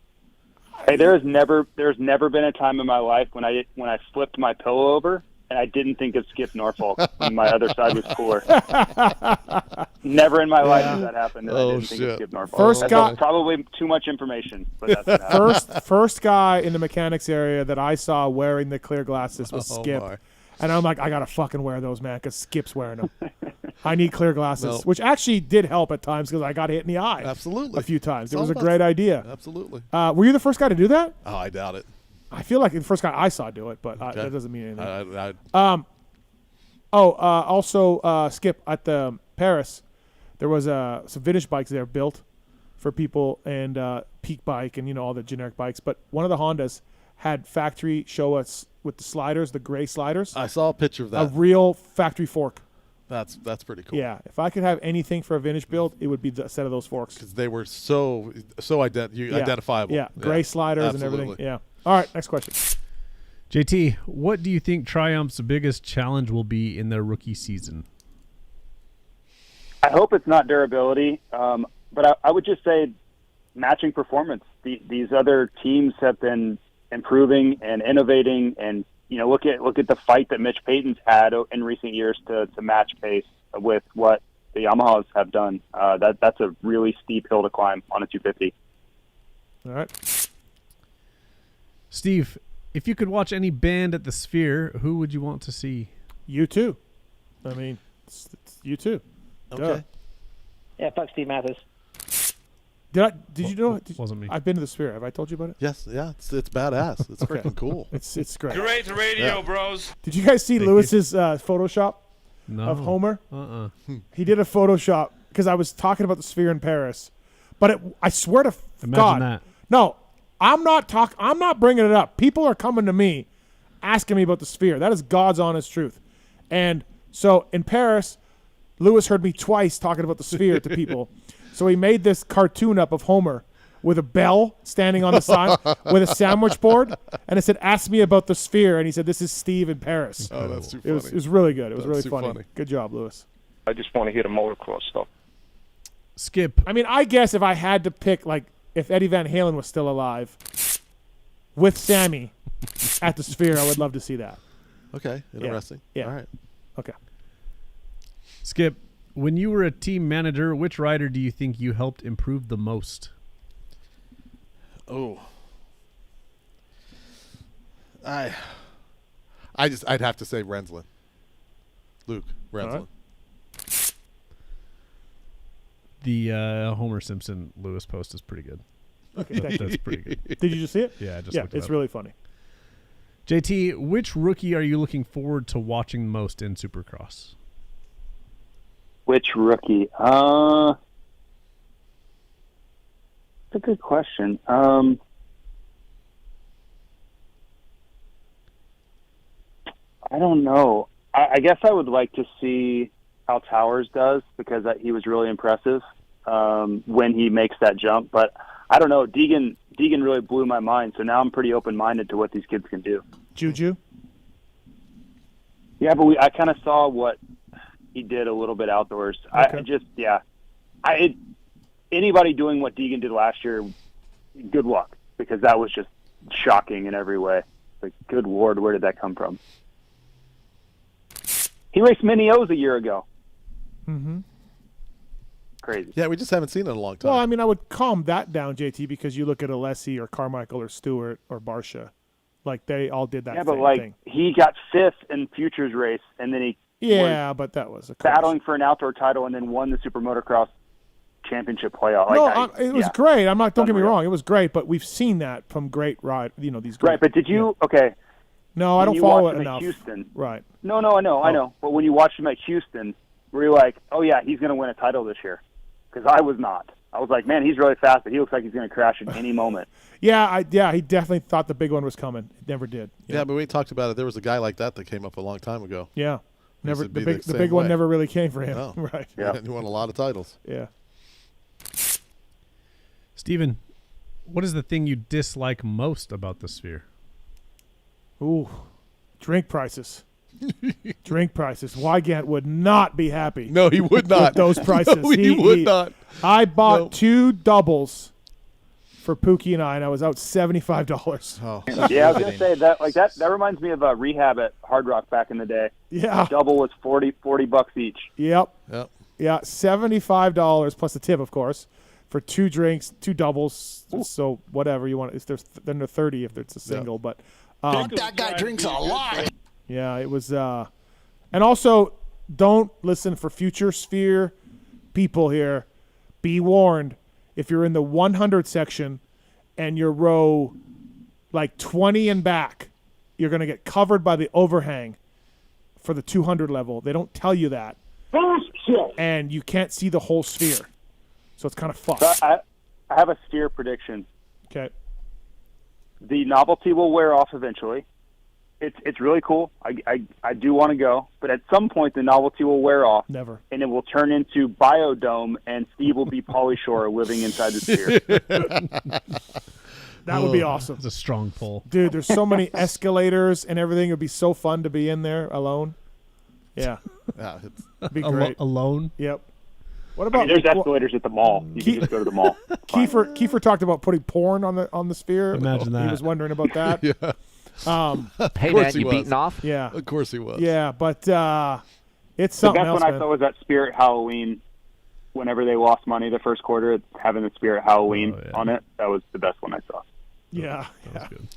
Hey, there's never been a time in my life when I flipped my pillow over and I didn't think of Skip Norfolk when my other side was cooler. Never in my life has that happened. I didn't think of Skip Norfolk. That's probably too much information, but that's first guy in the mechanics area that I saw wearing the clear glasses was Skip. My. And I'm like, I gotta fucking wear those, man, because Skip's wearing them. I need clear glasses, which actually did help at times because I got hit in the eye. Absolutely. A few times. It was a great idea. Absolutely. Were you the first guy to do that? Oh, I doubt it. I feel like the first guy I saw do it, but that doesn't mean anything. Also, Skip, at the Paris, there was some vintage bikes there built for people, and Peak Bike and all the generic bikes. But one of the Hondas had factory show us with the sliders, the gray sliders. I saw a picture of that. A real factory fork. That's pretty cool. Yeah, if I could have anything for a vintage build, it would be the set of those forks because they were so identifiable. Yeah, gray sliders and everything. Yeah. All right, next question. JT, what do you think Triumph's biggest challenge will be in their rookie season? I hope it's not durability, but I would just say matching performance. These other teams have been improving and innovating, and look at the fight that Mitch Payton's had in recent years to match pace with what the Yamahas have done. That's a really steep hill to climb on a 250. All right. Steve, If you could watch any band at the Sphere, who would you want to see? U2. I mean, it's U2. Okay. Duh. Yeah, fuck Steve Mathis. Did you know? Wasn't me. I've been to the Sphere. Have I told you about it? Yes. Yeah. It's badass. It's freaking cool. It's great. Great radio, bros. Did you guys see Lewis's Photoshop No. of Homer? He He did a Photoshop because I was talking about the Sphere in Paris, but I swear to Imagine God, that. no, I'm not bringing it up. People are coming to me, asking me about the Sphere. That is God's honest truth. And so in Paris, Lewis heard me twice talking about the Sphere to people. So he made this cartoon up of Homer with a bell standing on the side with a sandwich board, and it said, "Ask me about the Sphere," and he said, "This is Steve in Paris." Oh, that's too funny. It was really good. It was That's really too funny. Good job, Lewis. I just want to hear the motocross stuff. Skip. I mean, I guess if I had to pick, like, if Eddie Van Halen was still alive with Sammy at the Sphere, I would love to see that. Okay, interesting. Yeah. All right. Okay. Skip, when you were a team manager, which rider do you think you helped improve the most? Oh. I'd have to say Renslin. Luke Renslin. Right. The Homer Simpson Lewis post is pretty good. Okay, thank you. That's pretty good. Did you just see it? Yeah, I just yeah, looked it it's up. really funny. JT, which rookie are you looking forward to watching most in Supercross? Which rookie? That's a good question. I don't know. I guess I would like to see how Towers does because he was really impressive when he makes that jump. But I don't know. Deegan really blew my mind, so now I'm pretty open-minded to what these kids can do. Juju? Yeah, but I kind of saw what he did a little bit outdoors. Okay. Anybody doing what Deegan did last year, good luck, because that was just shocking in every way. Like, good Lord, where did that come from? He raced Mini O's a year ago. Mm-hmm. Crazy. Yeah, we just haven't seen it in a long time. Well, I mean, I would calm that down, JT, because you look at Alessi or Carmichael or Stuart or Barsha. Like, they all did that same thing. He got fifth in Futures race, and then he but that was a battling for an outdoor title and then won the Super Motocross Championship playoff. It was great. I'm not. Don't get me wrong. It was great, but we've seen that from great ride. These great. Right, but did you? Okay. No, I don't follow it enough. Houston. Right. No, I know. But when you watched him at Houston, were you like, oh yeah, he's going to win a title this year? Because I was not. I was like, man, he's really fast, but he looks like he's going to crash at any moment. He definitely thought the big one was coming. It never did. Yeah, but we talked about it. There was a guy like that came up a long time ago. Yeah. Never the big one never really came for him. No. Right. Yeah. He won a lot of titles. Yeah. Steven, what is the thing you dislike most about the Sphere? Ooh, drink prices. Drink prices. Wygant would not be happy. No, he would not. With those prices. No, he would not. I bought 2 doubles for Pookie and I was out $75. Oh. Yeah, I was gonna say that reminds me of rehab at Hard Rock back in the day. Yeah. Double was $40 each. Yep. Yeah, $75 plus a tip, of course, for 2 drinks, 2 doubles. Ooh. So whatever you want. Then they're 30 if it's a single. But that guy drinks a lot. Yeah, it was. And also, don't listen for future Sphere people here. Be warned. If you're in the 100 section and you're row like 20 and back, you're going to get covered by the overhang for the 200 level. They don't tell you that. And you can't see the whole Sphere. So it's kind of fucked. I have a Sphere prediction. Okay. The novelty will wear off eventually. It's really cool. I do want to go, but at some point the novelty will wear off. Never. And it will turn into Biodome, and Steve will be Pauly Shore living inside the Sphere. That would be awesome. That's a strong pull. Dude, there's so many escalators and everything. It would be so fun to be in there alone. Yeah. It'd be great. Alone? Yep. What about there's escalators at the mall. You can just go to the mall. Kiefer talked about putting porn on the Sphere. Imagine that. He was wondering about that. Yeah. Hey man, you beating off? Yeah, of course he was. Yeah, but it's something else. The best one I saw was at Spirit Halloween. Whenever they lost money the first quarter, having the Spirit Halloween on it, that was the best one I saw. Yeah, that was good.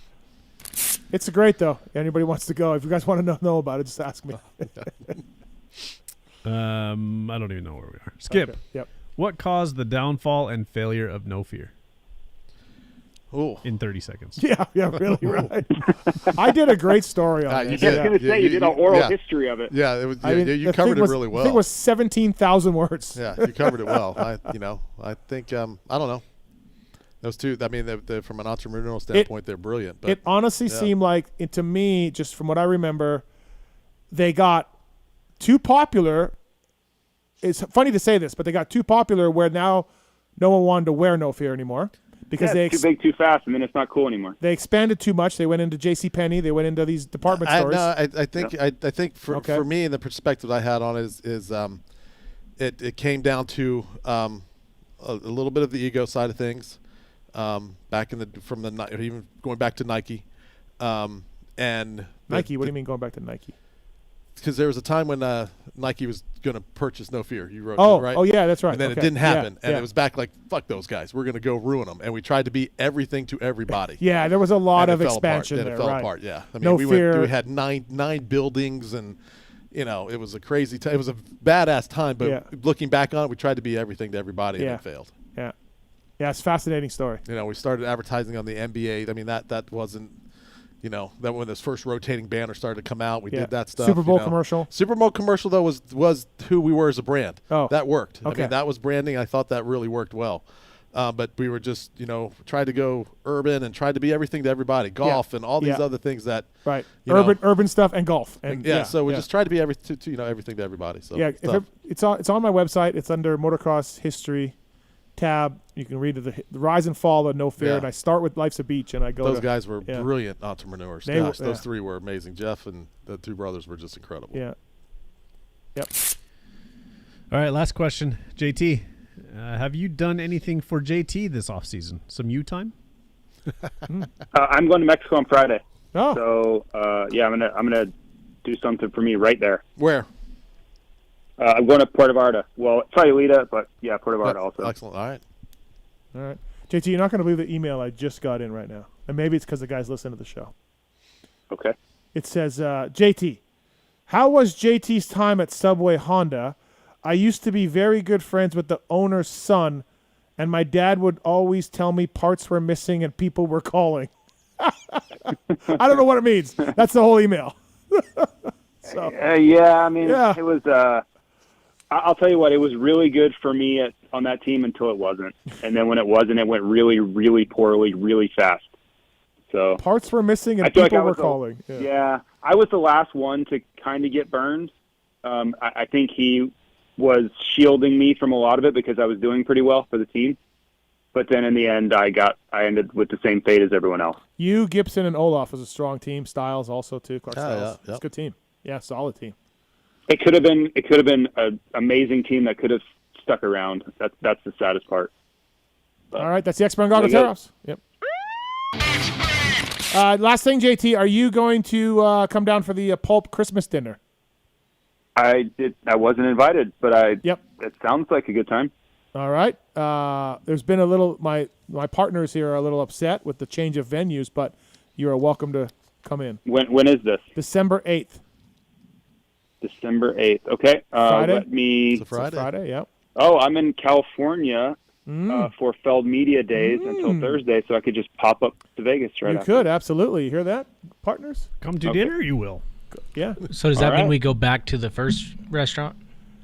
It's great though. Anybody wants to go? If you guys want to know about it, just ask me. I don't even know where we are. Skip. Okay. Yep. What caused the downfall and failure of No Fear? Oh, in 30 seconds. Yeah, really right. I did a great story on this. I was going to say you did an oral history of it. Yeah, it was. You covered it really well. I think it was 17,000 words. Yeah, you covered it well. I think I don't know. Those two. I mean, from an entrepreneurial standpoint, they're brilliant. But it honestly seemed like, to me, just from what I remember, they got too popular. It's funny to say this, but they got too popular where now no one wanted to wear No Fear anymore. Because it's too big, too fast, and then it's not cool anymore. They expanded too much. They went into JCPenney. They went into these department stores. I think for me, and the perspective I had on it is it came down to a little bit of the ego side of things, back even going back to Nike, and Nike. What do you mean going back to Nike? Because there was a time when Nike was going to purchase No Fear. You wrote that, right? Oh, yeah, that's right. And then it didn't happen. And it was back like, fuck those guys. We're going to go ruin them. And we tried to be everything to everyody. Yeah, there was a lot of expansion there. It fell apart, yeah. I mean, we had nine buildings, and, it was a crazy time. It was a badass time, but looking back on it, we tried to be everything to everybody, and it failed. Yeah. Yeah, it's a fascinating story. We started advertising on the NBA. I mean, that wasn't... that when this first rotating banner started to come out, we did that stuff. Super Bowl commercial. Super Bowl commercial, though, was who we were as a brand. Oh. That worked. Okay. I mean, that was branding. I thought that really worked well. But we were just, tried to go urban and tried to be everything to everybody. Golf and all these other things that. Right. Urban stuff and golf. And so we just tried to be everything to everybody. So it's on my website. It's under Motocross History tab. You can read the rise and fall of No Fear, and I start with Life's a Beach, and I go. Those guys were brilliant entrepreneurs. Those three were amazing. Jeff and the two brothers were just incredible. Yeah. Yep. All right, last question, JT. Have you done anything for JT this off season? Some you time? I'm going to Mexico on Friday. Oh. So I'm gonna do something for me right there. Where? I'm going to Puerto Vallarta. Well, Sayulita, but Puerto Vallarta also. Excellent. All right. JT, you're not going to believe the email I just got in right now. And maybe it's because the guys listen to the show. Okay. It says, JT, how was JT's time at Subway Honda? I used to be very good friends with the owner's son, and my dad would always tell me parts were missing and people were calling. I don't know what it means. That's the whole email. So. It was... I'll tell you what, it was really good for me on that team until it wasn't. And then when it wasn't, it went really, really poorly, really fast. So parts were missing and people were calling. I was the last one to kind of get burned. I think he was shielding me from a lot of it because I was doing pretty well for the team. But then in the end, I ended with the same fate as everyone else. You, Gibson, and Olaf was a strong team. Styles also too. Clark Styles. Yeah. It's a good team. Yeah, solid team. It could have been an amazing team that could have stuck around. That's the saddest part. But all right, that's the X-Brand Goggles Tear-Offs. Yep. Last thing, JT, are you going to come down for the Pulp Christmas dinner? I wasn't invited, but it sounds like a good time. All right. There's been a little. My partners here are a little upset with the change of venues, but you are welcome to come in. When is this? December 8th. December 8th. Okay. Friday? It's a Friday. Friday, yep. Oh, I'm in California for Feld Media Days until Thursday, so I could just pop up to Vegas right after. You could, absolutely. You hear that, partners? Come to dinner, you will. Yeah. So does that mean we go back to the first restaurant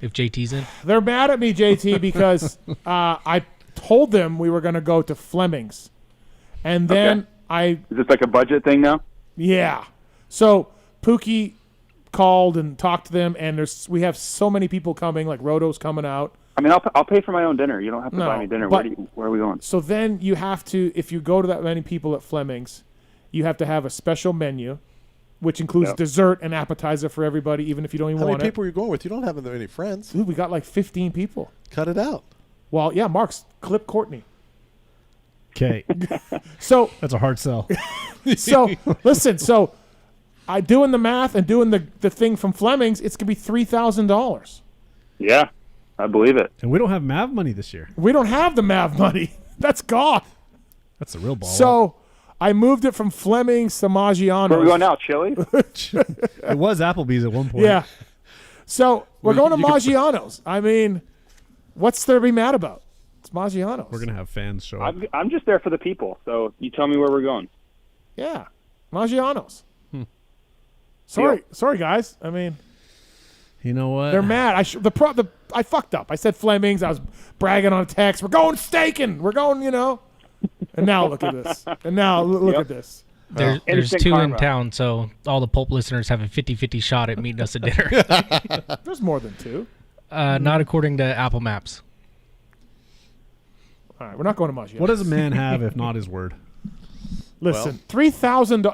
if JT's in? They're mad at me, JT, because I told them we were going to go to Fleming's. And then Is this like a budget thing now? Yeah. So Pookie called and talked to them, and we have so many people coming, like Roto's coming out. I mean, I'll pay for my own dinner. You don't have to buy me dinner. Where are we going? So then you have to, if you go to that many people at Fleming's, you have to have a special menu, which includes dessert and appetizer for everybody, even if you don't even want it. How many people are you going with? You don't have any friends. Dude, we got like 15 people. Cut it out. Well, yeah, Mark's clip Courtney. Okay. So that's a hard sell. So listen, I doing the math and doing the thing from Fleming's, it's gonna be $3,000. Yeah, I believe it. And we don't have MAV money this year. We don't have the MAV money. That's gone. That's the real ball. So I moved it from Fleming's to Maggiano's. Where are we going now? Chili? It was Applebee's at one point. Yeah. So we're going to Maggiano's. I mean, what's there to be mad about? It's Maggiano's. We're gonna have fans show up. I'm just there for the people. So you tell me where we're going. Yeah, Maggiano's. Sorry, guys. I mean, you know what? they're mad. I fucked up. I said Fleming's. I was bragging on text. We're going steaking. We're going, And now look at this. And now look at this. There's two in town, so all the Pulp listeners have a 50-50 shot at meeting us at dinner. There's more than two. Not according to Apple Maps. All right, we're not going to Maggiano's. What does a man have if not his word? Listen, $3,000.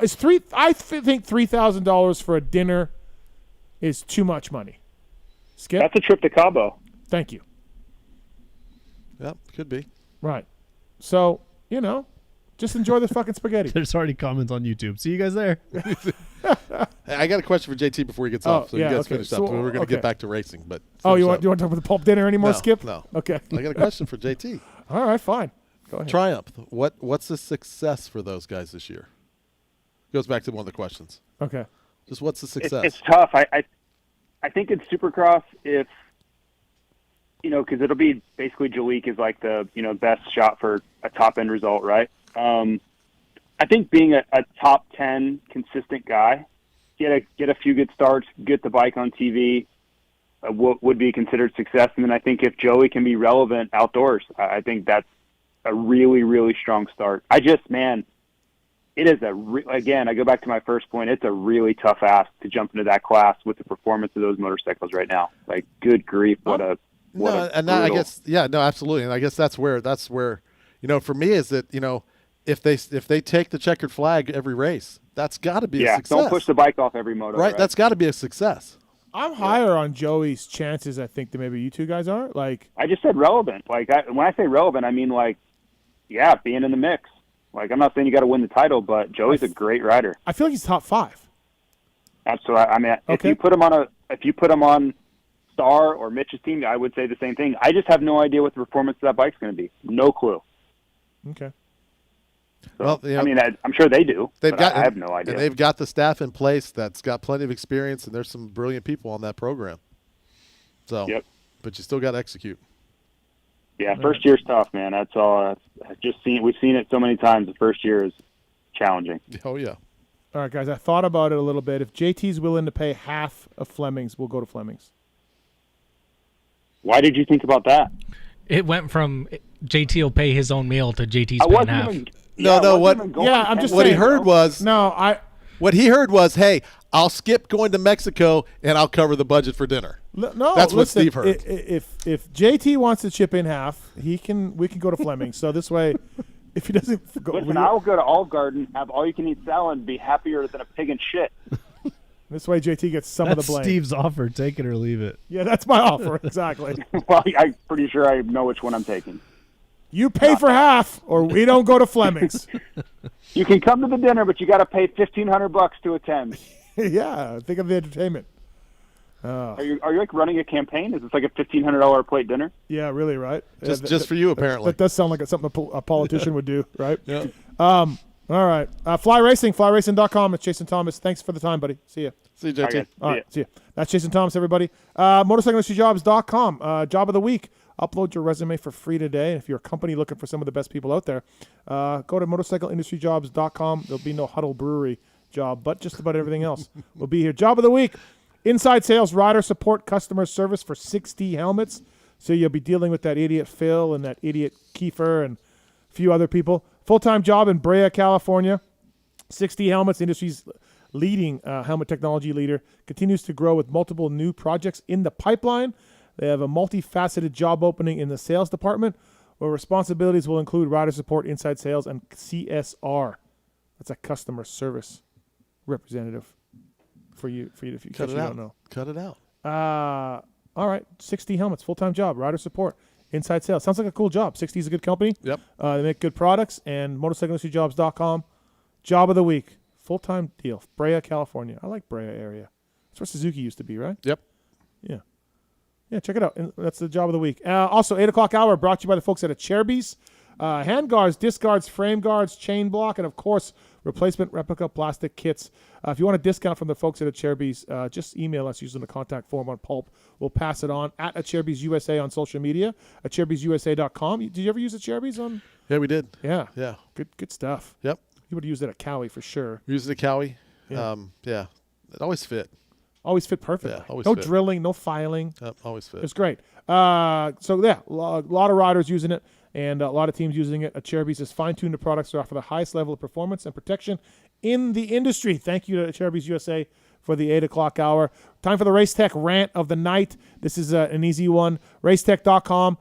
I think $3,000 for a dinner is too much money. Skip. That's a trip to Cabo. Thank you. Yep, could be. Right. So just enjoy the fucking spaghetti. There's already comments on YouTube. See you guys there. I got a question for JT before he gets off. So you guys finish up. So we're going to get back to racing. But you want to talk about the Pulp dinner anymore, Skip? No. Okay. I got a question for JT. All right, fine. Go ahead. Triumph. What's the success for those guys this year? Goes back to one of the questions. Okay. Just what's the success? It's tough. I think it's Supercross if because it'll be basically Jalik is like the best shot for a top end result, right? I think being a top 10 consistent guy, get a few good starts, get the bike on TV, would be considered success. And then I think if Joey can be relevant outdoors, I think that's a really, really strong start. It is again, I go back to my first point. It's a really tough ask to jump into that class with the performance of those motorcycles right now. Like, good grief, I guess, absolutely. And I guess that's where, for me is that, if they take the checkered flag every race, that's got to be a success. Don't push the bike off every moto. Right, that's got to be a success. I'm higher on Joey's chances, I think, than maybe you two guys are. Like, I just said relevant. Like, when I say relevant, I mean being in the mix. Like, I'm not saying you got to win the title, but Joey's a great rider. I feel like he's top 5. Absolutely. I mean, if you put him on Star or Mitch's team, I would say the same thing. I just have no idea what the performance of that bike's going to be. No clue. Okay. So, I'm sure they do. I have no idea. And they've got the staff in place that's got plenty of experience, and there's some brilliant people on that program. So, but you still got to execute. Yeah, first year's tough, man. That's all. We've seen it so many times. The first year is challenging. Oh yeah. All right, guys. I thought about it a little bit. If JT's willing to pay half of Fleming's, we'll go to Fleming's. Why did you think about that? It went from JT will pay his own meal to JT's paying half. I'm just what saying, he heard was what he heard was, hey, I'll skip going to Mexico and I'll cover the budget for dinner. No, that's what Steve heard. If JT wants to chip in half, we can go to Fleming's. So this way, if he doesn't go, listen, I will go to Olive Garden, have all you can eat salad, and be happier than a pig in shit. This way, JT gets some of the blame. Steve's offer. Take it or leave it. Yeah, that's my offer. Exactly. Well, I'm pretty sure I know which one I'm taking. You pay for half, or we don't go to Fleming's. You can come to the dinner, but you got to pay $1,500 to attend. Yeah, think of the entertainment. Are you like running a campaign? Is this like a $1,500 plate dinner? Yeah, really, right? Just for you, apparently. That does sound like something a politician would do, right? Yeah. All right. Fly Racing, flyracing.com. It's Jason Thomas. Thanks for the time, buddy. See you. See you, JT. All right, see you. That's Jason Thomas, everybody. Motorcycleindustryjobs.com. Job of the week. Upload your resume for free today. If you're a company looking for some of the best people out there, go to motorcycleindustryjobs.com. There'll be no Huddle Brewery job, but just about everything else will be here. Job of the week. Inside sales, rider support, customer service for 60 helmets. So you'll be dealing with that idiot Phil and that idiot Kiefer and a few other people. Full-time job in Brea, California. 60 helmets, industry's leading helmet technology leader, continues to grow with multiple new projects in the pipeline. They have a multifaceted job opening in the sales department where responsibilities will include rider support, inside sales, and CSR. That's a customer service representative for you if you don't know. Cut it out. All right, 60 helmets, full-time job, rider support, inside sales. Sounds like a cool job. 60 is a good company. Yep. They make good products, and motorcycleindustryjobs.com. Job of the week, full-time deal, Brea, California. I like Brea area. That's where Suzuki used to be, right? Yep. Yeah. Yeah, check it out. And that's the job of the week. Also, 8 o'clock hour brought to you by the folks at Cherby's. hand guards, disc guards, frame guards, chain block, and, of course, replacement replica plastic kits. If you want a discount from the folks at Acherbys, just email us using the contact form on Pulp. We'll pass it on at Acherbys USA on social media, AcherbysUSA.com. Did you ever use Acherbys on? Yeah, we did. Yeah. Yeah. Good stuff. Yep. You would use it at Cowie for sure. We used it at Cowie. Yeah. Yeah. It always fit. Always fit perfectly. Yeah, always no fit. drilling, no filing. Yep, always fit. It's great. So, yeah, a lot of riders using it and a lot of teams using it. Acherbys has fine-tuned the products to offer the highest level of performance and protection in the industry. Thank you to Acherbys USA for the 8 o'clock hour. Time for the Race Tech rant of the night. This is an easy one. Racetech.com.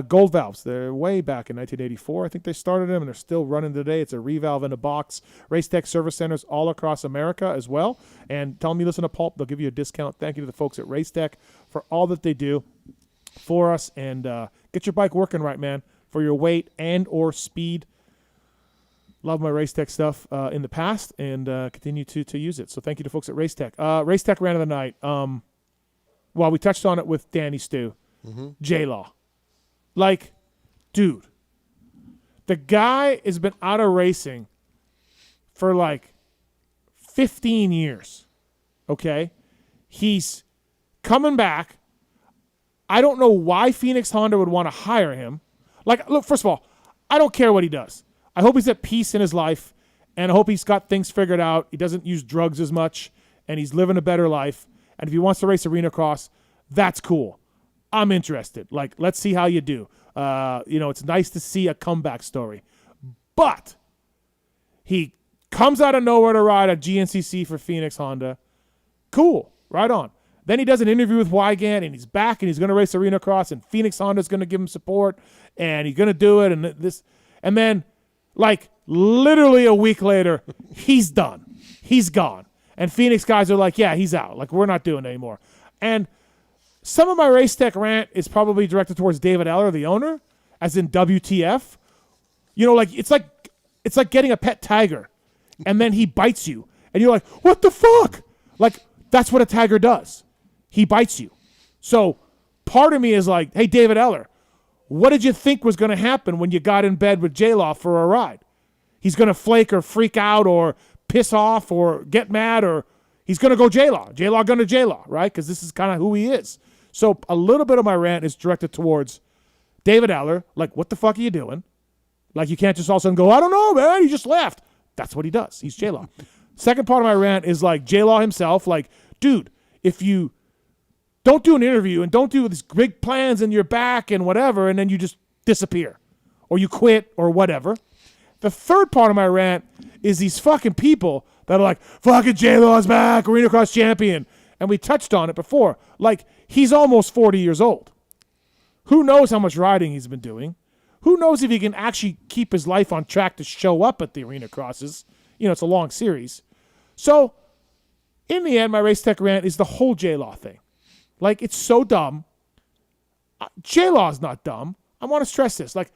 Gold valves. They're way back in 1984. I think they started them, and they're still running today. It's a revalve in a box. Racetech service centers all across America as well. And tell them you listen to Pulp. They'll give you a discount. Thank you to the folks at Racetech for all that they do for us. And get your bike working right, man, for your weight and or speed. Love my Racetech stuff in the past and continue to use it. So thank you to folks at Racetech. Racetech rant of the night. Well, we touched on it with Danny Stu. J-Law. Like, dude, the guy has been out of racing for like 15 years, okay? He's coming back. I don't know why Phoenix Honda would want to hire him. Like, look, first of all, I don't care what he does. I hope he's at peace in his life, and I hope he's got things figured out. He doesn't use drugs as much, and he's living a better life. And if he wants to race Arenacross, that's cool. I'm interested. Like, let's see how you do. It's nice to see a comeback story. But he comes out of nowhere to ride a GNCC for Phoenix Honda. Cool. Right on. Then he does an interview with Wygant, and he's back, and he's going to race Arenacross, and Phoenix Honda's going to give him support, and he's going to do it, and then, like, literally a week later, he's done. He's gone. And Phoenix guys are like, yeah, he's out. Like, we're not doing it anymore. And some of my Race Tech rant is probably directed towards David Eller, the owner, as in WTF. You know, like it's like getting a pet tiger, and then he bites you, and you're like, what the fuck? Like, that's what a tiger does. He bites you. So part of me is like, hey, David Eller, what did you think was going to happen when you got in bed with J-Law for a ride? He's going to flake or freak out or piss off or get mad, or he's going to go J-Law. J-Law going to J-Law, right? Because this is kind of who he is. So a little bit of my rant is directed towards David Eller. Like, what the fuck are you doing? Like, you can't just all of a sudden go, I don't know, man. He just left. That's what he does. He's J-Law. Second part of my rant is like J-Law himself. Like, dude, if you don't do an interview and don't do these big plans in your back and whatever, and then you just disappear or you quit or whatever. The third part of my rant is these fucking people that are like, fucking J-Law's back, Arenacross champion. And we touched on it before. Like, he's almost 40 years old. Who knows how much riding he's been doing? Who knows if he can actually keep his life on track to show up at the Arenacrosses? You know, it's a long series. So, in the end, my Race Tech rant is the whole J-Law thing. Like, it's so dumb. J-Law's not dumb. I want to stress this. Like,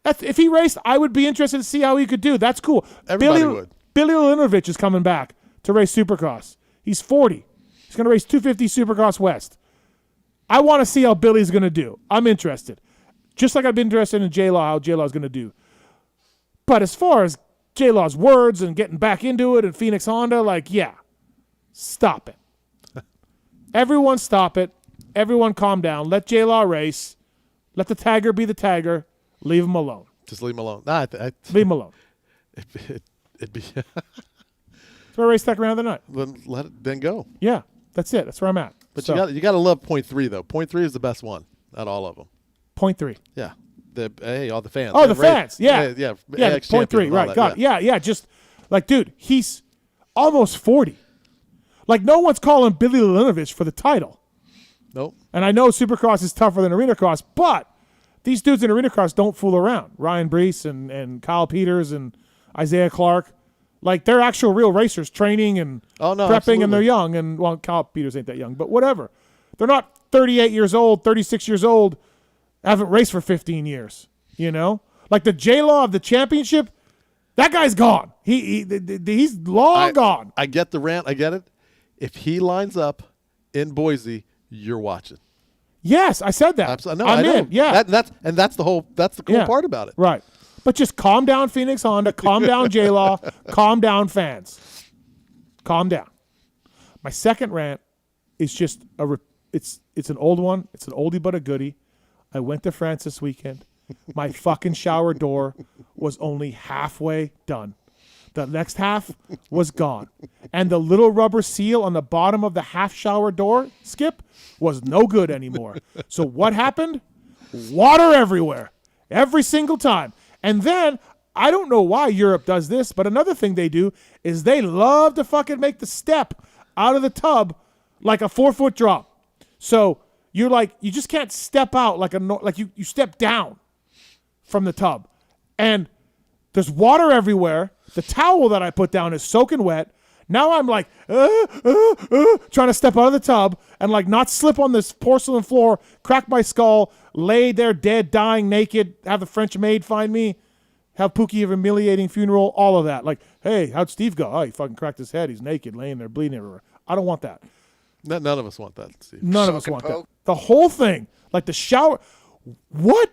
if he raced, I would be interested to see how he could do. That's cool. Everybody would. Billy Linovich is coming back to race Supercross. He's 40. He's going to race 250 Supercross West. I want to see how Billy's going to do. I'm interested. Just like I've been interested in J-Law, how J-Law's going to do. But as far as J-Law's words and getting back into it and Phoenix Honda, like, yeah, stop it. Everyone stop it. Everyone calm down. Let J-Law race. Let the Tiger be the Tiger. Leave him alone. Just leave him alone. Leave him alone. It'd be. It's my Race Tech round of the night. Then go. Yeah, that's it. That's where I'm at. But you got to love point 3 though. Point 3 is the best one out of all of them. Point 3. Yeah. All the fans. Oh, the fans. Yeah. Yeah. Point 3. Right. Got it. Yeah. Just like, dude, he's almost 40. Like, no one's calling Billy Linovich for the title. Nope. And I know Supercross is tougher than Arenacross, but these dudes in Arenacross don't fool around. Ryan Brees and Kyle Peters and Isaiah Clark. Like, they're actual real racers training and prepping, absolutely. and they're young. And, well, Kyle Peters ain't that young, but whatever. They're not 38 years old, 36 years old, haven't raced for 15 years, you know? Like, the J-Law of the championship, that guy's gone. He's long gone. I get the rant. I get it. If he lines up in Boise, you're watching. Yes, I said that. Absolutely. No, I'm I know. in. Yeah. That's the cool Yeah. part about it. Right. But just calm down, Phoenix Honda. Calm down, J-Law. Calm down, fans. Calm down. My second rant is just it's an old one. It's an oldie but a goodie. I went to France this weekend. My fucking shower door was only halfway done. The next half was gone. And the little rubber seal on the bottom of the half shower door, Skip, was no good anymore. So what happened? Water everywhere. Every single time. And then, I don't know why Europe does this, but another thing they do is they love to fucking make the step out of the tub like a 4-foot drop. So you're like, you just can't step out like you step down from the tub. And there's water everywhere. The towel that I put down is soaking wet. Now I'm like, trying to step out of the tub and like not slip on this porcelain floor, crack my skull, lay there dead, dying, naked, have the French maid find me, have Pookie a humiliating funeral, all of that. Like, hey, how'd Steve go? Oh, he fucking cracked his head. He's naked, laying there, bleeding everywhere. I don't want that. None of us want that, Steve. None of us want that. The whole thing, like the shower. What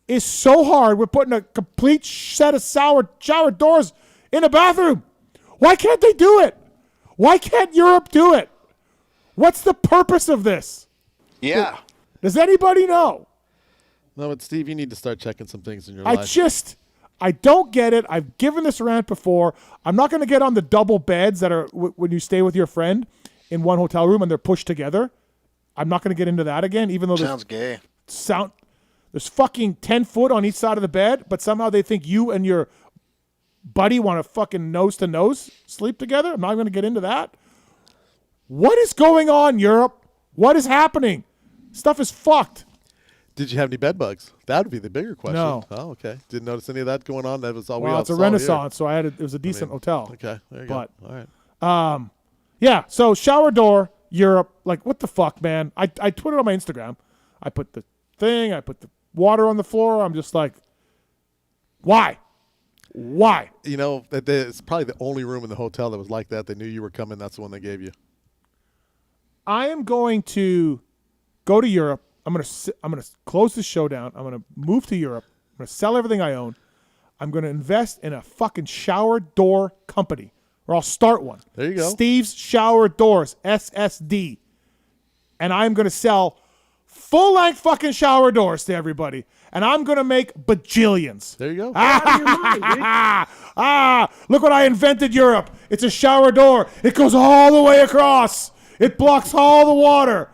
is so hard? We're putting a complete set of shower doors in a bathroom. Why can't they do it? Why can't Europe do it? What's the purpose of this? Yeah. Does anybody know? No, but Steve, you need to start checking some things in your life. I don't get it. I've given this rant before. I'm not going to get on the double beds that are when you stay with your friend in one hotel room and they're pushed together. I'm not going to get into that again, even though sounds gay. There's fucking 10 foot on each side of the bed, but somehow they think you and your buddy want to fucking nose to nose sleep together. I'm not going to get into that. What is going on, Europe? What is happening? Stuff is fucked. Did you have any bed bugs? That would be the bigger question. No. Oh, okay. Didn't notice any of that going on. That was all well, we it's a saw Renaissance, here. so it was a decent hotel. Okay, there you go. All right. Yeah. So shower door, Europe. Like, what the fuck, man? I put it on my Instagram. I put the thing. I put the water on the floor. I'm just like, why? Why? You know, it's probably the only room in the hotel that was like that. They knew you were coming. That's the one they gave you. I am going to go to Europe. I'm gonna close this show down. I'm gonna move to Europe. I'm gonna sell everything I own. I'm gonna invest in a fucking shower door company, or I'll start one. There you go. Steve's Shower Doors, SSD, and I'm gonna sell full-length fucking shower doors to everybody, and I'm gonna make bajillions. There you go. Look what I invented, Europe. It's a shower door. It goes all the way across. It blocks all the water.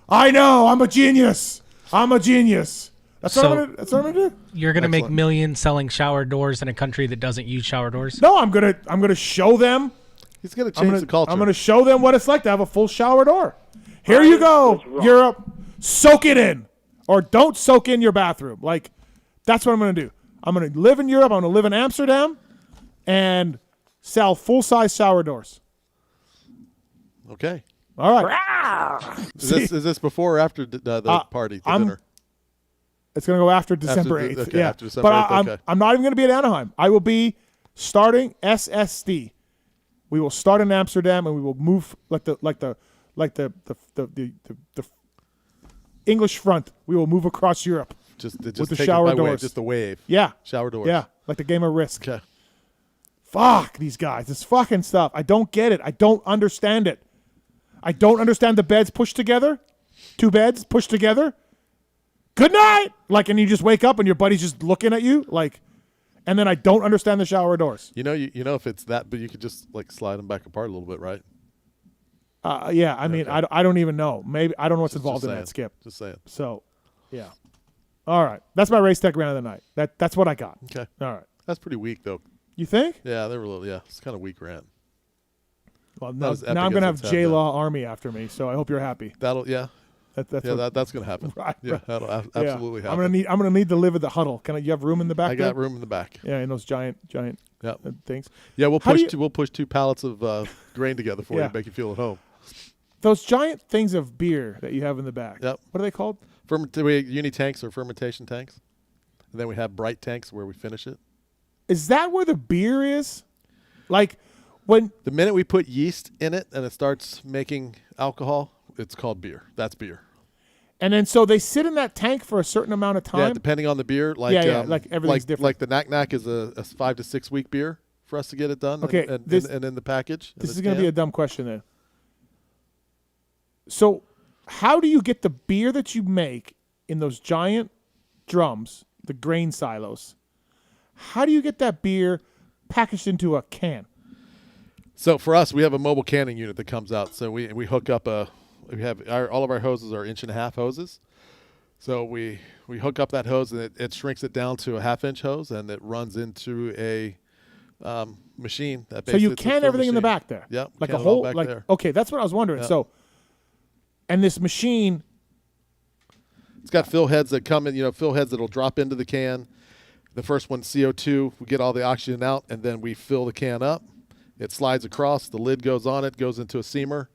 I know. I'm a genius. That's what I'm gonna do. You're gonna make millions selling shower doors in a country that doesn't use shower doors? No, I'm gonna show them. He's gonna change the culture. I'm gonna show them what it's like to have a full shower door. Here you go, Europe. Soak it in, or don't soak in your bathroom. Like, that's what I'm gonna do. I'm gonna live in Europe. I'm gonna live in Amsterdam, and sell full-size shower doors. Okay. All right. Is this before or after the party, the dinner? It's going to go after December 8th. Okay, yeah. after December 8th, I'm not even going to be at Anaheim. I will be starting SSD. We will start in Amsterdam and we will move like the English front. We will move across Europe. Just with the shower doors. Wave, just the wave. Yeah. Shower doors. Yeah. Like the game of Risk. Okay. Fuck these guys. This fucking stuff. I don't get it. I don't understand it. I don't understand the beds pushed together. 2 beds pushed together. Good night. Like, and you just wake up and your buddy's just looking at you. Like, and then I don't understand the shower doors. You know if it's that, but you could just like slide them back apart a little bit, right? Yeah. I mean, I don't even know. Maybe I don't know what's involved in saying. that, Skip. Just saying. So, yeah. All right. That's my race tech round of the night. That's what I got. Okay. All right. That's pretty weak, though. You think? Yeah, they were a little. Yeah, it's kind of weak rant. Well, now I'm gonna have J-Law Army after me, so I hope you're happy. That's gonna happen. Right. Yeah, that'll absolutely happen. I'm gonna need to live at the huddle. You have room in the back? I got room in the back. Yeah, in those giant things. Yeah, we'll push 2 pallets of grain together for you to make you feel at home. Those giant things of beer that you have in the back. Yep. What are they called? Uni tanks or fermentation tanks, and then we have bright tanks where we finish it. Is that where the beer is? Like, when the minute we put yeast in it and it starts making alcohol, it's called beer. That's beer. And then so they sit in that tank for a certain amount of time. Yeah, depending on the beer. Like like everything's different. Like the Knack is a 5 to 6 week beer for us to get it done. Okay, and in the package. This is going to be a dumb question then. So, how do you get the beer that you make in those giant drums, the grain silos? How do you get that beer packaged into a can? So for us, we have a mobile canning unit that comes out. So we hook up all of our hoses are 1.5-inch hoses. So we hook up that hose and it shrinks it down to a 1/2-inch hose and it runs into a machine. So you can everything in the back there. Yep. Like a whole there. Okay, that's what I was wondering. Yep. So, and this machine, it's got fill heads that come in. Fill heads that'll drop into the can. The first one's CO2. We get all the oxygen out and then we fill the can up. It slides across. The lid goes on. It goes into a seamer.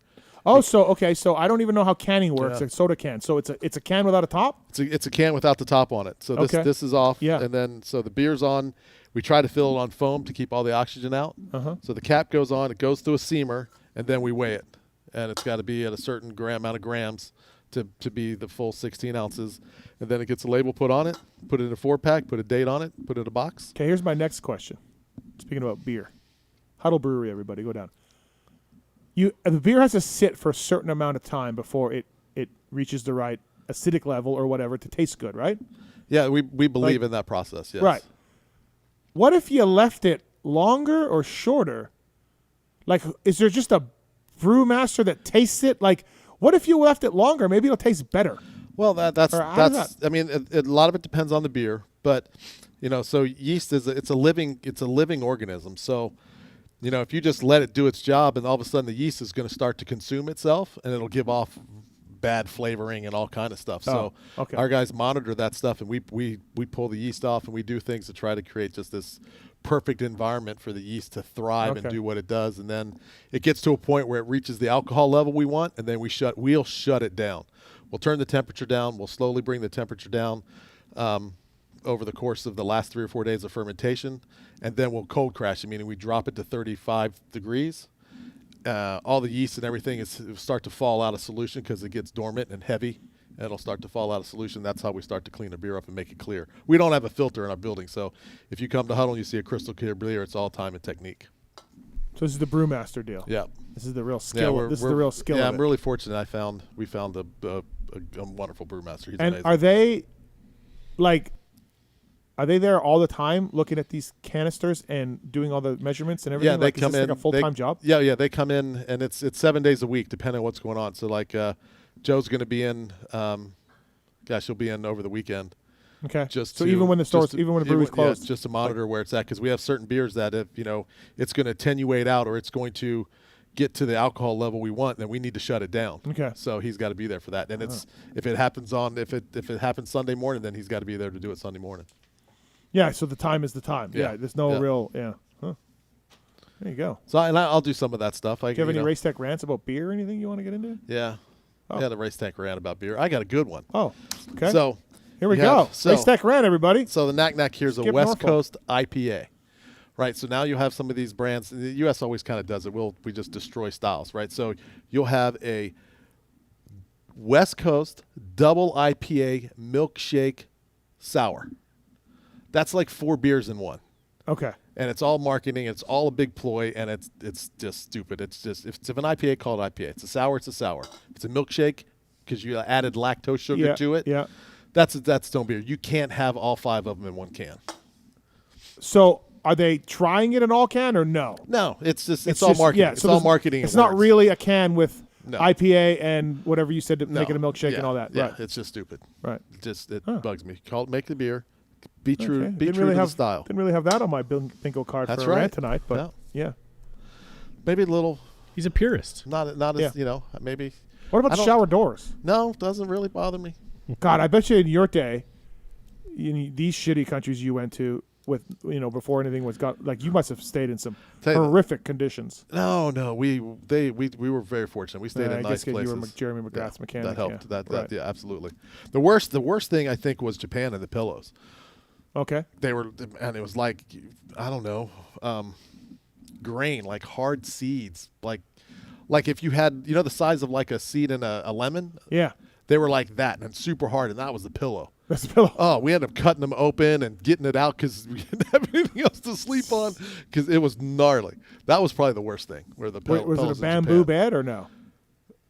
Oh, so I don't even know how canning works. Like soda can. So it's a can without a top. It's a can without the top on it. So this is off. Yeah. And then so the beer's on. We try to fill it on foam to keep all the oxygen out. So the cap goes on. It goes through a seamer, and then we weigh it, and it's got to be at a certain amount of grams to be the full 16 ounces. And then it gets a label put on it. Put it in a 4-pack. Put a date on it. Put it in a box. Okay. Here's my next question. Speaking about beer, Huddle Brewery, everybody, go down. The beer has to sit for a certain amount of time before it reaches the right acidic level or whatever to taste good, right? Yeah, we believe in that process, yes. Right. What if you left it longer or shorter? Like, is there just a brewmaster that tastes it? Like, what if you left it longer? Maybe it'll taste better. Well, that's I mean, a lot of it depends on the beer, but so yeast it's a living organism. So if you just let it do its job and all of a sudden the yeast is going to start to consume itself and it'll give off bad flavoring and all kind of stuff. So our guys monitor that stuff and we pull the yeast off and we do things to try to create just this perfect environment for the yeast to thrive and do what it does. And then it gets to a point where it reaches the alcohol level we want and then we'll shut it down. We'll turn the temperature down. We'll slowly bring the temperature down over the course of the last 3 or 4 days of fermentation, and then we'll cold crash it, meaning we drop it to 35 degrees. All the yeast and everything will start to fall out of solution because it gets dormant and heavy, and it'll start to fall out of solution. That's how we start to clean a beer up and make it clear. We don't have a filter in our building, so if you come to Huddle and you see a crystal clear beer, it's all time and technique. So this is the brewmaster deal. Yeah. This is the real skill. Yeah, this is the real skill. Yeah, of I'm really fortunate. We found a wonderful brewmaster. He's amazing. Are they there all the time looking at these canisters and doing all the measurements and everything? Yeah, they come in. Like a full-time job? Yeah, they come in, and it's 7 days a week, depending on what's going on. So, Joe's going to be in. He'll be in over the weekend. Okay. Even when the brewery's closed, just to monitor where it's at, because we have certain beers that if it's going to attenuate out or it's going to get to the alcohol level we want, then we need to shut it down. Okay. So he's got to be there for that, and if it happens Sunday morning, then he's got to be there to do it Sunday morning. Yeah, so the time is the time. Yeah, there's no real. Yeah. Huh. There you go. So I'll do some of that stuff. Do you have any race tech rants about beer or anything you want to get into? Yeah. I got a race tech rant about beer. I got a good one. Oh, okay. So here we go. Race tech rant, everybody. So the Knack here's a West Coast IPA. Right, so now you have some of these brands. The U.S. always kind of does it. We just destroy styles, right? So you'll have a West Coast double IPA milkshake sour. That's like 4 beers in one. Okay. And it's all marketing. It's all a big ploy, and it's just stupid. It's just if it's an IPA, call it IPA. It's a sour. It's a sour. If it's a milkshake because you added lactose sugar to it. Yeah. That's stone beer. You can't have all 5 of them in one can. So are they trying it in all can or no? No, it's all marketing. Yeah, it's all marketing. It's not really a can with IPA and whatever you said to make it a milkshake and all that. Yeah, right. It's just stupid. Right. It bugs me. Make the beer. Be true. Be true to the style. Didn't really have that on my bingo card for a rant tonight, but yeah. Maybe a little. He's a purist. Not as maybe. What about the shower doors? No, doesn't really bother me. God, I bet you in your day, in these shitty countries you went to, with before anything was you must have stayed in some horrific conditions. No, we were very fortunate. We stayed in nice places. You were Jeremy McGrath's mechanic. That helped. Right. Yeah, absolutely. The worst thing I think was Japan and the pillows. Okay. And it was like, I don't know, grain, like hard seeds, like if you had the size of like a seed in a lemon. Yeah. They were like that and super hard, and that was the pillow. That's the pillow. Oh, we ended up cutting them open and getting it out because we didn't have anything else to sleep on because it was gnarly. That was probably the worst thing. Where the was it a bamboo bed or no?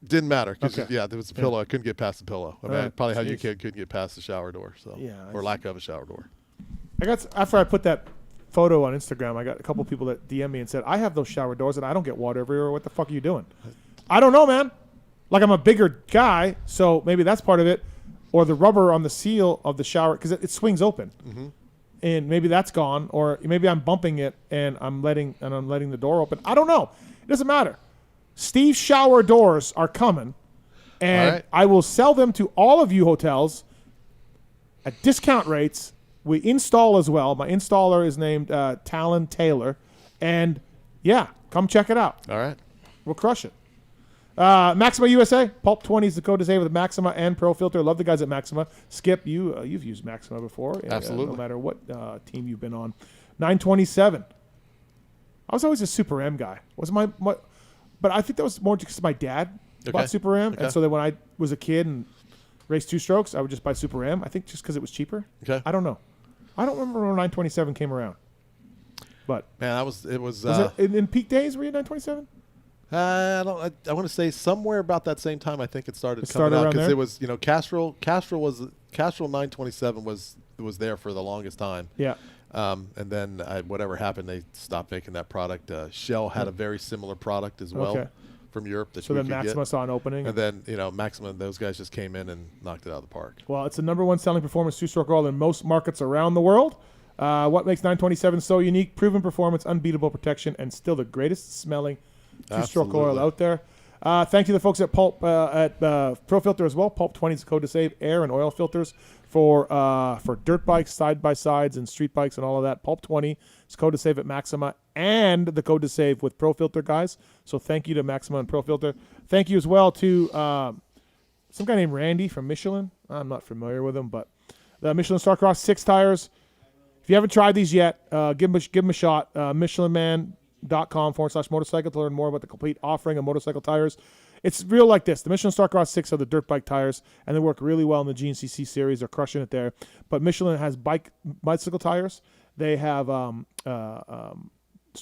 Didn't matter because Okay. there was a pillow. I couldn't get past the pillow. I mean, Right. probably how you Jeez. kid couldn't get past the shower door. So or lack of a shower door. After I put that photo on Instagram, I got a couple people that DM me and said, I have those shower doors and I don't get water everywhere. What the fuck are you doing? I don't know, man. Like, I'm a bigger guy, so maybe that's part of it. Or the rubber on the seal of the shower, because it swings open. Mm-hmm. And maybe that's gone. Or maybe I'm bumping it and I'm letting the door open. I don't know. It doesn't matter. Steve's shower doors are coming. And I will sell them to all of you hotels at discount rates. We install as well. My installer is named Tallon Taylor. And, yeah, come check it out. All right. We'll crush it. Maxima USA. Pulp 20 is the code to save with Maxima and Pro Filter. Love the guys at Maxima. Skip, you've used Maxima before. Absolutely. No matter what team you've been on. 927. I was always a Super M guy. But I think that was more just because my dad bought Super M. Okay. And so then when I was a kid and raced two-strokes, I would just buy Super M. I think just because it was cheaper. Okay. I don't know. I don't remember when 927 came around. But man, it was it in peak days, were you 927? I want to say somewhere about that same time. I think it started coming out because it was Castrol 927 was there for the longest time. Yeah. And then whatever happened, they stopped making that product. Shell had a very similar product as well from Europe. That so then Maxima saw an opening, and then Maxima and those guys just came in and knocked it out of the park. Well, it's the number one selling performance two-stroke oil in most markets around the world. What makes 927 so unique? Proven performance, unbeatable protection, and still the greatest smelling two-stroke oil out there. Thank you to the folks at Pulp Pro Filter as well. Pulp 20 is the code to save. Air and oil filters for dirt bikes, side-by-sides, and street bikes and all of that. Pulp 20 is code to save at Maxima and the code to save with Pro Filter, guys. So thank you to Maxima and Pro Filter. Thank you as well to some guy named Randy from Michelin. I'm not familiar with him, but the Michelin Starcross 6 tires. If you haven't tried these yet, give them a shot. MichelinMan.com/motorcycle to learn more about the complete offering of motorcycle tires. It's real like this. The Michelin Starcross 6 are the dirt bike tires, and they work really well in the GNCC series. They're crushing it there. But Michelin has bicycle tires. They have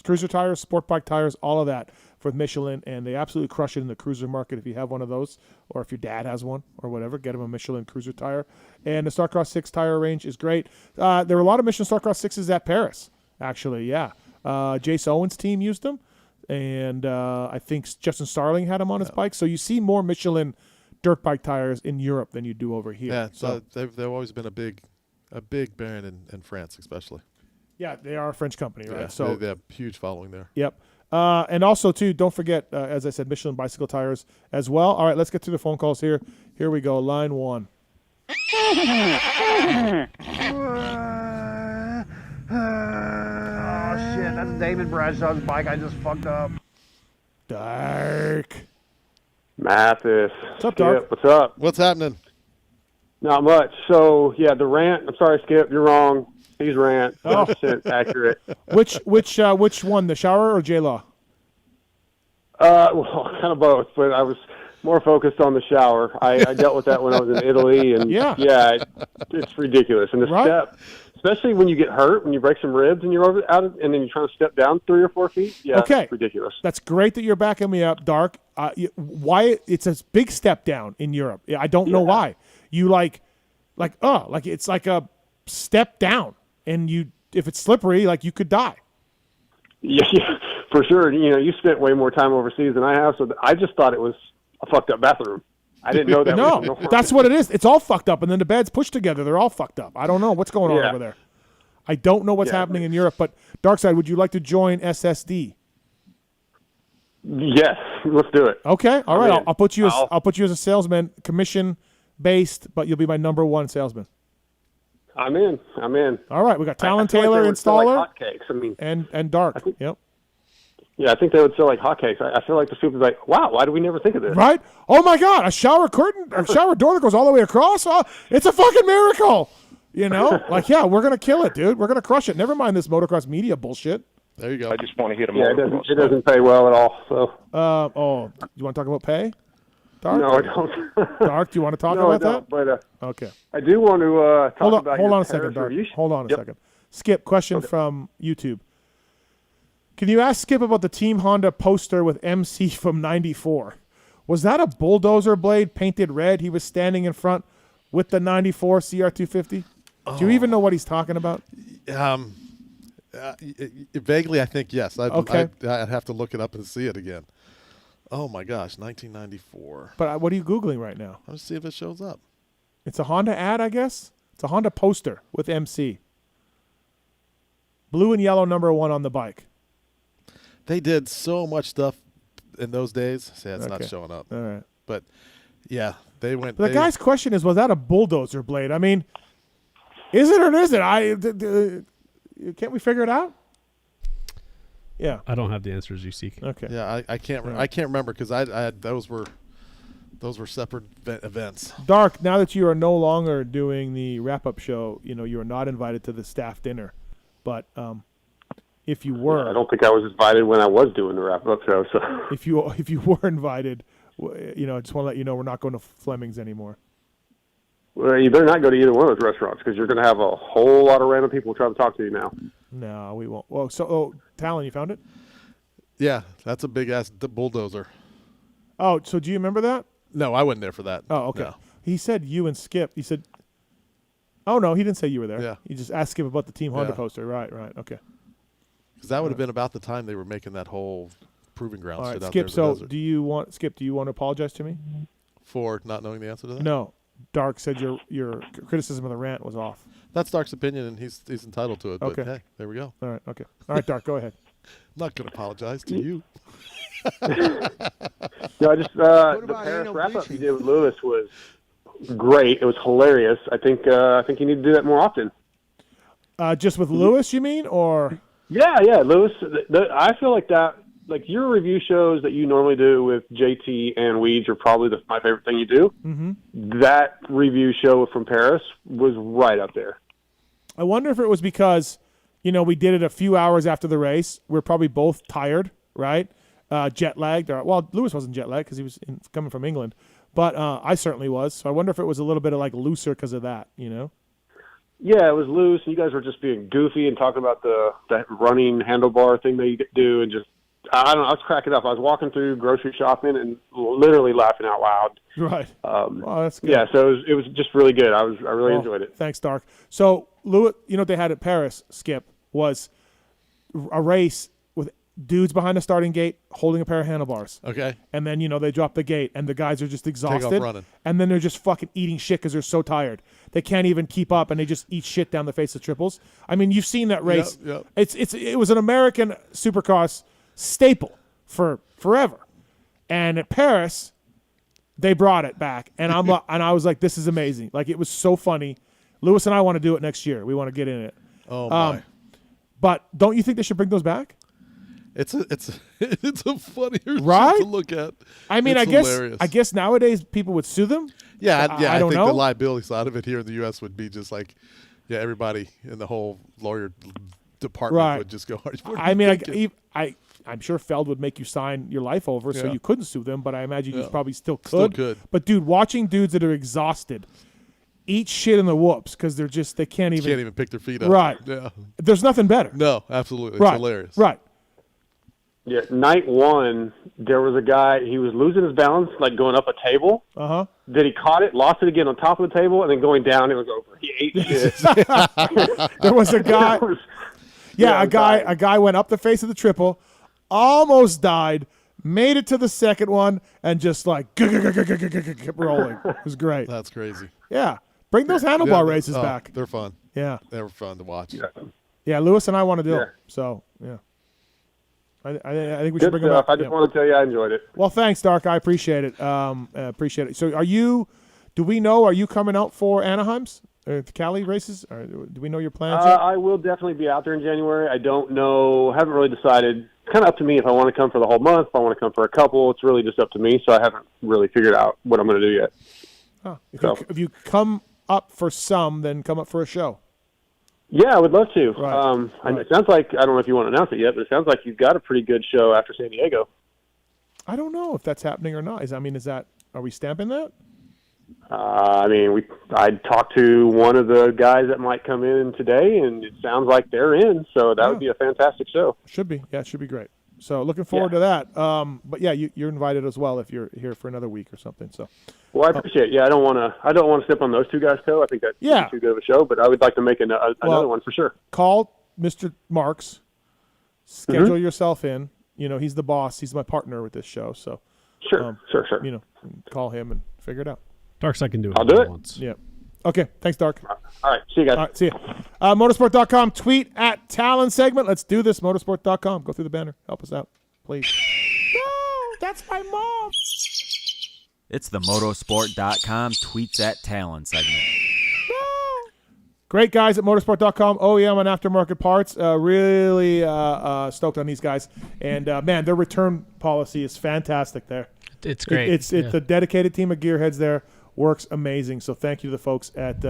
cruiser tires, sport bike tires, all of that for Michelin, and they absolutely crush it in the cruiser market. If you have one of those, or if your dad has one, or whatever, get him a Michelin cruiser tire. And the Starcross 6 tire range is great. There were a lot of Michelin Starcross 6s at Paris, actually, yeah. Jace Owens' team used them, and I think Justin Starling had them on his bike. So you see more Michelin dirt bike tires in Europe than you do over here. Yeah, so they've always been a big brand in France, especially. Yeah, they are a French company, right? Yeah, so they have a huge following there. Yep. And also, too, don't forget, as I said, Michelin bicycle tires as well. All right, let's get to the phone calls here. Here we go. Line 1. Oh, shit. That's David Bradshaw's bike. I just fucked up. Dark. Mathis. What's up, Dark? Skip, what's up? What's happening? Not much. So, yeah, the Rant. I'm sorry, Skip. You're wrong. He's Rant. 100% accurate. Which one, the shower or J-Law? Well, kind of both, but I was more focused on the shower. I dealt with that when I was in Italy, and it's ridiculous. And the step, especially when you get hurt, when you break some ribs and you're and then you're trying to step down 3 or 4 feet. Yeah, okay. It's ridiculous. That's great that you're backing me up, Dark. Why it's a big step down in Europe? I don't know why. You it's like a step down. And if it's slippery, you could die. Yeah, for sure. You spent way more time overseas than I have, so I just thought it was a fucked up bathroom. I didn't know that. No, that's what it is. It's all fucked up, and then the beds pushed together. They're all fucked up. I don't know what's going on over there. I don't know what's happening in Europe. But Darkside, would you like to join SSD? Yes, let's do it. Okay, all right. I'll put you as a salesman, commission based, but you'll be my number 1 salesman. I'm in. All right, we got Tallon Taylor installer, like hotcakes. I mean, and Dark. Yep. Yeah, I think they would sell like hotcakes. I feel like the super is like, wow, why do we never think of this? Right? Oh my God, a shower curtain, a shower door that goes all the way across. Oh, it's a fucking miracle. We're gonna kill it, dude. We're gonna crush it. Never mind this motocross media bullshit. There you go. I just want to hit a it doesn't pay well at all. So. You want to talk about pay? Dark? No, I don't. Dark, do you want to talk no, about I don't, that? But okay. I do want to talk about Hold your on a second, Paris Dark. review. Hold on a second. Skip, question from YouTube. Can you ask Skip about the Team Honda poster with MC from 94? Was that a bulldozer blade painted red? He was standing in front with the 94 CR250? Do you even know what he's talking about? Vaguely, I think yes. Okay. I'd have to look it up and see it again. Oh my gosh, 1994. But what are you Googling right now? Let's see if it shows up. It's a Honda ad, I guess? It's a Honda poster with MC. Blue and yellow #1 on the bike. They did so much stuff in those days. See, it's not Okay. showing up. All right. But, yeah, they went. But the guy's question is, was that a bulldozer blade? I mean, is it or is it? Can't we figure it out? Yeah. I don't have the answers you seek. Okay. Yeah, I can't. I can't remember because those were separate events. Dark. Now that you are no longer doing the wrap-up show, you are not invited to the staff dinner. But if you were, I don't think I was invited when I was doing the wrap-up show. So if you were invited, I just want to let you know we're not going to Fleming's anymore. Well, you better not go to either one of those restaurants because you're going to have a whole lot of random people trying to talk to you now. No, we won't. Well, Tallon, you found it? Yeah, that's a big-ass bulldozer. Oh, so do you remember that? No, I wasn't there for that. Oh, okay. No. He said you and Skip. He said, oh, no, he didn't say you were there. Yeah. He just asked Skip about the Team Honda Yeah. poster. Right, okay. Because that would have been about the time they were making that whole proving ground All right, shit out Skip, there in the so desert. do you want to apologize to me? For not knowing the answer to that? No. Dark said your criticism of the rant was off. That's Dark's opinion, and he's entitled to it. But Okay. hey, there we go. All right, okay. All right, Dark, go ahead. I'm not going to apologize to you. No, I just the Paris wrap-up you did with Lewis was great. It was hilarious. I think you need to do that more often. Just with Lewis, you mean, or? Yeah, Lewis. I feel like that. Like your review shows that you normally do with JT and Weege are probably my favorite thing you do. Mm-hmm. That review show from Paris was right up there. I wonder if it was because, we did it a few hours after the race. We're probably both tired, right? Jet lagged. Well, Lewis wasn't jet lagged because he was coming from England, but I certainly was. So I wonder if it was a little bit of like looser because of that, Yeah, it was loose. You guys were just being goofy and talking about that running handlebar thing that you do, and just I don't know. I was cracking up. I was walking through grocery shopping and literally laughing out loud. Right. Oh, that's good. Yeah, so it was just really good. I really enjoyed it. Thanks, Dark. So Lewis, what they had at Paris, Skip, was a race with dudes behind the starting gate holding a pair of handlebars. Okay. And then, they drop the gate and the guys are just exhausted. Take off running. And then they're just fucking eating shit because they're so tired. They can't even keep up and they just eat shit down the face of triples. I mean, you've seen that race. Yep. It was an American supercross staple for forever. And at Paris, they brought it back. And I was like, this is amazing. Like, it was so funny. Lewis and I want to do it next year. We want to get in it. Oh, my. But don't you think they should bring those back? It's a funnier right? shit to look at. I mean, hilarious. I guess nowadays people would sue them. Yeah, I don't think know. the liability side of it here in the U.S. would be just like, everybody in the whole lawyer department would just go. I mean, I'm sure Feld would make you sign your life over, so you couldn't sue them. But I imagine you probably still could. Still could. But dude, watching dudes that are exhausted eat shit in the whoops because they can't even pick their feet up. Right. Yeah. There's nothing better. No, absolutely. It's hilarious. Right. Yeah, night one, there was a guy, he was losing his balance, like going up a table. Uh-huh. Then he caught it, lost it again on top of the table, and then going down, it was over. He ate shit. There was a guy. A guy went up the face of the triple, almost died, made it to the second one, and just like kept rolling. It was great. That's crazy. Yeah. Bring those handlebar races back. They're fun. Yeah. They were fun to watch. Yeah, Lewis and I want to do it. So, yeah. I think we should bring them up. I just want to tell you I enjoyed it. Well, thanks, Dark. I appreciate it. Appreciate it. So are you coming out for Anaheim's or the Cali races? Or do we know your plans yet? I will definitely be out there in January. I don't know. Haven't really decided. It's kind of up to me if I want to come for the whole month, if I want to come for a couple. It's really just up to me, so I haven't really figured out what I'm going to do yet. Huh. If you come up for some, then come up for a show. Yeah, I would love to. Right. It sounds like, I don't know if you want to announce it yet, but it sounds like you've got a pretty good show after San Diego. I don't know if that's happening or not. Is that Are we stamping that? I mean, I talked to one of the guys that might come in today, and it sounds like they're in. So that would be a fantastic show. Should be. Yeah, it should be great. So looking forward to that. But yeah, you're invited as well if you're here for another week or something. So. Well, I appreciate it. Yeah, I don't want to step on those two guys' toe. I think that's too good of a show, but I would like to make another one for sure. Call Mr. Marks. Schedule yourself in. You know, he's the boss. He's my partner with this show. So. Sure. You know, call him and figure it out. Darks, I can do it. I'll do it. Once. Yeah. Okay. Thanks, Dark. All right. See you guys. All right. See you. Motorsport.com. Tweet at Tallon segment. Let's do this. Motorsport.com. Go through the banner. Help us out, please. No, that's my mom. It's the motorsport.com tweets at Tallon segment. Great guys at motorsport.com, OEM and aftermarket parts. Really stoked on these guys. And, man, their return policy is fantastic there. It's great. It's a dedicated team of gearheads there. Works amazing. So thank you to the folks at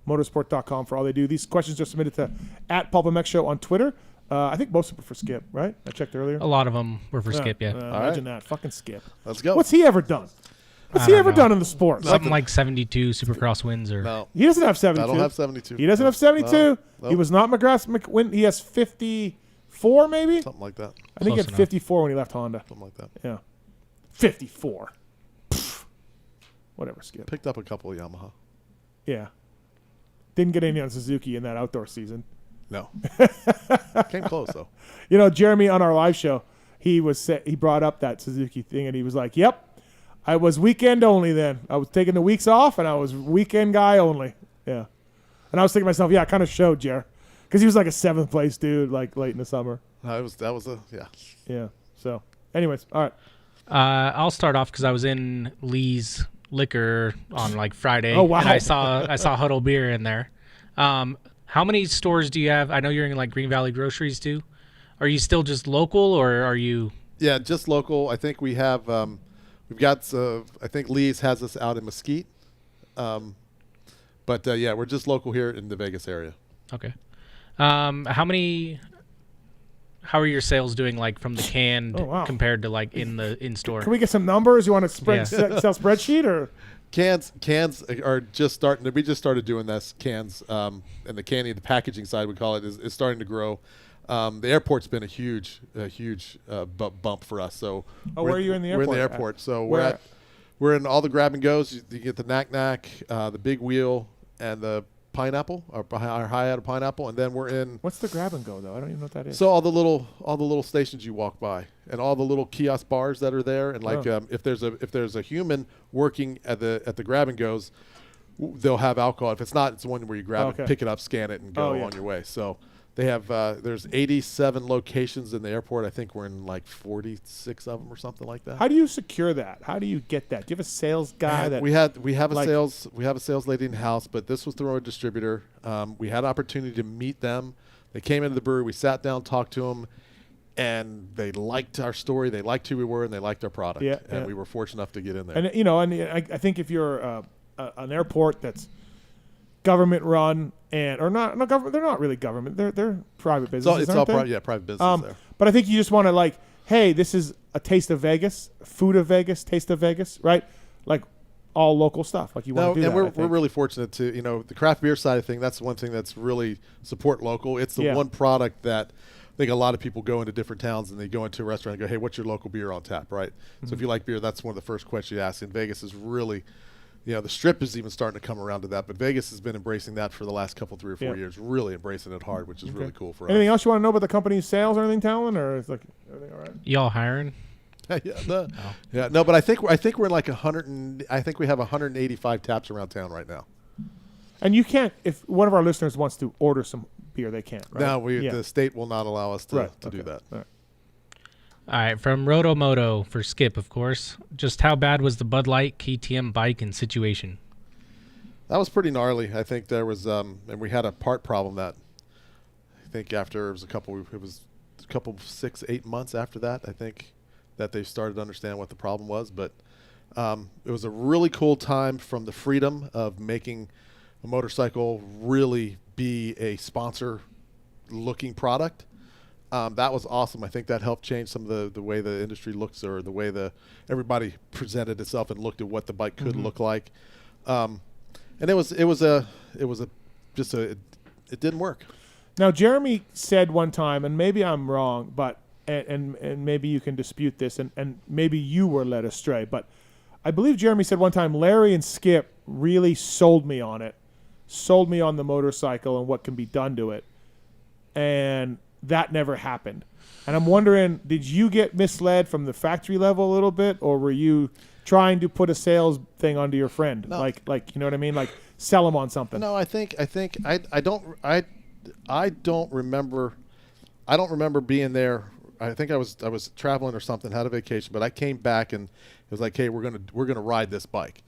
motorsport.com for all they do. These questions are submitted to at PulpMX Show on Twitter. I think most of them were for Skip, right? I checked earlier. A lot of them were for Skip, yeah. Imagine that. Fucking Skip. Let's go. What's he ever done? What's he ever done in the sport? Something like 72 Supercross wins. No. He doesn't have 72. I don't have 72. He doesn't have 72. No. He was not McGrath's McWin. He has 54, maybe? Something like that. I think he had 54 when he left Honda. Something like that. Yeah. 54. Pfft. Whatever, Skip. Picked up a couple of Yamaha. Yeah. Didn't get any on Suzuki in that outdoor season. No. Came close, though. You know, Jeremy on our live show, he brought up that Suzuki thing, and he was like, yep, I was weekend only then. I was taking the weeks off, and I was weekend guy only. Yeah. And I was thinking to myself, yeah, it kind of showed, Jer. Because he was like a 7th place dude, like late in the summer. Yeah. So, anyways, all right. I'll start off because I was in Lee's Liquor on like Friday. Oh, wow. And I saw Huddle Beer in there. How many stores do you have? I know you're in like Green Valley Groceries too. Are you still just local, or are you? Yeah, just local. I think we have. We've got. I think Lee's has us out in Mesquite. But yeah, we're just local here in the Vegas area. Okay. How are your sales doing, like from the canned compared to like in store? Can we get some numbers? You want to sell spreadsheet or? Cans are just starting. We just started doing this cans, and the packaging side, we call it, is starting to grow. The airport's been a huge bump for us. So where are you in the airport? We're in the airport. So we're in all the grab and goes. You get the knack, the big wheel, and the pineapple, our high out of pineapple, and then we're in. What's the grab and go though? I don't even know what that is. So all the little stations you walk by, and all the little kiosk bars that are there, and like if there's a human working at the grab and goes, they'll have alcohol. If it's not, it's the one where you grab it, pick it up, scan it, and go on your way. So they have there's 87 locations in the airport. I think we're in like 46 of them or something like that. How do you secure that? How do you get that? Do you have a sales guy that we have a sales lady in house, but this was through a distributor. We had an opportunity to meet them. They came into the brewery. We sat down, talked to them, and they liked our story. They liked who we were, and they liked our product. And we were fortunate enough to get in there. And I think if you're an airport that's government run or not government, they're not really government. They're private businesses. It's all private business there. But I think you just want to like, hey, this is a taste of Vegas, food of Vegas, taste of Vegas, right? Like all local stuff. Like you want to do that. And we're really fortunate to the craft beer side of thing. That's one thing that's really support local. It's the one product that I think a lot of people go into different towns and they go into a restaurant and go, hey, what's your local beer on tap, right? So if you like beer, that's one of the first questions you ask. In Vegas is really. The Strip is even starting to come around to that, but Vegas has been embracing that for the last 3 or 4 years, really embracing it hard, which is really cool for us. Anything else you want to know about the company's sales or anything, Tallon, or is like everything all right? Y'all hiring? But I think we're in like 100. I think we have 185 taps around town right now. And you can't, if one of our listeners wants to order some beer, they can't. Right? No, the state will not allow us to do that. All right, from Rotomoto for Skip, of course. Just how bad was the Bud Light KTM bike and situation? That was pretty gnarly. I think there was, and we had a part problem that I think after it was a couple 6-8 months after that, I think that they started to understand what the problem was. But it was a really cool time from the freedom of making a motorcycle really be a sponsor-looking product. That was awesome. I think that helped change some of the way the industry looks, or the way everybody presented itself and looked at what the bike could look like. And it didn't work. Now, Jeremy said one time, and maybe I'm wrong, but and maybe you can dispute this, and maybe you were led astray, but I believe Jeremy said one time, Larry and Skip really sold me on the motorcycle and what can be done to it, and that never happened. And I'm wondering, did you get misled from the factory level a little bit, or were you trying to put a sales thing onto your friend? No. Like you know what I mean? Like sell him on something. No, I don't remember being there. I think I was traveling or something, had a vacation, but I came back and it was like, hey, we're gonna ride this bike.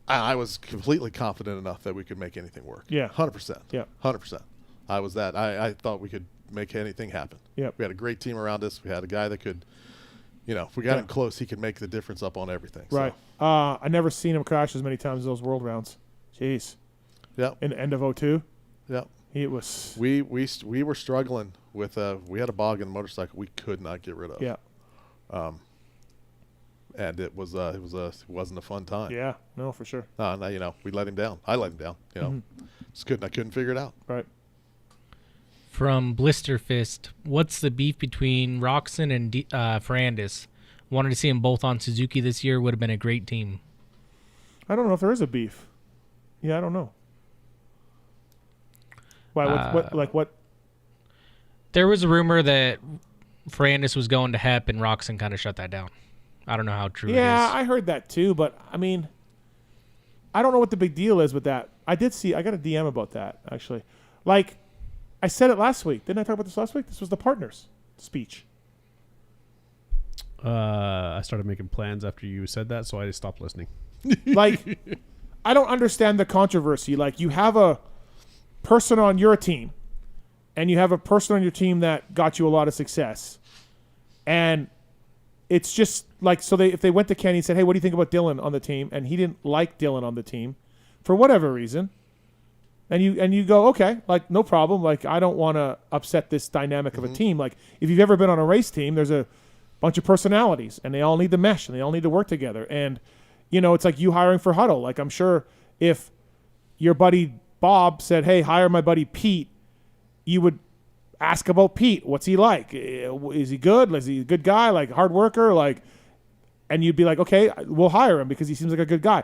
I was completely confident enough that we could make anything work. Yeah. 100%. Yeah. 100%. I thought we could make anything happen. Yeah. We had a great team around us. We had a guy that could, if we got him close, he could make the difference up on everything. Right. So. I never seen him crash as many times as those world rounds. Jeez. Yeah. In the end of 2002. Yeah. It was. We were struggling with we had a bog in the motorcycle we could not get rid of. Yeah. And it wasn't a fun time. Yeah. No, for sure. No, we let him down. I let him down. I couldn't figure it out. Right. From Blister Fist, what's the beef between Roxon and Ferrandis? Wanted to see them both on Suzuki this year. Would have been a great team. I don't know if there is a beef. Yeah, I don't know. Why? What? There was a rumor that Ferrandis was going to HEP, and Roxon kind of shut that down. I don't know how true it is. Yeah, I heard that too, but I mean, I don't know what the big deal is with that. I got a DM about that, actually. Like, I said it last week. Didn't I talk about this last week? This was the partners' speech. I started making plans after you said that, so I just stopped listening. Like, I don't understand the controversy. Like, you have a person on your team, and you have a person on your team that got you a lot of success. And it's just like, so if they went to Kenny and said, hey, what do you think about Dylan on the team? And he didn't like Dylan on the team for whatever reason. And you go, okay, like, no problem. Like, I don't want to upset this dynamic of a team. Like, if you've ever been on a race team, there's a bunch of personalities, and they all need to mesh, and they all need to work together. And, it's like you hiring for Huddle. Like, I'm sure if your buddy Bob said, hey, hire my buddy Pete, you would ask about Pete. What's he like? Is he good? Is he a good guy? Like, hard worker? Like, and you'd be like, okay, we'll hire him because he seems like a good guy.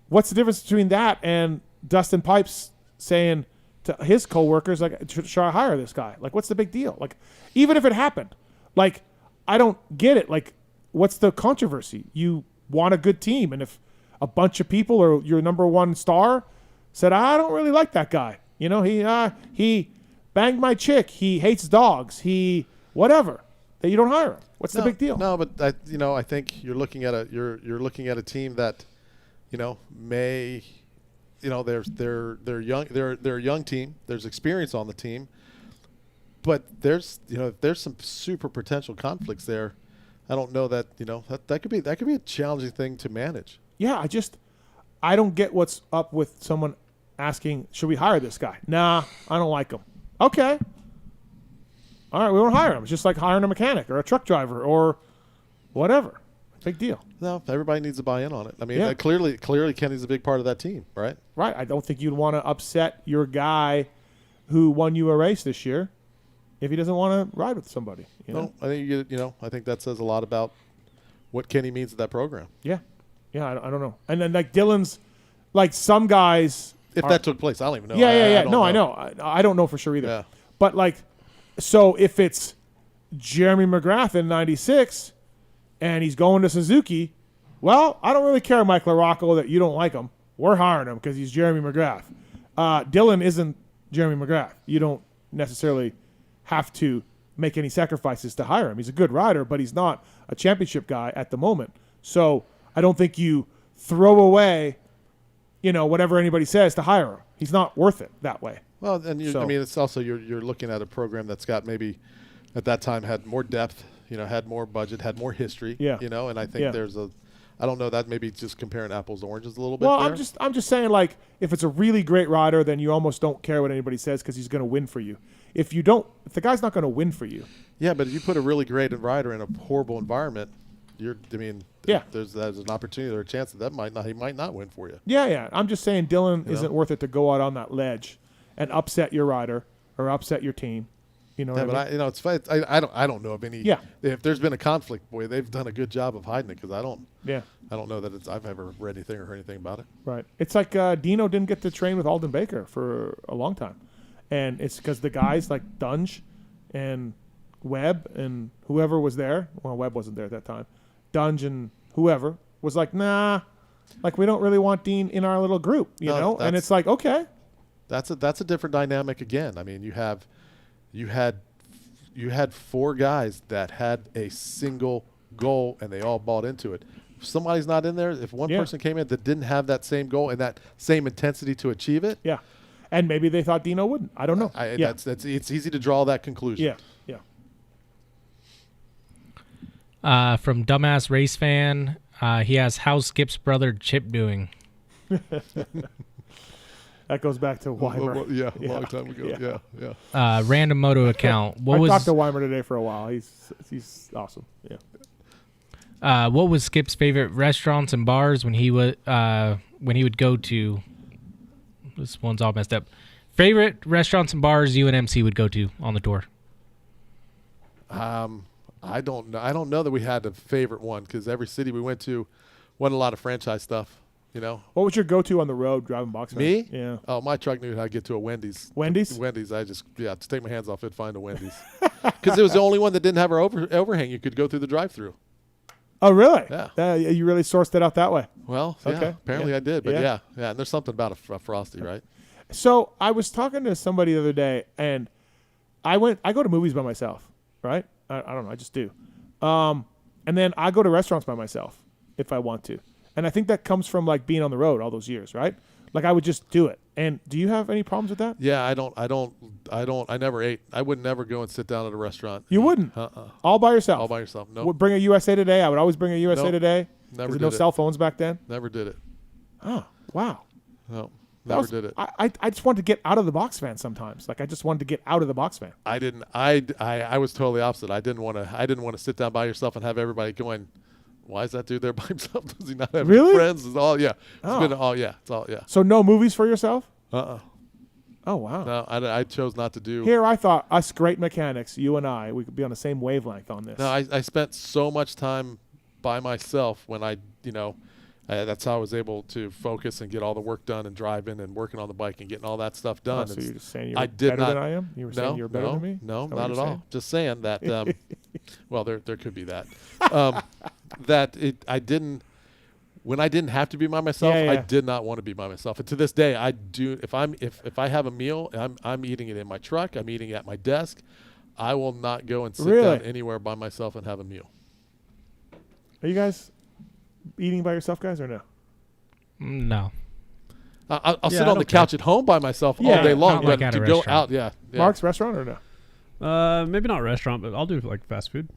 What's the difference between that and Dustin Pipes saying to his coworkers, like, should I hire this guy? Like, what's the big deal? Like, even if it happened, like, I don't get it. Like, what's the controversy? You want a good team, and if a bunch of people or your number one star said, I don't really like that guy. He banged my chick. He hates dogs. He whatever. That you don't hire him. What's the big deal? No, but I think you're looking at a team that, may. They're young. They're a young team. There's experience on the team, but there's some super potential conflicts there. I don't know that that could be a challenging thing to manage. Yeah, I don't get what's up with someone asking, should we hire this guy? Nah, I don't like him. Okay, all right, we won't hire him. It's just like hiring a mechanic or a truck driver or whatever. Big deal. No, everybody needs to buy in on it. I mean, clearly Kenny's a big part of that team, right? Right. I don't think you'd want to upset your guy who won you a race this year if he doesn't want to ride with somebody. No, I think I think that says a lot about what Kenny means to that program. Yeah, I don't know. And then like Dylan's, like some guys, if that took place, I don't even know. Yeah. I know. I don't know for sure either. Yeah. But like, so if it's Jeremy McGrath in '96. And he's going to Suzuki, well, I don't really care, Mike LaRocco, that you don't like him. We're hiring him because he's Jeremy McGrath. Dylan isn't Jeremy McGrath. You don't necessarily have to make any sacrifices to hire him. He's a good rider, but he's not a championship guy at the moment. So I don't think you throw away, whatever anybody says to hire him. He's not worth it that way. Well, and it's also you're looking at a program that's got maybe at that time had more depth. Had more budget, had more history. Yeah. And I think there's I don't know, that maybe just comparing apples to oranges a little bit. Well, there. I'm just saying, like, if it's a really great rider, then you almost don't care what anybody says because he's going to win for you. if the guy's not going to win for you. Yeah, but if you put a really great rider in a horrible environment, there's an opportunity or a chance that he might not win for you. Yeah. I'm just saying Dylan isn't worth it to go out on that ledge and upset your rider or upset your team. You know what I mean? It's fine. I don't know of any. Yeah. If there's been a conflict, boy, they've done a good job of hiding it because I don't. Yeah. I don't know that I've ever read anything or heard anything about it. Right. It's like Dino didn't get to train with Alden Baker for a long time, and it's because the guys like Dunge and Webb and whoever was there. Well, Webb wasn't there at that time. Dunge and whoever was like, nah, like we don't really want Dean in our little group, you know. And it's like, okay, that's a different dynamic again. I mean, you had 4 guys that had a single goal and they all bought into it. If somebody's not in there, if one person came in that didn't have that same goal and that same intensity to achieve it, and maybe they thought Dino wouldn't. I don't know. It's easy to draw that conclusion. Yeah. From Dumbass Race Fan, he has how's Skip's brother Chip doing? That goes back to Weimer. A long time ago. Yeah. Random Moto account. I talked to Weimer today for a while. He's awesome. Yeah. What was Skip's favorite restaurants and bars when he would go to? This one's all messed up. Favorite restaurants and bars you and MC would go to on the tour? I don't know. I don't know that we had a favorite one because every city we went to wasn't a lot of franchise stuff. You know. What was your go-to on the road driving box? Me? Yeah. Oh, my truck knew how to get to a Wendy's. Wendy's? I just to take my hands off it, find a Wendy's. Because it was the only one that didn't have our overhang. You could go through the drive-through. Oh, really? Yeah. You really sourced it out that way. Well, okay. Apparently I did, but yeah. And there's something about a Frosty, right? So I was talking to somebody the other day, and I go to movies by myself, right? I don't know. I just do. And then I go to restaurants by myself if I want to. And I think that comes from like being on the road all those years, right? Like I would just do it. And do you have any problems with that? Yeah, I never ate. I would never go and sit down at a restaurant. You wouldn't? All by yourself? All by yourself, no. Would bring a USA Today? I would always bring a USA Today. Never did no cell phones back then? Never did it. Oh, wow. No, never did it. I just wanted to get out of the box fan sometimes. Like I just wanted to get out of the box fan. I didn't. I was totally opposite. I didn't want to sit down by yourself and have everybody going, why is that dude there by himself? Does he not have any friends? It's all It's all. So no movies for yourself? Oh wow. No, I chose not to do. Here I thought us great mechanics, you and I, we could be on the same wavelength on this. No, I spent so much time by myself when that's how I was able to focus and get all the work done and driving and working on the bike and getting all that stuff done. So you're just saying you're better than I am? You were saying you're better than me? No, not at all. Just saying that. Well, there could be that. I didn't. When I didn't have to be by myself, I did not want to be by myself. And to this day, I do. If I have a meal, I'm eating it in my truck. I'm eating at my desk. I will not go and sit down anywhere by myself and have a meal. Are you guys eating by yourself, guys, or no? No. I'll sit on the couch at home by myself all day long, but to go out, Mark's restaurant or no? Maybe not restaurant, but I'll do like fast food.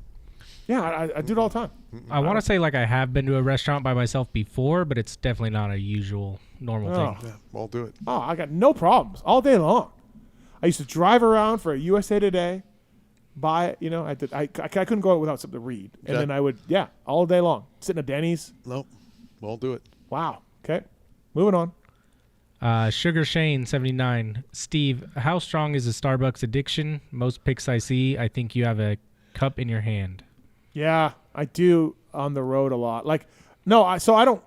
Yeah, I do it all the time. I want to say like I have been to a restaurant by myself before, but it's definitely not a normal thing. Yeah, I'll do it. Oh, I got no problems all day long. I used to drive around for a USA Today, buy it. I couldn't go out without something to read, and then I would all day long sitting at Denny's. Nope, won't do it. Wow. Okay, moving on. Sugar Shane 79. Steve, how strong is the Starbucks addiction? Most pics I see, I think you have a cup in your hand. Yeah, I do on the road a lot. Like, no, I don't.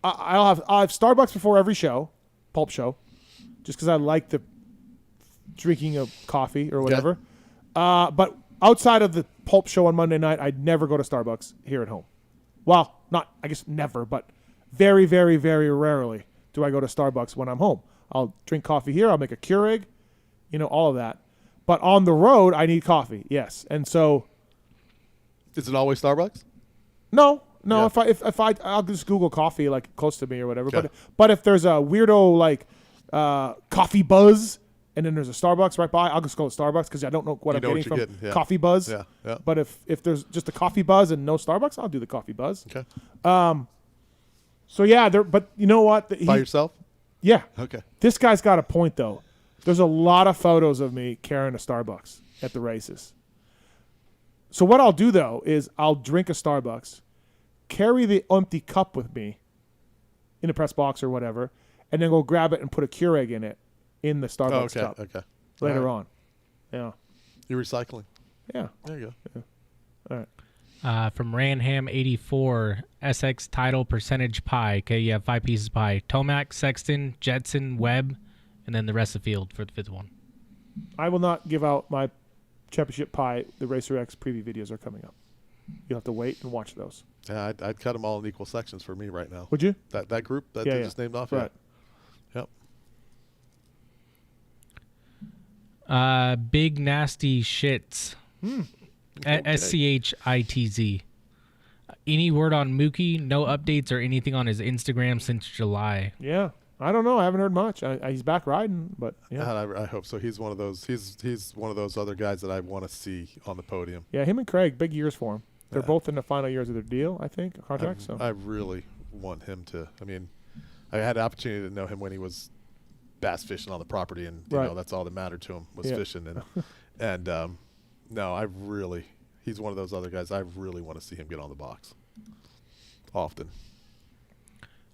I'll have Starbucks before every show, Pulp show, just because I like the drinking of coffee or whatever. But outside of the Pulp show on Monday night, I'd never go to Starbucks here at home. Well, I guess never, but very, very, very rarely do I go to Starbucks when I'm home. I'll drink coffee here. I'll make a Keurig, all of that. But on the road, I need coffee. Yes, and so. Is it always Starbucks? No. Yeah. If I'll just Google coffee like close to me or whatever. Okay. But if there's a weirdo like Coffee Buzz and then there's a Starbucks right by, I'll just go to Starbucks because I don't know what I'm getting from Coffee Buzz. Yeah. But if there's just a Coffee Buzz and no Starbucks, I'll do the Coffee Buzz. Okay. So yeah, but you know what? By yourself? Yeah. Okay. This guy's got a point though. There's a lot of photos of me carrying a Starbucks at the races. So what I'll do, though, is I'll drink a Starbucks, carry the empty cup with me in a press box or whatever, and then go grab it and put a Keurig in it in the Starbucks cup later on. Yeah. You're recycling. Yeah. There you go. Yeah. All right. From Ranham84, SX title percentage pie. Okay, you have 5 pieces of pie. Tomac, Sexton, Jetson, Webb, and then the rest of the field for the 5th one. I will not give out my championship pie. The Racer X preview videos are coming up. You'll have to wait and watch those. Yeah, I'd cut them all in equal sections for me right now. Would you? That group that they just named off? Right. Yep. Big Nasty Shits. SCHITZ. Any word on Mookie? No updates or anything on his Instagram since July. Yeah. I don't know. I haven't heard much. He's back riding, but yeah. I hope so. He's one of those. He's one of those other guys that I want to see on the podium. Yeah, him and Craig, big years for him. They're both in the final years of their deal, I think, contract. I really want him to. I mean, I had the opportunity to know him when he was bass fishing on the property, and you know that's all that mattered to him was fishing. And no, he's one of those other guys. I really want to see him get on the box often.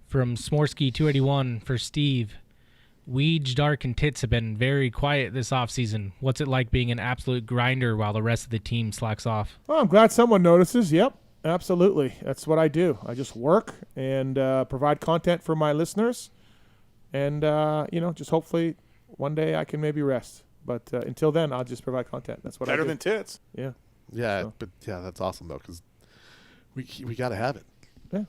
From Smorsky 281 for Steve. Weege, Dark, and Tits have been very quiet this offseason. What's it like being an absolute grinder while the rest of the team slacks off? Well, I'm glad someone notices. Yep, absolutely. That's what I do. I just work and provide content for my listeners. And, just hopefully one day I can maybe rest. But until then, I'll just provide content. That's what I do. Better than Tits. Yeah. Yeah, so. But yeah, that's awesome, though, because we got to have it. Yeah.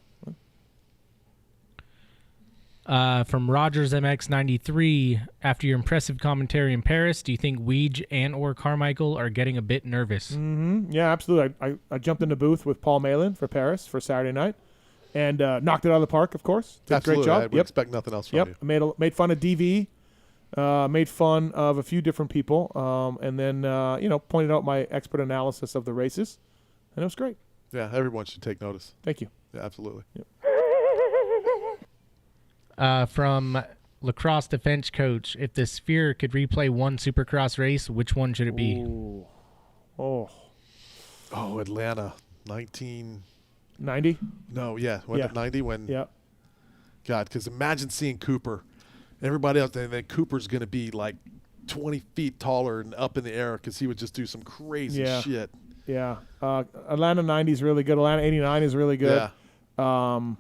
From Rogers MX93, after your impressive commentary in Paris, do you think Weege and or Carmichael are getting a bit nervous? Mm-hmm. Yeah, absolutely. I jumped in the booth with Paul Malin for Paris for Saturday night and knocked it out of the park, of course. Did absolutely. A great job. I would expect nothing else from you. Made fun of DV, made fun of a few different people, and then, pointed out my expert analysis of the races, and it was great. Yeah, everyone should take notice. Thank you. Yeah, absolutely. Yep. From lacrosse defense coach, if the Sphere could replay one Supercross race, which one should it be? Ooh. Oh, Atlanta, 1990. No, yeah, 90 when. Yeah. God, because imagine seeing Cooper, everybody else, and then Cooper's going to be like 20 feet taller and up in the air because he would just do some crazy shit. Yeah, Atlanta 90 is really good. Atlanta 89 is really good. Yeah.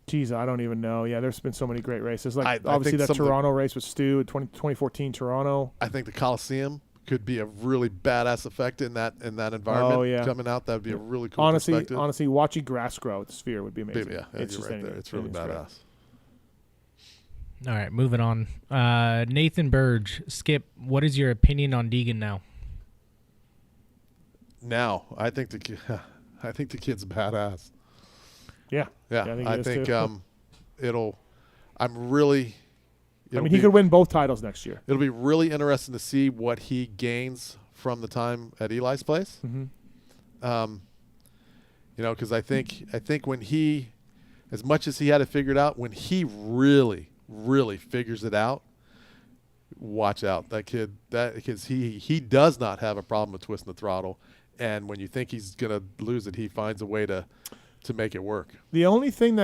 Geez, I don't even know. Yeah, there's been so many great races. Obviously that Toronto race with Stu, 2014 Toronto. I think the Coliseum could be a really badass effect in that environment. Oh, yeah. Coming out, that would be a really cool perspective. Honestly, watching grass grow at the Sphere would be amazing. Yeah, it's just right there. It's really badass. All right, moving on. Nathan Burge, Skip, what is your opinion on Deegan now? Now, I think the kid's badass. Yeah. I think it'll. He could win both titles next year. It'll be really interesting to see what he gains from the time at Eli's place. Mm-hmm. Because I think when he, as much as he had it figured out, when he really, really figures it out, watch out. That kid, because he does not have a problem with twisting the throttle, and when you think he's gonna lose it, he finds a way to make it work. The only thing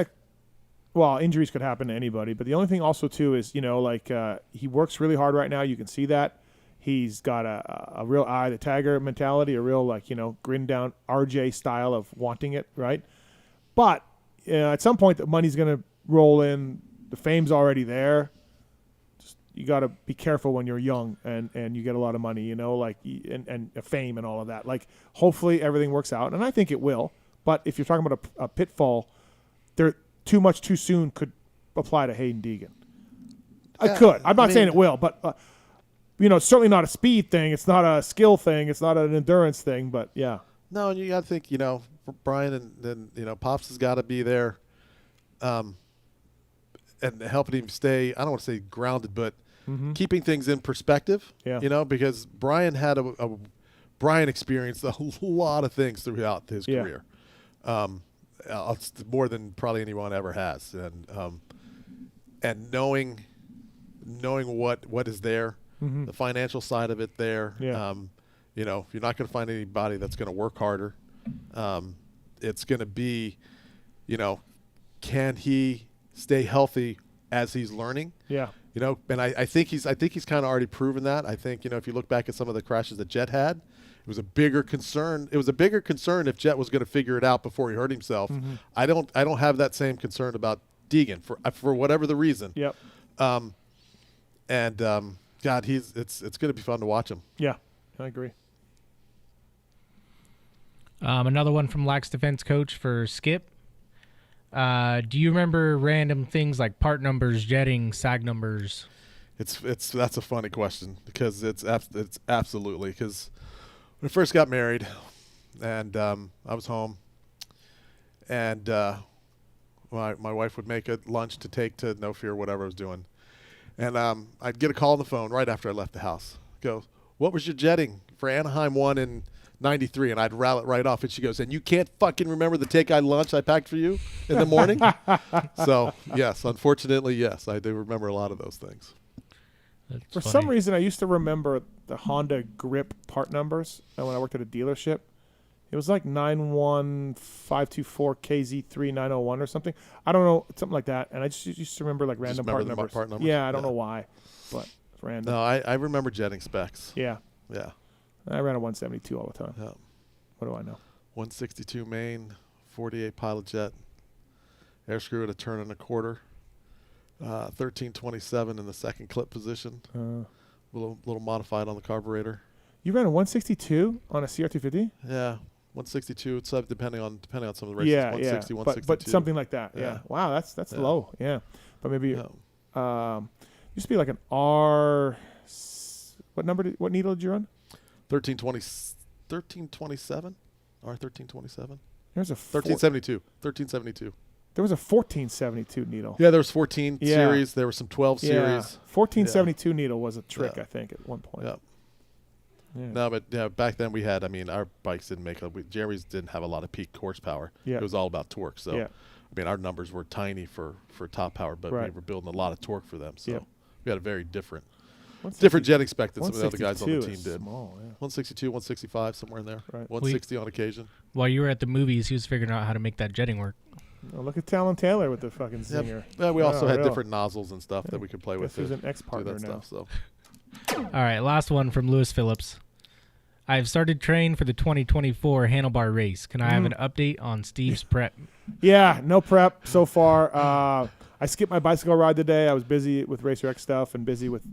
injuries could happen to anybody, but the only thing also too is, he works really hard right now. You can see that. He's got a real eye the tagger mentality, a real grin down RJ style of wanting it, right? But at some point the money's going to roll in. The fame's already there. You got to be careful when you're young and you get a lot of money, and fame and all of that. Hopefully everything works out, and I think it will. But if you're talking about a pitfall, too much too soon could apply to Hayden Deegan. I could. I'm not saying it will, but it's certainly not a speed thing. It's not a skill thing. It's not an endurance thing. But yeah. No, and you got to think. Brian and then Pops has got to be there, and helping him stay. I don't want to say grounded, but keeping things in perspective. Yeah. Because Brian had Brian experienced a lot of things throughout his career. It's more than probably anyone ever has, and knowing knowing what is there, the financial side of it there. Yeah. You're not going to find anybody that's going to work harder. It's going to be, can he stay healthy as he's learning? Yeah. And I think he's kind of already proven that. I think, if you look back at some of the crashes that Jet had, it was a bigger concern. It was a bigger concern if Jet was going to figure it out before he hurt himself. I don't have that same concern about Deegan for whatever the reason. Yep. God, it's going to be fun to watch him. Yeah, I agree. Another one from Lax Defense Coach for Skip. Do you remember random things like part numbers, jetting, sag numbers? That's a funny question because it's absolutely, because when I first got married and I was home and my wife would make a lunch to take to No Fear, whatever I was doing, and I'd get a call on the phone right after I left the house. Go, what was your jetting for Anaheim 1 in 93? And I'd rattle it right off, and she goes, and you can't fucking remember the take-I lunch I packed for you in the morning? So, yes, unfortunately, yes, I do remember a lot of those things. For some reason, I used to remember the Honda grip part numbers when I worked at a dealership. It was like 91524KZ3901 or something. I don't know, something like that. And I just used to remember like random part numbers. Yeah, I don't know why, but it's random. No, I remember jetting specs. Yeah. Yeah. I ran a 172 all the time. Yeah. What do I know? 162 main, 48 pilot jet, air screw at a turn and a quarter, 1327 in the second clip position, a little modified on the carburetor. You ran a 162 on a CR250? Yeah, 162. It's depending on some of the races. Yeah, 160, yeah. 162. But something like that. Yeah. Wow, that's low. Yeah, but maybe used to be like an R. What needle did you run? 1327 or 1327. There's a 1372. 1372. There was a 1472 needle. Yeah, there was 14 series. There were some 12 series. 1472 needle was a trick, I think, at one point. Yeah. No, but back then we had. I mean, our bikes didn't make. Jerry's didn't have a lot of peak horsepower. Yeah. It was all about torque. So, I mean, our numbers were tiny for top power, but we were building a lot of torque for them. So we had a very different jetting spec than some of the other guys on the team did. Small, 162, 165, somewhere in there. Right. 160 on occasion. While you were at the movies, he was figuring out how to make that jetting work. Oh, look at Tallon Taylor with the fucking zinger. Yeah, we also had different nozzles and stuff that we could play with. He's an ex-partner now. So. All right, last one from Lewis Phillips. I've started training for the 2024 handlebar race. Can I have an update on Steve's prep? Yeah, no prep so far. I skipped my bicycle ride today. I was busy with Racer X stuff and busy with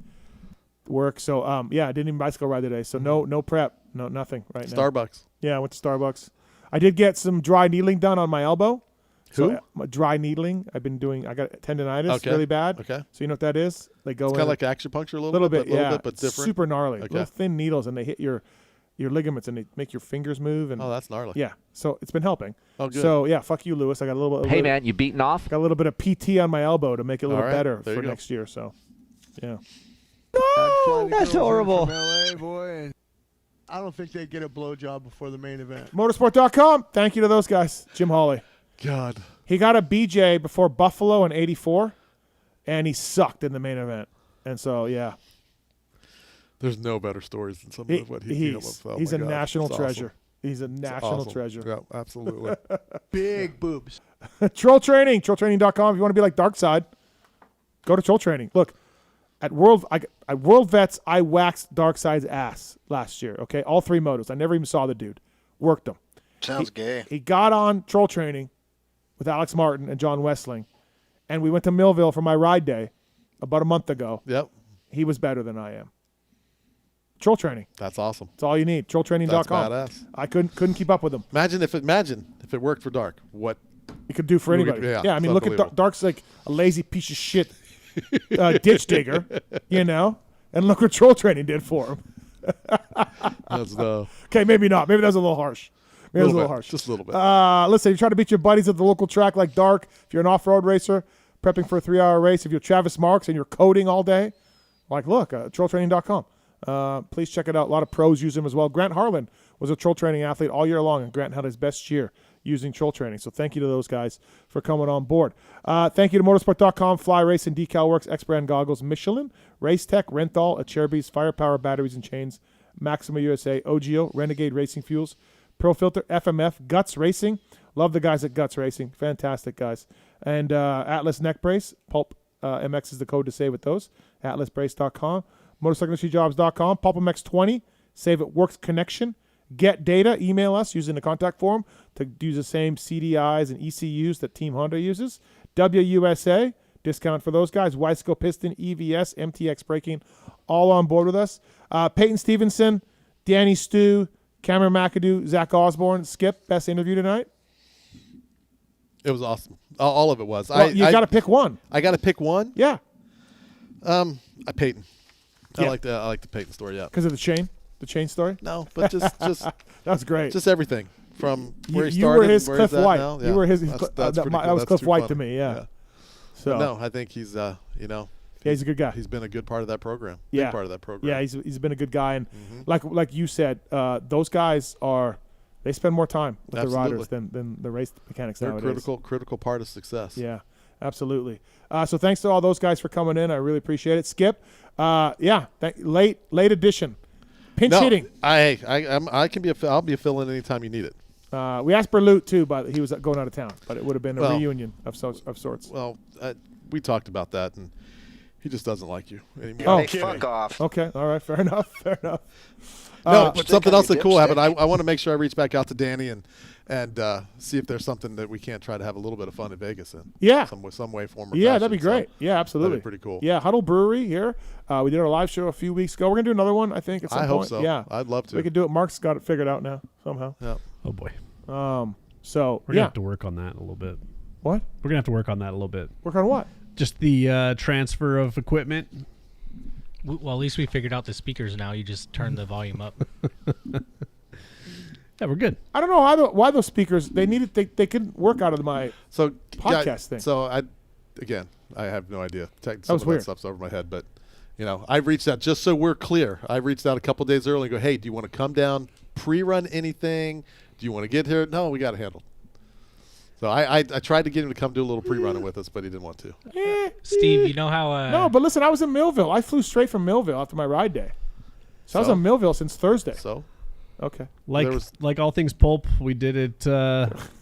work. So, I didn't even bicycle ride today. So no prep, nothing right now. Starbucks. Yeah, I went to Starbucks. I did get some dry needling done on my elbow. Who? So, dry needling. I got tendonitis really bad. Okay. So you know what that is? They go it's in. Kind of like acupuncture a little bit, but different. Super gnarly. Okay. Little thin needles, and they hit your ligaments, and they make your fingers move. And that's gnarly. Yeah. So it's been helping. Oh, good. So yeah, fuck you, Lewis. I got a little bit. Hey man, you beaten off? Got a little bit of PT on my elbow to make it a little better there for you go. next year. So, yeah. No, that's horrible. From LA, boy, and I don't think they get a blowjob before the main event. Motorsport.com. Thank you to those guys. Jim Hawley. God. He got a BJ before Buffalo in '84, and he sucked in the main event. And so, yeah. There's no better stories than some of what he came up with. He's a national treasure. Awesome. He's a national treasure. Yeah, absolutely. Big boobs. Troll Training. TrollTraining.com. If you want to be like Darkside, go to Troll Training. Look, at World Vets, I waxed Darkside's ass last year. Okay, all 3 motos. I never even saw the dude. Worked him. Sounds gay. He got on Troll Training with Alex Martin and John Westling, and we went to Millville for my ride day about a month ago. Yep. He was better than I am. Troll Training. That's awesome. That's all you need. TrollTraining.com. That's badass. I couldn't keep up with him. Imagine if it worked for Dark. What it could do for anybody. I mean, look at Dark's like a lazy piece of shit ditch digger, and look what Troll Training did for him. That's the okay. Maybe not. Maybe that was a little harsh. Maybe it was a little harsh. Just a little bit. Listen, you try to beat your buddies at the local track like Dark. If you're an off-road racer prepping for a 3-hour race, if you're Travis Marks and you're coding all day, like look, TrollTraining.com. Please check it out. A lot of pros use him as well. Grant Harlan was a Troll Training athlete all year long, and Grant had his best year using troll training. So thank you to those guys for coming on board. Thank you to motorsport.com, Fly Racing, Decal Works, X Brand Goggles, Michelin, Race Tech, Renthal, Acerbis, Firepower Batteries and Chains, Maxima USA, OGO, Renegade Racing Fuels, Pro Filter, FMF, Guts Racing. Love the guys at Guts Racing. Fantastic guys. And Atlas Neck Brace, PulpMX is the code to save with those. AtlasBrace.com, MotorcycleIndustryJobs.com, PulpMX 20, Save It Works Connection. Get data, email us using the contact form to use the same CDIs and ECUs that Team Honda uses. WUSA, discount for those guys. Wiseco Piston, EVS, MTX Braking, all on board with us. Payton Stevenson, Danny Stu, Cameron McAdoo, Zach Osborne. Skip, best interview tonight? It was awesome. All of it was. Well, you got to pick one. I got to pick one? Yeah. Peyton. Yeah. I like the Peyton story, yeah. Because of the chain? The chain story? No, but just that was great. Just everything from where he you started. were his where Cliff he's at White. now. You Yeah. were his. That's that pretty cool. was That's Cliff too White fun. to me. Yeah. So But no, I think he's he's a good guy. He's been a good part of that program. Yeah. Big part of that program. Yeah, he's been a good guy, and like you said, those guys they spend more time with Absolutely. the riders than the race mechanics They're nowadays. critical part of success. Yeah, absolutely. So thanks to all those guys for coming in. I really appreciate it. Skip, late edition, pinch hitting. I'll be a fill-in anytime you need it. We asked Berlut too, but he was going out of town. But it would have been a reunion of sorts. Well, we talked about that, and he just doesn't like you anymore. Oh, Hey, fuck off. Okay, all right, fair enough. No, but something else that cool happened. I want to make sure I reach back out to Danny and see if there's something that we can't try to have a little bit of fun in Vegas in. Yeah. Some way, form, or Yeah, fashion. that'd be great. Yeah, absolutely. That'd be pretty cool. Yeah, Huddle Brewery here. We did our live show a few weeks ago. We're going to do another one, I think, at some point. I hope so. Yeah. I'd love to. We could do it. Mark's got it figured out now, somehow. Yeah. Oh, boy. So, we're going to have to work on that a little bit. What? We're going to have to work on that a little bit. Work on what? Just the transfer of equipment. Well, at least we figured out the speakers now. You just turn the volume up. Yeah, we're good. I don't know why those speakers, they couldn't work out of my podcast thing. So I have no idea. Some was of weird. that stuff's over my head, but I reached out just so we're clear. I reached out a couple days early and go, hey, do you want to come down, pre-run anything? Do you want to get here? No, we got it handled. So I tried to get him to come do a little pre-running with us, but he didn't want to. Steve, you know how... No, but listen, I was in Millville. I flew straight from Millville after my ride day. So I was in Millville since Thursday. So? Okay. Like all things Pulp, we did it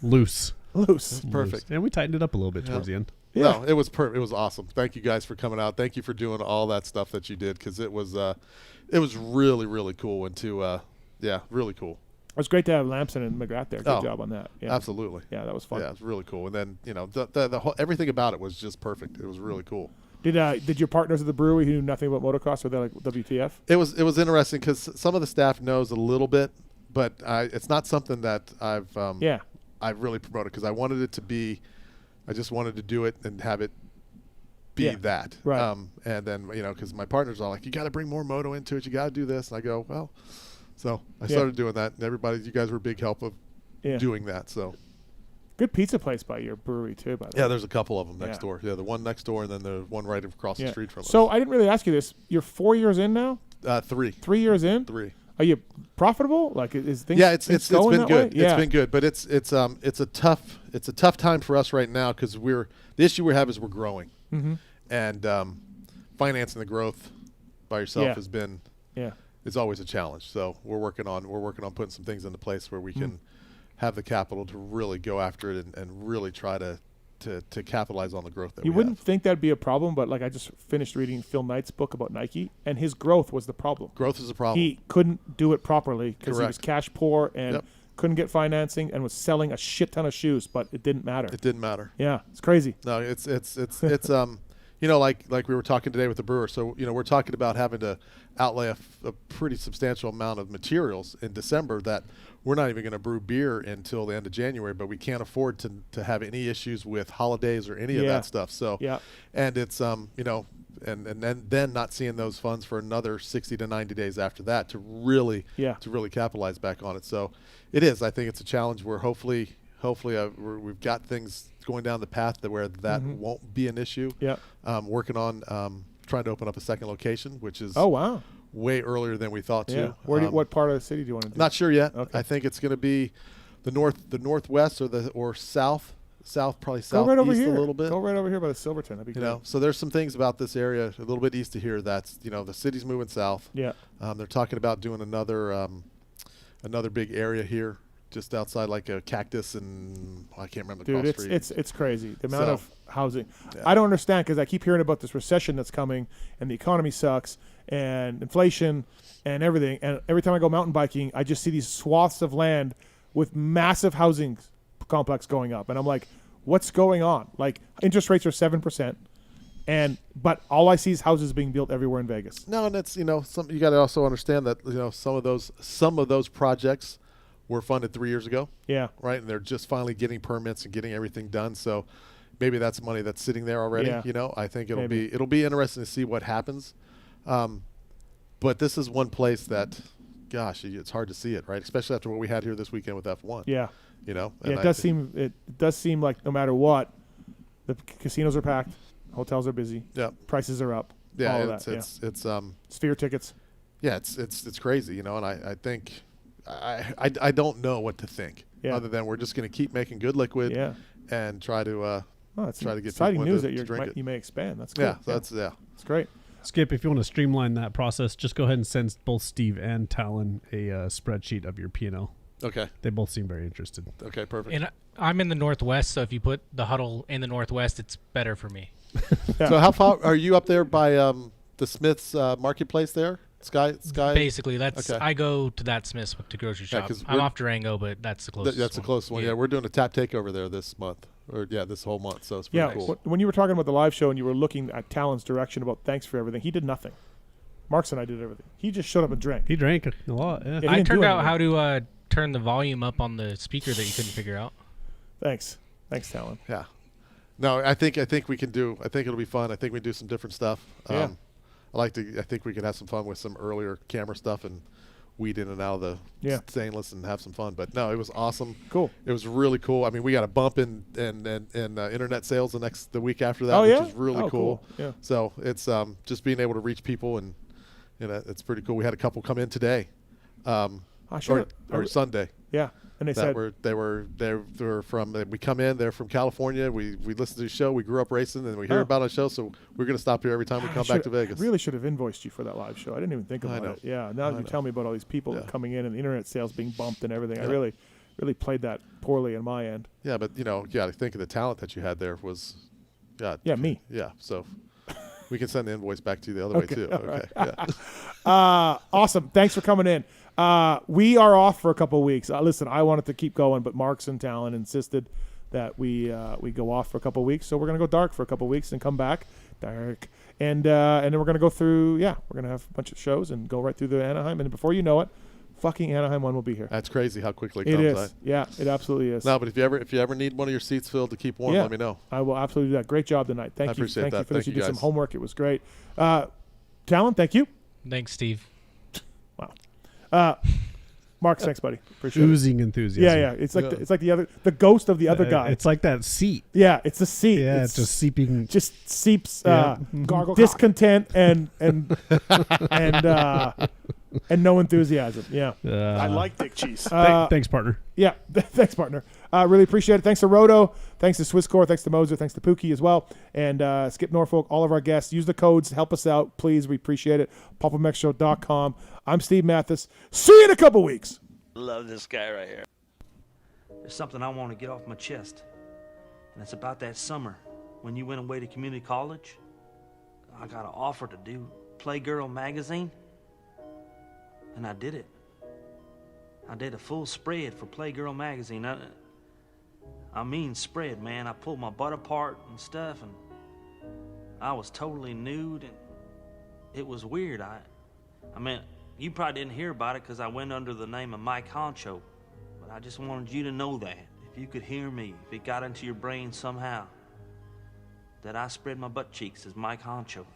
loose. Loose. Perfect. And we tightened it up a little bit towards the end. Yeah. No, it was perfect. It was awesome. Thank you guys for coming out. Thank you for doing all that stuff that you did, because it was really, really cool. And really cool. It was great to have Lamson and McGrath there. Good job on that. Yeah. Absolutely. Yeah, that was fun. Yeah, it was really cool. And then the whole, everything about it was just perfect. It was really cool. Did your partners at the brewery who knew nothing about motocross, were they like WTF? It was interesting because some of the staff knows a little bit, but it's not something that I've really promoted, because I wanted it to be. I just wanted to do it and have it be that. Right. And then because my partners are like, you got to bring more moto into it. You got to do this. And I go, well. So I started doing that, and you guys were a big help of doing that. So good pizza place by your brewery too, by the way. Yeah, there's a couple of them next door. Yeah, the one next door, and then the one right across the street from us. So I didn't really ask you this. You're 4 years in now? 3. 3 years in? 3. Are you profitable? Like is things? Yeah, it's going been that good. way? Yeah. It's been good, but it's a tough time for us right now, because the issue we have is we're growing, and financing the growth by yourself has been it's always a challenge. So we're working on putting some things into place where we can have the capital to really go after it and really try to capitalize on the growth that you we wouldn't have. think that'd be a problem, but like I just finished reading Phil Knight's book about Nike, and his growth was the problem. Growth is a problem. He couldn't do it properly because he was Correct. cash poor and couldn't get financing and was selling a shit ton of shoes, but it didn't matter. It didn't matter. Yeah, it's crazy. No, it's like we were talking today with the brewer. So we're talking about having to outlay a pretty substantial amount of materials in December that we're not even going to brew beer until the end of January, but we can't afford to have any issues with holidays or any of that stuff. So and it's and then not seeing those funds for another 60 to 90 days after that to really capitalize back on it. So it is. I think it's a challenge where hopefully we've got things going down the path where that won't be an issue. Yeah. Working on trying to open up a second location, which is way earlier than we thought too. What part of the city do you want to do? Not sure yet. Okay. I think it's going to be the northwest or south probably Go right over southeast here. a little bit. Go right over here by the Silverton. That'd be great. So there's some things about this area a little bit east of here that's the city's moving south. Yeah. They're talking about doing another big area here just outside like a Cactus and I can't remember the cross street. It's crazy the amount of housing. Yeah. I don't understand because I keep hearing about this recession that's coming and the economy sucks and inflation and everything. And every time I go mountain biking, I just see these swaths of land with massive housing complex going up, and I'm like, what's going on? Like interest rates are 7%, but all I see is houses being built everywhere in Vegas. No, and it's you got to also understand that some of those projects were funded 3 years ago. Yeah. Right, and they're just finally getting permits and getting everything done. So maybe that's money that's sitting there already. Yeah. I think it'll be interesting to see what happens. But this is one place that, gosh, it's hard to see it, right? Especially after what we had here this weekend with F1. Yeah. And it does seem like no matter what, the casinos are packed, hotels are busy, prices are up. Yeah, all it's Sphere tickets. Yeah, it's crazy, and I think I don't know what to think other than we're just going to keep making good liquid and try to try to get exciting news that you may expand. That's cool. It's great. Skip, if you want to streamline that process, just go ahead and send both Steve and Tallon a spreadsheet of your P&L. Okay. They both seem very interested. Okay, perfect. And I'm in the Northwest, so if you put the huddle in the Northwest, it's better for me. So how far are you up there by the Smith's marketplace there? Sky. Basically, that's okay. I go to that Smith's to grocery shop. I'm off Durango, but that's the closest. That's the closest one. Yeah, we're doing a tap takeover there this month, this whole month. So it's pretty cool. When you were talking about the live show and you were looking at Tallon's direction about thanks for everything, he did nothing. Marks and I did everything. He just showed up and drank. He drank a lot. Yeah. I turned out how to turn the volume up on the speaker that you couldn't figure out. Thanks, Tallon. Yeah. No, I think we can do. I think it'll be fun. I think we do some different stuff. Yeah. I think we could have some fun with some earlier camera stuff and weed in and out of the stainless and have some fun. But no, it was awesome. Cool. It was really cool. I mean, we got a bump in internet sales the week after that, which is really cool. Yeah. So it's just being able to reach people and it's pretty cool. We had a couple come in today, or Sunday. Yeah. And they said they were from. We come in. They're from California. We listen to the show. We grew up racing, and we hear about our show. So we're going to stop here every time we come back to Vegas. I really should have invoiced you for that live show. I didn't even think about it. Yeah. Now that you tell me about all these people coming in and the internet sales being bumped and everything, I really played that poorly on my end. Yeah, but I think of the talent that you had there was, me. Yeah. So we can send the invoice back to you the other way too. Okay. Right. Yeah. Awesome. Thanks for coming in. We are off for a couple of weeks. Listen, I wanted to keep going, but Marks and Tallon insisted that we go off for a couple of weeks. So we're going to go dark for a couple of weeks and come back dark. And then we're going to go through, we're going to have a bunch of shows and go right through the Anaheim. And before you know it, fucking Anaheim 1 will be here. That's crazy how quickly it comes. It is. Yeah, it absolutely is. No, but if you ever need one of your seats filled to keep warm, let me know. I will absolutely do that. Great job tonight. Thank you. Appreciate that. Thank you for this. You did guys. some homework. It was great. Tallon, thank you. Thanks, Steve. Wow. Marks, thanks, buddy. Appreciate Oozing enthusiasm. Yeah. It's like the ghost of the other guy. It's like that seat. Yeah, it's the seat. Yeah, it's just seeping. Just seeps discontent and no enthusiasm. Yeah. I like Dick Cheese. Thanks, partner. Yeah, thanks, partner. Really appreciate it. Thanks to Roto. Thanks to Swisscore. Thanks to Moser. Thanks to Pookie as well. And Skip Norfolk, all of our guests. Use the codes. Help us out, please. We appreciate it. PulpMXShow.com. I'm Steve Mathis. See you in a couple weeks. Love this guy right here. There's something I want to get off my chest. And it's about that summer when you went away to community college. I got an offer to do Playgirl magazine. And I did it. I did a full spread for Playgirl magazine. I mean spread, man. I pulled my butt apart and stuff, and I was totally nude, and it was weird. I mean, you probably didn't hear about it because I went under the name of Mike Honcho, but I just wanted you to know that. If you could hear me, if it got into your brain somehow, that I spread my butt cheeks as Mike Honcho.